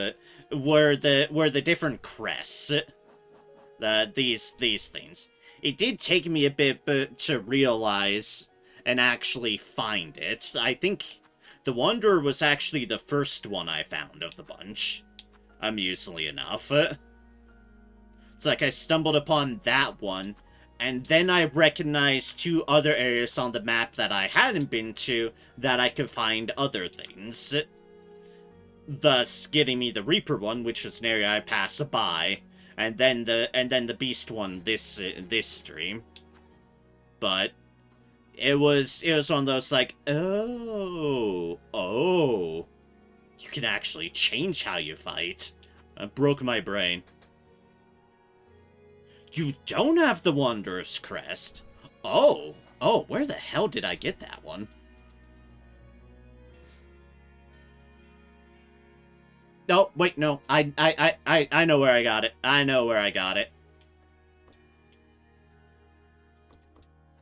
were the different crests. These things. It did take me a bit to realize and actually find it. I think the Wanderer was actually the first one I found of the bunch. Amusingly enough. It's like I stumbled upon that one, and then I recognized 2 other areas on the map that I hadn't been to that I could find other things. Thus getting me the Reaper one, which was an area I passed by, and then the Beast one this stream. But it was one of those like, oh, you can actually change how you fight. It broke my brain. You don't have the Wanderer's Crest. Oh, where the hell did I get that one? No, wait, no. I know where I got it. I know where I got it.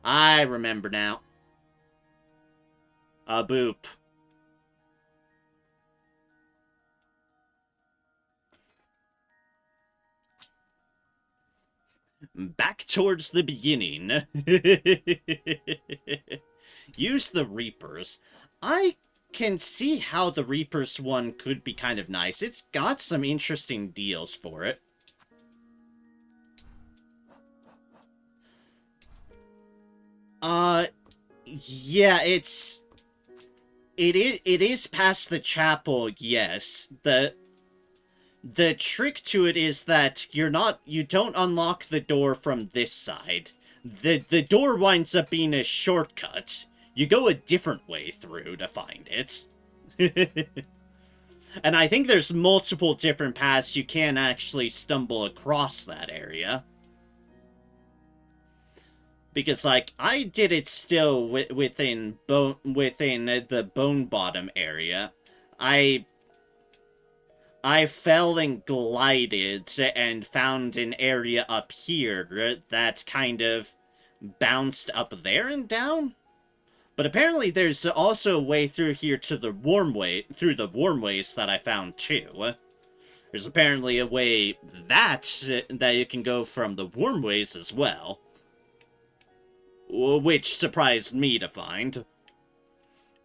I remember now. A boop. Back towards the beginning. Use the Reapers. I can see how the Reapers one could be kind of nice. It's got some interesting deals for it. Yeah, it is past the chapel, yes. The trick to it is that you don't unlock the door from this side. The door winds up being a shortcut. You go a different way through to find it. And I think there's multiple different paths you can actually stumble across that area. Because, like, I did it still within the Bone Bottom area. I fell and glided and found an area up here that kind of bounced up there and down. But apparently there's also a way through here to the through the warmways that I found too. There's apparently a way that you can go from the warmways as well. Which surprised me to find.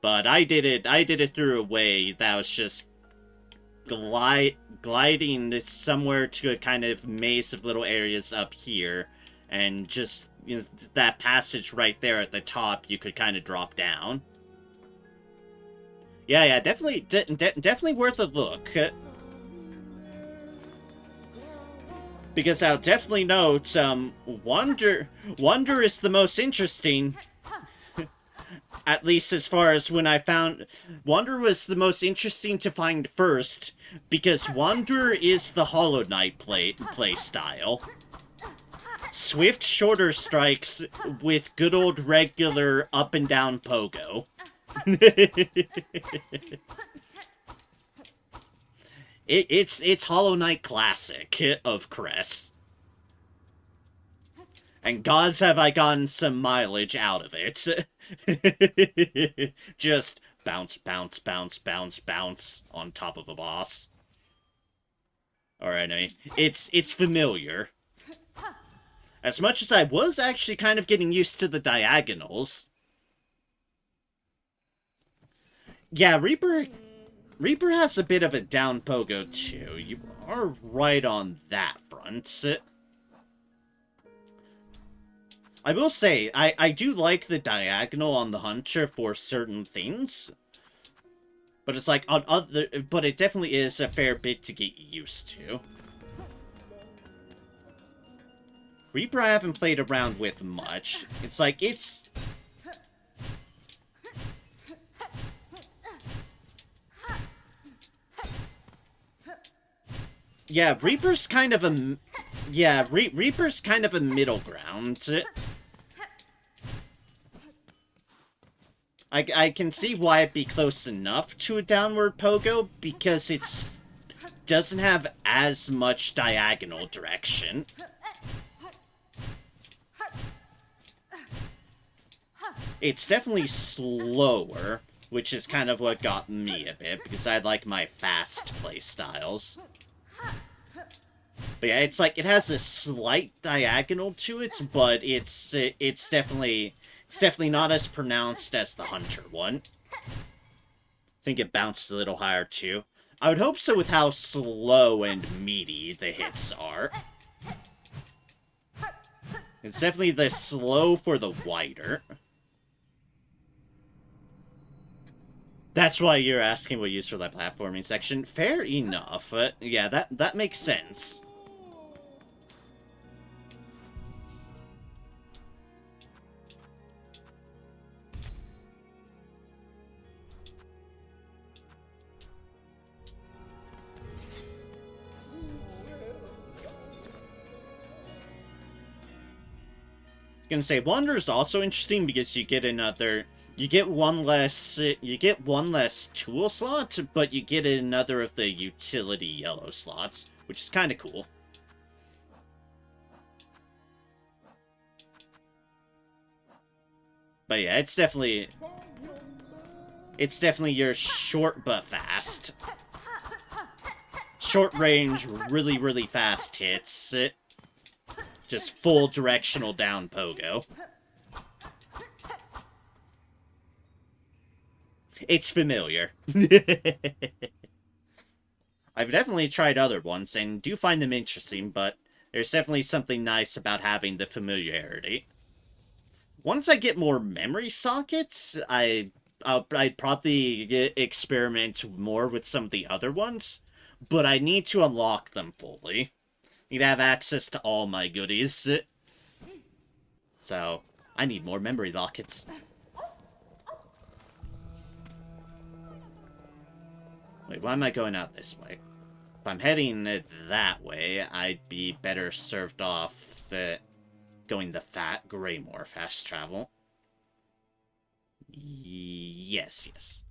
But I did it through a way that was just gliding somewhere to a kind of maze of little areas up here, and just, you know, that passage right there at the top you could kind of drop down. Yeah, definitely definitely worth a look. Because I'll definitely note, Wander is the most interesting. At least as far as when I found... Wander was the most interesting to find first, because Wander is the Hollow Knight play style. Swift, shorter strikes with good old regular up and down pogo. It's Hollow Knight classic of Crest. And gods have I gotten some mileage out of it. Just bounce, bounce, bounce, bounce, bounce on top of a boss. Or enemy. It's familiar. As much as I was actually kind of getting used to the diagonals. Yeah, Reaper has a bit of a down pogo too. You are right on that front. I will say, I do like the diagonal on the Hunter for certain things. But it's like, on other, but it definitely is a fair bit to get used to. Reaper I haven't played around with much. It's like, it's... Yeah, Reaper's kind of a... Yeah, Reaper's kind of a middle ground. I can see why it'd be close enough to a downward pogo, because it's doesn't have as much diagonal direction. It's definitely slower, which is kind of what got me a bit, because I like my fast play styles. But yeah, it's like, it has a slight diagonal to it, but it's definitely not as pronounced as the Hunter one. I think it bounced a little higher too. I would hope so with how slow and meaty the hits are. It's definitely the slow for the wider. That's why you're asking what you use for that platforming section. Fair enough. Yeah, that makes sense. Gonna say Wander is also interesting because you get one less tool slot, but you get another of the utility yellow slots, which is kind of cool. But yeah, it's definitely your short but fast, short range, really fast hits. Just full directional down pogo. It's familiar. I've definitely tried other ones and do find them interesting, but there's definitely something nice about having the familiarity. Once I get more memory sockets, I'd probably experiment more with some of the other ones, but I need to unlock them fully. Need to have access to all my goodies. So, I need more memory lockets. Wait, why am I going out this way? If I'm heading that way, I'd be better served off going the Greymore fast travel. Yes.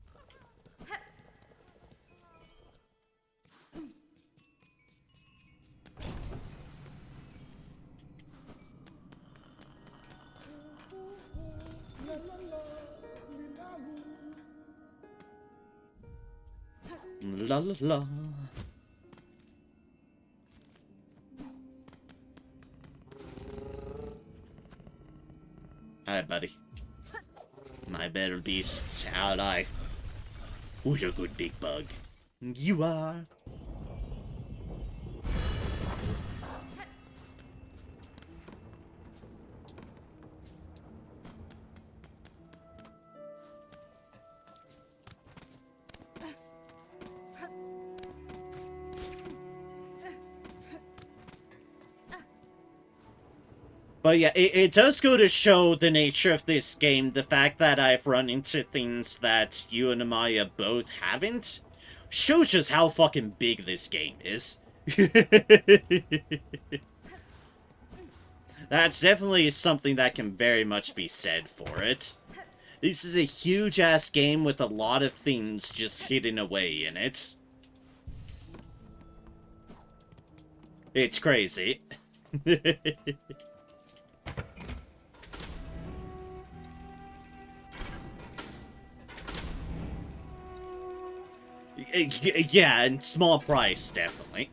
La la la. Hi, buddy. My better beasts, ally. Who's your good big bug? You are. But yeah, it does go to show the nature of this game, the fact that I've run into things that you and Amaya both haven't, shows just how fucking big this game is. That's definitely something that can very much be said for it. This is a huge-ass game with a lot of things just hidden away in it. It's crazy. Yeah, and small price, definitely.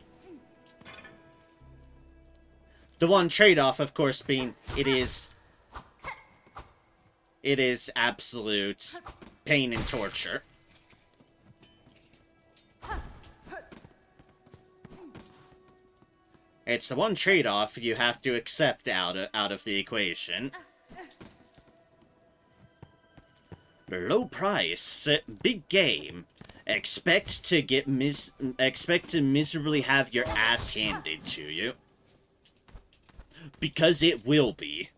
The one trade-off, of course, being it is absolute pain and torture. It's the one trade-off you have to accept out of the equation. Low price, big game. Expect to miserably have your ass handed to you. Because it will be.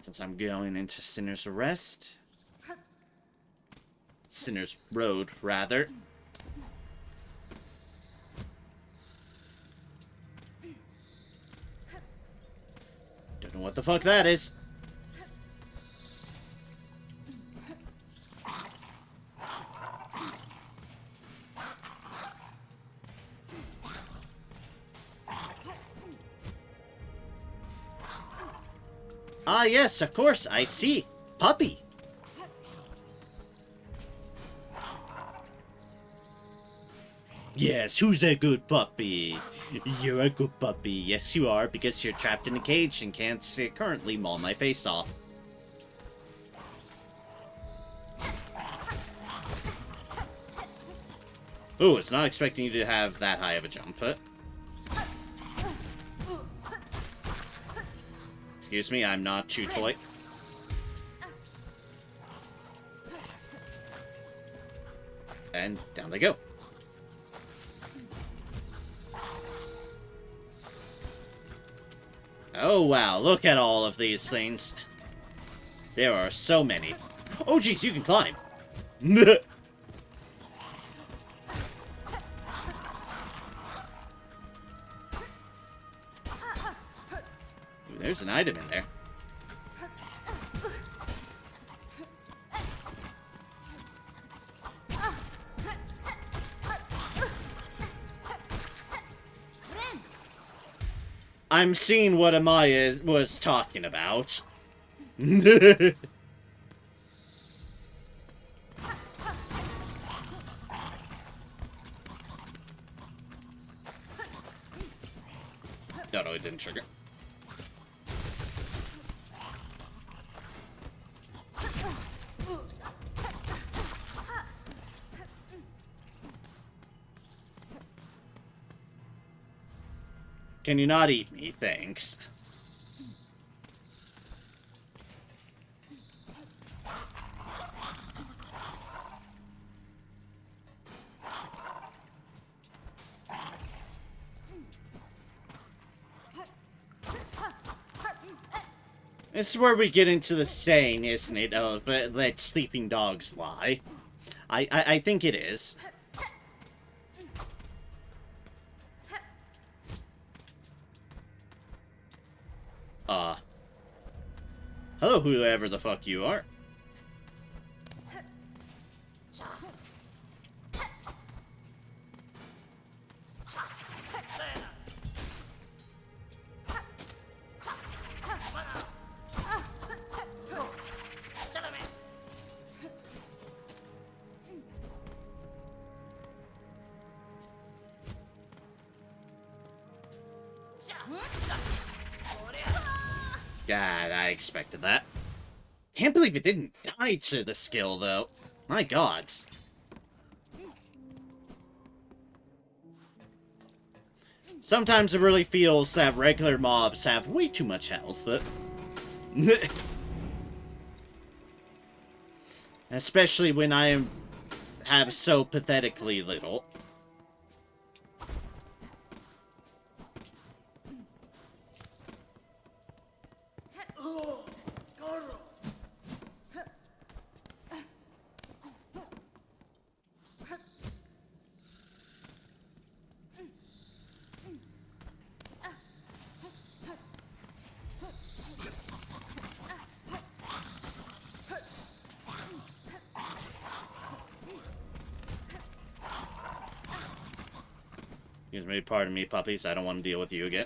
Since I'm going into Sinner's Rest. Sinner's Road, rather. Don't know what the fuck that is. Ah, yes, of course, I see. Puppy. Yes, who's a good puppy? You're a good puppy. Yes, you are, because you're trapped in a cage and can't currently maul my face off. Ooh, it's not expecting you to have that high of a jump. Excuse me, I'm not Chew Toy. And down they go. Oh wow, look at all of these things. There are so many. Oh jeez, you can climb. Ooh, there's an item in there. I'm seeing what Amaya was talking about. No, no, it didn't trigger. Can you not eat me? Thanks. This is where we get into the saying, isn't it, of let sleeping dogs lie. I think it is. Hello, whoever the fuck you are. God, I expected that. Can't believe it didn't die to the skill, though. My gods. Sometimes it really feels that regular mobs have way too much health. Especially when I have so pathetically little. Excuse me, pardon me, puppies. I don't want to deal with you again.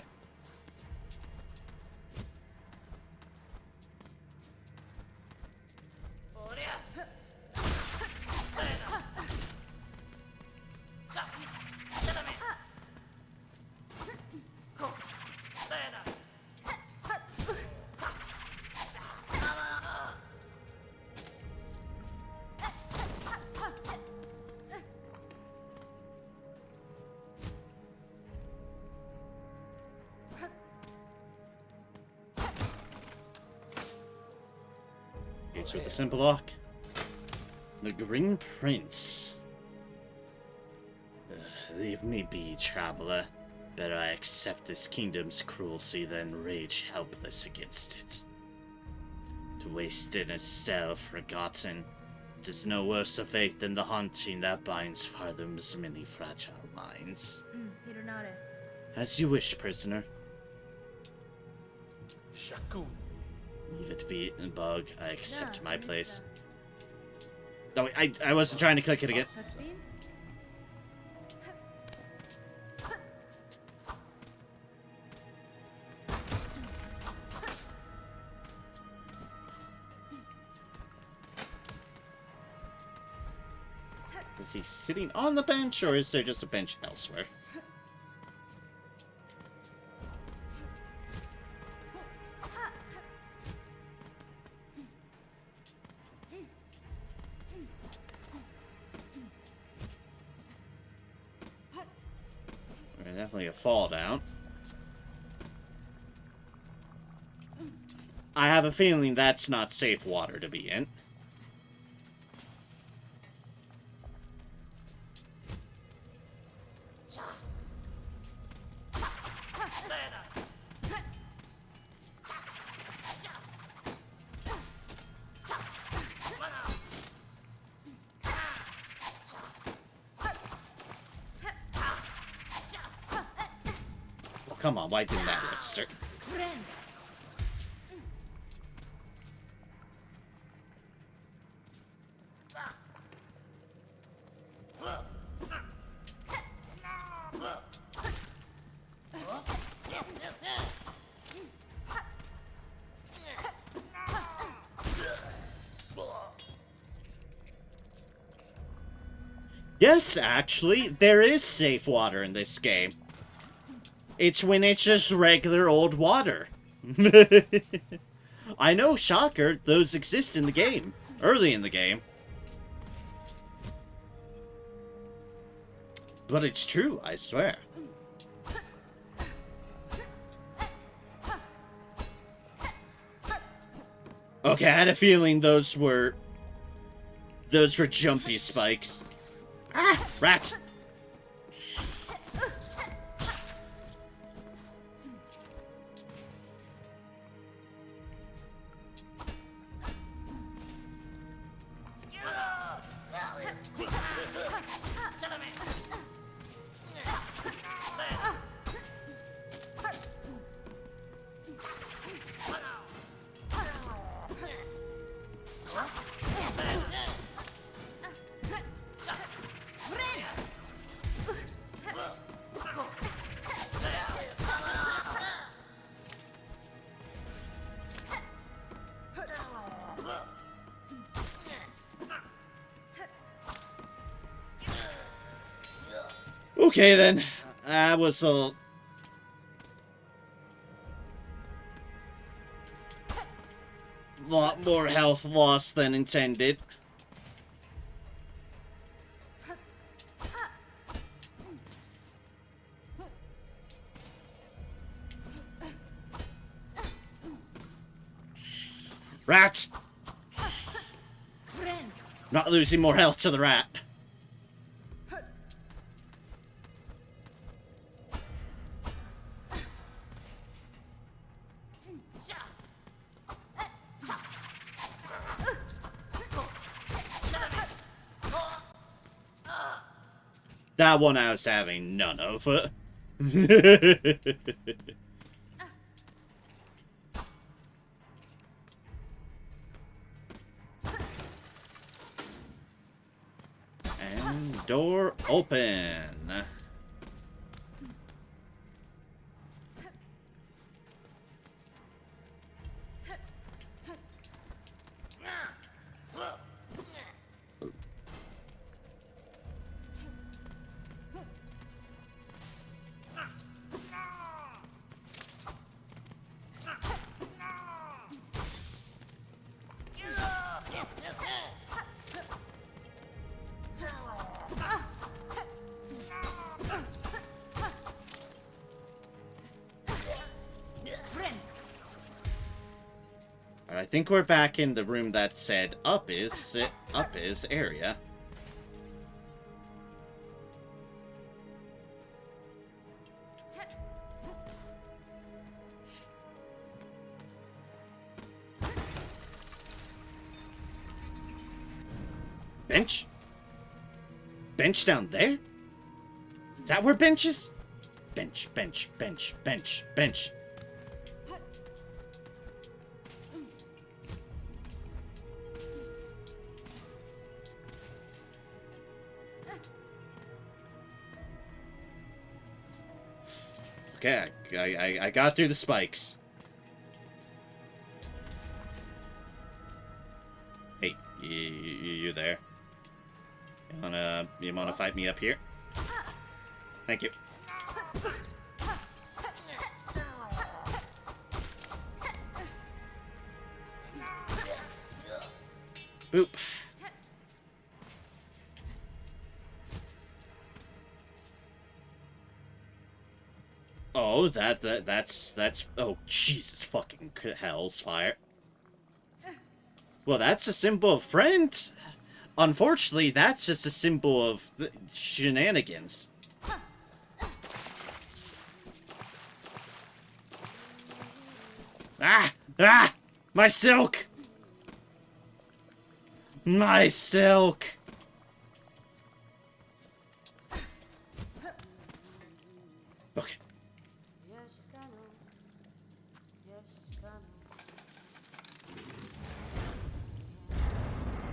Gates with a simple lock. The Green Prince. Leave me be, traveler. Better I accept this kingdom's cruelty than rage helpless against it. To waste in a cell forgotten, it is no worse a fate than the haunting that binds Farthum's many fragile minds. Hironare. As you wish, prisoner. Shaku. Leave it be, bug. I accept my place. No, I wasn't trying to click it again. Haspin? Is he sitting on the bench, or is there just a bench elsewhere? Definitely a fall down. I have a feeling that's not safe water to be in. Come on, why didn't that register? Yes, actually, there is safe water in this game. It's when it's just regular old water. I know, shocker, those exist in the game. Early in the game. But it's true, I swear. Okay, I had a feeling those were jumpy spikes. Ah, rat! Okay then, that was a lot more health loss than intended. Rat! Not losing more health to the rat. That one I was having none of. And door open. I think we're back in the room that said up is area. Bench? Bench down there? Is that where bench is? Bench, bench, bench, bench, bench. Okay, I got through the spikes. Hey, you there? You wanna fight me up here? Thank you. Boop. Oh, that's oh Jesus fucking hell's fire. Well, that's a symbol of friend. Unfortunately, that's just a symbol of shenanigans. Ah! Ah! My silk! My silk! Okay.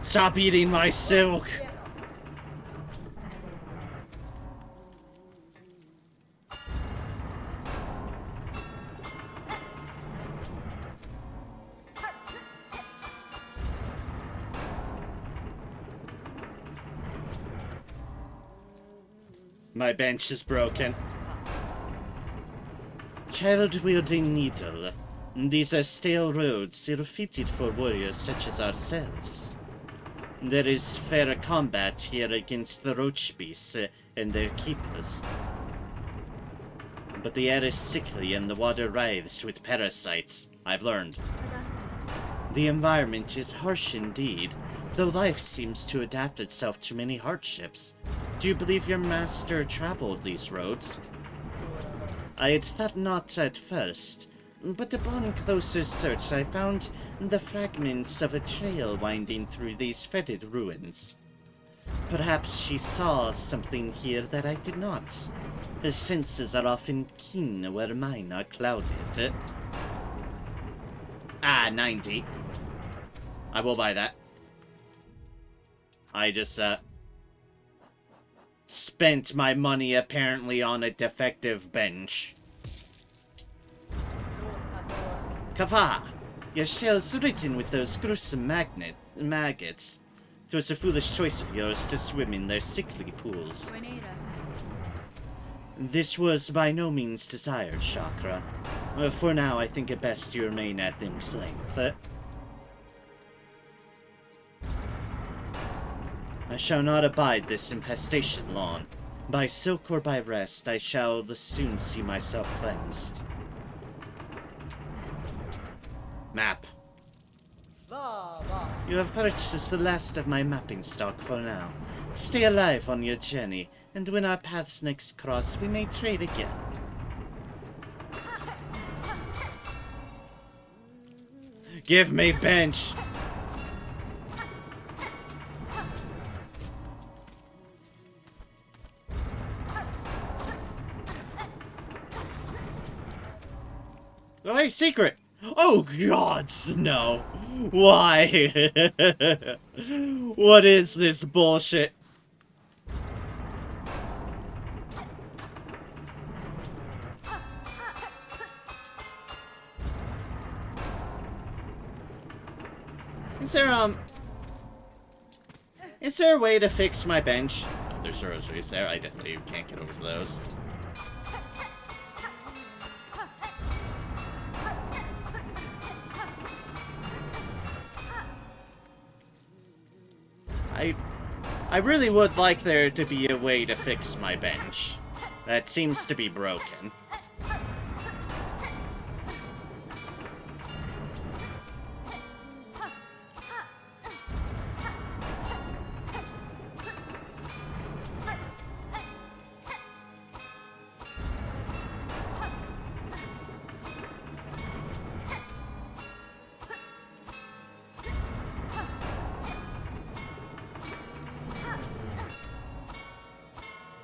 Stop eating my silk! My bench is broken. Child-wielding needle. These are stale roads ill-fitted for warriors such as ourselves. There is fair combat here against the roach beasts and their keepers. But the air is sickly and the water writhes with parasites, I've learned. The environment is harsh indeed, though life seems to adapt itself to many hardships. Do you believe your master traveled these roads? I had thought not at first, but upon closer search I found the fragments of a trail winding through these fetid ruins. Perhaps she saw something here that I did not. Her senses are often keen where mine are clouded. 90. I will buy that. I just, spent my money apparently on a defective bench. Kava! Your shell's written with those gruesome maggots. It was a foolish choice of yours to swim in their sickly pools. This was by no means desired, Chakra. For now, I think it best you remain at limb's length. I shall not abide this infestation long. By silk or by rest, I shall soon see myself cleansed. Map. You have purchased the last of my mapping stock for now. Stay alive on your journey, and when our paths next cross, we may trade again. Give me bench! Oh, hey, secret! Oh, gods, no. Why? What is this bullshit? Is there a way to fix my bench? Oh, there's rosaries there. I definitely can't get over to those. I really would like there to be a way to fix my bench. That seems to be broken.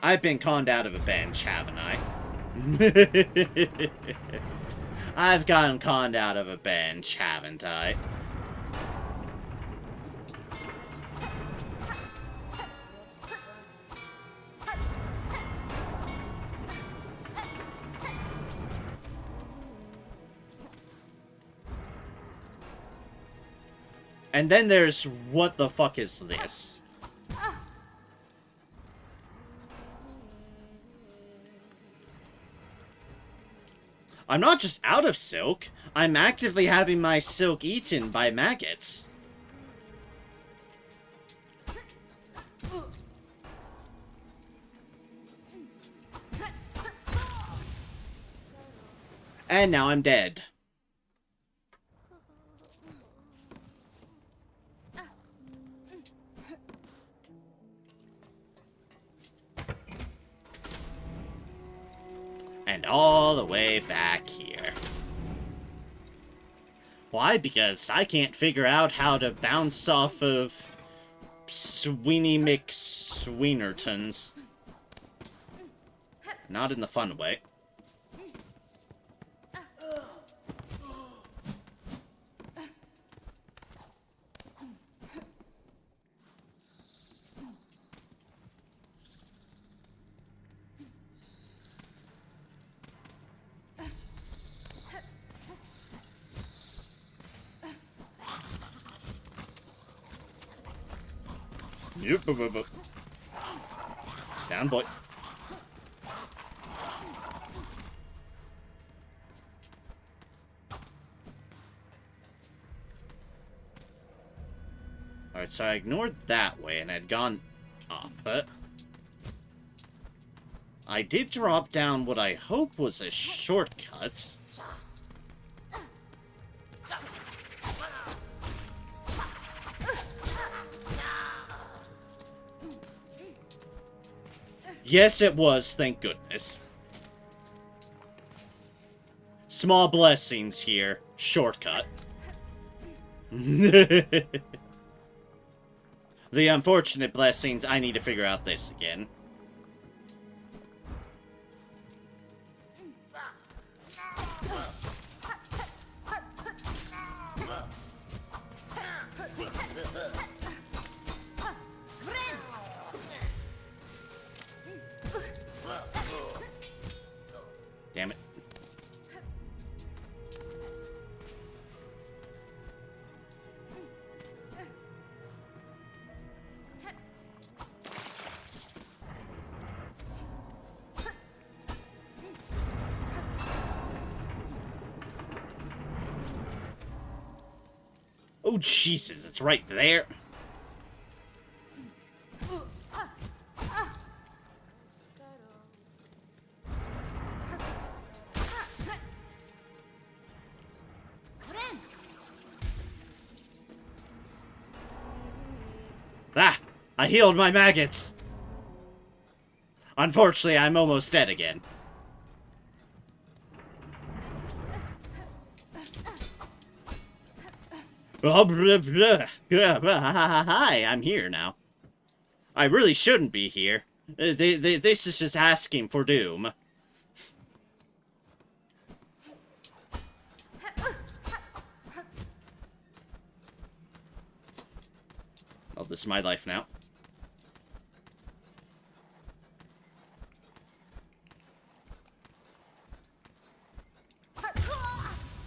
I've been conned out of a bench, haven't I? I've gotten conned out of a bench, haven't I? And then there's, what the fuck is this? I'm not just out of silk, I'm actively having my silk eaten by maggots. And now I'm dead. And all the way back here. Why? Because I can't figure out how to bounce off of Sweeney McSweenertons. Not in the fun way. Yep, down, boy. Alright, so I ignored that way and had gone up, but I did drop down what I hope was a shortcut. Yes, it was, thank goodness. Small blessings here. Shortcut. The unfortunate blessings, I need to figure out this again. Damn it. Oh, Jesus, it's right there. Ah! I healed my maggots! Unfortunately, I'm almost dead again. Hi, I'm here now. I really shouldn't be here. This is just asking for doom. Oh, this is my life now.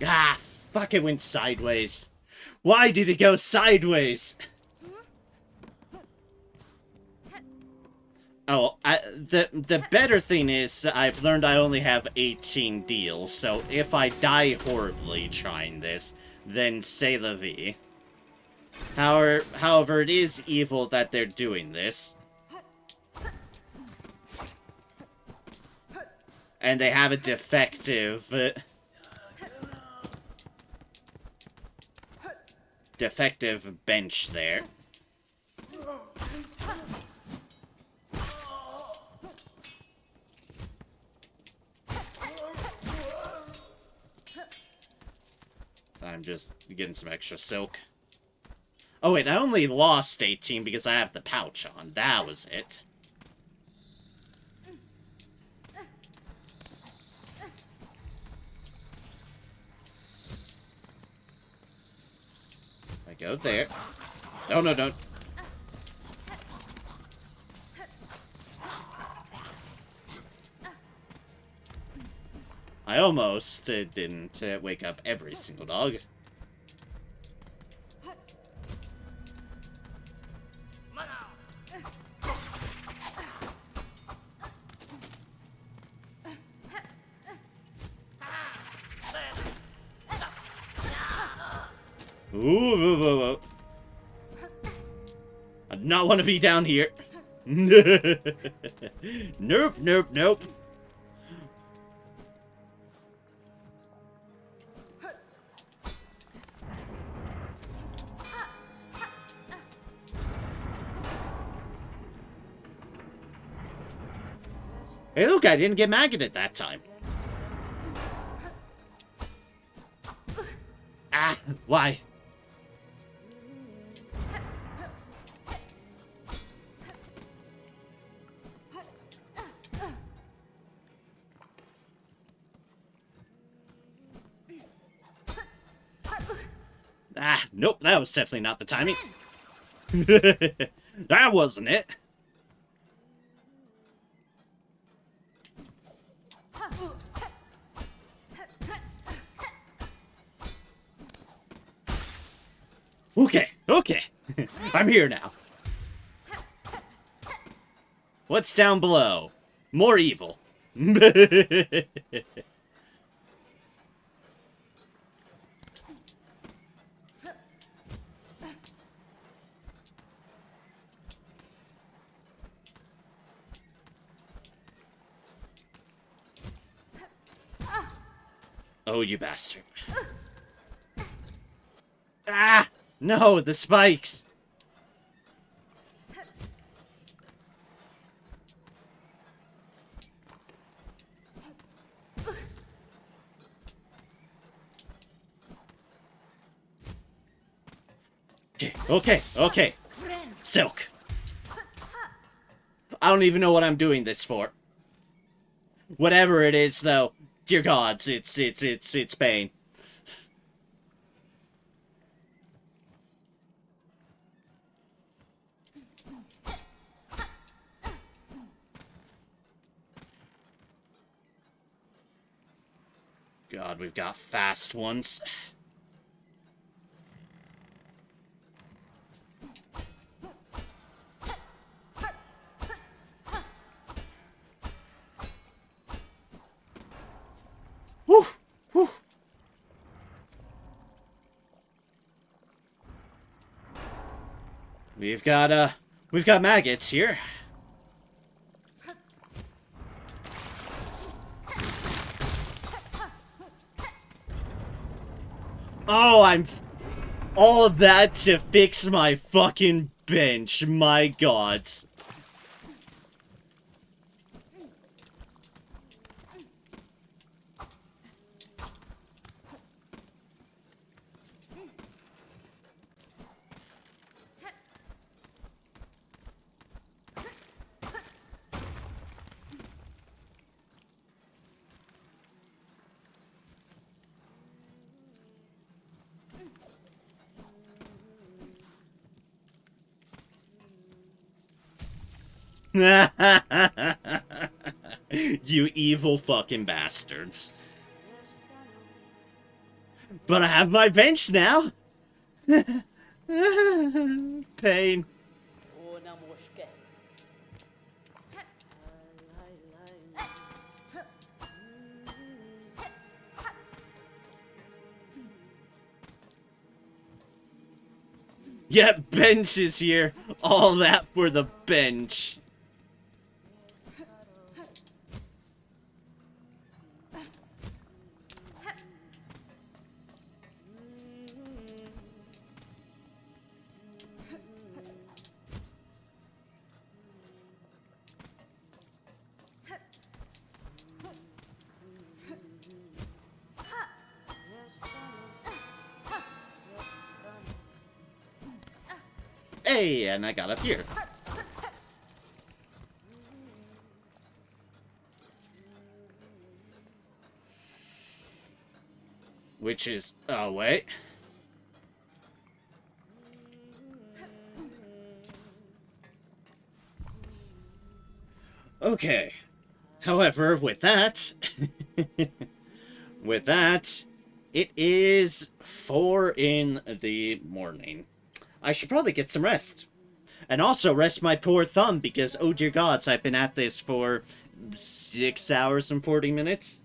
Ah, fuck, it went sideways. Why did it go sideways? Oh, the better thing is, I've learned I only have 18 deals, so if I die horribly trying this, then c'est la vie. However, it is evil that they're doing this. And they have a defective... defective bench there. I'm just getting some extra silk. Oh wait, I only lost 18 because I have the pouch on. That was it. Go there. No, no, don't. I almost didn't wake up every single dog. Ooh. I do not want to be down here. Nope, nope, nope. Hey, look, I didn't get maggoted that time. Ah, why? Ah, nope, that was definitely not the timing. That wasn't it. Okay, okay. I'm here now. What's down below? More evil. Oh, you bastard. Ah! No, the spikes! Okay, okay, okay. Silk. I don't even know what I'm doing this for. Whatever it is, though, dear gods, it's pain. God, we've got fast ones. Whew, whew. We've got maggots here. Oh, I'm all of that to fix my fucking bench. My gods. You evil fucking bastards. But I have my bench now. Pain. Yeah, bench is here. All that for the bench. Hey, and I got up here. Which is... oh, wait. Okay. However, with that, with that, it is 4 in the morning. I should probably get some rest. And also rest my poor thumb because, oh dear gods, I've been at this for 6 hours and 40 minutes.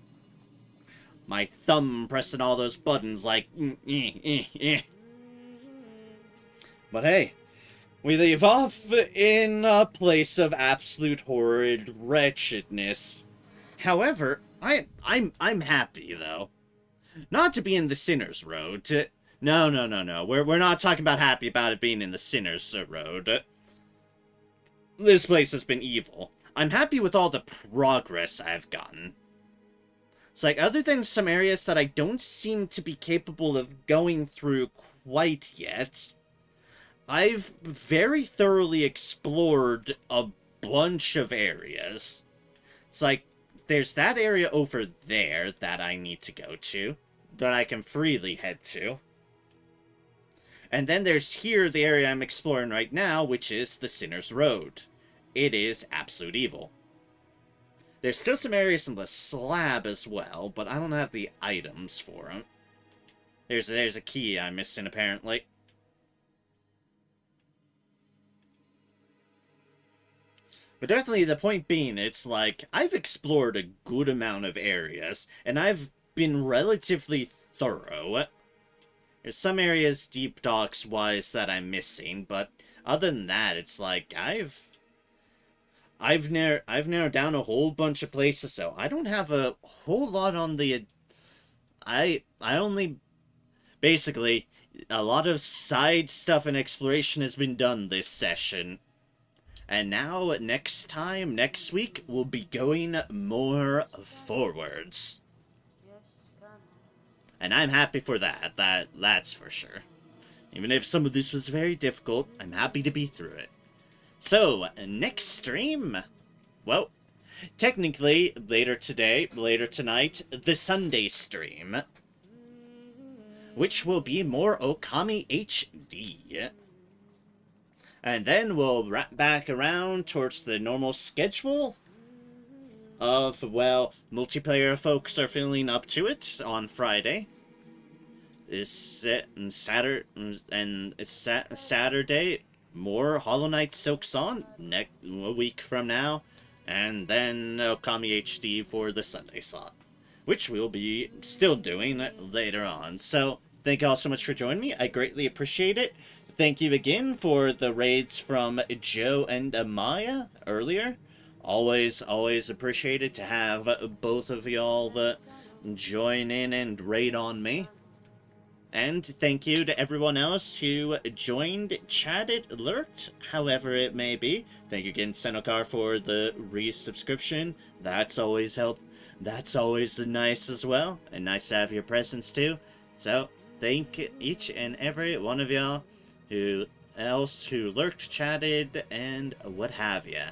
My thumb pressing all those buttons like, But hey, we leave off in a place of absolute horrid wretchedness. However, I'm happy though. Not to be in the Sinner's Road. No. We're not talking about happy about it being in the Sinner's Road. This place has been evil. I'm happy with all the progress I've gotten. It's like, other than some areas that I don't seem to be capable of going through quite yet, I've very thoroughly explored a bunch of areas. It's like, there's that area over there that I need to go to, that I can freely head to. And then there's here, the area I'm exploring right now, which is the Sinner's Road. It is absolute evil. There's still some areas in the slab as well, but I don't have the items for them. There's a key I'm missing, apparently. But definitely the point being, it's like, I've explored a good amount of areas, and I've been relatively thorough. There's some areas deep docks wise that I'm missing, but other than that, it's like I've narrowed down a whole bunch of places, so I don't have a whole lot on the I only basically a lot of side stuff and exploration has been done this session. And now next week we'll be going more forwards. And I'm happy for that. That's for sure. Even if some of this was very difficult, I'm happy to be through it. So, next stream, well, technically later tonight, the Sunday stream, which will be more Okami HD. And then we'll wrap back around towards the normal schedule of, well, multiplayer folks are feeling up to it on Friday. Saturday, more Hollow Knight Silksong a week from now, and then Okami HD for the Sunday slot, which we'll be still doing later on. So, thank you all so much for joining me. I greatly appreciate it. Thank you again for the raids from Joe and Amaya earlier. Always appreciated to have both of y'all join in and raid on me. And thank you to everyone else who joined, chatted, lurked, however it may be. Thank you again, Senokar, for the resubscription. That's always That's always nice as well, and nice to have your presence too. So, thank each and every one of y'all who lurked, chatted, and what have ya.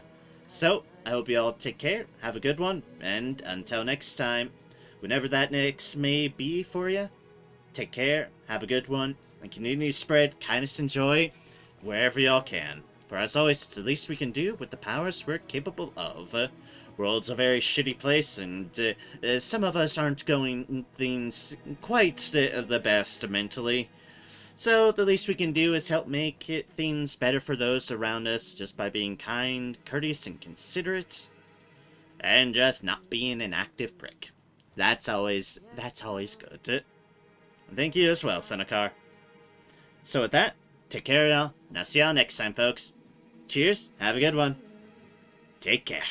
So, I hope you all take care, have a good one, and until next time, whenever that next may be for you, take care, have a good one, and continue to spread kindness and joy wherever y'all can. For as always, it's the least we can do with the powers we're capable of. World's a very shitty place, and some of us aren't going things quite the best mentally. So the least we can do is help make things better for those around us just by being kind, courteous, and considerate, and just not being an active prick. That's always good. Thank you as well, Senokar. So with that, take care y'all, and I'll see y'all next time, folks. Cheers, have a good one. Take care.